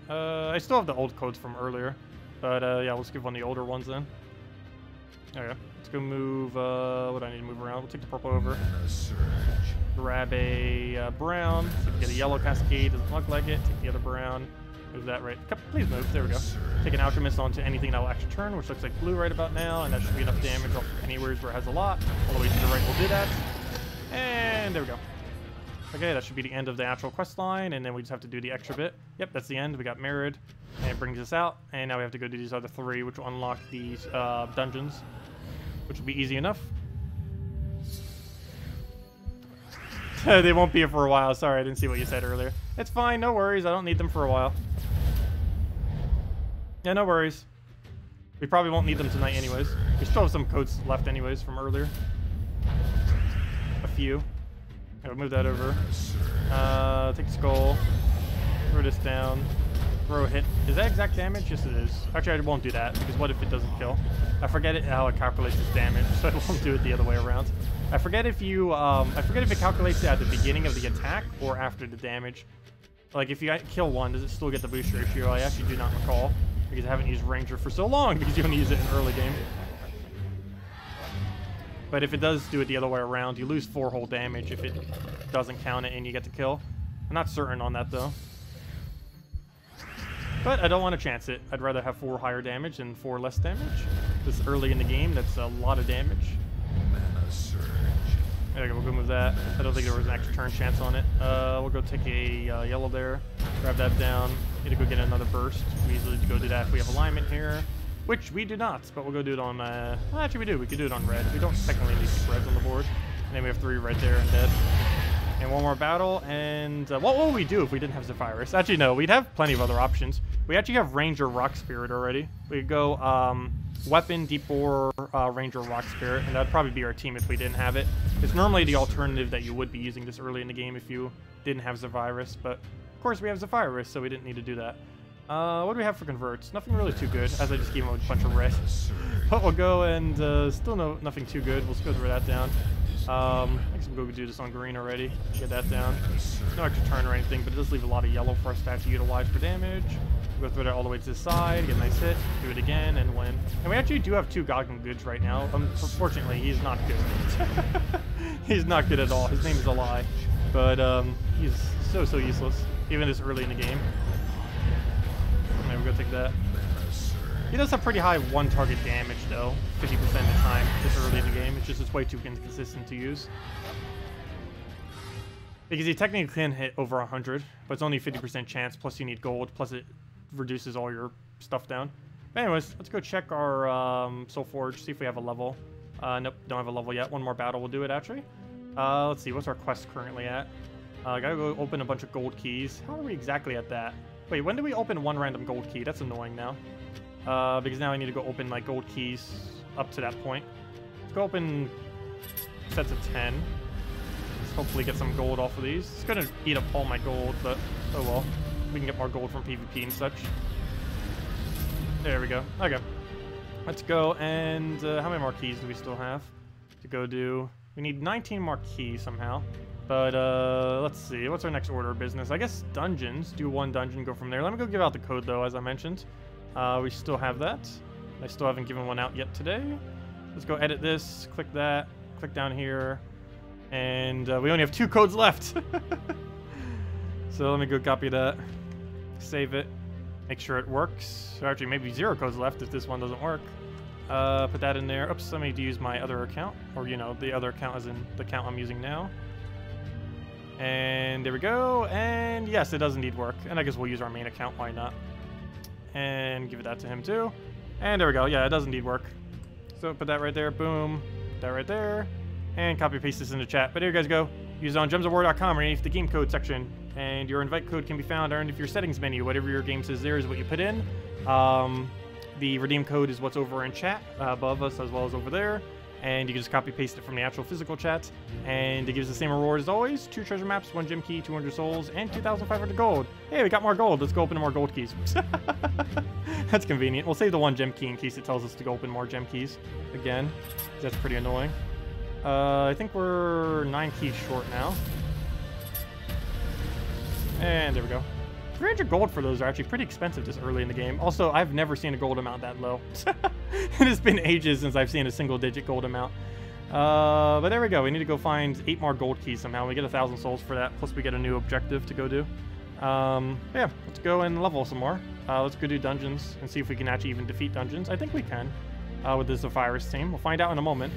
I still have the old codes from earlier. But yeah, let's give one of the older ones then. Okay, let's go move, what do I need to move around? We'll take the purple over. Grab a brown. So we can get a yellow cascade, doesn't look like it. Take the other brown. Move that right. Please move, there we go. Take an alchemist onto anything that will actually turn, which looks like blue right about now, and that should be enough damage off anywhere where it has a lot. All the way to the right we'll do that. And there we go. Okay, that should be the end of the actual quest line, and then we just have to do the extra bit. Yep, that's the end. We got mirrored, and it brings us out. And now we have to go do these other 3, which will unlock these dungeons, which will be easy enough. They won't be here for a while. Sorry, I didn't see what you said earlier. It's fine, no worries. I don't need them for a while. Yeah, no worries. We probably won't need them tonight anyways. We still have some codes left anyways from earlier. A few. Okay, we'll move that over. Take skull. Throw this down. Throw a hit. Is that exact damage? Yes, it is. Actually, I won't do that, because what if it doesn't kill? I forget how it calculates its damage, so I won't do it the other way around. I forget if you, I forget if it calculates it at the beginning of the attack or after the damage. Like, if you kill one, does it still get the boost ratio? I actually do not recall, because I haven't used Ranger for so long, because you only use it in early game. But if it does do it the other way around, you lose 4 whole damage if it doesn't count it and you get the kill. I'm not certain on that, though. But I don't want to chance it. I'd rather have 4 higher damage than 4 less damage. This early in the game, that's a lot of damage. There we go, we'll go move that. I don't think there was an extra turn chance on it. We'll go take a yellow there. Grab that down. Need to go get another burst. We easily go do that if we have alignment here. Which we do not, but we'll go do it on, well, actually we do. We could do it on red. We don't technically need 6 reds on the board. And then we have 3 red there and dead. And 1 more battle, and what would we do if we didn't have Zephyrus? Actually, no, we'd have plenty of other options. We actually have Ranger Rock Spirit already. We could go Weapon, Deep Bore, Ranger Rock Spirit, and that'd probably be our team if we didn't have it. It's normally the alternative that you would be using this early in the game if you didn't have Zephyrus, but of course we have Zephyrus, so we didn't need to do that. What do we have for converts? Nothing really too good, as I just gave him a bunch of red. But we'll go and still nothing too good. We'll just go throw that down. I guess we'll go do this on green already. Get that down. No extra turn or anything, but it does leave a lot of yellow for us to have to utilize for damage. We'll go throw that all the way to the side, get a nice hit, do it again, and win. And we actually do have 2 Goggin Goods right now. Unfortunately, he's not good. He's not good at all. His name is a lie. But he's so useless, even this early in the game. Okay, we'll go take that. He does have pretty high 1 target damage though, 50% of the time this early in the game. It's just it's way too inconsistent to use. Because he technically can hit over 100, but it's only 50% chance, plus you need gold, plus it reduces all your stuff down. But anyways, let's go check our Soul Forge, see if we have a level. Nope, don't have a level yet. 1 more battle will do it actually. Let's see, what's our quest currently at? Gotta go open a bunch of gold keys. How are we exactly at that? Wait, when do we open 1 random gold key? That's annoying now. Because now I need to go open like gold keys up to that point. Let's go open sets of 10. Let's hopefully get some gold off of these. It's gonna eat up all my gold, but oh well. We can get more gold from PvP and such. There we go. Okay. Let's go and how many more keys do we still have to go do? We need 19 more keys somehow. But let's see. What's our next order of business? I guess dungeons. Do 1 dungeon, go from there. Let me go give out the code though, as I mentioned. We still have that. I still haven't given one out yet today. Let's go edit this, click that, click down here, And we only have 2 codes left. So let me go copy that. Save it. Make sure it works. Or actually, maybe 0 codes left if this one doesn't work. Put that in there. Oops, let me use my other account. Or, you know, the other account is in the account I'm using now. And there we go. And yes, it does indeed work. And I guess we'll use our main account. Why not? And give that to him too. And there we go. Yeah, it does indeed work. So put that right there. Boom. Put that right there. And copy paste this in the chat. But here you guys go. Use it on gemsofwar.com underneath the game code section. And your invite code can be found underneath your settings menu. Whatever your game says there is what you put in. The redeem code is what's over in chat above us as well as over there. And you can just copy paste it from the actual physical chat. And it gives the same reward as always. 2 treasure maps, 1 gem key, 200 souls, and 2,500 gold. Hey, we got more gold. Let's go open more gold keys. That's convenient. We'll save the 1 gem key in case it tells us to go open more gem keys. Again, that's pretty annoying. I think we're 9 keys short now. And there we go. 300 gold for those are actually pretty expensive this early in the game. Also, I've never seen a gold amount that low. It has been ages since I've seen a single-digit gold amount. But there we go. We need to go find 8 more gold keys somehow. We get 1,000 souls for that, plus we get a new objective to go do. Yeah, let's go and level some more. Let's go do dungeons and see if we can actually even defeat dungeons. I think we can with the Zephyrus team. We'll find out in a moment.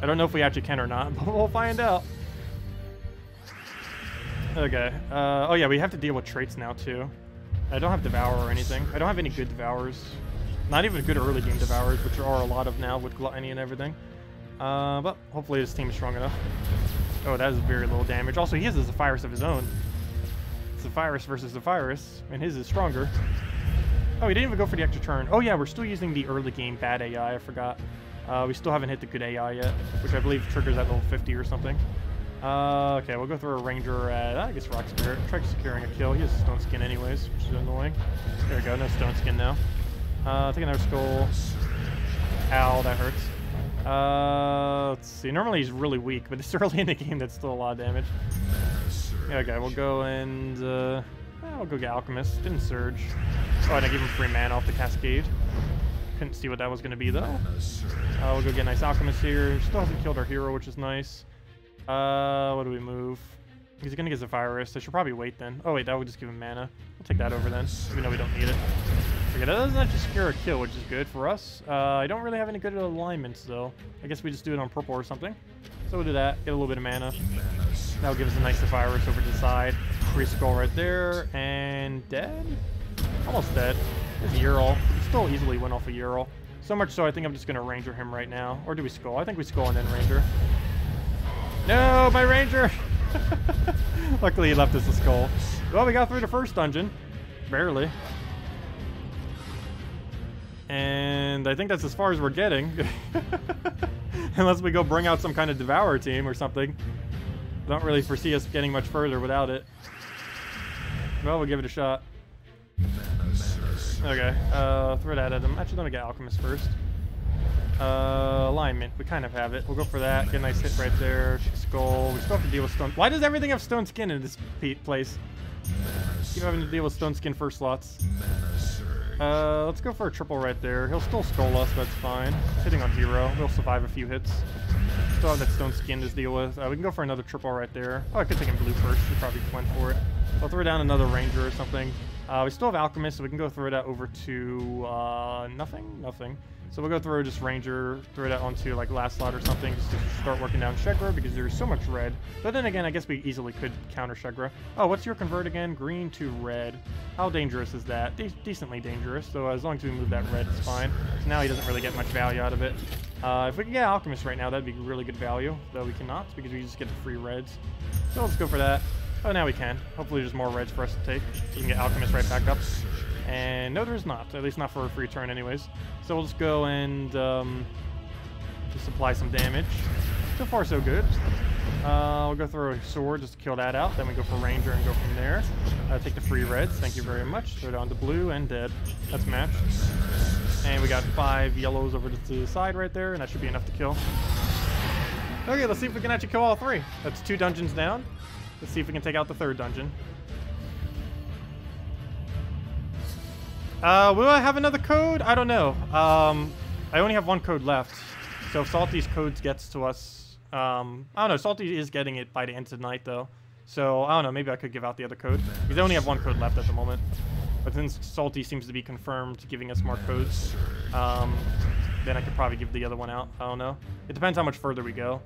I don't know if we actually can or not, but we'll find out. Okay. Oh yeah, we have to deal with traits now too. I don't have Devour or anything. I don't have any good Devours. Not even good early game Devours, which there are a lot of now with Gluttony and everything. But hopefully this team is strong enough. Oh, that is very little damage. Also, he has a Zephyrus of his own. Zephyrus versus Zephyrus, and his is stronger. Oh, he didn't even go for the extra turn. Oh yeah, we're still using the early game bad AI, I forgot. We still haven't hit the good AI yet, which I believe triggers at level 50 or something. Okay, we'll go through a Ranger at, I guess, Rock Spirit. Try securing a kill. He has Stone Skin anyways, which is annoying. There we go, no Stone Skin now. Take another Skull. Ow, that hurts. Let's see. Normally he's really weak, but it's early in the game that's still a lot of damage. Yeah, okay, we'll go and, we'll go get Alchemist. Didn't Surge. Oh, and I gave him free mana off the Cascade. Couldn't see what that was going to be, though. We'll go get a nice Alchemist here. Still hasn't killed our hero, which is nice. What do we move? He's gonna get Zephyrus. I should probably wait then. Oh wait, that would just give him mana. We'll take that over then, even though we don't need it. Okay, that doesn't actually secure a kill, which is good for us. I don't really have any good alignments though. I guess we just do it on purple or something. So we'll do that, get a little bit of mana. That'll give us a nice Zephyrus over to the side. Free skull right there, and dead? Almost dead. There's Ural. We still easily went off a Ural. So much so I think I'm just gonna Ranger him right now. Or do we skull? I think we skull and then Ranger. No, my Ranger! Luckily he left us a skull. Well, we got through the first dungeon. Barely. And I think that's as far as we're getting. Unless we go bring out some kind of Devourer team or something. Don't really foresee us getting much further without it. Well, we'll give it a shot. Okay, throw that at him. Actually, let me get Alchemist first. Alignment, we kind of have it. We'll go for that. Get a nice hit right there. Skull. We still have to deal with stone. Why does everything have Stone Skin in this place? Keep having to deal with Stone Skin first slots. Let's go for a triple right there. He'll still skull us, that's fine. Hitting on hero. We'll survive a few hits. Still have that Stone Skin to deal with. We can go for another triple right there. Oh, I could take him blue first. We probably went for it. I'll throw down another Ranger or something. We still have Alchemist, so we can go throw that over to nothing. So we'll go through just Ranger, throw that onto like last slot or something, just to start working down Shegra because there's so much red. But then again, I guess we easily could counter Shegra. Oh, what's your convert again? Green to red. How dangerous is that? Decently dangerous. So as long as we move that red, it's fine. So now he doesn't really get much value out of it. If we can get Alchemist right now, that'd be really good value. Though we cannot because we just get the free reds. So let's go for that. Oh, now we can. Hopefully there's more reds for us to take. So we can get Alchemist right back up. And no, there's not. At least not for a free turn anyways. So we'll just go and just apply some damage. So far, so good. We'll go throw a sword just to kill that out. Then we go for Ranger and go from there. Take the free reds. Thank you very much. Throw it on to blue and dead. That's matched. And we got 5 yellows over to the side right there. And that should be enough to kill. Okay, let's see if we can actually kill all 3. That's 2 dungeons down. Let's see if we can take out the 3rd dungeon. Will I have another code? I don't know. I only have 1 code left. So if Salty's codes gets to us, I don't know. Salty is getting it by the end of the night, though. So, I don't know. Maybe I could give out the other code. Because I only have one code left at the moment. But since Salty seems to be confirmed giving us more codes, then I could probably give the other one out. I don't know. It depends how much further we go.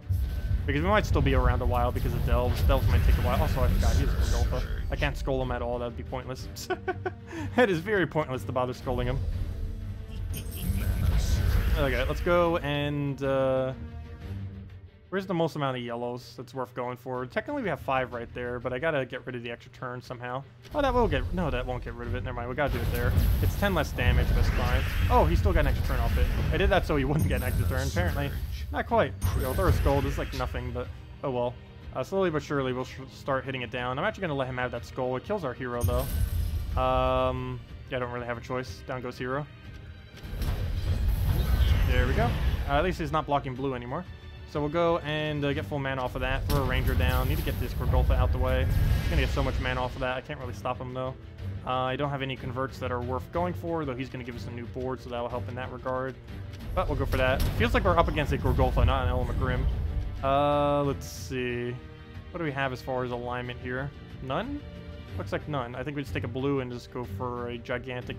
Because we might still be around a while because of Delves. Delves might take a while. Also, I forgot, he's a Fangowolf. I can't skull him at all. That would be pointless. That is very pointless to bother skulling him. Okay, let's go and... where's the most amount of yellows that's worth going for? Technically, we have 5 right there, but I gotta get rid of the extra turn somehow. Oh, that will get... No, that won't get rid of it. Never mind, we gotta do it there. It's 10 less damage, but it's fine. Oh, he still got an extra turn off it. I did that so he wouldn't get an extra turn, apparently. Not quite. Yo, throw a skull. This is like nothing, but oh well. Slowly but surely, we'll start hitting it down. I'm actually going to let him have that skull. It kills our hero, though. Yeah, I don't really have a choice. Down goes hero. There we go. At least he's not blocking blue anymore. So we'll go and get full mana off of that. Throw a ranger down. Need to get this Gorgolfa out the way. He's going to get so much mana off of that. I can't really stop him, though. I don't have any converts that are worth going for, though he's going to give us a new board, so that will help in that regard. But we'll go for that. Feels like we're up against a Gorgolfa, not an Element Grim. Let's see. What do we have as far as alignment here? None? Looks like none. I think we just take a blue and just go for a gigantic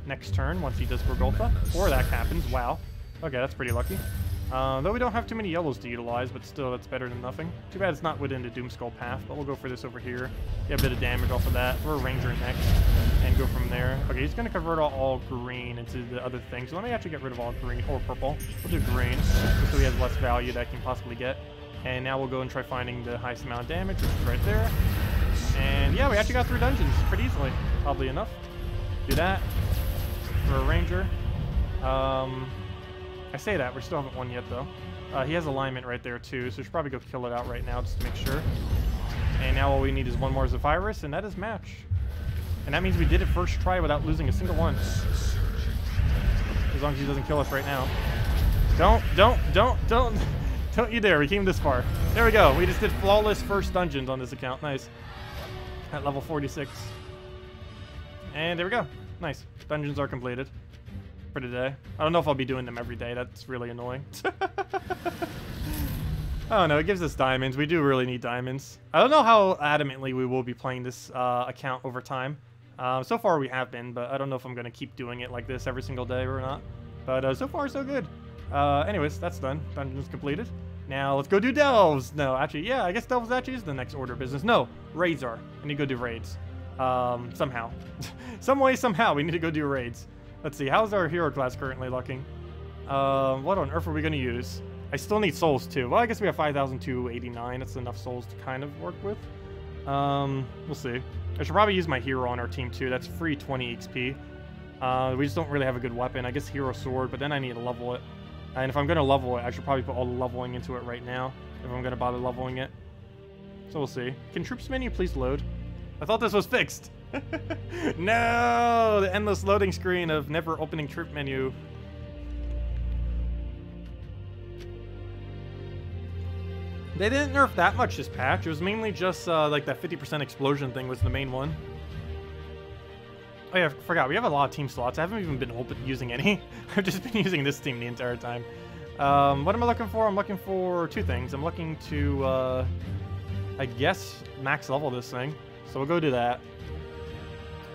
next turn once he does Gorgolfa. Or that happens. Wow. Okay, that's pretty lucky. Though we don't have too many yellows to utilize, but still, that's better than nothing. Too bad it's not within the Doomskull path, but we'll go for this over here. Get a bit of damage off of that. Throw a Ranger next, and go from there. Okay, he's going to convert all green into the other thing, so let me actually get rid of all green, or purple. We'll do green, just so he has less value that I can possibly get. And now we'll go and try finding the highest amount of damage, which is right there. And yeah, we actually got 3 dungeons pretty easily, probably enough. Do that. Throw a Ranger. I say that, we still haven't won yet, though. He has alignment right there, too, so we should probably go kill it out right now just to make sure. And now all we need is one more Zephyrus, and that is match. And that means we did it first try without losing a single one. As long as he doesn't kill us right now. Don't you dare, we came this far. There we go, we just did flawless first dungeons on this account, nice. At level 46. And there we go, nice. Dungeons are completed. For today. I don't know if I'll be doing them every day. That's really annoying. I don't know. It gives us diamonds. We do really need diamonds. I don't know how adamantly we will be playing this account over time. So far we have been, but I don't know if I'm going to keep doing it like this every single day or not. But so far so good. Anyways, that's done. Dungeon's completed. Now let's go do delves. No, actually, yeah, I guess delves actually is the next order of business. No, raids are. I need to go do raids. Somehow. Some way, somehow, we need to go do raids. Let's see, how's our hero class currently looking? What on earth are we going to use? I still need souls, too. Well, I guess we have 5,289. That's enough souls to kind of work with. We'll see. I should probably use my hero on our team, too. That's free 20 XP. We just don't really have a good weapon. I guess hero sword, but then I need to level it. And if I'm going to level it, I should probably put all the leveling into it right now, if I'm going to bother leveling it. So we'll see. Can troops menu please load? I thought this was fixed. No! The endless loading screen of never opening troop menu. They didn't nerf that much this patch. It was mainly just like that 50% explosion thing was the main one. Oh yeah, I forgot. We have a lot of team slots. I haven't even been using any. I've just been using this team the entire time. What am I looking for? I'm looking for 2 things. I'm looking to, I guess, max level this thing. So we'll go do that.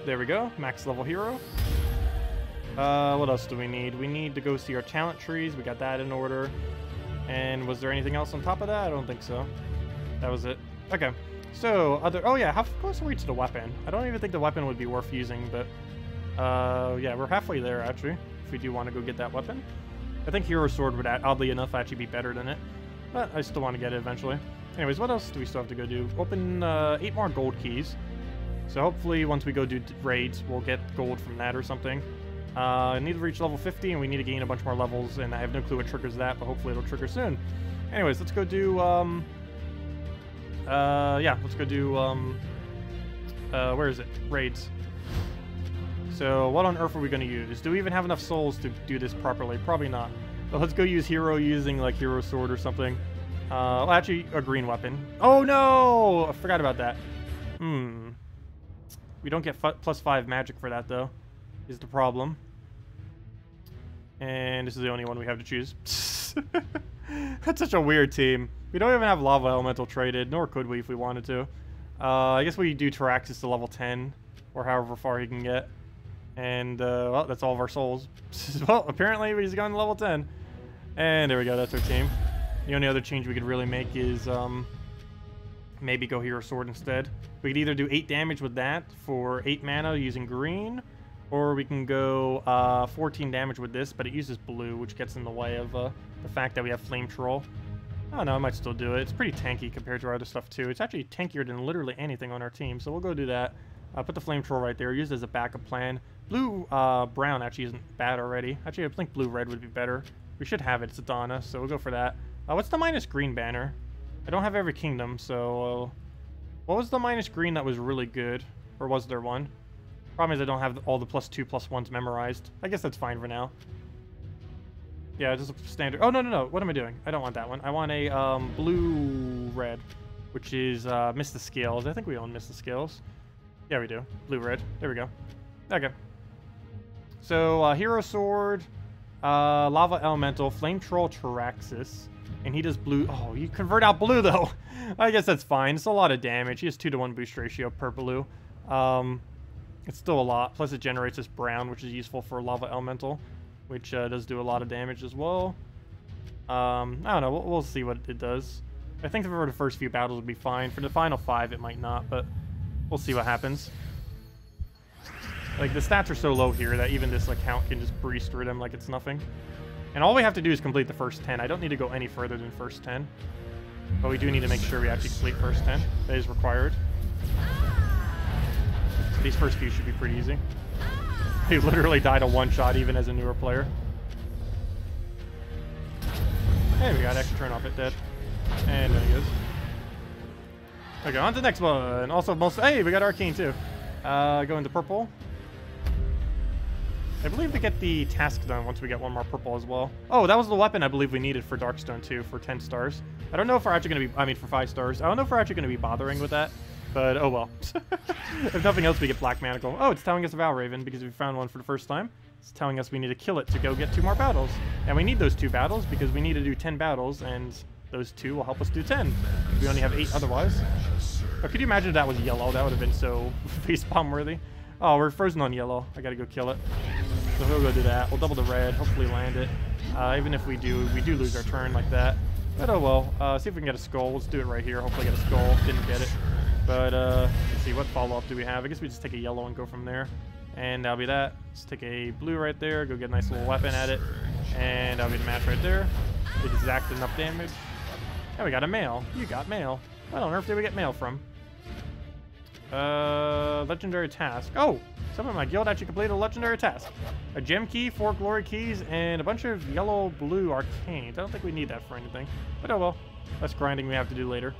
There we go, max level hero. What else do we need? We need to go see our talent trees. We got that in order. And was there anything else on top of that? I don't think so. That was it. Okay. So, oh yeah, how close are we to the weapon? I don't even think the weapon would be worth using, but... yeah, we're halfway there, actually. If we do want to go get that weapon. I think hero sword would, oddly enough, actually be better than it. But I still want to get it eventually. Anyways, what else do we still have to go do? Open 8 more gold keys. So hopefully once we go do raids, we'll get gold from that or something. I need to reach level 50 and we need to gain a bunch more levels, and I have no clue what triggers that, but hopefully it'll trigger soon. Anyways, let's go do, yeah, let's go do, where is it? Raids. So what on earth are we going to use? Do we even have enough souls to do this properly? Probably not. But let's go use hero using like hero sword or something. Well, actually, a green weapon. Oh no! I forgot about that. We don't get +5 magic for that, though, is the problem. And this is the only one we have to choose. That's such a weird team. We don't even have Lava Elemental traded, nor could we if we wanted to. I guess we do Taraxis to level 10, or however far he can get. And, well, that's all of our souls. Well, apparently he's going to level 10. And there we go, that's our team. The only other change we could really make is, maybe go Hero Sword instead. We could either do 8 damage with that for 8 mana using green, or we can go 14 damage with this, but it uses blue, which gets in the way of the fact that we have Flame Troll. I don't know, I might still do it. It's pretty tanky compared to our other stuff too. It's actually tankier than literally anything on our team, so we'll go do that. Put the Flame Troll right there, use it as a backup plan. Blue brown actually isn't bad already. Actually, I think blue red would be better. We should have it, it's Adana, so we'll go for that. What's the minus green banner? I don't have every kingdom, so what was the minus green that was really good? Or was there one? Problem is I don't have all the +2/+1s memorized. I guess that's fine for now. Yeah, just a standard. Oh, no. What am I doing? I don't want that one. I want a blue-red, which is Miss the Scales. I think we own Miss the Scales. Yeah, we do. Blue-red. There we go. Okay. So, Hero Sword, Lava Elemental, Flame Troll, Taraxis. And he does blue. Oh, you convert out blue, though. I guess that's fine. It's a lot of damage. He has 2-to-1 boost ratio per blue. It's still a lot. Plus, it generates this brown, which is useful for Lava Elemental, which does do a lot of damage as well. I don't know. We'll see what it does. I think for the first few battles it'll be fine. For the final 5, it might not, but we'll see what happens. Like, the stats are so low here that even this account can just breeze through them like it's nothing. And all we have to do is complete the first 10. I don't need to go any further than first 10. But we do need to make sure we actually complete first 10. That is required. These first few should be pretty easy. He literally died a one-shot even as a newer player. Hey, we got extra turn off it dead. And there he goes. Okay, on to the next one. Also, hey, we got Arcane too. Go into purple. I believe we get the task done once we get one more purple as well. Oh, that was the weapon I believe we needed for Darkstone too, for 10 stars. I don't know if we're actually going to be, I mean for 5 stars. I don't know if we're actually going to be bothering with that, but oh well. If nothing else, we get Black Manacle. Oh, it's telling us about Raven because we found one for the first time. It's telling us we need to kill it to go get 2 more battles. And we need those 2 battles because we need to do 10 battles, and those 2 will help us do 10. We only have 8 otherwise. Oh, could you imagine if that was yellow? That would have been so facepalm worthy. Oh, we're frozen on yellow. I gotta go kill it. So we'll go do that. We'll double the red, hopefully land it. Even if we do lose our turn like that. But oh well. See if we can get a skull. Let's do it right here. Hopefully get a skull. Didn't get it. But let's see, what follow-up do we have? I guess we just take a yellow and go from there. And that'll be that. Let's take a blue right there. Go get a nice little weapon at it. And that'll be the match right there. It exact enough damage. And we got a mail. You got mail. What on earth did we get mail from? Legendary task. Oh! Someone in my guild actually completed a legendary task. A gem key, 4 glory keys, and a bunch of yellow-blue arcanes. I don't think we need that for anything. But oh well. That's grinding we have to do later.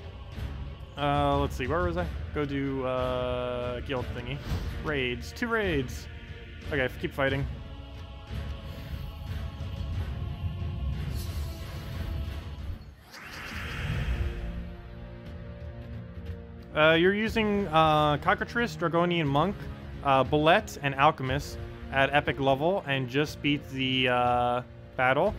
Let's see. Where was I? Go do, guild thingy. Raids. 2 raids. Okay, keep fighting. You're using Cockatrice, Dragonian Monk, Bullet, and Alchemist at epic level and just beat the battle.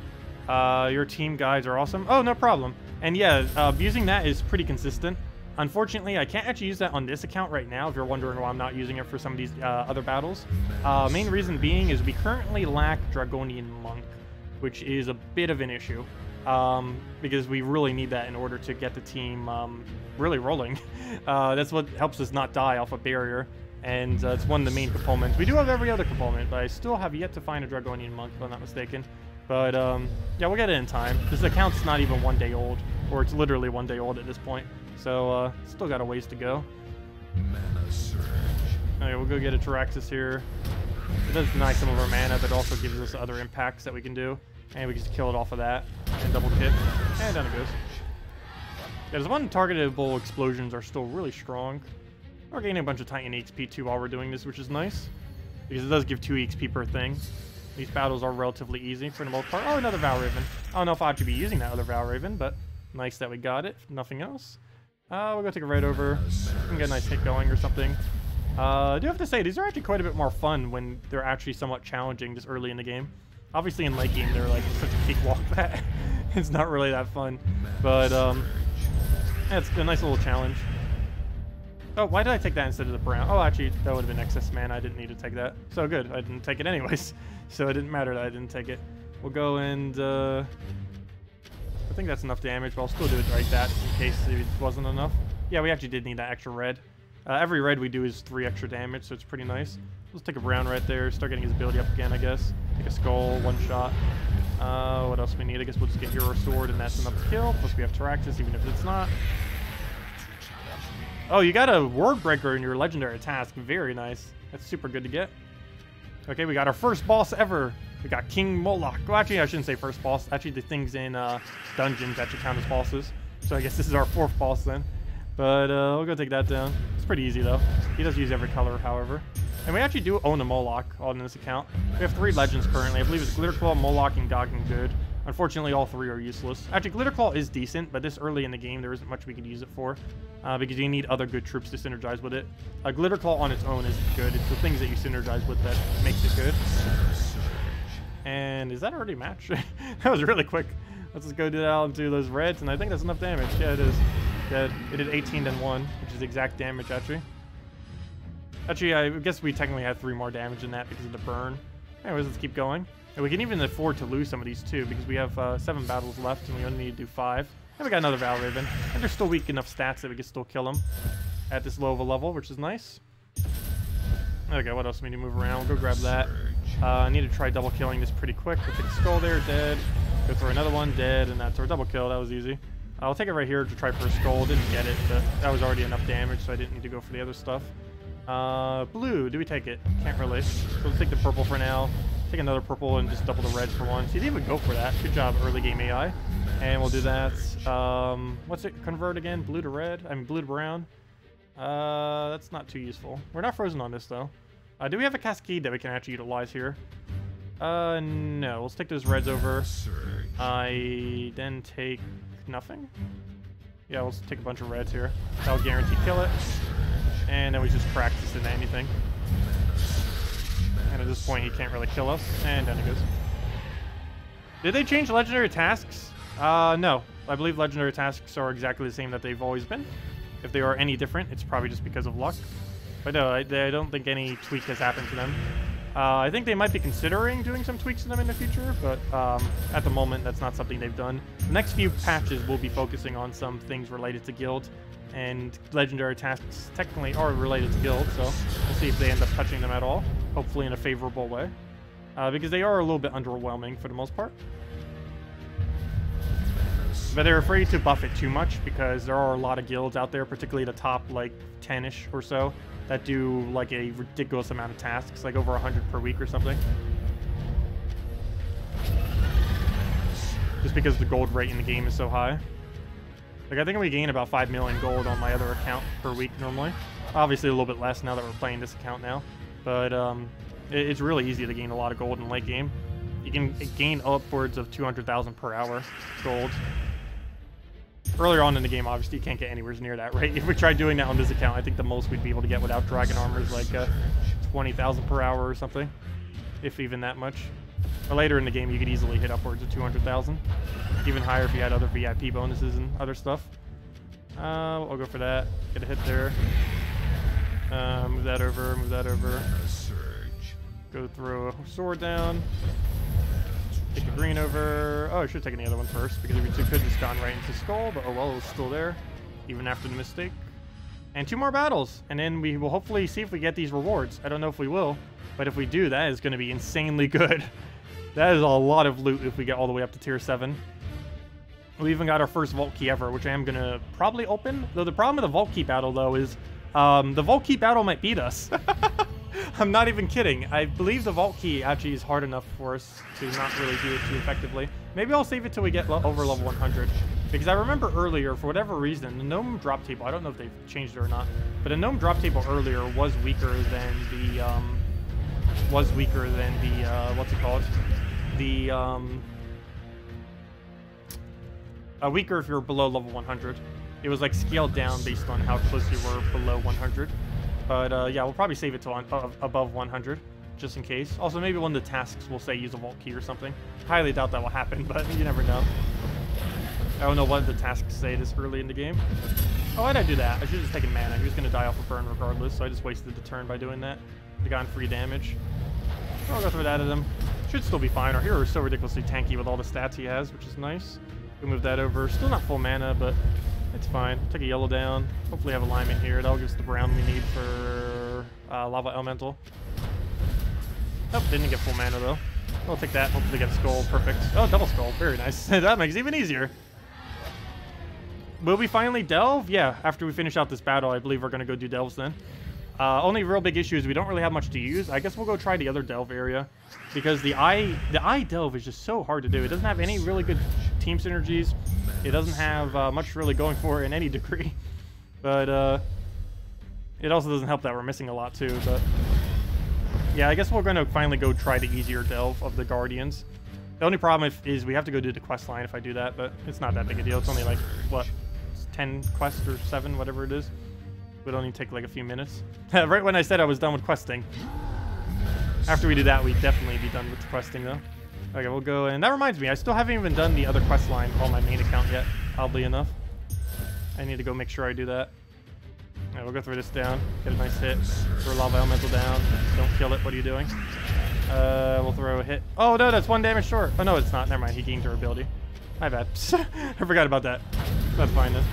Your team guides are awesome. Oh, no problem. And yeah, using that is pretty consistent. Unfortunately, I can't actually use that on this account right now, if you're wondering why I'm not using it for some of these other battles. Main reason being is we currently lack Dragonian Monk, which is a bit of an issue. Because we really need that in order to get the team really rolling. That's what helps us not die off a barrier, and it's one of the main components. We do have every other component, but I still have yet to find a Dragonian Monk, if I'm not mistaken. But yeah, we'll get it in time. This account's not even 1 day old, or it's literally 1 day old at this point. So still got a ways to go. Okay, we'll go get a Taraxis here. It does deny some of our mana, but also gives us other impacts that we can do. And we can just kill it off of that. And double kick. And down it goes. Yeah, there's one targetable explosions are still really strong. We're getting a bunch of Titan XP too while we're doing this, which is nice. Because it does give 2 XP per thing. These battles are relatively easy for the most part. Oh, another Valraven. I don't know if I should be using that other Valraven, but nice that we got it. If nothing else. We'll go take a raid over. We can get a nice hit going or something. I do have to say, these are actually quite a bit more fun when they're actually somewhat challenging this early in the game. Obviously in late game, they're like such a cakewalk that it's not really that fun. But That's a nice little challenge. Oh, why did I take that instead of the brown? Oh, actually, that would have been excess mana. I didn't need to take that. So good. I didn't take it anyways. So it didn't matter that I didn't take it. We'll go and... I think that's enough damage, but I'll still do it like that in case it wasn't enough. Yeah, we actually did need that extra red. Every red we do is 3 extra damage, so it's pretty nice. Let's take a brown right there. Start getting his ability up again, I guess. Take a skull, 1 shot. What else we need? I guess we'll just get Hero Sword, and that's enough to kill. Plus we have Taraxis, even if it's not. Oh, you got a Word Breaker in your legendary task. Very nice. That's super good to get. Okay, we got our first boss ever. We got King Moloch. Well, actually, I shouldn't say first boss. Actually, the things in dungeons actually count as bosses. So I guess this is our 4th boss then. But we'll go take that down. It's pretty easy, though. He does use every color, however. And we actually do own a Moloch on this account. We have 3 legends currently. I believe it's Glitterclaw, Moloch, and Good. Unfortunately, all 3 are useless. Actually, Glitterclaw is decent, but this early in the game, there isn't much we can use it for. Because you need other good troops to synergize with it. Glitterclaw on its own isn't good. It's the things that you synergize with that makes it good. And is that already a match? That was really quick. Let's just go down to those reds, and I think that's enough damage. Yeah, it is. Yeah, it did 18 and 1, which is exact damage, actually. Actually, I guess we technically had 3 more damage than that because of the burn. Anyways, let's keep going. And we can even afford to lose some of these, too, because we have 7 battles left, and we only need to do 5. And we got another Val Raven. And they're still weak enough stats that we can still kill them at this low of a level, which is nice. Okay, what else do we need to move around? We'll go grab that. I need to try double killing this pretty quick. We'll take a skull there, dead. Go throw another one, dead, and that's our double kill. That was easy. I'll take it right here to try for a skull. Didn't get it, but that was already enough damage, so I didn't need to go for the other stuff. Blue, do we take it? Can't really. So let's take the purple for now. Take another purple and just double the red for once. You didn't even go for that. Good job, early game AI. And we'll do that. What's it convert again? Blue to red? I mean, blue to brown. That's not too useful. We're not frozen on this, though. Do we have a cascade that we can actually utilize here? No. Let's take those reds over. I then take nothing. Yeah, let's take a bunch of reds here. That'll guarantee kill it. And then we just practice into anything. And at this point, he can't really kill us. And down he goes. Did they change legendary tasks? No. I believe legendary tasks are exactly the same that they've always been. If they are any different, it's probably just because of luck. But no, I don't think any tweak has happened to them. I think they might be considering doing some tweaks to them in the future, but at the moment, that's not something they've done. The next few patches will be focusing on some things related to guild, and legendary tasks technically are related to guild, so we'll see if they end up touching them at all, hopefully in a favorable way, because they are a little bit underwhelming for the most part. But they're afraid to buff it too much because there are a lot of guilds out there, particularly the top like 10-ish or so, that do like a ridiculous amount of tasks, like over 100 per week or something. Just because the gold rate in the game is so high. Like I think we gain about 5 million gold on my other account per week normally. Obviously a little bit less now that we're playing this account now. But it's really easy to gain a lot of gold in late game. You can gain upwards of 200,000 per hour gold. Earlier on in the game, obviously, you can't get anywhere near that, right? If we tried doing that on this account, I think the most we'd be able to get without dragon armor is like 20,000 per hour or something, if even that much. Or later in the game, you could easily hit upwards of 200,000. Even higher if you had other VIP bonuses and other stuff. I'll go for that. Get a hit there. Move that over, move that over. Go throw a sword down. Take the green over. Oh, I should have taken the other one first, because if we could just gone right into skull, but oh well, it was still there, even after the mistake. And 2 more battles, and then we will hopefully see if we get these rewards. I don't know if we will, but if we do, that is going to be insanely good. That is a lot of loot if we get all the way up to tier 7. We even got our first vault key ever, which I am going to probably open. Though the problem with the vault key battle, though, is the vault key battle might beat us. I'm not even kidding. I believe the vault key actually is hard enough for us to not really do it too effectively. Maybe I'll save it till we get over level 100. Because I remember earlier, for whatever reason, the gnome drop table, I don't know if they've changed it or not, but a gnome drop table earlier was weaker than the, what's it called? The, weaker if you're below level 100. It was like scaled down based on how close you were below 100. But yeah, we'll probably save it till above 100, just in case. Also, maybe one of the tasks will say use a vault key or something. Highly doubt that will happen, but you never know. don't know what the tasks say this early in the game. Oh, why'd I do that? I should have just taken mana. He was going to die off a burn regardless, so I just wasted the turn by doing that. He got free damage. I'll go through that at him. Should still be fine. Our hero is so ridiculously tanky with all the stats he has, which is nice. We'll move that over. Still not full mana, but it's fine. Take a yellow down. Hopefully have alignment here. That'll give us the brown we need for Lava Elemental. Oh, didn't get full mana though. I'll take that. Hopefully get Skull. Perfect. Oh, double Skull. Very nice. That makes it even easier. Will we finally delve? Yeah, after we finish out this battle, I believe we're going to go do delves then. Only real big issue is we don't really have much to use. I guess we'll go try the other delve area because the eye delve is just so hard to do. It doesn't have any really good team synergies. It doesn't have much really going for it in any degree. But it also doesn't help that we're missing a lot too. But yeah, I guess we're going to finally go try the easier delve of the Guardians. The only problem is we have to go do the quest line if I do that, but it's not that big a deal. It's only like, what, 10 quests or 7, whatever it is. Would only take like a few minutes. Right when I said I was done with questing. After we do that, we'd definitely be done with the questing though. Okay, we'll go, and that reminds me, I still haven't even done the other quest line on my main account yet, oddly enough. I need to go make sure I do that. Alright, we'll go through this down, get a nice hit. Throw Lava Elemental down. Don't kill it, what are you doing? We'll throw a hit. Oh no, that's 1 damage short. Oh no, it's not, never mind, he gained durability. My bad. I forgot about that. That's fine then.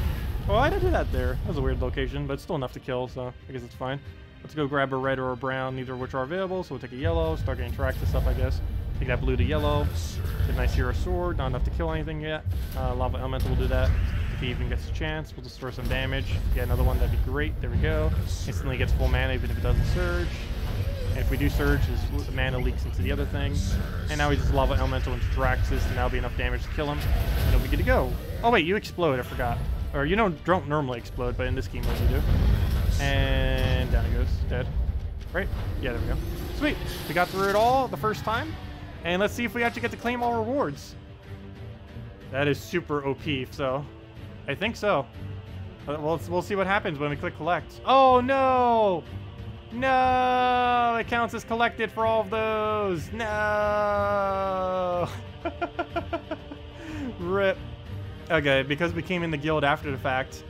Oh, why did I do that there? That was a weird location, but it's still enough to kill, so I guess it's fine. Let's go grab a red or a brown, neither of which are available, so we'll take a yellow, start getting interactive stuff, I guess. Take that blue to yellow. Get a nice hero sword, not enough to kill anything yet. Lava Elemental will do that. If he even gets a chance, we'll just throw some damage. Get another one, that'd be great. There we go. Instantly gets full mana, even if it doesn't surge. And if we do surge, his mana leaks into the other thing. And now he just Lava Elemental into Draxus, and that'll be enough damage to kill him. And then we get to go. Oh wait, you explode, I forgot. Or you don't normally explode, but in this game, what you do. And down he goes, dead. Right? Yeah, there we go. Sweet. We got through it all the first time. And let's see if we actually get to claim all rewards. That is super OP, so I think so. We'll see what happens when we click collect. Oh no! No! It counts as collected for all of those. No! Rip. Okay, because we came in the guild after the fact.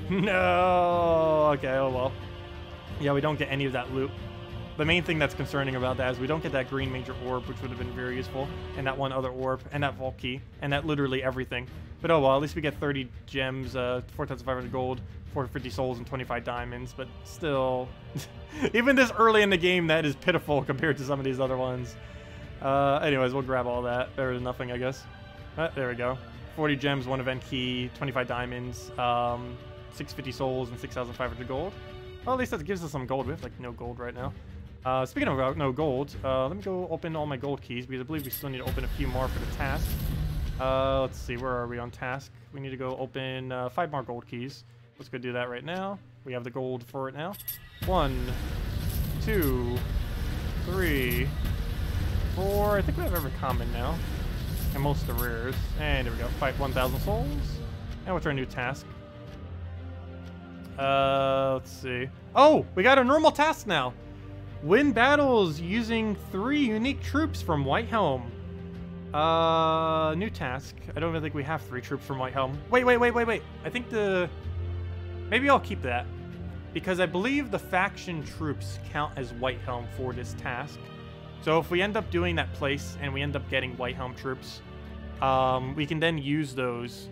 No! Okay, oh well. Yeah, we don't get any of that loot. The main thing that's concerning about that is we don't get that green major orb, which would have been very useful, and that one other orb, and that vault key, and that literally everything. But oh well, at least we get 30 gems, 4,500 gold, 450 souls, and 25 diamonds, but still... even this early in the game, that is pitiful compared to some of these other ones. Anyways, we'll grab all that. Better than nothing, I guess. There we go. 40 gems, 1 event key, 25 diamonds, 650 souls, and 6,500 gold. Well, at least that gives us some gold. We have, like, no gold right now. Speaking of no gold, let me go open all my gold keys, because I believe we still need to open a few more for the task. Let's see, where are we on task? We need to go open 5 more gold keys. Let's go do that right now. We have the gold for it now. 1, 2, 3, 4. I think we have every common now. And most of the rares. And there we go. Fight 1,000 souls. And what's our new task? Let's see. Oh, we got a normal task now. Win battles using 3 unique troops from Whitehelm. New task. I don't even think we have 3 troops from Whitehelm. Wait. I think maybe I'll keep that. Because I believe the faction troops count as Whitehelm for this task. So if we end up doing that place and we end up getting Whitehelm troops, we can then use those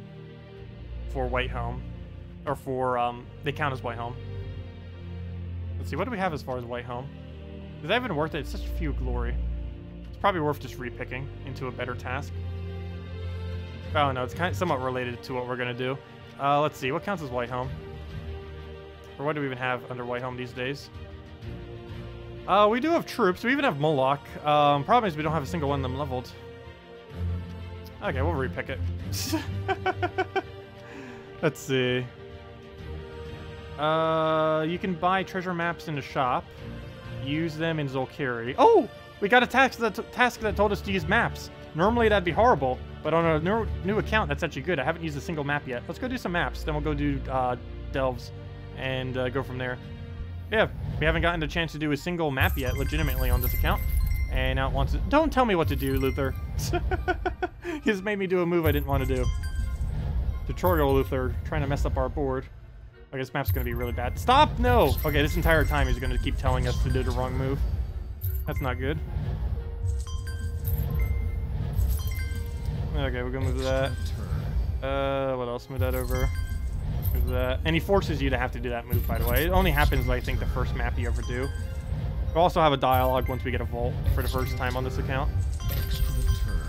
for Whitehelm. Or for, they count as Whitehelm. Let's see, what do we have as far as Whitehelm? Is that even worth it? It's such a few glory. It's probably worth just repicking into a better task. I don't know, it's kind of somewhat related to what we're going to do. Let's see, what counts as Whitehelm? Or what do we even have under Whitehelm these days? We do have troops. We even have Moloch. Problem is we don't have a single one of them leveled. Okay, we'll repick it. Let's see. You can buy treasure maps in the shop. Use them in Zolkiri. Oh! We got a task that told us to use maps. Normally that'd be horrible, but on a new account, that's actually good. I haven't used a single map yet. Let's go do some maps. Then we'll go do delves and go from there. Yeah, we haven't gotten the chance to do a single map yet, legitimately, on this account. And now it wants to... Don't tell me what to do, Luther. He just made me do a move I didn't want to do. Tutorial Luther trying to mess up our board. I guess map's gonna be really bad. Stop! No! Okay, this entire time he's gonna keep telling us to do the wrong move. That's not good. Okay, we're gonna move that. What else? Move that over. Move that. And he forces you to have to do that move, by the way. It only happens, I think, the first map you ever do. We'll also have a dialogue once we get a vault for the first time on this account.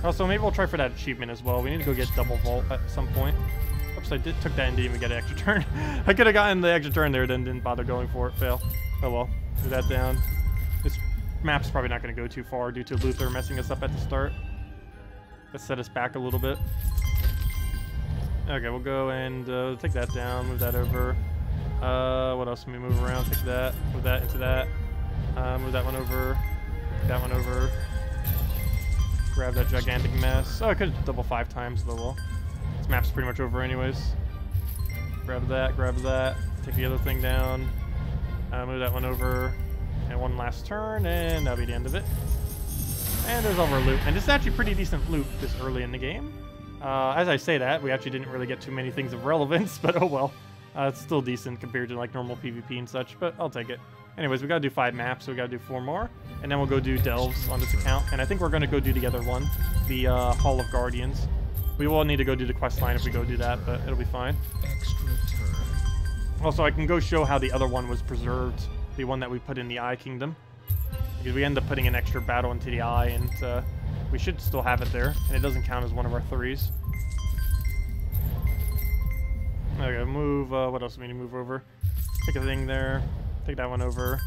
Also, maybe we'll try for that achievement as well. We need to go get double vault at some point. Oops, I took that and didn't even get an extra turn. I could have gotten the extra turn there, then didn't bother going for it. Fail. Oh well. Move that down. This map's probably not going to go too far due to Luther messing us up at the start. Let's set us back a little bit. Okay, we'll go and take that down, move that over. What else can we move around? Take that, move that into that. Move that one over, that one over. Grab that gigantic mess. Oh, I could double 5 times, though. Well, this map's pretty much over anyways. Grab that, take the other thing down. Move that one over, and one last turn, and that'll be the end of it. And there's all of our loot. And this is actually pretty decent loot this early in the game. As I say that, we actually didn't really get too many things of relevance, but oh well. It's still decent compared to like normal PvP and such, but I'll take it. Anyways, we gotta do 5 maps, so we gotta do 4 more. And then we'll go do delves on this account. And I think we're gonna go do the other one, the Hall of Guardians. We will need to go do the quest line if we go do that, but it'll be fine. Also, I can go show how the other one was preserved, the one that we put in the Eye Kingdom. Because we end up putting an extra battle into the Eye, and we should still have it there, and it doesn't count as one of our 3s. Okay, move, what else do we need to move over? Take a thing there, take that one over.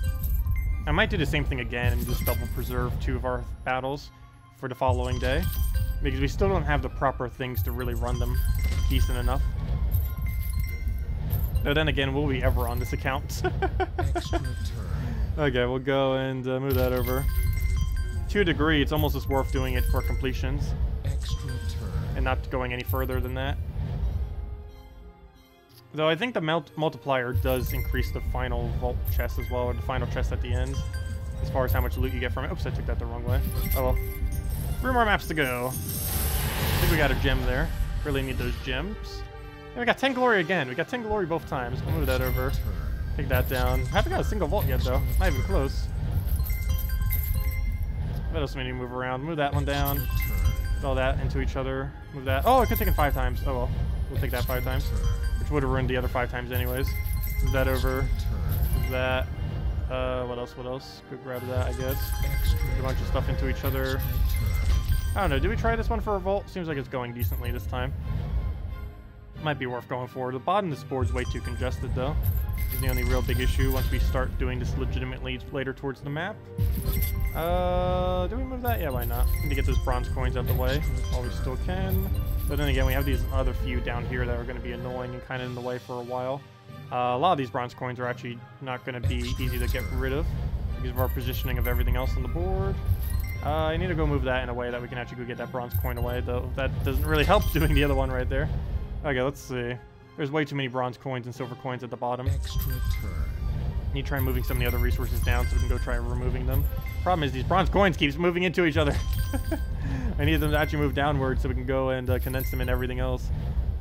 I might do the same thing again and just double preserve 2 of our battles for the following day, because we still don't have the proper things to really run them decent enough. Though then again, will we ever on this account? Okay, we'll go and move that over. To a degree, it's almost just worth doing it for completions. And not going any further than that. Though I think the multiplier does increase the final vault chest as well, or the final chest at the end. As far as how much loot you get from it. Oops, I took that the wrong way. Oh well. 3 more maps to go. I think we got a gem there. Really need those gems. And we got 10 glory again. We got 10 glory both times. We'll move that over. Take that down. Haven't got a single vault yet though. Not even close. What else do we need to move around? Move that one down. Put all that into each other. Move that. Oh, I could have taken 5 times. Oh well. We'll take that 5 times. Which would have ruined the other 5 times anyways. Move that over. Move that. What else? What else? Go grab that, I guess. Put a bunch of stuff into each other. I don't know. Do we try this one for a vault? Seems like it's going decently this time. Might be worth going for. The bottom of this board's way too congested though. This is the only real big issue once we start doing this legitimately later towards the map. Do we move that? Yeah, why not? Need to get those bronze coins out of the way while we still can. But then again, we have these other few down here that are going to be annoying and kind of in the way for a while. A lot of these bronze coins are actually not going to be easy to get rid of because of our positioning of everything else on the board. I need to go move that in a way that we can actually go get that bronze coin away, though that doesn't really help doing the other one right there. Okay, let's see. There's way too many bronze coins and silver coins at the bottom. Need to try moving some of the other resources down so we can go try removing them. Problem is these bronze coins keeps moving into each other. I need them to actually move downward so we can go and condense them in everything else.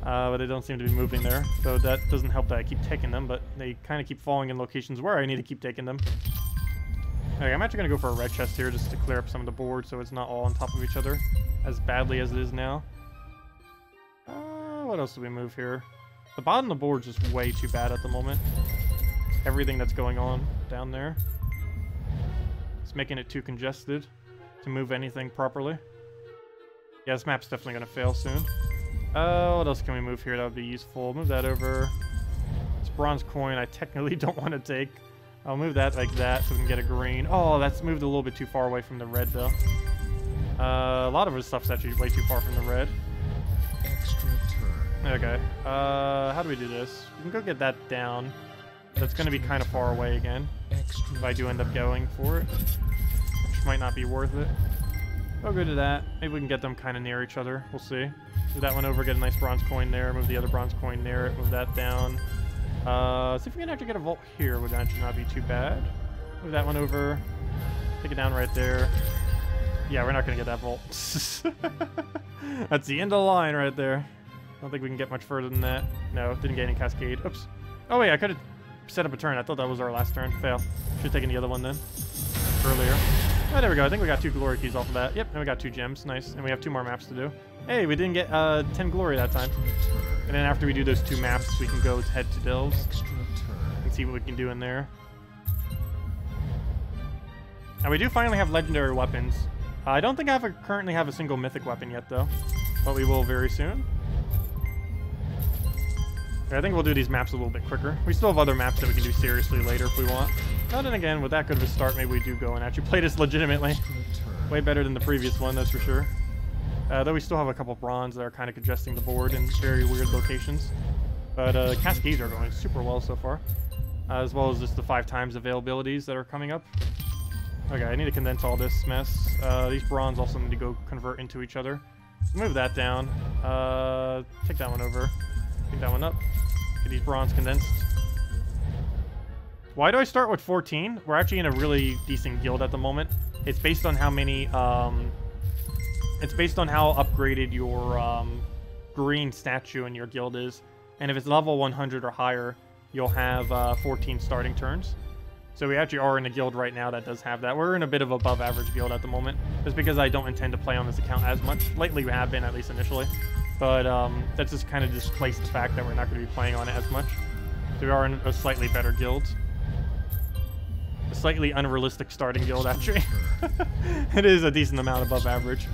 But they don't seem to be moving there. So that doesn't help that I keep taking them, but they kind of keep falling in locations where I need to keep taking them. Okay, I'm actually going to go for a red chest here just to clear up some of the board so it's not all on top of each other as badly as it is now. What else do we move here? The bottom of the board's just way too bad at the moment. Everything that's going on down there. It's making it too congested to move anything properly. Yeah, this map's definitely going to fail soon. What else can we move here that would be useful? Move that over. This bronze coin I technically don't want to take. I'll move that like that so we can get a green. Oh, that's moved a little bit too far away from the red, though. A lot of his stuff's actually way too far from the red. Okay. How do we do this? We can go get that down. That's going to be kind of far away again. If I do end up going for it. Which might not be worth it. I'll go to that. Maybe we can get them kind of near each other. We'll see. Move that one over, get a nice bronze coin there. Move the other bronze coin near it. Move that down. See if we can actually get a vault here. Would actually not be too bad. Move that one over. Take it down right there. Yeah, we're not going to get that vault. That's the end of the line right there. I don't think we can get much further than that. No, didn't get any cascade. Oops. Oh wait, I could have set up a turn. I thought that was our last turn. Fail. Should have taken the other one then. Earlier. Oh, there we go. I think we got 2 glory keys off of that. Yep, and we got 2 gems. Nice. And we have 2 more maps to do. Hey, we didn't get 10 glory that time. And then after we do those 2 maps, we can go head to Delves and see what we can do in there. And we do finally have legendary weapons. I don't think I currently have a single mythic weapon yet, though. But we will very soon. I think we'll do these maps a little bit quicker. We still have other maps that we can do seriously later if we want. But then again, with that good of a start, maybe we do go and actually play this legitimately. Way better than the previous one, that's for sure. Though we still have a couple bronze that are kind of congesting the board in very weird locations. But cascades are going super well so far. As well as just the 5 times availabilities that are coming up. Okay, I need to condense all this mess. These bronze also need to go convert into each other. So move that down. Take that one over. Pick that one up. Get these bronze condensed. Why do I start with 14? We're actually in a really decent guild at the moment. It's based on how many, it's based on how upgraded your green statue in your guild is. And if it's level 100 or higher, you'll have 14 starting turns. So we actually are in a guild right now that does have that. We're in a bit of above average guild at the moment, just because I don't intend to play on this account as much. Lately we have been, at least initially. But that just kind of displaced the fact that we're not going to be playing on it as much. So we are in a slightly better guild. A slightly unrealistic starting guild, actually. It is a decent amount above average.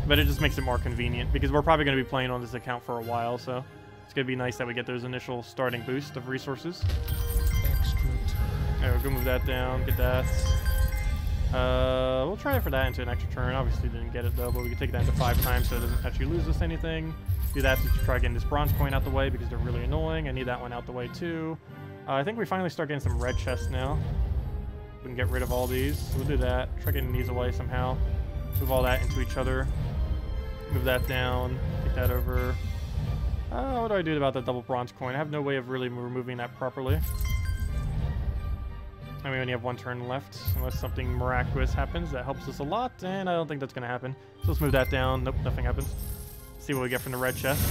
But it just makes it more convenient, because we're probably going to be playing on this account for a while, so it's going to be nice that we get those initial starting boost of resources. Alright, we'll go move that down, get that. We'll try for that into an extra turn. Obviously didn't get it though, but we can take that into 5 times so it doesn't actually lose us anything. Do that to try getting this bronze coin out the way because they're really annoying. I need that one out the way too. I think we finally start getting some red chests now. We can get rid of all these. So we'll do that. Try getting these away somehow. Move all that into each other. Move that down. Take that over. What do I do about that double bronze coin? I have no way of really removing that properly. And we only have 1 turn left, unless something miraculous happens that helps us a lot, and I don't think that's going to happen. So let's move that down. Nope, nothing happens. See what we get from the red chest.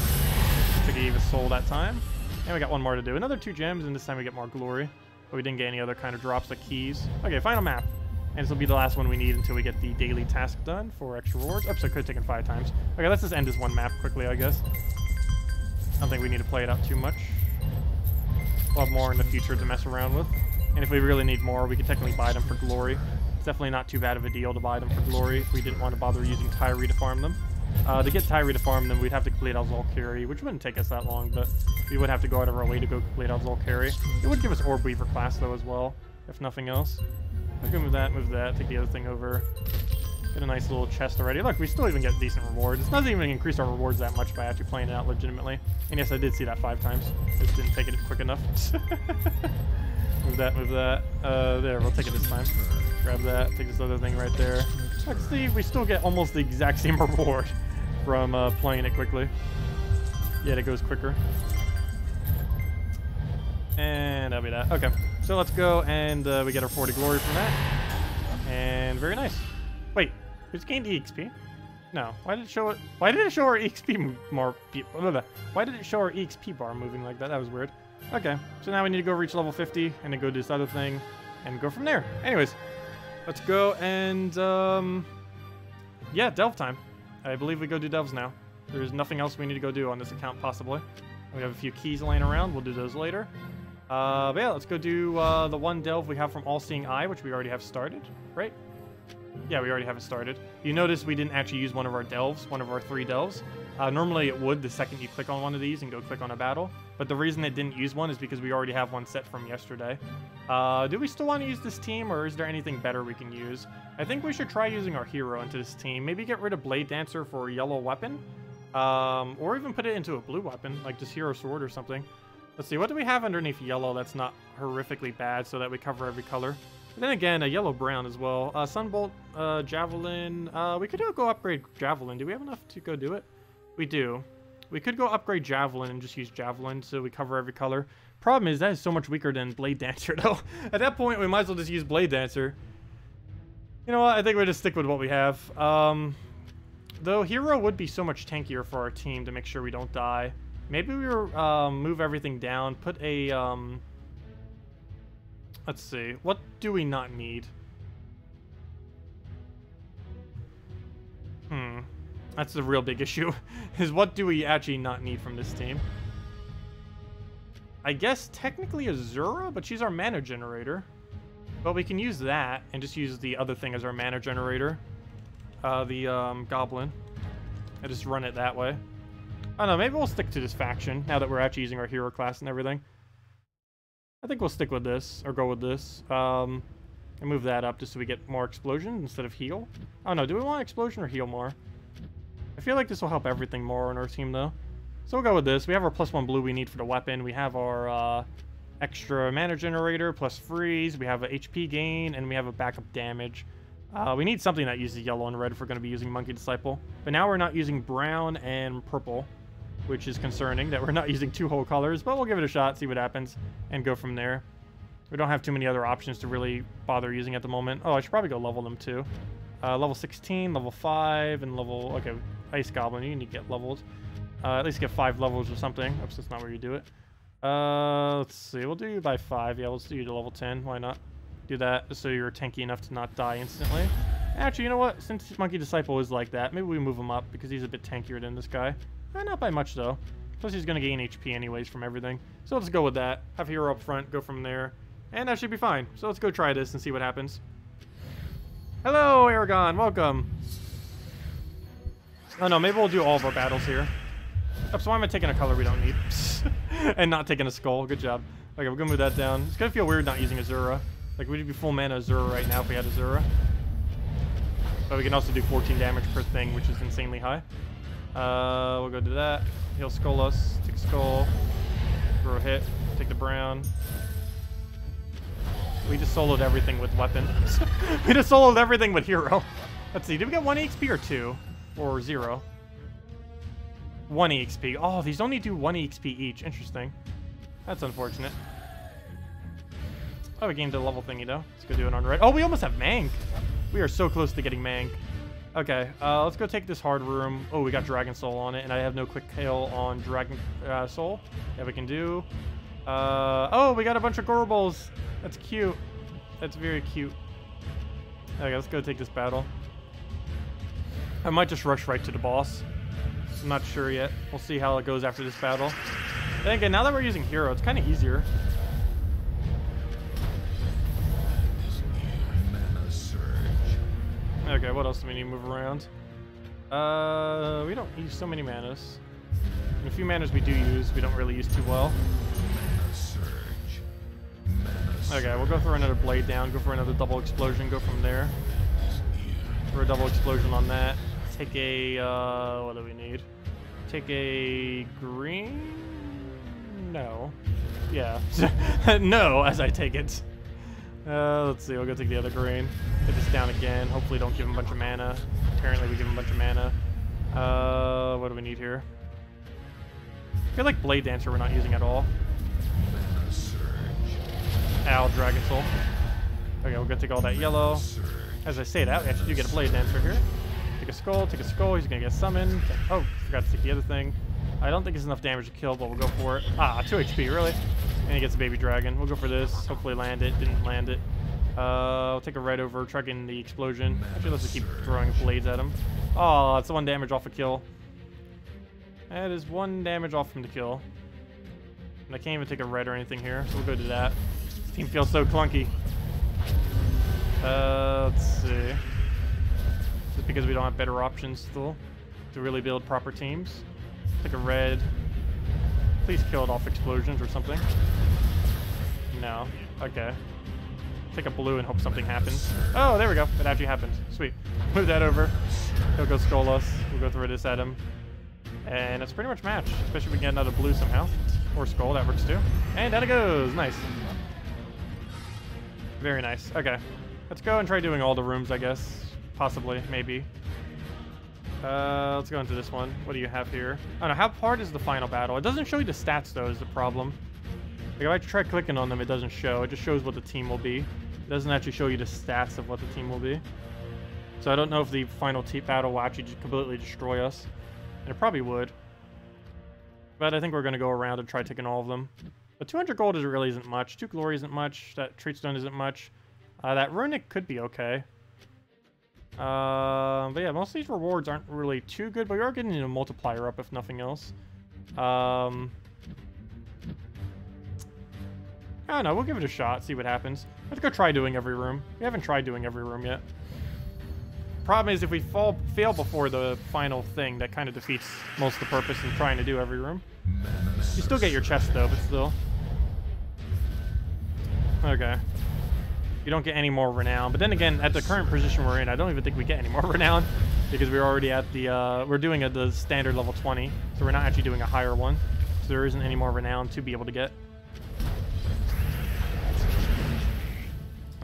Took a soul that time. And we got 1 more to do. Another 2 gems, and this time we get more glory. But we didn't get any other kind of drops like keys. Okay, final map. And this will be the last one we need until we get the daily task done for extra rewards. Oops, I could have taken 5 times. Okay, let's just end this 1 map quickly, I guess. I don't think we need to play it out too much. We'll have more in the future to mess around with. And if we really need more, we can technically buy them for glory. It's definitely not too bad of a deal to buy them for glory if we didn't want to bother using Tyree to farm them. To get Tyree to farm them, we'd have to complete Alzol-Carry, which wouldn't take us that long, but we would have to go out of our way to go complete Alzol-Carry. It would give us Orb Weaver class, though, as well, if nothing else. Let's go move that, take the other thing over. Get a nice little chest already. Look, we still even get decent rewards. It doesn't even increase our rewards that much by actually playing it out legitimately. And yes, I did see that 5 times. Just didn't take it quick enough. Move that. There, we'll take it this time. Grab that, take this other thing right there. Look, see, we still get almost the exact same reward from playing it quickly. Yeah, it goes quicker. And that'll be that. Okay, so let's go and we get our 40 glory from that. And very nice. Wait, we just gained EXP? No. Why did it show it? Why did it show our EXP more? Why did it show our EXP bar moving like that? That was weird. Okay, so now we need to go reach level 50 and then go do this other thing and go from there. Anyways, let's go and yeah, delve time. I believe we go do delves now. There's nothing else we need to go do on this account possibly. We have a few keys laying around. We'll do those later. But yeah, let's go do the 1 delve we have from All Seeing Eye, which we already have started, right? Yeah, we already have it started. You notice we didn't actually use one of our delves, one of our 3 delves. Normally it would the second you click on one of these and go click on a battle. But the reason it didn't use one is because we already have one set from yesterday. Do we still want to use this team, or is there anything better we can use? I think we should try using our hero into this team. Maybe get rid of Blade Dancer for a yellow weapon. Or even put it into a blue weapon, like just Hero Sword or something. Let's see, what do we have underneath yellow that's not horrifically bad so that we cover every color? And then again, a yellow-brown as well. Sunbolt, Javelin. We could go upgrade Javelin. Do we have enough to go do it? We do. We could go upgrade Javelin and just use Javelin so we cover every color. Problem is, that is so much weaker than Blade Dancer, though. At that point, we might as well just use Blade Dancer. You know what? I think we'll just stick with what we have. Though Hero would be so much tankier for our team to make sure we don't die. Maybe we move everything down, put a, let's see, what do we not need? That's the real big issue, is what do we actually not need from this team? I guess technically Azura, but she's our mana generator. But we can use that and just use the other thing as our mana generator. The Goblin. And just run it that way. I don't know, maybe we'll stick to this faction now that we're actually using our hero class and everything. I think we'll stick with this, or go with this. And move that up just so we get more explosion instead of heal. I don't know, do we want explosion or heal more? I feel like this will help everything more on our team though. So we'll go with this. We have our +1 blue we need for the weapon. We have our extra mana generator, plus freeze. We have a HP gain, and we have a backup damage. We need something that uses yellow and red if we're going to be using Monkey Disciple. But now we're not using brown and purple, which is concerning that we're not using 2 whole colors. But we'll give it a shot, see what happens, and go from there. We don't have too many other options to really bother using at the moment. Oh, I should probably go level them too. Level 16, level 5, and level... Okay, Ice Goblin, you need to get leveled. At least get 5 levels or something. Oops, that's not where you do it. Let's see. We'll do you by 5. Yeah, let's do you to level 10. Why not? Do that just so you're tanky enough to not die instantly. Actually, you know what? Since Monkey Disciple is like that, maybe we move him up because he's a bit tankier than this guy. Not by much, though. Plus, he's going to gain HP anyways from everything. So let's go with that. Have hero up front, go from there. And that should be fine. So let's go try this and see what happens. Hello, Aragon. Welcome. Oh, no. Maybe we'll do all of our battles here. Oh, so why am I taking a color we don't need? And not taking a skull. Good job. Okay, we're going to move that down. It's going to feel weird not using Azura. Like, we'd be full mana Azura right now if we had Azura. But we can also do 14 damage per thing, which is insanely high. We'll go do that. He'll skull us. Take a skull. Throw a hit. Take the brown. We just soloed everything with weapon. We just soloed everything with hero. Let's see. Did we get 1 EXP or 2? Or 0? 1 EXP. Oh, these only do 1 EXP each. Interesting. That's unfortunate. Oh, we gained a level thingy, though. Let's go do it on red. Oh, we almost have Mank. We are so close to getting Mank. Okay, let's go take this hard room. Oh, we got Dragon Soul on it, and I have no quick kill on Dragon Soul. Yeah, we can do. Oh, we got a bunch of Gorbals. That's cute. That's very cute. Okay, let's go take this battle. I might just rush right to the boss. I'm not sure yet. We'll see how it goes after this battle. Then again, now that we're using hero, it's kind of easier. Okay, what else do we need to move around? We don't use so many manas. And a few manas we do use, we don't really use too well. Okay, we'll go for another blade down, go for another double explosion, go from there. For a double explosion on that. Take a, what do we need? Take a green? No. Yeah. No, as I take it. Let's see, we'll go take the other green. Hit this down again. Hopefully don't give him a bunch of mana. Apparently we give him a bunch of mana. What do we need here? I feel like Blade Dancer we're not using at all. Ow, Dragon Soul. Okay, we'll go take all that yellow. As I say that, we actually do get a Blade Dancer here. Take a skull, he's gonna get summoned. Oh, forgot to take the other thing. I don't think it's enough damage to kill, but we'll go for it. Ah, 2 HP, really? And he gets a baby dragon. We'll go for this. Hopefully land it. Didn't land it. We'll take a red over, try getting the explosion. Actually, let's just keep throwing blades at him. Oh, that's 1 damage off a kill. That is 1 damage off from the kill. And I can't even take a red or anything here, so we'll go do that. This team feels so clunky. Let's see. Just because we don't have better options still to really build proper teams. Take a red. Please kill it off explosions or something. No. Okay. Take a blue and hope something happens. Oh, there we go. It actually happened. Sweet. Move that over. He'll go skull us. We'll go throw this at him. And it's pretty much matched. Especially if we get another blue somehow. Or skull, that works too. And down it goes. Nice. Very nice. Okay. Let's go and try doing all the rooms, I guess. Possibly. Maybe. Let's go into this one. What do you have here? I don't know. How hard is the final battle? It doesn't show you the stats, though, is the problem. Like, if I try clicking on them, it doesn't show. It just shows what the team will be. It doesn't actually show you the stats of what the team will be. So I don't know if the final battle will actually just completely destroy us. And it probably would. But I think we're going to go around and try taking all of them. But 200 gold really isn't much. 2 glory isn't much. That trait stone isn't much. That runic could be okay. But yeah, most of these rewards aren't really too good, but we are getting a multiplier up if nothing else. I don't know, we'll give it a shot, see what happens. Let's go try doing every room. We haven't tried doing every room yet. Problem is, if we fail before the final thing, that kind of defeats most of the purpose in trying to do every room. You still get your chest though, but still. Okay. You don't get any more renown. But then again, at the current position we're in, I don't even think we get any more renown. Because we're already at the, we're doing the standard level 20. So we're not actually doing a higher one. So there isn't any more renown to be able to get.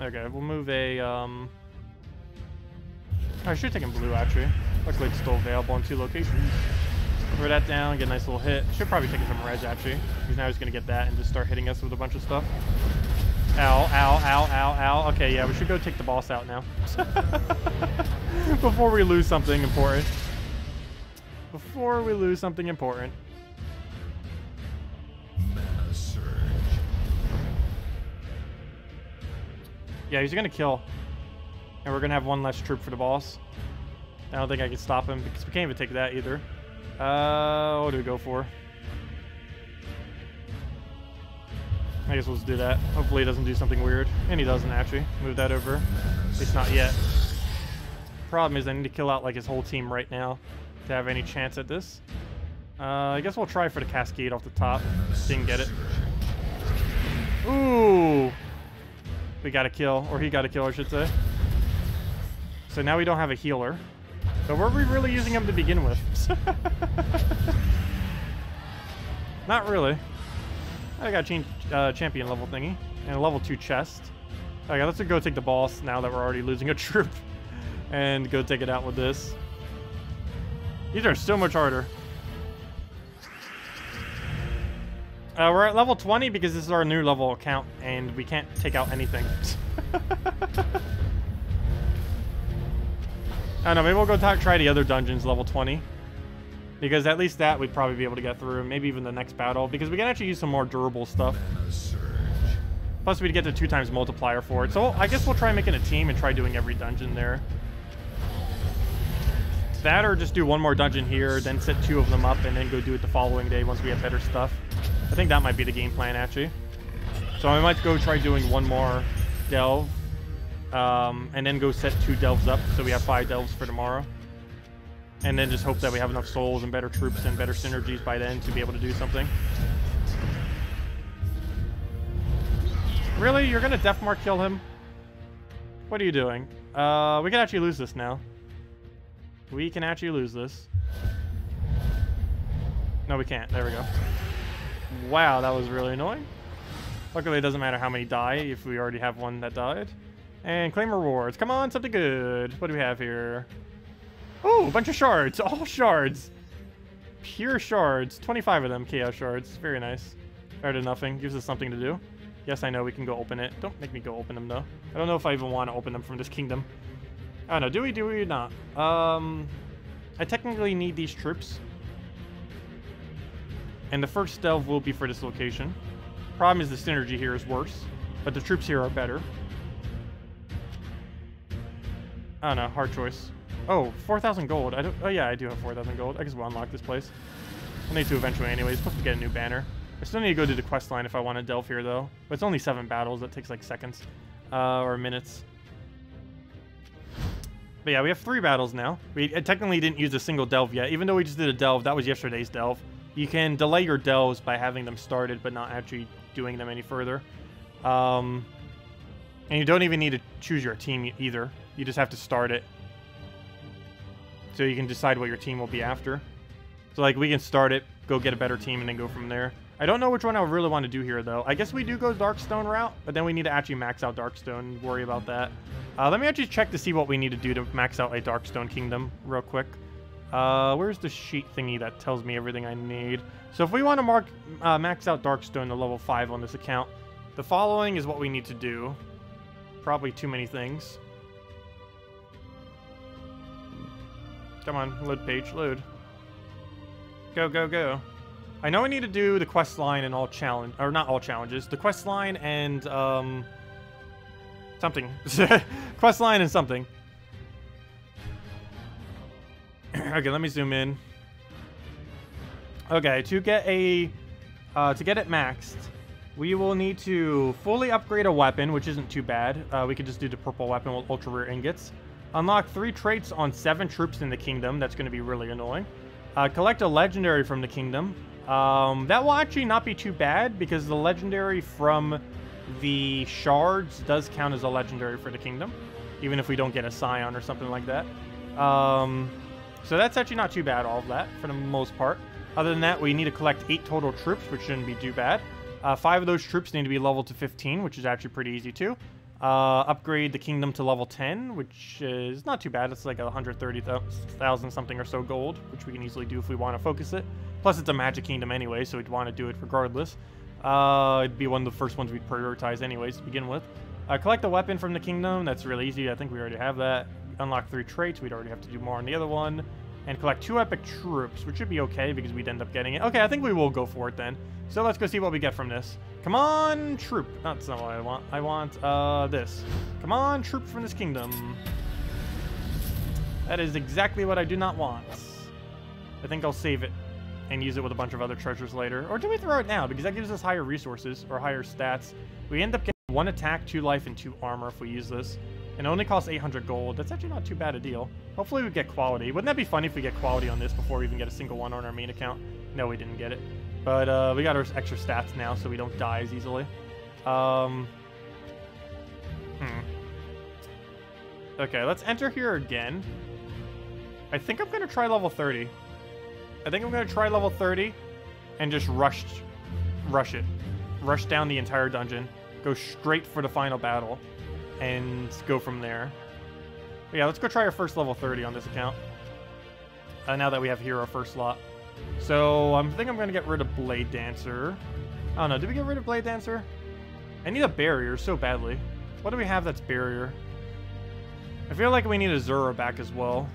Okay, we'll move a, I should have taken blue, actually. Luckily, it's still available in 2 locations. Throw that down, get a nice little hit. Should probably take some res, actually. Because now he's going to get that and just start hitting us with a bunch of stuff. Ow, ow, ow, ow, ow. Okay, yeah, we should go take the boss out now. Before we lose something important. Before we lose something important. Mana surge. Yeah, he's going to kill. And we're going to have 1 less troop for the boss. I don't think I can stop him because we can't even take that either. What do we go for? I guess we'll just do that. Hopefully he doesn't do something weird. And he doesn't actually. Move that over. At least not yet. Problem is I need to kill out like his whole team right now to have any chance at this. I guess we'll try for the cascade off the top. Didn't get it. Ooh! We got a kill. Or he got a kill, I should say. So now we don't have a healer. So were we really using him to begin with? Not really. I got a champion level thingy. And a level 2 chest. Okay, let's go take the boss now that we're already losing a troop. And go take it out with this. These are so much harder. We're at level 20 because this is our new level account. And we can't take out anything. I don't know, maybe we'll go try the other dungeons level 20. Because at least that we'd probably be able to get through. Maybe even the next battle. Because we can actually use some more durable stuff. Plus we'd get the 2 times multiplier for it. So I guess we'll try making a team and try doing every dungeon there. That or just do 1 more dungeon here, then set 2 of them up, and then go do it the following day once we have better stuff. I think that might be the game plan, actually. So I might go try doing 1 more delve. And then go set 2 delves up, so we have 5 delves for tomorrow. And then just hope that we have enough souls and better troops and better synergies by then to be able to do something. Really? You're gonna Deathmark kill him? What are you doing? We can actually lose this now. We can actually lose this. No, we can't. There we go. Wow, that was really annoying. Luckily, it doesn't matter how many die if we already have 1 that died. And claim rewards. Come on, something good. What do we have here? Oh, a bunch of shards. All shards. Pure shards. 25 of them, chaos shards. Very nice. Better than nothing. Gives us something to do. Yes, I know we can go open it. Don't make me go open them, though. I don't know if I even want to open them from this kingdom. I don't know. Do we not? I technically need these troops. And the first delve will be for this location. Problem is the synergy here is worse. But the troops here are better. I don't know. Hard choice. Oh, 4,000 gold. Oh, yeah, I do have 4,000 gold. I guess we'll unlock this place. I need to eventually anyways. Supposed to get a new banner. I still need to go to the quest line if I want to delve here, though. But it's only 7 battles. That takes like seconds. Or minutes. But yeah, we have 3 battles now. We technically didn't use a single delve yet. Even though we just did a delve, that was yesterday's delve. You can delay your delves by having them started, but not actually doing them any further. And you don't even need to choose your team either. You just have to start it. So you can decide what your team will be after. So like we can start it, go get a better team, and then go from there. I don't know which one I really want to do here, though. I guess we do go Darkstone route, but then we need to actually max out Darkstone and worry about that. Let me actually check to see what we need to do to max out a Darkstone Kingdom real quick. Where's the sheet thingy that tells me everything I need? So if we want to max out Darkstone to level 5 on this account, the following is what we need to do. Probably too many things. Come on, load page, load. Go, go, go. I know I need to do the quest line and all challenge, or not all challenges. The quest line and something. Quest line and something. Okay, let me zoom in. Okay, to get it maxed, we will need to fully upgrade a weapon, which isn't too bad. We could just do the purple weapon with ultra rare ingots. Unlock 3 traits on 7 troops in the kingdom. That's going to be really annoying. Collect a legendary from the kingdom. That will actually not be too bad because the legendary from the shards does count as a legendary for the kingdom, even if we don't get a scion or something like that. So that's actually not too bad, all of that, for the most part. Other than that, we need to collect 8 total troops, which shouldn't be too bad. 5 of those troops need to be leveled to 15, which is actually pretty easy too. Upgrade the kingdom to level 10, which is not too bad. It's like 130,000 something or so gold, which we can easily do if we want to focus it. Plus, it's a magic kingdom anyway, so we'd want to do it regardless. It'd be one of the first ones we'd prioritize anyways to begin with. Collect a weapon from the kingdom. That's really easy. I think we already have that. Unlock 3 traits. We'd already have to do more on the other one. And collect 2 epic troops, which should be okay because we'd end up getting it. Okay, I think we will go for it then. So let's go see what we get from this. Come on, troop. That's not what I want. I want this. Come on, troop from this kingdom. That is exactly what I do not want. I think I'll save it and use it with a bunch of other treasures later. Or do we throw it now? Because that gives us higher resources or higher stats. We end up getting 1 attack, 2 life, and 2 armor if we use this. And it only costs 800 gold. That's actually not too bad a deal. Hopefully we get quality. Wouldn't that be funny if we get quality on this before we even get a single one on our main account? No, we didn't get it. But we got our extra stats now, so we don't die as easily. Okay, let's enter here again. I think I'm going to try level 30. I think I'm going to try level 30 and just rush it. Rush down the entire dungeon. Go straight for the final battle. And go from there. But yeah, let's go try our first level 30 on this account. Now that we have hero first slot. So I think I'm going to get rid of Blade Dancer. I don't know, did we get rid of Blade Dancer? I need a barrier so badly. What do we have that's barrier? I feel like we need a Zura back as well.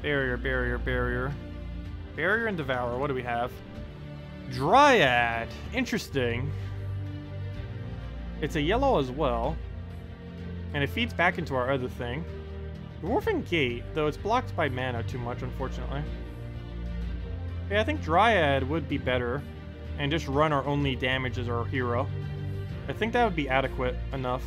Barrier, barrier, barrier. Barrier and Devour, what do we have? Dryad, interesting. It's a yellow as well. And it feeds back into our other thing. Dwarven Gate, though it's blocked by mana too much, unfortunately. Yeah, I think Dryad would be better. And just run our only damage as our hero. I think that would be adequate enough.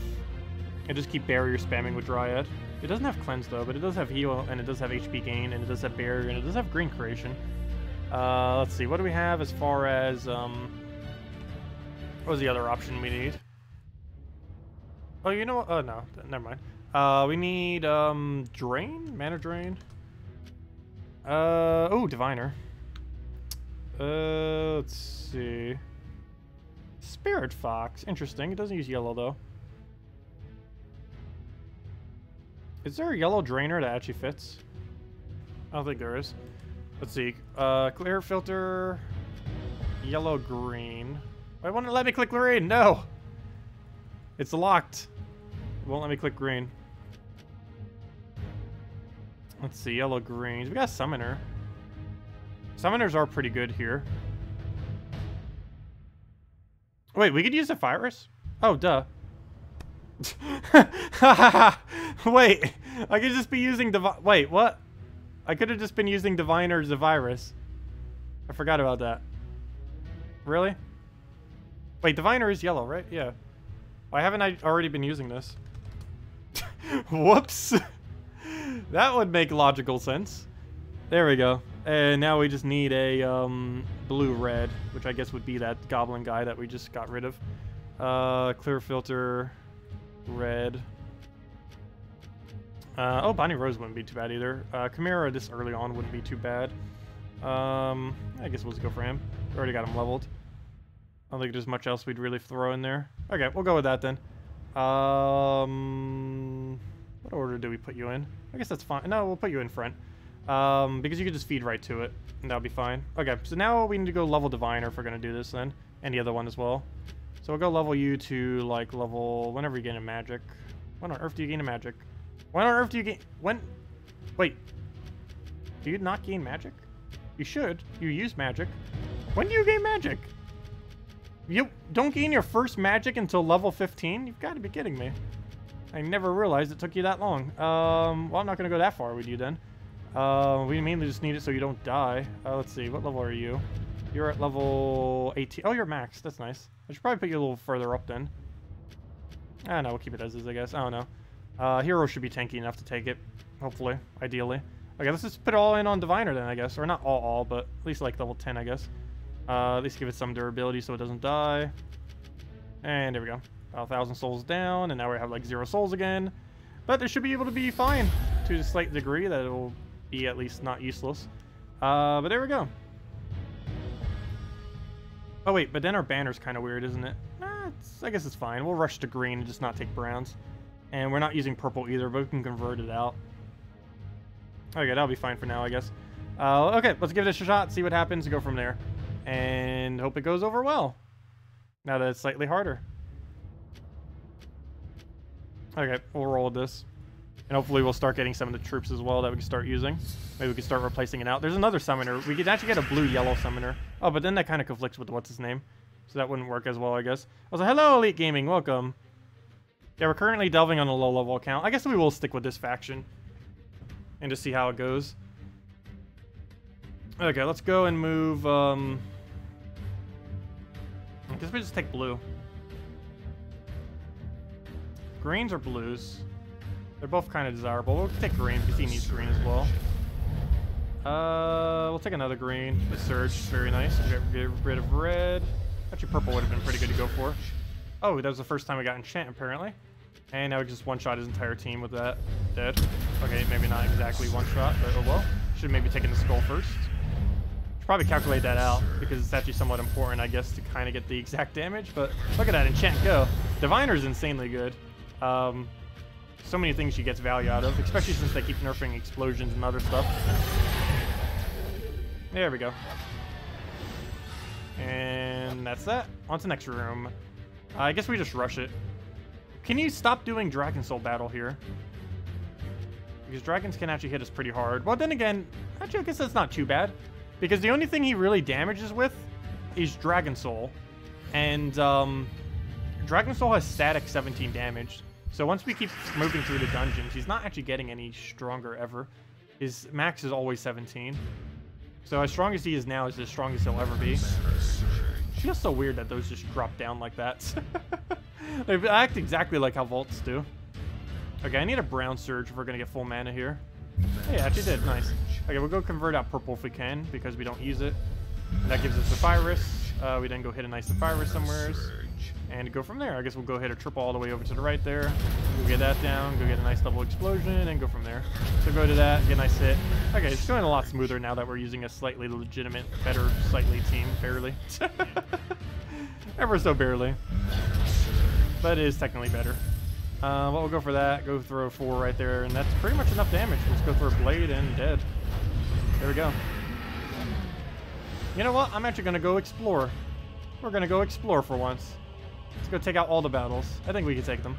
And just keep barrier spamming with Dryad. It doesn't have cleanse though, but it does have heal, and it does have HP gain, and it does have barrier, and it does have green creation. Let's see, what do we have as far as, what was the other option we need? Oh, you know what? Oh, no. Never mind. We need, Drain? Mana Drain? Oh, Diviner. Let's see. Spirit Fox. Interesting. It doesn't use yellow, though. Is there a yellow drainer that actually fits? I don't think there is. Let's see. Clear filter. Yellow, green. Why won't it let me click green? No! It's locked. It won't let me click green. Let's see, yellow, greens. We got a summoner. Summoners are pretty good here. Wait, we could use a virus? Oh, duh. Wait, I could just be using wait, what? I could have just been using Diviner as a virus. I forgot about that. Really? Wait, Diviner is yellow, right? Yeah. Why haven't I already been using this? Whoops. That would make logical sense. There we go. And now we just need a blue-red, which I guess would be that goblin guy that we just got rid of. Clear filter, red. Oh, Bonnie Rose wouldn't be too bad either. Chimera this early on wouldn't be too bad. I guess we'll just go for him. We already got him leveled. I don't think there's much else we'd really throw in there. Okay, we'll go with that then. What order do we put you in? I guess that's fine. No, we'll put you in front. Because you can just feed right to it, and that'll be fine. Okay, so now we need to go level Diviner if we're going to do this then. And the other one as well. So we'll go level you to, like, level... whenever you gain a magic. When on earth do you gain a magic? When on earth do you gain... when... wait, Do you not gain magic? You should. You use magic. When do you gain magic? You don't gain your first magic until level 15? You've got to be kidding me. I never realized it took you that long. Well, I'm not going to go that far with you then. We mainly just need it so you don't die. Let's see. What level are you? You're at level 18. Oh, you're max. That's nice. I should probably put you a little further up then. I don't know. We'll keep it as is, I guess. I don't know. Hero should be tanky enough to take it. Hopefully. Ideally. Okay, let's just put it all in on Diviner then, I guess. Or not all, but at least like level 10, I guess. At least give it some durability so it doesn't die. And there we go. About 1,000 souls down, and now we have like 0 souls again. But it should be able to be fine to a slight degree that it will be at least not useless. But there we go. Oh wait, but then our banner's kind of weird, isn't it? I guess it's fine. We'll rush to green and just not take browns. And we're not using purple either, but we can convert it out. Okay, that'll be fine for now, I guess. Okay, let's give it a shot, see what happens, and go from there. And hope it goes over well. Now that it's slightly harder. Okay, we'll roll with this. And hopefully we'll start getting some of the troops as well that we can start using. Maybe we can start replacing it out. There's another summoner. We could actually get a blue-yellow summoner. Oh, but then that kind of conflicts with what's his name. So that wouldn't work as well, I guess. Also, hello, Elite Gaming. Welcome. Yeah, we're currently delving on a low-level account. I guess we will stick with this faction. And just see how it goes. Okay, let's go and move, I guess we just take blue. Greens or blues? They're both kind of desirable. We'll take green because he needs green as well. We'll take another green. The Surge, very nice. Get rid of red. Actually, purple would have been pretty good to go for. Oh, that was the first time we got enchant, apparently. And now we just one-shot his entire team with that. Dead. Okay, maybe not exactly one-shot, but oh well. Should maybe taken the skull first. Should probably calculate that out, because it's actually somewhat important, I guess, to kind of get the exact damage. But look at that enchant go. Diviner's insanely good. So many things she gets value out of, especially since they keep nerfing explosions and other stuff. There we go. And that's that. On to the next room. I guess we just rush it. Can you stop doing Dragon Soul battle here? Because dragons can actually hit us pretty hard. Well, then again, actually I guess that's not too bad. Because the only thing he really damages with is Dragon Soul. And Dragon Soul has static 17 damage. So once we keep moving through the dungeons, he's not actually getting any stronger ever. His max is always 17. So as strong as he is now is as strong as he'll ever be. It feels so weird that those just drop down like that. They act exactly like how Vaults do. Okay, I need a brown Surge if we're going to get full mana here. Oh, yeah, actually did. Nice. Okay, we'll go convert out purple if we can, because we don't use it. And that gives us Zephyrus. We then go hit a nice Zephyrus somewhere. And go from there. I guess we'll go hit a triple all the way over to the right there. We'll get that down, go get a nice double explosion, and go from there. So go to that, get a nice hit. Okay, it's going a lot smoother now that we're using a slightly legitimate, better, slightly team. Barely. Ever so barely. But it is technically better. Well, we'll go for that. Go throw 4 right there, and that's pretty much enough damage. Let's go for a blade and dead. There we go. You know what? I'm actually going to go explore. We're going to go explore for once. Let's go take out all the battles. I think we can take them.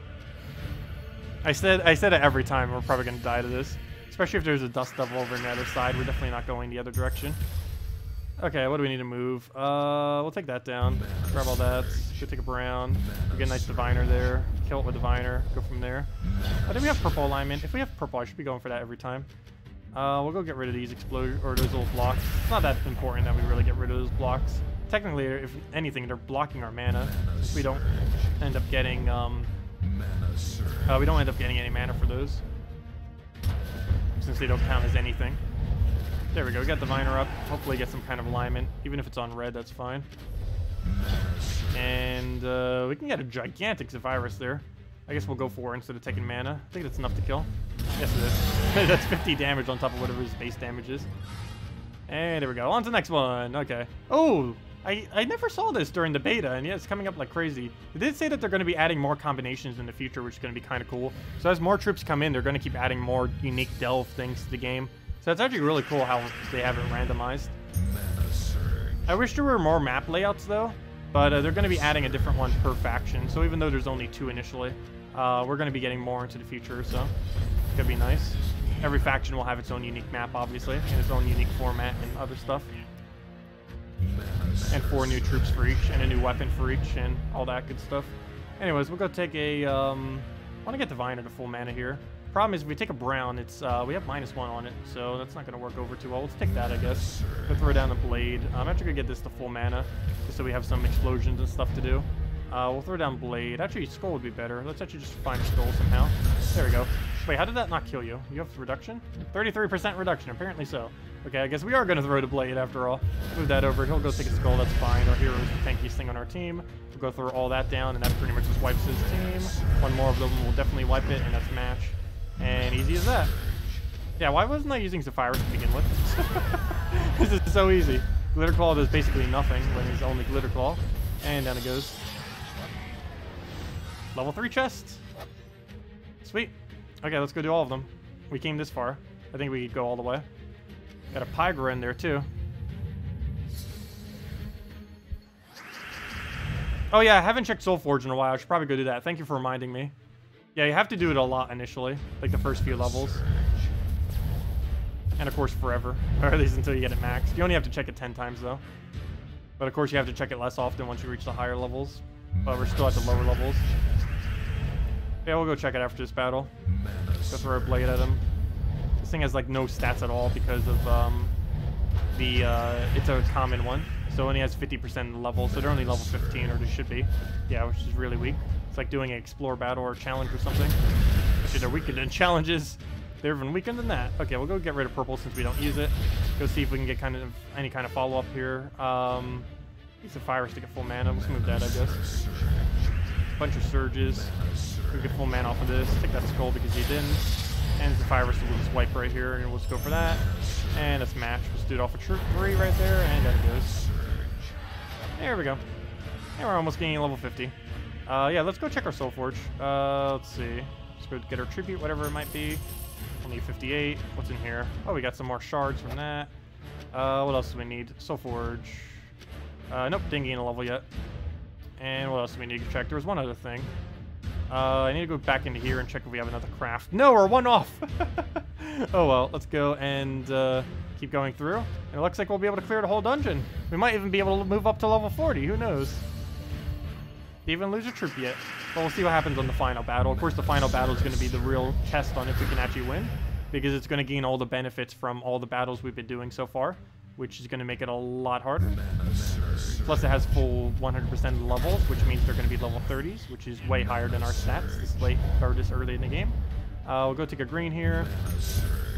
I said it every time. We're probably going to die to this. Especially if there's a Dust Devil over on the other side. We're definitely not going the other direction. Okay, what do we need to move? We'll take that down. Grab all that. Go take a brown. We'll get a nice Diviner there. Kill it with Diviner. Go from there. Oh, do we have purple alignment? If we have purple, I should be going for that every time. We'll go get rid of these explosion or those little blocks. It's not that important that we really get rid of those blocks. Technically, if anything, they're blocking our mana. If we don't end up getting, we don't end up getting any mana for those, since they don't count as anything. There we go. We got Diviner up. Hopefully, get some kind of alignment. Even if it's on red, that's fine. And we can get a gigantic Zephyrus there. I guess we'll go for it instead of taking mana. I think that's enough to kill. Yes, it is. That's 50 damage on top of whatever his base damage is. And there we go. On to the next one. Okay. Oh, I never saw this during the beta, and yeah, it's coming up like crazy. They did say that they're going to be adding more combinations in the future, which is going to be kind of cool. So as more troops come in, they're going to keep adding more unique delve things to the game. So it's actually really cool how they have it randomized. I wish there were more map layouts, though. But they're going to be adding a different one per faction. So even though there's only 2 initially, we're going to be getting more into the future, so it's going to be nice. Every faction will have its own unique map, obviously, and its own unique format and other stuff. And 4 new troops for each, and a new weapon for each, and all that good stuff. Anyways, we'll go take a, I want to get Diviner to full mana here. Problem is, if we take a brown, it's, we have -1 on it, so that's not going to work over too well. Let's take that, I guess. Go throw down the Blade. I'm actually going to get this to full mana, just so we have some explosions and stuff to do. We'll throw down Blade. Actually, Skull would be better. Let's actually just find Skull somehow. There we go. Wait, how did that not kill you? You have reduction? 33% reduction, apparently so. Okay, I guess we are going to throw the Blade after all. Move that over. He'll go take a Skull, that's fine. Our hero's the tankiest thing on our team. We'll go throw all that down, and that pretty much just wipes his team. One more of them will definitely wipe it, and that's match. And easy as that. Yeah, why wasn't I using Sapphire to begin with? This is so easy. Glitter Claw does basically nothing when he's only Glitter Claw. And down it goes. Level 3 chest. Sweet. Okay, let's go do all of them. We came this far. I think we could go all the way. Got a Pygra in there too. Oh yeah, I haven't checked Soulforge in a while. I should probably go do that. Thank you for reminding me. Yeah, you have to do it a lot initially, like the first few levels. And of course forever, or at least until you get it maxed. You only have to check it 10 times though. But of course you have to check it less often once you reach the higher levels. But we're still at the lower levels. Yeah, we'll go check it after this battle. Go throw a Blade at him. This thing has like no stats at all because of it's a common one. So it only has 50% level, so they're only level 15, or they should be. Yeah, which is really weak. It's like doing an explore battle or challenge or something. Actually, they're weakened in challenges. They're even weakened than that. Okay, we'll go get rid of purple since we don't use it. Go see if we can get any kind of follow-up here. Use the Virus to get full mana. Let's move that, I guess. Bunch of surges. We get full mana off of this. Take that Skull because he didn't. And the Virus will just wipe right here, and we'll just go for that. And that's match. Let's do it off of 3 right there, and there it goes. There we go. And we're almost getting level 50. Yeah, let's go check our Soulforge. Let's see. Let's go get our tribute, whatever it might be. Only 58. What's in here? Oh, we got some more shards from that. What else do we need? Soulforge. Nope, didn't gain a level yet. And what else do we need to check? There was one other thing. I need to go back into here and check if we have another craft. No, we're 1 off! Oh well, let's go and keep going through. And it looks like we'll be able to clear the whole dungeon. We might even be able to move up to level 40, who knows? Even lose a troop yet. But we'll see what happens on the final battle. Of course, the final battle is going to be the real test on if we can actually win, because it's going to gain all the benefits from all the battles we've been doing so far, which is going to make it a lot harder. Plus, it has full 100% levels, which means they're going to be level 30s, which is way higher than our stats this late or this early in the game. We'll go take a green here.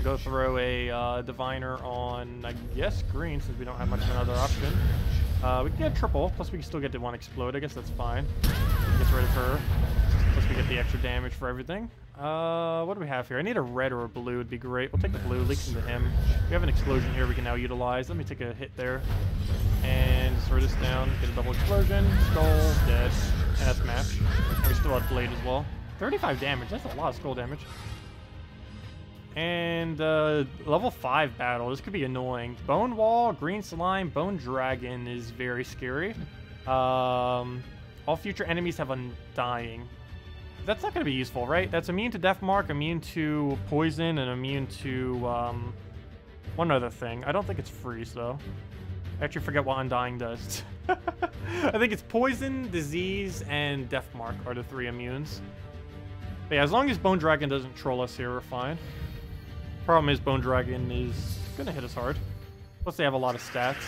Go throw a diviner on, I guess, green, since we don't have much of another option. We can get triple, plus we can still get the one explode. I guess that's fine. Get rid of her. Plus we get the extra damage for everything. What do we have here? I need a red or a blue would be great. We'll take the blue, leaks into him. We have an explosion here we can now utilize. Let me take a hit there. And throw this down. Get a double explosion. Skull, dead. And that's match. And we still have Blade as well. 35 damage. That's a lot of skull damage. And level 5 battle. This could be annoying. Bone Wall, Green Slime, Bone Dragon is very scary. All future enemies have Undying. That's not going to be useful, right? That's immune to Death Mark, immune to Poison, and immune to one other thing. I don't think it's Freeze, though. I actually forget what Undying does. I think it's Poison, Disease, and Death Mark are the 3 immunes. But yeah, as long as Bone Dragon doesn't troll us here, we're fine. Problem is, Bone Dragon is going to hit us hard. Plus, they have a lot of stats.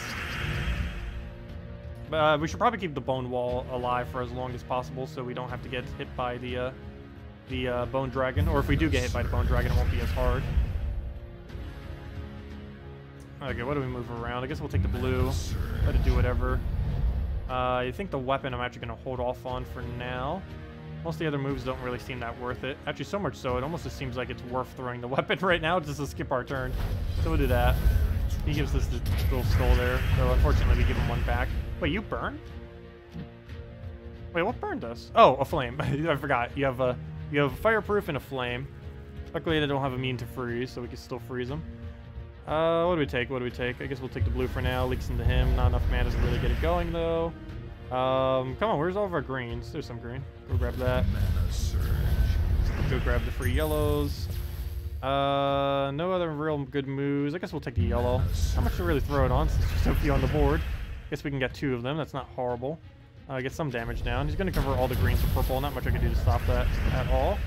But we should probably keep the Bone Wall alive for as long as possible so we don't have to get hit by the Bone Dragon. Or if we do get hit by the Bone Dragon, it won't be as hard. Okay, what do we move around? I guess we'll take the blue. Let it do whatever. I think the weapon I'm actually going to hold off on for now. Most of the other moves don't really seem that worth it. Actually, so much so, it almost just seems like it's worth throwing the weapon right now just to skip our turn. So we'll do that. He gives us the little skull there, so unfortunately we give him one back. Wait, you burn? Wait, what burned us? Oh, a flame. I forgot. You have fireproof and a flame. Luckily, they don't have immune to freeze, so we can still freeze them. What do we take? What do we take? I guess we'll take the blue for now. Leaks into him. Not enough mana to really get it going, though. Come on, where's all of our greens? There's some green. Go grab that. Go grab the free yellows. No other real good moves. I guess we'll take the yellow. How much to really throw it on since there's so few on the board? Guess we can get 2 of them. That's not horrible. Get some damage down. He's going to convert all the greens to purple. Not much I can do to stop that at all.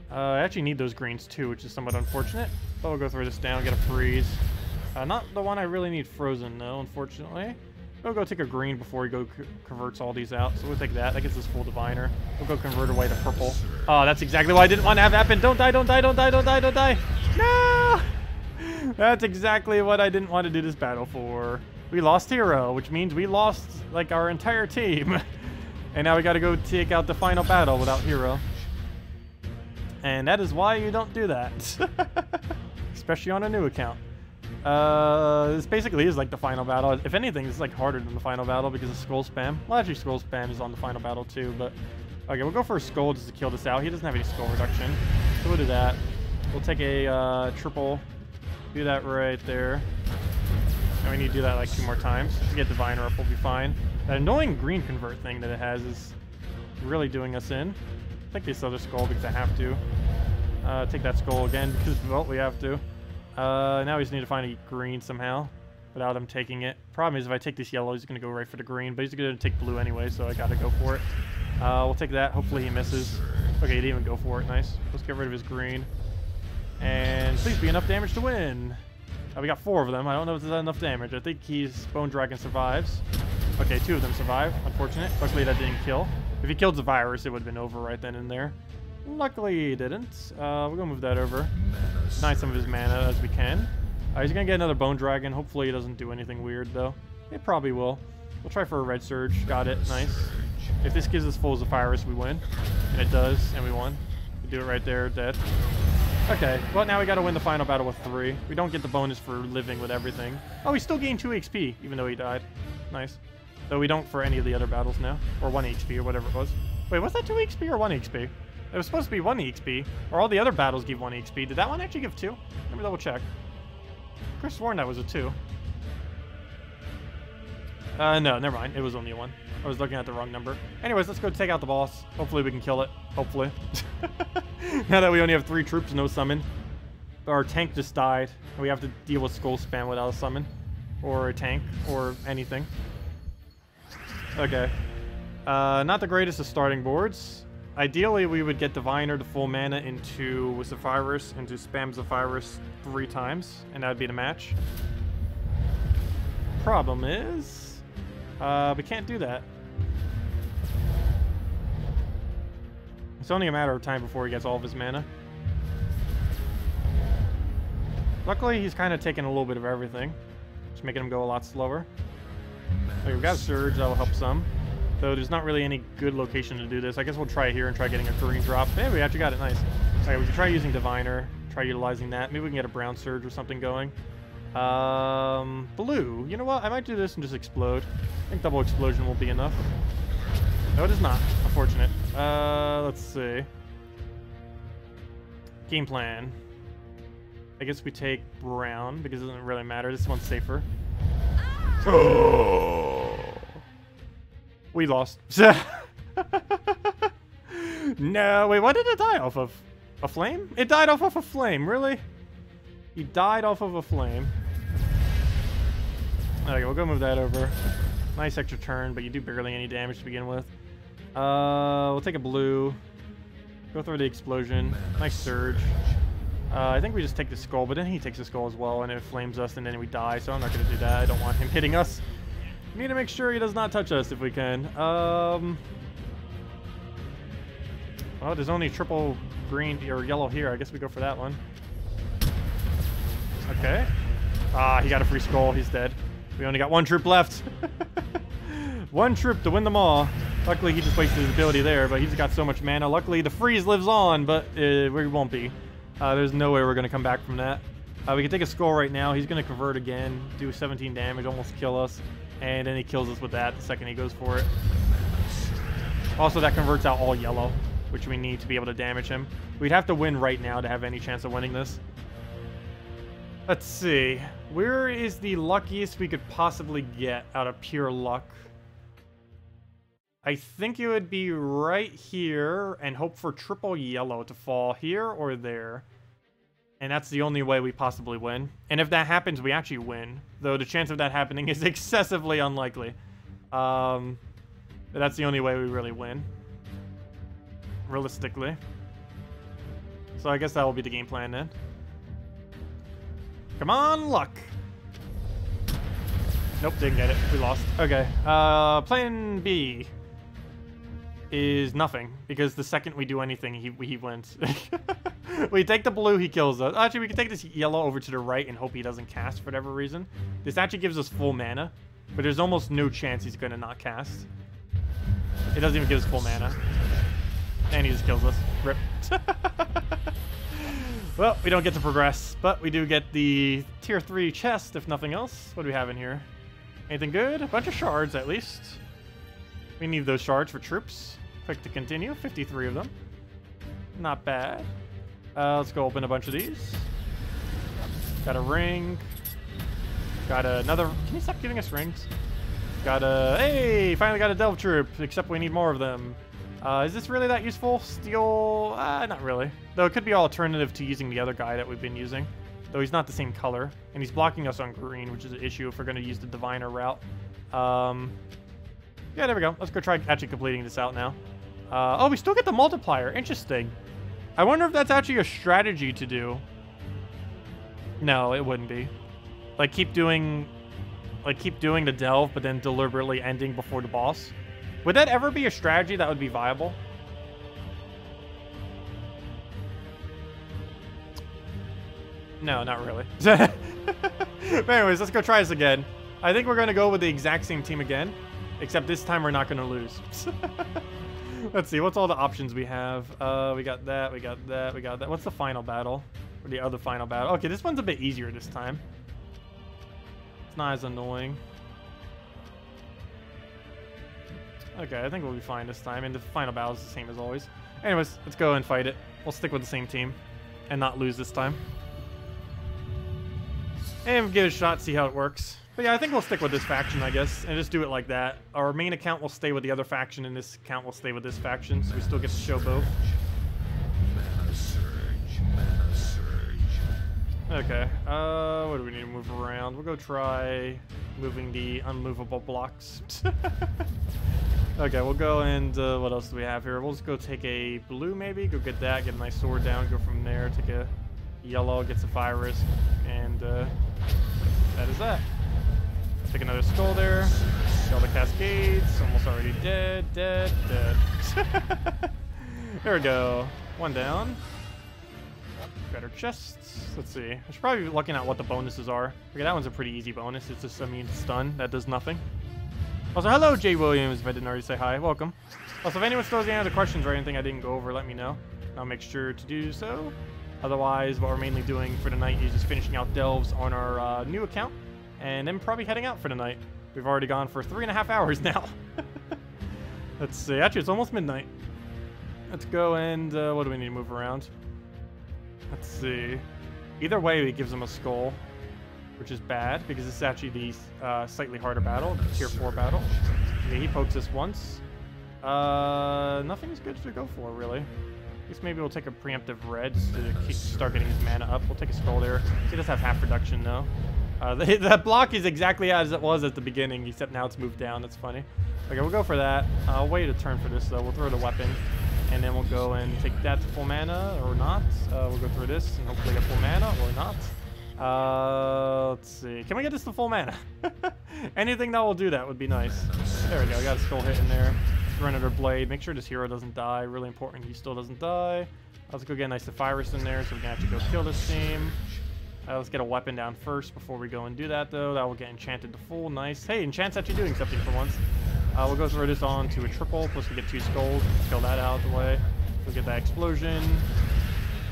I actually need those greens too, which is somewhat unfortunate. But we'll go throw this down, get a freeze. Not the one I really need frozen though, unfortunately. We'll go take a green before he converts all these out. So we'll take that. That gets us full diviner. We'll go convert away to purple. Oh, that's exactly what I didn't want to have happen. Don't die, don't die, don't die, don't die, don't die. No! That's exactly what I didn't want to do this battle for. We lost hero, which means we lost like our entire team. And now we got to go take out the final battle without hero. And that is why you don't do that. Especially on a new account. This basically is like the final battle. If anything, it's like harder than the final battle because of skull spam. Well, actually, skull spam is on the final battle too, but... Okay, we'll go for a skull just to kill this out. He doesn't have any skull reduction. So we'll do that. We'll take a triple. Do that right there. And we need to do that like 2 more times. To get diviner up, we'll be fine. That annoying green convert thing that it has is really doing us in. Take this other skull because I have to. Take that skull again because, well, we have to. Now we just need to find a green somehow without him taking it. Problem is, if I take this yellow, he's going to go right for the green, but he's going to take blue anyway, so I got to go for it. We'll take that. Hopefully he misses. Okay, he didn't even go for it. Nice. Let's get rid of his green. And please be enough damage to win. We got 4 of them. I don't know if that's enough damage. I think his Bone Dragon survives. Okay, 2 of them survive. Unfortunate. Luckily that didn't kill. If he killed the virus, it would have been over right then and there. Luckily he didn't. We're going to move that over. Deny some of his mana as we can. He's going to get another Bone Dragon. Hopefully he doesn't do anything weird, though. It probably will. We'll try for a Red Surge. Got it. Nice. If this gives us full Zephyrus, we win. And it does, and we won. We do it right there. Dead. Okay, well, now we got to win the final battle with 3. We don't get the bonus for living with everything. Oh, we still gained 2 XP, even though he died. Nice. Though we don't for any of the other battles now. Or 1 HP, or whatever it was. Wait, was that 2 XP or 1 XP? It was supposed to be 1 XP. Or all the other battles give 1 XP. Did that one actually give 2? Let me double check. I could have sworn that was a 2. No, never mind. It was only a 1. I was looking at the wrong number. Anyways, let's go take out the boss. Hopefully we can kill it. Hopefully. Now that we only have 3 troops, no summon. Our tank just died. We have to deal with skull spam without a summon. Or a tank. Or anything. Okay. Not the greatest of starting boards. Ideally, we would get Diviner to full mana into Zephyrus, into spam Zephyrus 3 times. And that would be the match. Problem is... we can't do that. It's only a matter of time before he gets all of his mana. Luckily, he's kind of taking a little bit of everything. Just making him go a lot slower. Okay, we've got a Surge, that'll help some. Though there's not really any good location to do this. I guess we'll try here and try getting a green drop. Hey, we actually got it, nice. Okay, we can try using Diviner. Try utilizing that. Maybe we can get a brown Surge or something going. Blue. You know what? I might do this and just explode. I think double explosion will be enough. No, it is not. Unfortunate. Let's see. Game plan. I guess we take brown because it doesn't really matter. This one's safer. Oh. We lost. No, wait, what did it die off of? A flame? It died off of a flame, really? He died off of a flame. Okay, we'll go move that over. Nice extra turn, but you do barely any damage to begin with. We'll take a blue. Go through the explosion. Nice Surge. I think we just take the skull, but then he takes the skull as well, and it flames us, and then we die, so I'm not going to do that. I don't want him hitting us. We need to make sure he does not touch us if we can. Well, there's only triple green or yellow here. I guess we go for that one. Okay. Ah, he got a free skull. He's dead. We only got 1 troop left. 1 troop to win them all. Luckily, he just wasted his ability there, but he's got so much mana. Luckily, the freeze lives on, but we won't be. There's no way we're going to come back from that. We can take a skull right now. He's going to convert again, do 17 damage, almost kill us. And then he kills us with that the second he goes for it. Also, that converts out all yellow, which we need to be able to damage him. We'd have to win right now to have any chance of winning this. Let's see. Where is the luckiest we could possibly get out of pure luck? I think it would be right here and hope for triple yellow to fall here or there. And that's the only way we possibly win. And if that happens, we actually win. Though the chance of that happening is excessively unlikely. But that's the only way we really win. Realistically. So I guess that will be the game plan then. Come on, luck. Nope, didn't get it. We lost. Okay. Plan B is nothing, because the second we do anything, he wins. We take the blue, he kills us. Actually, we can take this yellow over to the right and hope he doesn't cast for whatever reason. This actually gives us full mana, but there's almost no chance he's going to not cast. It doesn't even give us full mana. And he just kills us. Rip. Well, we don't get to progress, but we do get the tier 3 chest, if nothing else. What do we have in here? Anything good? A bunch of shards, at least. We need those shards for troops. Click to continue. 53 of them. Not bad. Let's go open a bunch of these. Got a ring. Got another... Can you stop giving us rings? Got a... Hey! Finally got a delve troop, except we need more of them. Is this really that useful? Steel... not really. Though it could be alternative to using the other guy that we've been using. Though he's not the same color. And he's blocking us on green, which is an issue if we're going to use the diviner route. Yeah, there we go. Let's go try actually completing this out now. Oh, we still get the multiplier. Interesting. I wonder if that's actually a strategy to do. No, it wouldn't be. Like keep doing the delve, but then deliberately ending before the boss. Would that ever be a strategy that would be viable? No, not really. But anyways, let's go try this again. I think we're going to go with the exact same team again, except this time we're not going to lose. Let's see, what's all the options we have? We got that, we got that, we got that. What's the final battle? Or the other final battle? Okay, this one's a bit easier this time. It's not as annoying. Okay, I think we'll be fine this time, and the final battle is the same as always. Anyways, let's go and fight it. We'll stick with the same team and not lose this time. And give it a shot, see how it works. But yeah, I think we'll stick with this faction, I guess, and just do it like that. Our main account will stay with the other faction, and this account will stay with this faction, so we still get to show both. Okay, what do we need to move around? We'll go try moving the unmovable blocks. Okay, we'll go and, what else do we have here? We'll just go take a blue, maybe, go get that, get a nice sword down, go from there, take a yellow, get some fire risk, and, that is that. Take another skull there, kill the cascades, almost already dead. There we go, one down. Better chests. Let's see. I should probably be looking at what the bonuses are. Okay, that one's a pretty easy bonus. It's just, I mean, stun. That does nothing. Also, hello, Jay Williams, if I didn't already say hi. Welcome. Also, if anyone still has any other questions or anything I didn't go over, let me know. I'll make sure to do so. Otherwise, what we're mainly doing for the night is just finishing out delves on our new account, and then probably heading out for the night. We've already gone for 3.5 hours now. Let's see. Actually, it's almost midnight. Let's go and, what do we need to move around? Let's see. Either way, it gives him a skull, which is bad because it's actually the slightly harder battle, the tier 4 battle. Okay, he pokes us once. Nothing is good to go for, really. I guess maybe we'll take a preemptive red just to start getting his mana up. We'll take a skull there. He does have half reduction, though. That block is exactly as it was at the beginning, except now it's moved down. That's funny. Okay, we'll go for that. I'll wait a turn for this, though. We'll throw the weapon. And then we'll go and take that to full mana, or not. We'll go through this and hopefully get full mana, or not. Let's see. Can we get this to full mana? Anything that will do that would be nice. There we go. Got a skull hit in there. Run under blade. Make sure this hero doesn't die. Really important he still doesn't die. Let's go get a nice Zephyrus in there so we can actually go kill this team. Let's get a weapon down first before we go and do that, though. That will get enchanted to full. Nice. Hey, enchant's actually doing something for once. We'll go throw this on to a triple, plus we get 2 skulls. Kill that out of the way. We'll get that explosion.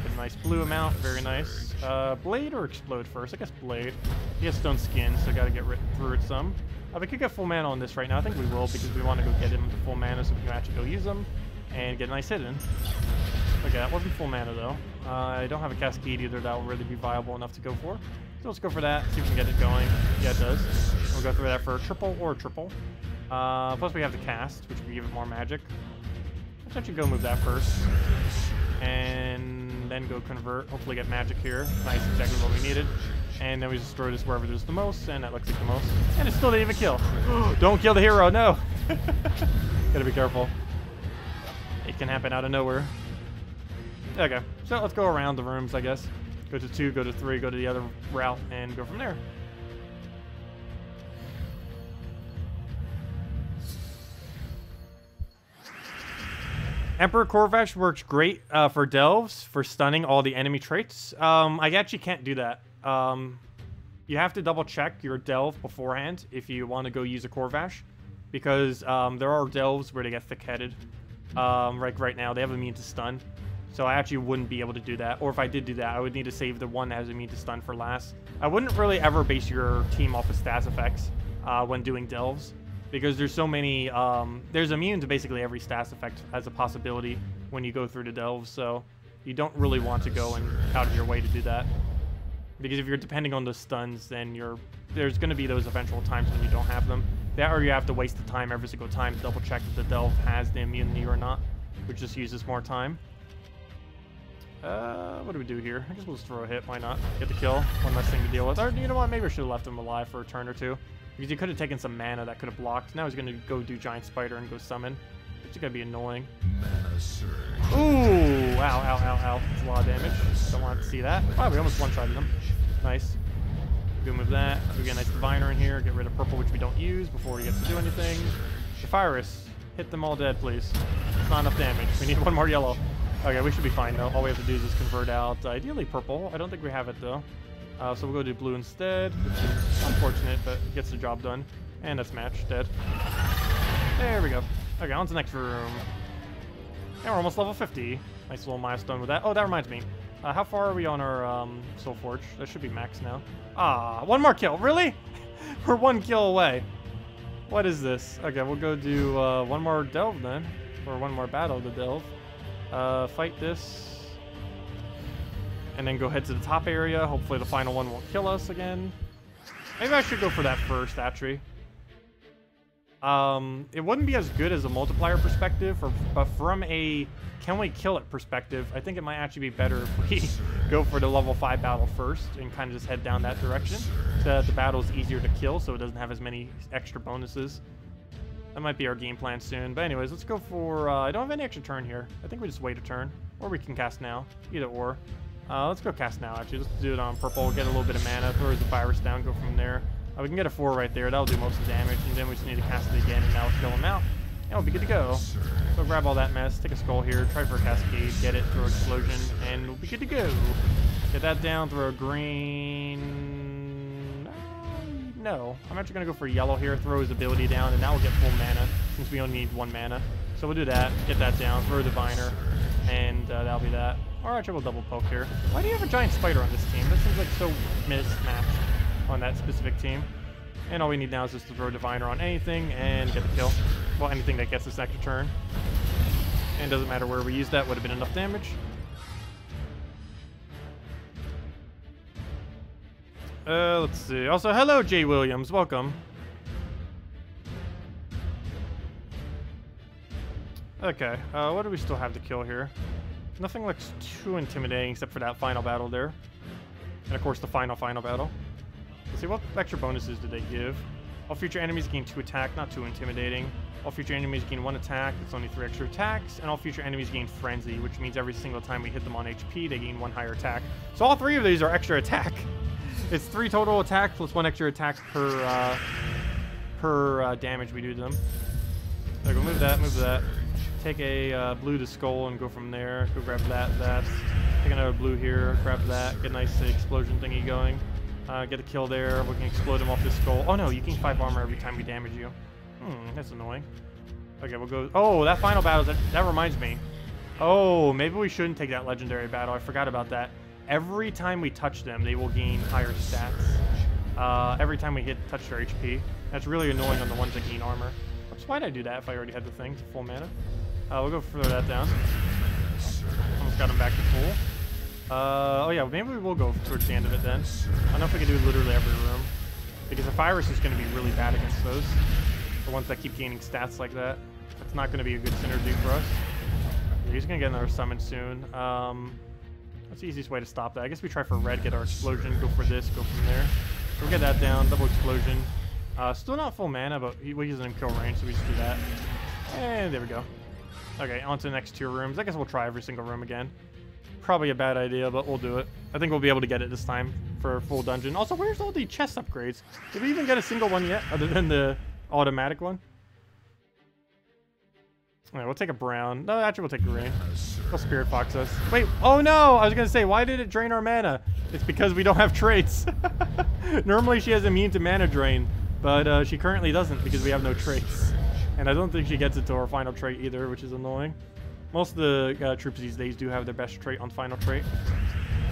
Get a nice blue amount. Very nice. Blade or explode first? I guess blade. He has stone skin, so gotta get through it some. We could get full mana on this right now. I think we will because we want to go get him to full mana so we can actually go use them and get a nice hit in. Okay, that wasn't full mana though. I don't have a cascade either that will really be viable enough to go for. So let's go for that, see if we can get it going. Yeah, it does. We'll go through that for a triple or a triple. Plus we have the cast, which will give it more magic. Let's actually go move that first. And and then go convert. Hopefully get magic here. Nice, exactly what we needed. And then we just throw this wherever there's the most, and that looks like the most. And it still didn't even kill. Don't kill the hero, no! Gotta be careful. It can happen out of nowhere. Okay, so let's go around the rooms, I guess. Go to 2, go to 3, go to the other route, and go from there. Emperor Corvash works great for delves, for stunning all the enemy traits. I actually can't do that. You have to double check your delve beforehand if you want to go use a Corvash, because there are delves where they get thick-headed. Like right now, they have immune to stun, so I actually wouldn't be able to do that. Or if I did do that, I would need to save the one that has immune to stun for last. I wouldn't really ever base your team off of stats effects when doing delves, because there's so many, there's immune to basically every stats effect as a possibility when you go through the delves, so you don't really want to go out of your way to do that. Because if you're depending on the stuns, then there's going to be those eventual times when you don't have them. That, or you have to waste the time every single time to double check if the delve has the immunity or not, which just uses more time. What do we do here? I guess we'll just throw a hit, why not? Get the kill, one less thing to deal with. Or, you know what, maybe I should have left him alive for a turn or two. Because he could have taken some mana that could have blocked. Now he's going to go do Giant Spider and go summon. It's going to be annoying. Ooh! Ow, ow, ow, ow. That's a lot of damage. Don't want to see that. Wow, we almost one-shotted him. Nice. Go move that. We get a nice Diviner in here. Get rid of purple, which we don't use before he gets to do anything. Zephyrus. Hit them all dead, please. It's not enough damage. We need one more yellow. Okay, we should be fine, though. All we have to do is just convert out, ideally, purple. I don't think we have it, though. So we'll go do blue instead, which is unfortunate, but gets the job done. And that's match. Dead. There we go. Okay, on to the next room. And we're almost level 50. Nice little milestone with that. Oh, that reminds me. How far are we on our Soul Forge? That should be max now. Ah, one more kill. Really? We're one kill away. What is this? Okay, we'll go do one more delve then. Or one more battle to delve. Fight this. And then go head to the top area. Hopefully the final one won't kill us again. Maybe I should go for that first, actually. It wouldn't be as good as a multiplier perspective, but from a can we kill it perspective, I think it might actually be better if we go for the level 5 battle first and kind of just head down that direction, so that the battle is easier to kill, so it doesn't have as many extra bonuses. That might be our game plan soon. But anyways, let's go for, I don't have any extra turn here. I think we just wait a turn, or we can cast now, either or. Let's go cast now, actually. Let's do it on purple, get a little bit of mana, throw the virus down, go from there. We can get a 4 right there. That'll do most of the damage, and then we just need to cast it again, and now let's kill him out. And we'll be good to go. So grab all that mess, take a skull here, try for a cascade, get it, throw explosion, and we'll be good to go. Get that down, throw a green... no. I'm actually going to go for yellow here, throw his ability down, and now we'll get full mana, since we only need 1 mana. So we'll do that, get that down, throw a diviner, and that'll be that. Or actually we'll double poke here. Why do you have a giant spider on this team? That seems like so mismatched on that specific team. And all we need now is just to throw diviner on anything and get the kill. Well, anything that gets this extra turn. And doesn't matter where we use that, would have been enough damage. Let's see. Also, hello, Jay Williams. Welcome. Okay, what do we still have to kill here? Nothing looks too intimidating except for that final battle there. And of course the final battle. Let's see, what extra bonuses did they give? All future enemies gain 2 attack, not too intimidating. All future enemies gain 1 attack, it's only 3 extra attacks. And all future enemies gain frenzy, which means every single time we hit them on HP, they gain 1 higher attack. So all 3 of these are extra attack. It's 3 total attack plus 1 extra attack per damage we do to them. So go move that, move that. Take a blue to skull and go from there. Go grab that. Take another blue here. Grab that. Get a nice explosion thingy going. Get a kill there. We can explode him off this skull. Oh no, you gain 5 armor every time we damage you. That's annoying. Okay, we'll go. Oh, that final battle. That reminds me. Oh, maybe we shouldn't take that legendary battle. I forgot about that. Every time we touch them, they will gain higher stats. Every time we touch their HP. That's really annoying on the ones that gain armor. Oops, why'd I do that if I already had the thing to full mana? We'll go throw that down. Almost got him back to full. Oh yeah, maybe we will go towards the end of it then. I don't know if we can do literally every room. Because the virus is going to be really bad against those. The ones that keep gaining stats like that. That's not going to be a good synergy for us. He's going to get another summon soon. What's the easiest way to stop that? I guess we try for red, get our explosion, go for this, go from there. We'll get that down, double explosion. Still not full mana, but we use it in kill range, so we just do that. And there we go. Okay, on to the next 2 rooms. I guess we'll try every single room again. Probably a bad idea, but we'll do it. I think we'll be able to get it this time for a full dungeon. Also, where's all the chest upgrades? Did we even get a single one yet, other than the automatic one? Alright, we'll take a brown. No, actually, we'll take green. We'll Spirit Fox us. Wait, oh no! I was gonna say, why did it drain our mana? It's because we don't have traits. Normally, she has immune to mana drain, but she currently doesn't because we have no traits. And I don't think she gets it to her final trait either, which is annoying. Most of the troops these days do have their best trait on final trait.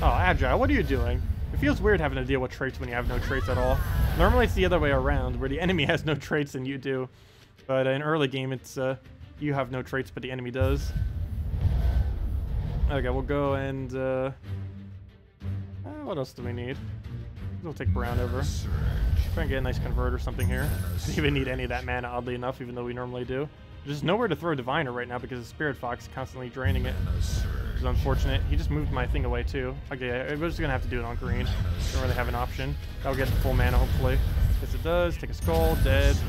Oh, Agile, what are you doing? It feels weird having to deal with traits when you have no traits at all. Normally, it's the other way around, where the enemy has no traits and you do. But in early game, it's you have no traits, but the enemy does. Okay, we'll go and... what else do we need? We'll take brown over. Try and get a nice convert or something here. Don't even need any of that mana, oddly enough, even though we normally do. There's nowhere to throw Diviner right now because the Spirit Fox is constantly draining it. Which is unfortunate. He just moved my thing away too. Okay, we're just gonna have to do it on green. Don't really have an option. That'll get the full mana, hopefully. Yes, it does. Take a skull, dead. So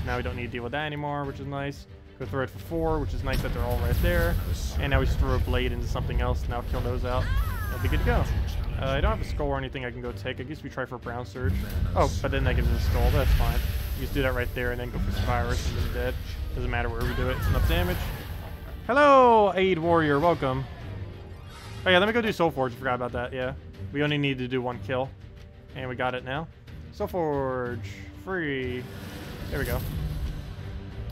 now we don't need to deal with that anymore, which is nice. Go throw it for 4, which is nice that they're all right there. And now we just throw a blade into something else. Now kill those out. That'll be good to go. I don't have a skull or anything I can go take. I guess we try for Brown Surge. Oh, but then that gives us a skull. That's fine. You just do that right there and then go for Virus and then dead. Doesn't matter where we do it. It's enough damage. Hello, Aid Warrior. Welcome. Oh yeah, let me go do Soul Forge. I forgot about that. Yeah. We only need to do 1 kill. And we got it now. Soul Forge. Free. There we go.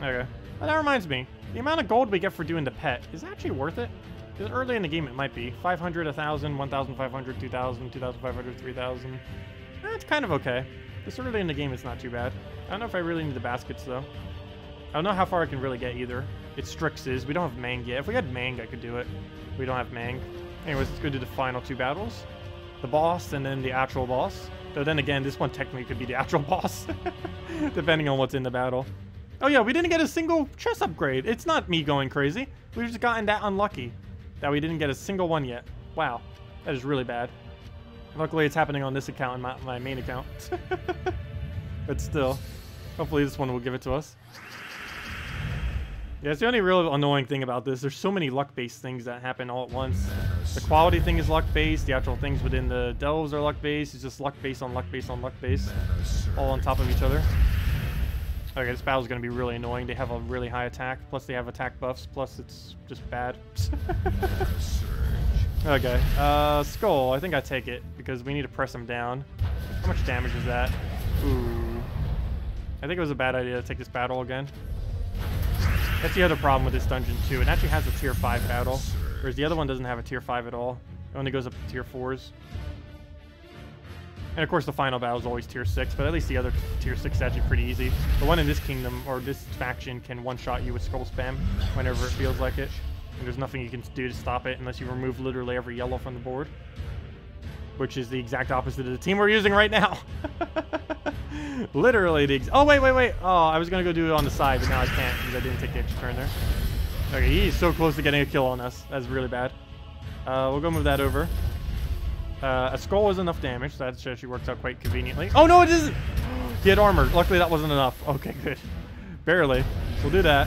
Okay. Oh, that reminds me. The amount of gold we get for doing the pet is actually worth it. Because early in the game it might be. 500, 1,000, 1,500, 2,000, 2,500, 3,000. It's kind of okay. This early in the game it's not too bad. I don't know if I really need the baskets though. I don't know how far I can really get either. It's Strixes. We don't have Mang yet. If we had Mang, I could do it. We don't have Mang. Anyways, let's go do the final 2 battles. The boss and then the actual boss. Though then again, this one technically could be the actual boss. Depending on what's in the battle. Oh yeah, we didn't get a single chest upgrade. It's not me going crazy. We've just gotten that unlucky that we didn't get a single one yet. Wow, that is really bad. Luckily, it's happening on this account and my main account. But still, hopefully this one will give it to us. Yeah, it's the only real annoying thing about this. There's so many luck-based things that happen all at once. The quality thing is luck-based. The actual things within the delves are luck-based. It's just luck-based on luck-based on luck-based. All on top of each other. Okay, this battle's going to be really annoying. They have a really high attack, plus they have attack buffs, plus it's just bad. Okay, Skull, I think I take it, because we need to press him down. How much damage is that? Ooh. I think it was a bad idea to take this battle again. That's the other problem with this dungeon, too. It actually has a tier 5 battle, whereas the other one doesn't have a tier 5 at all. It only goes up to tier 4s. And of course the final battle is always tier 6, but at least the other tier 6 is actually pretty easy. The one in this kingdom, or this faction, can one-shot you with skull spam whenever it feels like it. And there's nothing you can do to stop it unless you remove literally every yellow from the board. Which is the exact opposite of the team we're using right now. Literally the oh, wait. Oh, I was going to go do it on the side, but now I can't because I didn't take the extra turn there. Okay, he's so close to getting a kill on us. That's really bad. We'll go move that over. A skull is enough damage, so that actually works out quite conveniently. Oh, no, it isn't! He had armor. Luckily, that wasn't enough. Okay, good. Barely. We'll do that.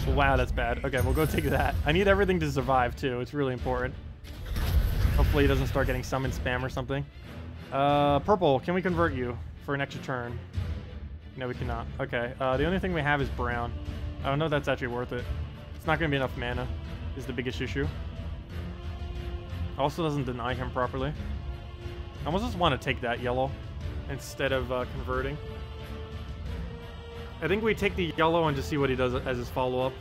Wow, that's bad. Okay, we'll go take that. I need everything to survive, too. It's really important. Hopefully, he doesn't start getting summon spam or something. Purple, can we convert you for an extra turn? No, we cannot. Okay, the only thing we have is brown. I don't know if that's actually worth it. It's not going to be enough mana, is the biggest issue. Also doesn't deny him properly. I almost just want to take that yellow instead of converting. I think we take the yellow and just see what he does as his follow-up.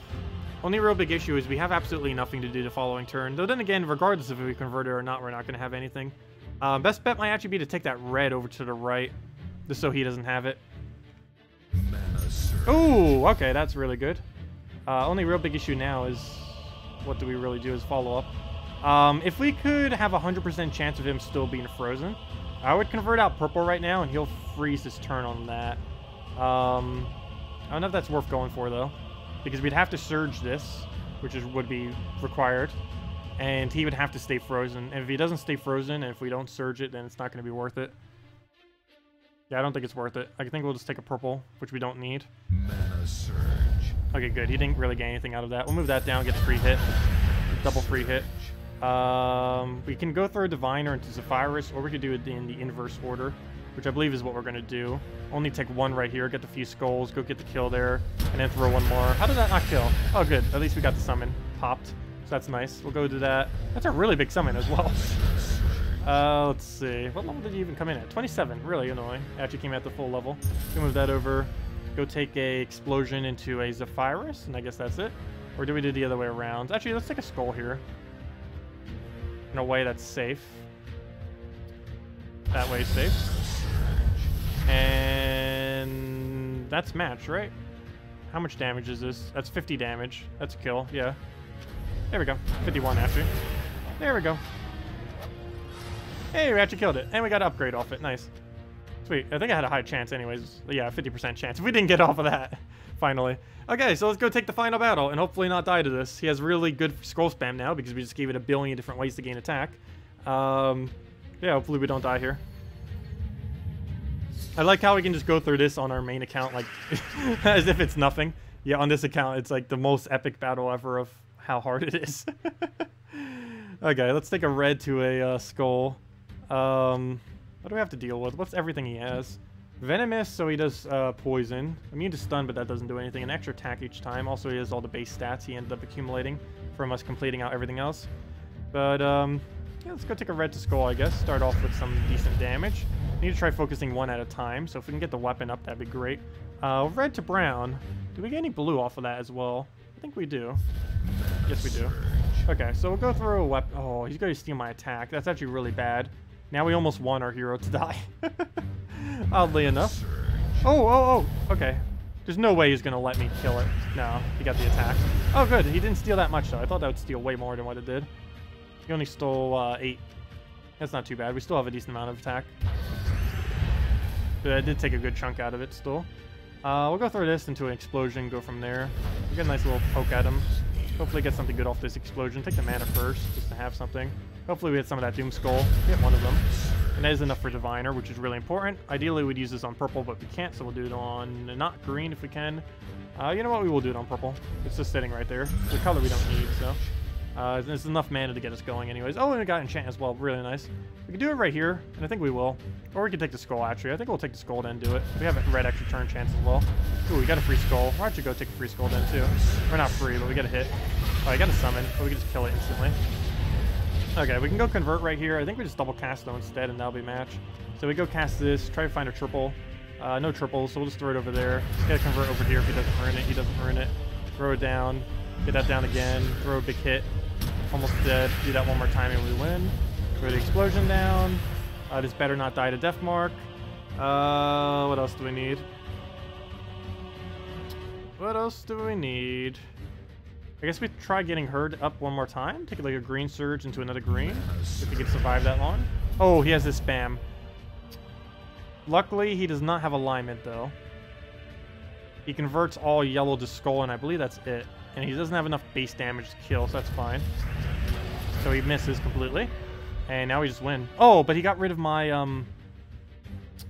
Only real big issue is we have absolutely nothing to do the following turn. Though then again, regardless if we convert it or not, we're not going to have anything. Best bet might actually be to take that red over to the right, just so he doesn't have it. Ooh, okay, that's really good. Only real big issue now is what do we really do as follow-up. If we could have a 100% chance of him still being frozen, I would convert out purple right now, and he'll freeze his turn on that. I don't know if that's worth going for, though, because we'd have to surge this, which would be required. and he would have to stay frozen. And if he doesn't stay frozen, and if we don't surge it, then it's not going to be worth it. Yeah, I don't think it's worth it. I think we'll just take a purple, which we don't need. Mana surge. Okay, good. He didn't really get anything out of that. We'll move that down, get the free hit. Double free hit. We can go through a Diviner into Zephyrus, or we could do it in the inverse order, which I believe is what we're going to do. Only take one right here, get the few skulls, go get the kill there, and then throw one more. How did that not kill? Oh, good. At least we got the summon popped, so that's nice. We'll go do that. That's a really big summon as well. Let's see. What level did he even come in at? 27. Really annoying. Actually came at the full level. We'll move that over. Go take a explosion into a Zephyrus, and I guess that's it. Or do we do the other way around? Actually, let's take a skull here. In a way that's safe. That way is safe. And that's match, right? How much damage is this? That's 50 damage. That's a kill, yeah. There we go. 51, actually. There we go. Hey, we actually killed it. And we got an upgrade off it. Nice. Sweet. I think I had a high chance anyways. Yeah, 50% chance. If we didn't get off of that, finally. Okay, so let's go take the final battle and hopefully not die to this. He has really good scroll spam now because we just gave it a billion different ways to gain attack. Yeah, hopefully we don't die here. I like how we can just go through this on our main account like as if it's nothing. Yeah, on this account, it's like the most epic battle ever of how hard it is. Okay, let's take a red to a skull. What do we have to deal with? What's everything he has? Venomous, so he does poison. Immune to stun, but that doesn't do anything. An extra attack each time. Also, he has all the base stats he ended up accumulating from us completing out everything else. But, yeah, let's go take a red to skull, I guess. Start off with some decent damage. Need to try focusing one at a time, so if we can get the weapon up, that'd be great. Red to brown. Do we get any blue off of that as well? I think we do. Yes, we do. Okay, so we'll go through a weapon. Oh, he's going to steal my attack. That's actually really bad. Now we almost want our hero to die. Oddly enough. Oh, okay. There's no way he's going to let me kill it. No, he got the attack. Oh, good. He didn't steal that much, though. I thought that would steal way more than what it did. He only stole 8. That's not too bad. We still have a decent amount of attack. But I did take a good chunk out of it still. We'll go through this into an explosion, go from there. We'll get a nice little poke at him. Hopefully get something good off this explosion. Take the mana first, just to have something. Hopefully we get some of that Doom Skull. Get one of them. And that is enough for Diviner, which is really important. Ideally we'd use this on purple, but we can't, so we'll do it on not green if we can. You know what? We will do it on purple. It's just sitting right there. The color we don't need, so. There's enough mana to get us going anyways. Oh, and we got enchant as well. Really nice. We can do it right here, and I think we will. Or we can take the skull, actually. I think we'll take the skull then do it. We have a red extra turn chance as well. Ooh, we got a free skull. We'll actually go take a free skull then, too. We're not free, but we got a hit. Oh, I got a summon, but we can just kill it instantly. Okay, we can go convert right here. I think we just double cast though instead, and that'll be match. So we go cast this, try to find a triple. No triples, so we'll just throw it over there. Get a convert over here if he doesn't earn it. He doesn't earn it. Throw it down. Get that down again. Throw a big hit. Almost dead. Do that one more time and we win. Throw the explosion down. This better not die to death mark. What else do we need? What else do we need? I guess we try getting Herd up one more time. Take like a green surge into another green. If he can survive that long. Oh, he has this spam. Luckily, he does not have alignment though. He converts all yellow to skull, and I believe that's it. And he doesn't have enough base damage to kill, so that's fine. So he misses completely. And now we just win. Oh, but he got rid of my, yeah,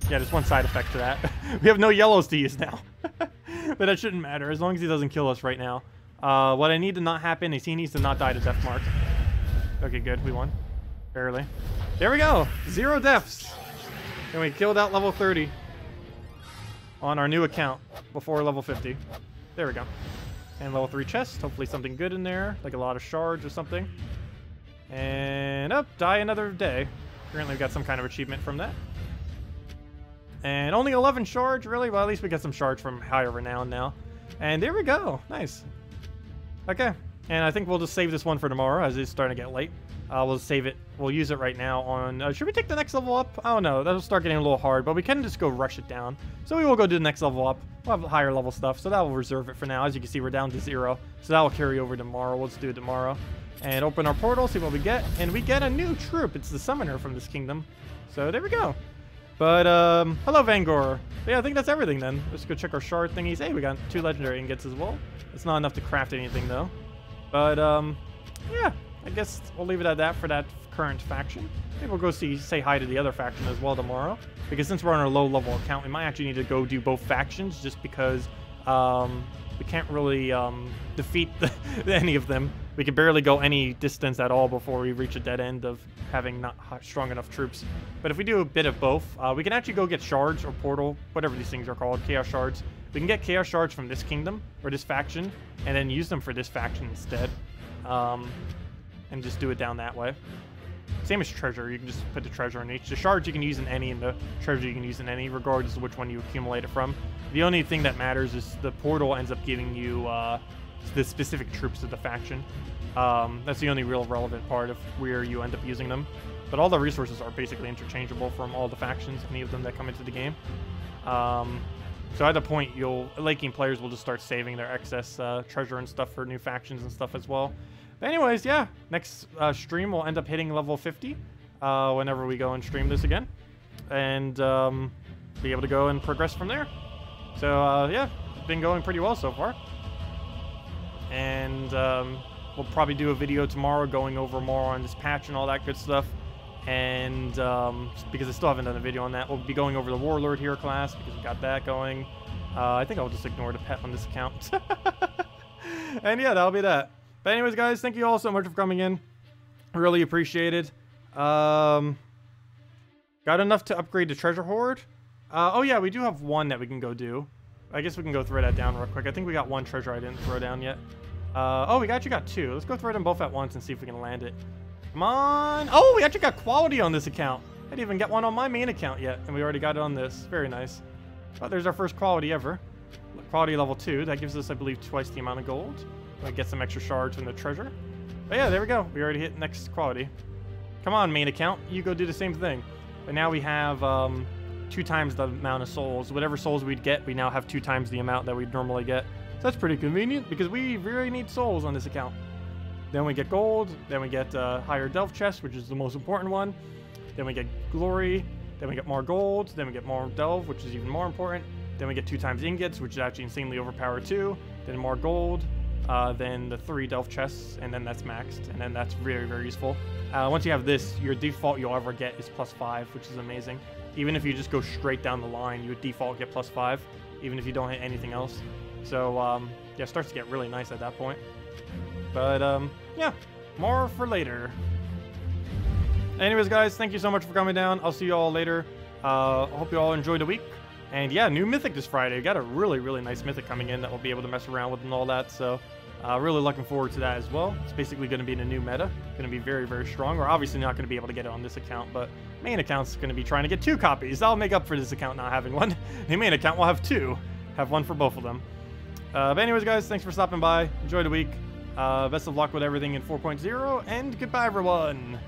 there's one side effect to that. We have no yellows to use now. But that shouldn't matter, as long as he doesn't kill us right now. What I need to not happen is he needs to not die to death mark. Okay, good, we won. Barely. There we go! 0 deaths! And we killed out level 30. On our new account, before level 50. There we go. And level 3 chest, hopefully something good in there, like a lot of shards or something. And die another day. Apparently we got some kind of achievement from that. And only 11 shards, really? Well, at least we got some shards from higher renown now. And there we go, nice. Okay, and I think we'll just save this one for tomorrow as it's starting to get late. We'll save it, we'll use it right now on, should we take the next level up? I don't know, that'll start getting a little hard, but we can just go rush it down. So we will go do the next level up. We'll have higher level stuff, so that will reserve it for now. As you can see, we're down to 0, so that will carry over tomorrow. We'll just do it tomorrow. And open our portal, see what we get, and we get a new troop. It's the summoner from this kingdom. So there we go. But, hello, Vangor. But yeah, I think that's everything then. Let's go check our shard thingies. Hey, we got 2 legendary ingots as well. It's not enough to craft anything, though. But, yeah, I guess we'll leave it at that for that current faction. Maybe we'll go say hi to the other faction as well tomorrow. Because since we're on our low-level account, we might actually need to go do both factions just because we can't really defeat any of them. We can barely go any distance at all before we reach a dead end of having not strong enough troops. But if we do a bit of both, we can actually go get shards or portal, whatever these things are called, chaos shards. We can get chaos shards from this kingdom or this faction and then use them for this faction instead. And just do it down that way. Same as treasure, you can just put the treasure in each. The shards you can use in any, and the treasure you can use in any, regardless of which one you accumulate it from. The only thing that matters is the portal ends up giving you the specific troops of the faction. That's the only real relevant part of where you end up using them. But all the resources are basically interchangeable from all the factions, any of them that come into the game. So at the point, late game players will just start saving their excess treasure and stuff for new factions and stuff as well. But anyways, yeah, next stream we'll end up hitting level 50 whenever we go and stream this again. And be able to go and progress from there. So yeah, it's been going pretty well so far. And we'll probably do a video tomorrow going over more on this patch and all that good stuff. And because I still haven't done a video on that, we'll be going over the Warlord Hero class because we got that going. I think I'll just ignore the pet on this account. And yeah, that'll be that. But anyways, guys, thank you all so much for coming in. I really appreciate it. Got enough to upgrade the treasure hoard? Oh yeah, we do have one that we can go do. I guess we can go throw that down real quick. I think we got one treasure I didn't throw down yet. Oh, we actually got two. Let's go throw them both at once and see if we can land it. Come on. Oh, we actually got quality on this account. I didn't even get one on my main account yet, and we already got it on this. Very nice. Oh, there's our first quality ever. Quality level 2. That gives us, I believe, twice the amount of gold. I get some extra shards from the treasure. But yeah, there we go. We already hit next quality. Come on, main account. You go do the same thing. But now we have 2 times the amount of souls. Whatever souls we'd get, we now have 2 times the amount that we'd normally get. So that's pretty convenient because we really need souls on this account. Then we get gold. Then we get higher delve chest, which is the most important one. Then we get glory. Then we get more gold. Then we get more delve, which is even more important. Then we get 2 times ingots, which is actually insanely overpowered too. Then more gold. Then the 3 delve chests, and then that's maxed, and then that's very, very useful. Once you have this, your default you'll ever get is +5, which is amazing. Even if you just go straight down the line, you would default get +5, even if you don't hit anything else. So, yeah, it starts to get really nice at that point. But, yeah, more for later. Anyways, guys, thank you so much for coming down. I'll see you all later. Hope you all enjoyed the week. And yeah, new mythic this Friday. We got a really, really nice mythic coming in that we'll be able to mess around with and all that. So, really looking forward to that as well. It's basically going to be in a new meta. Going to be very, very strong. We're obviously not going to be able to get it on this account, but main account's going to be trying to get 2 copies. I'll make up for this account not having one. The main account will have 2. Have one for both of them. But anyways, guys, thanks for stopping by. Enjoy the week. Best of luck with everything in 4.0, and goodbye, everyone.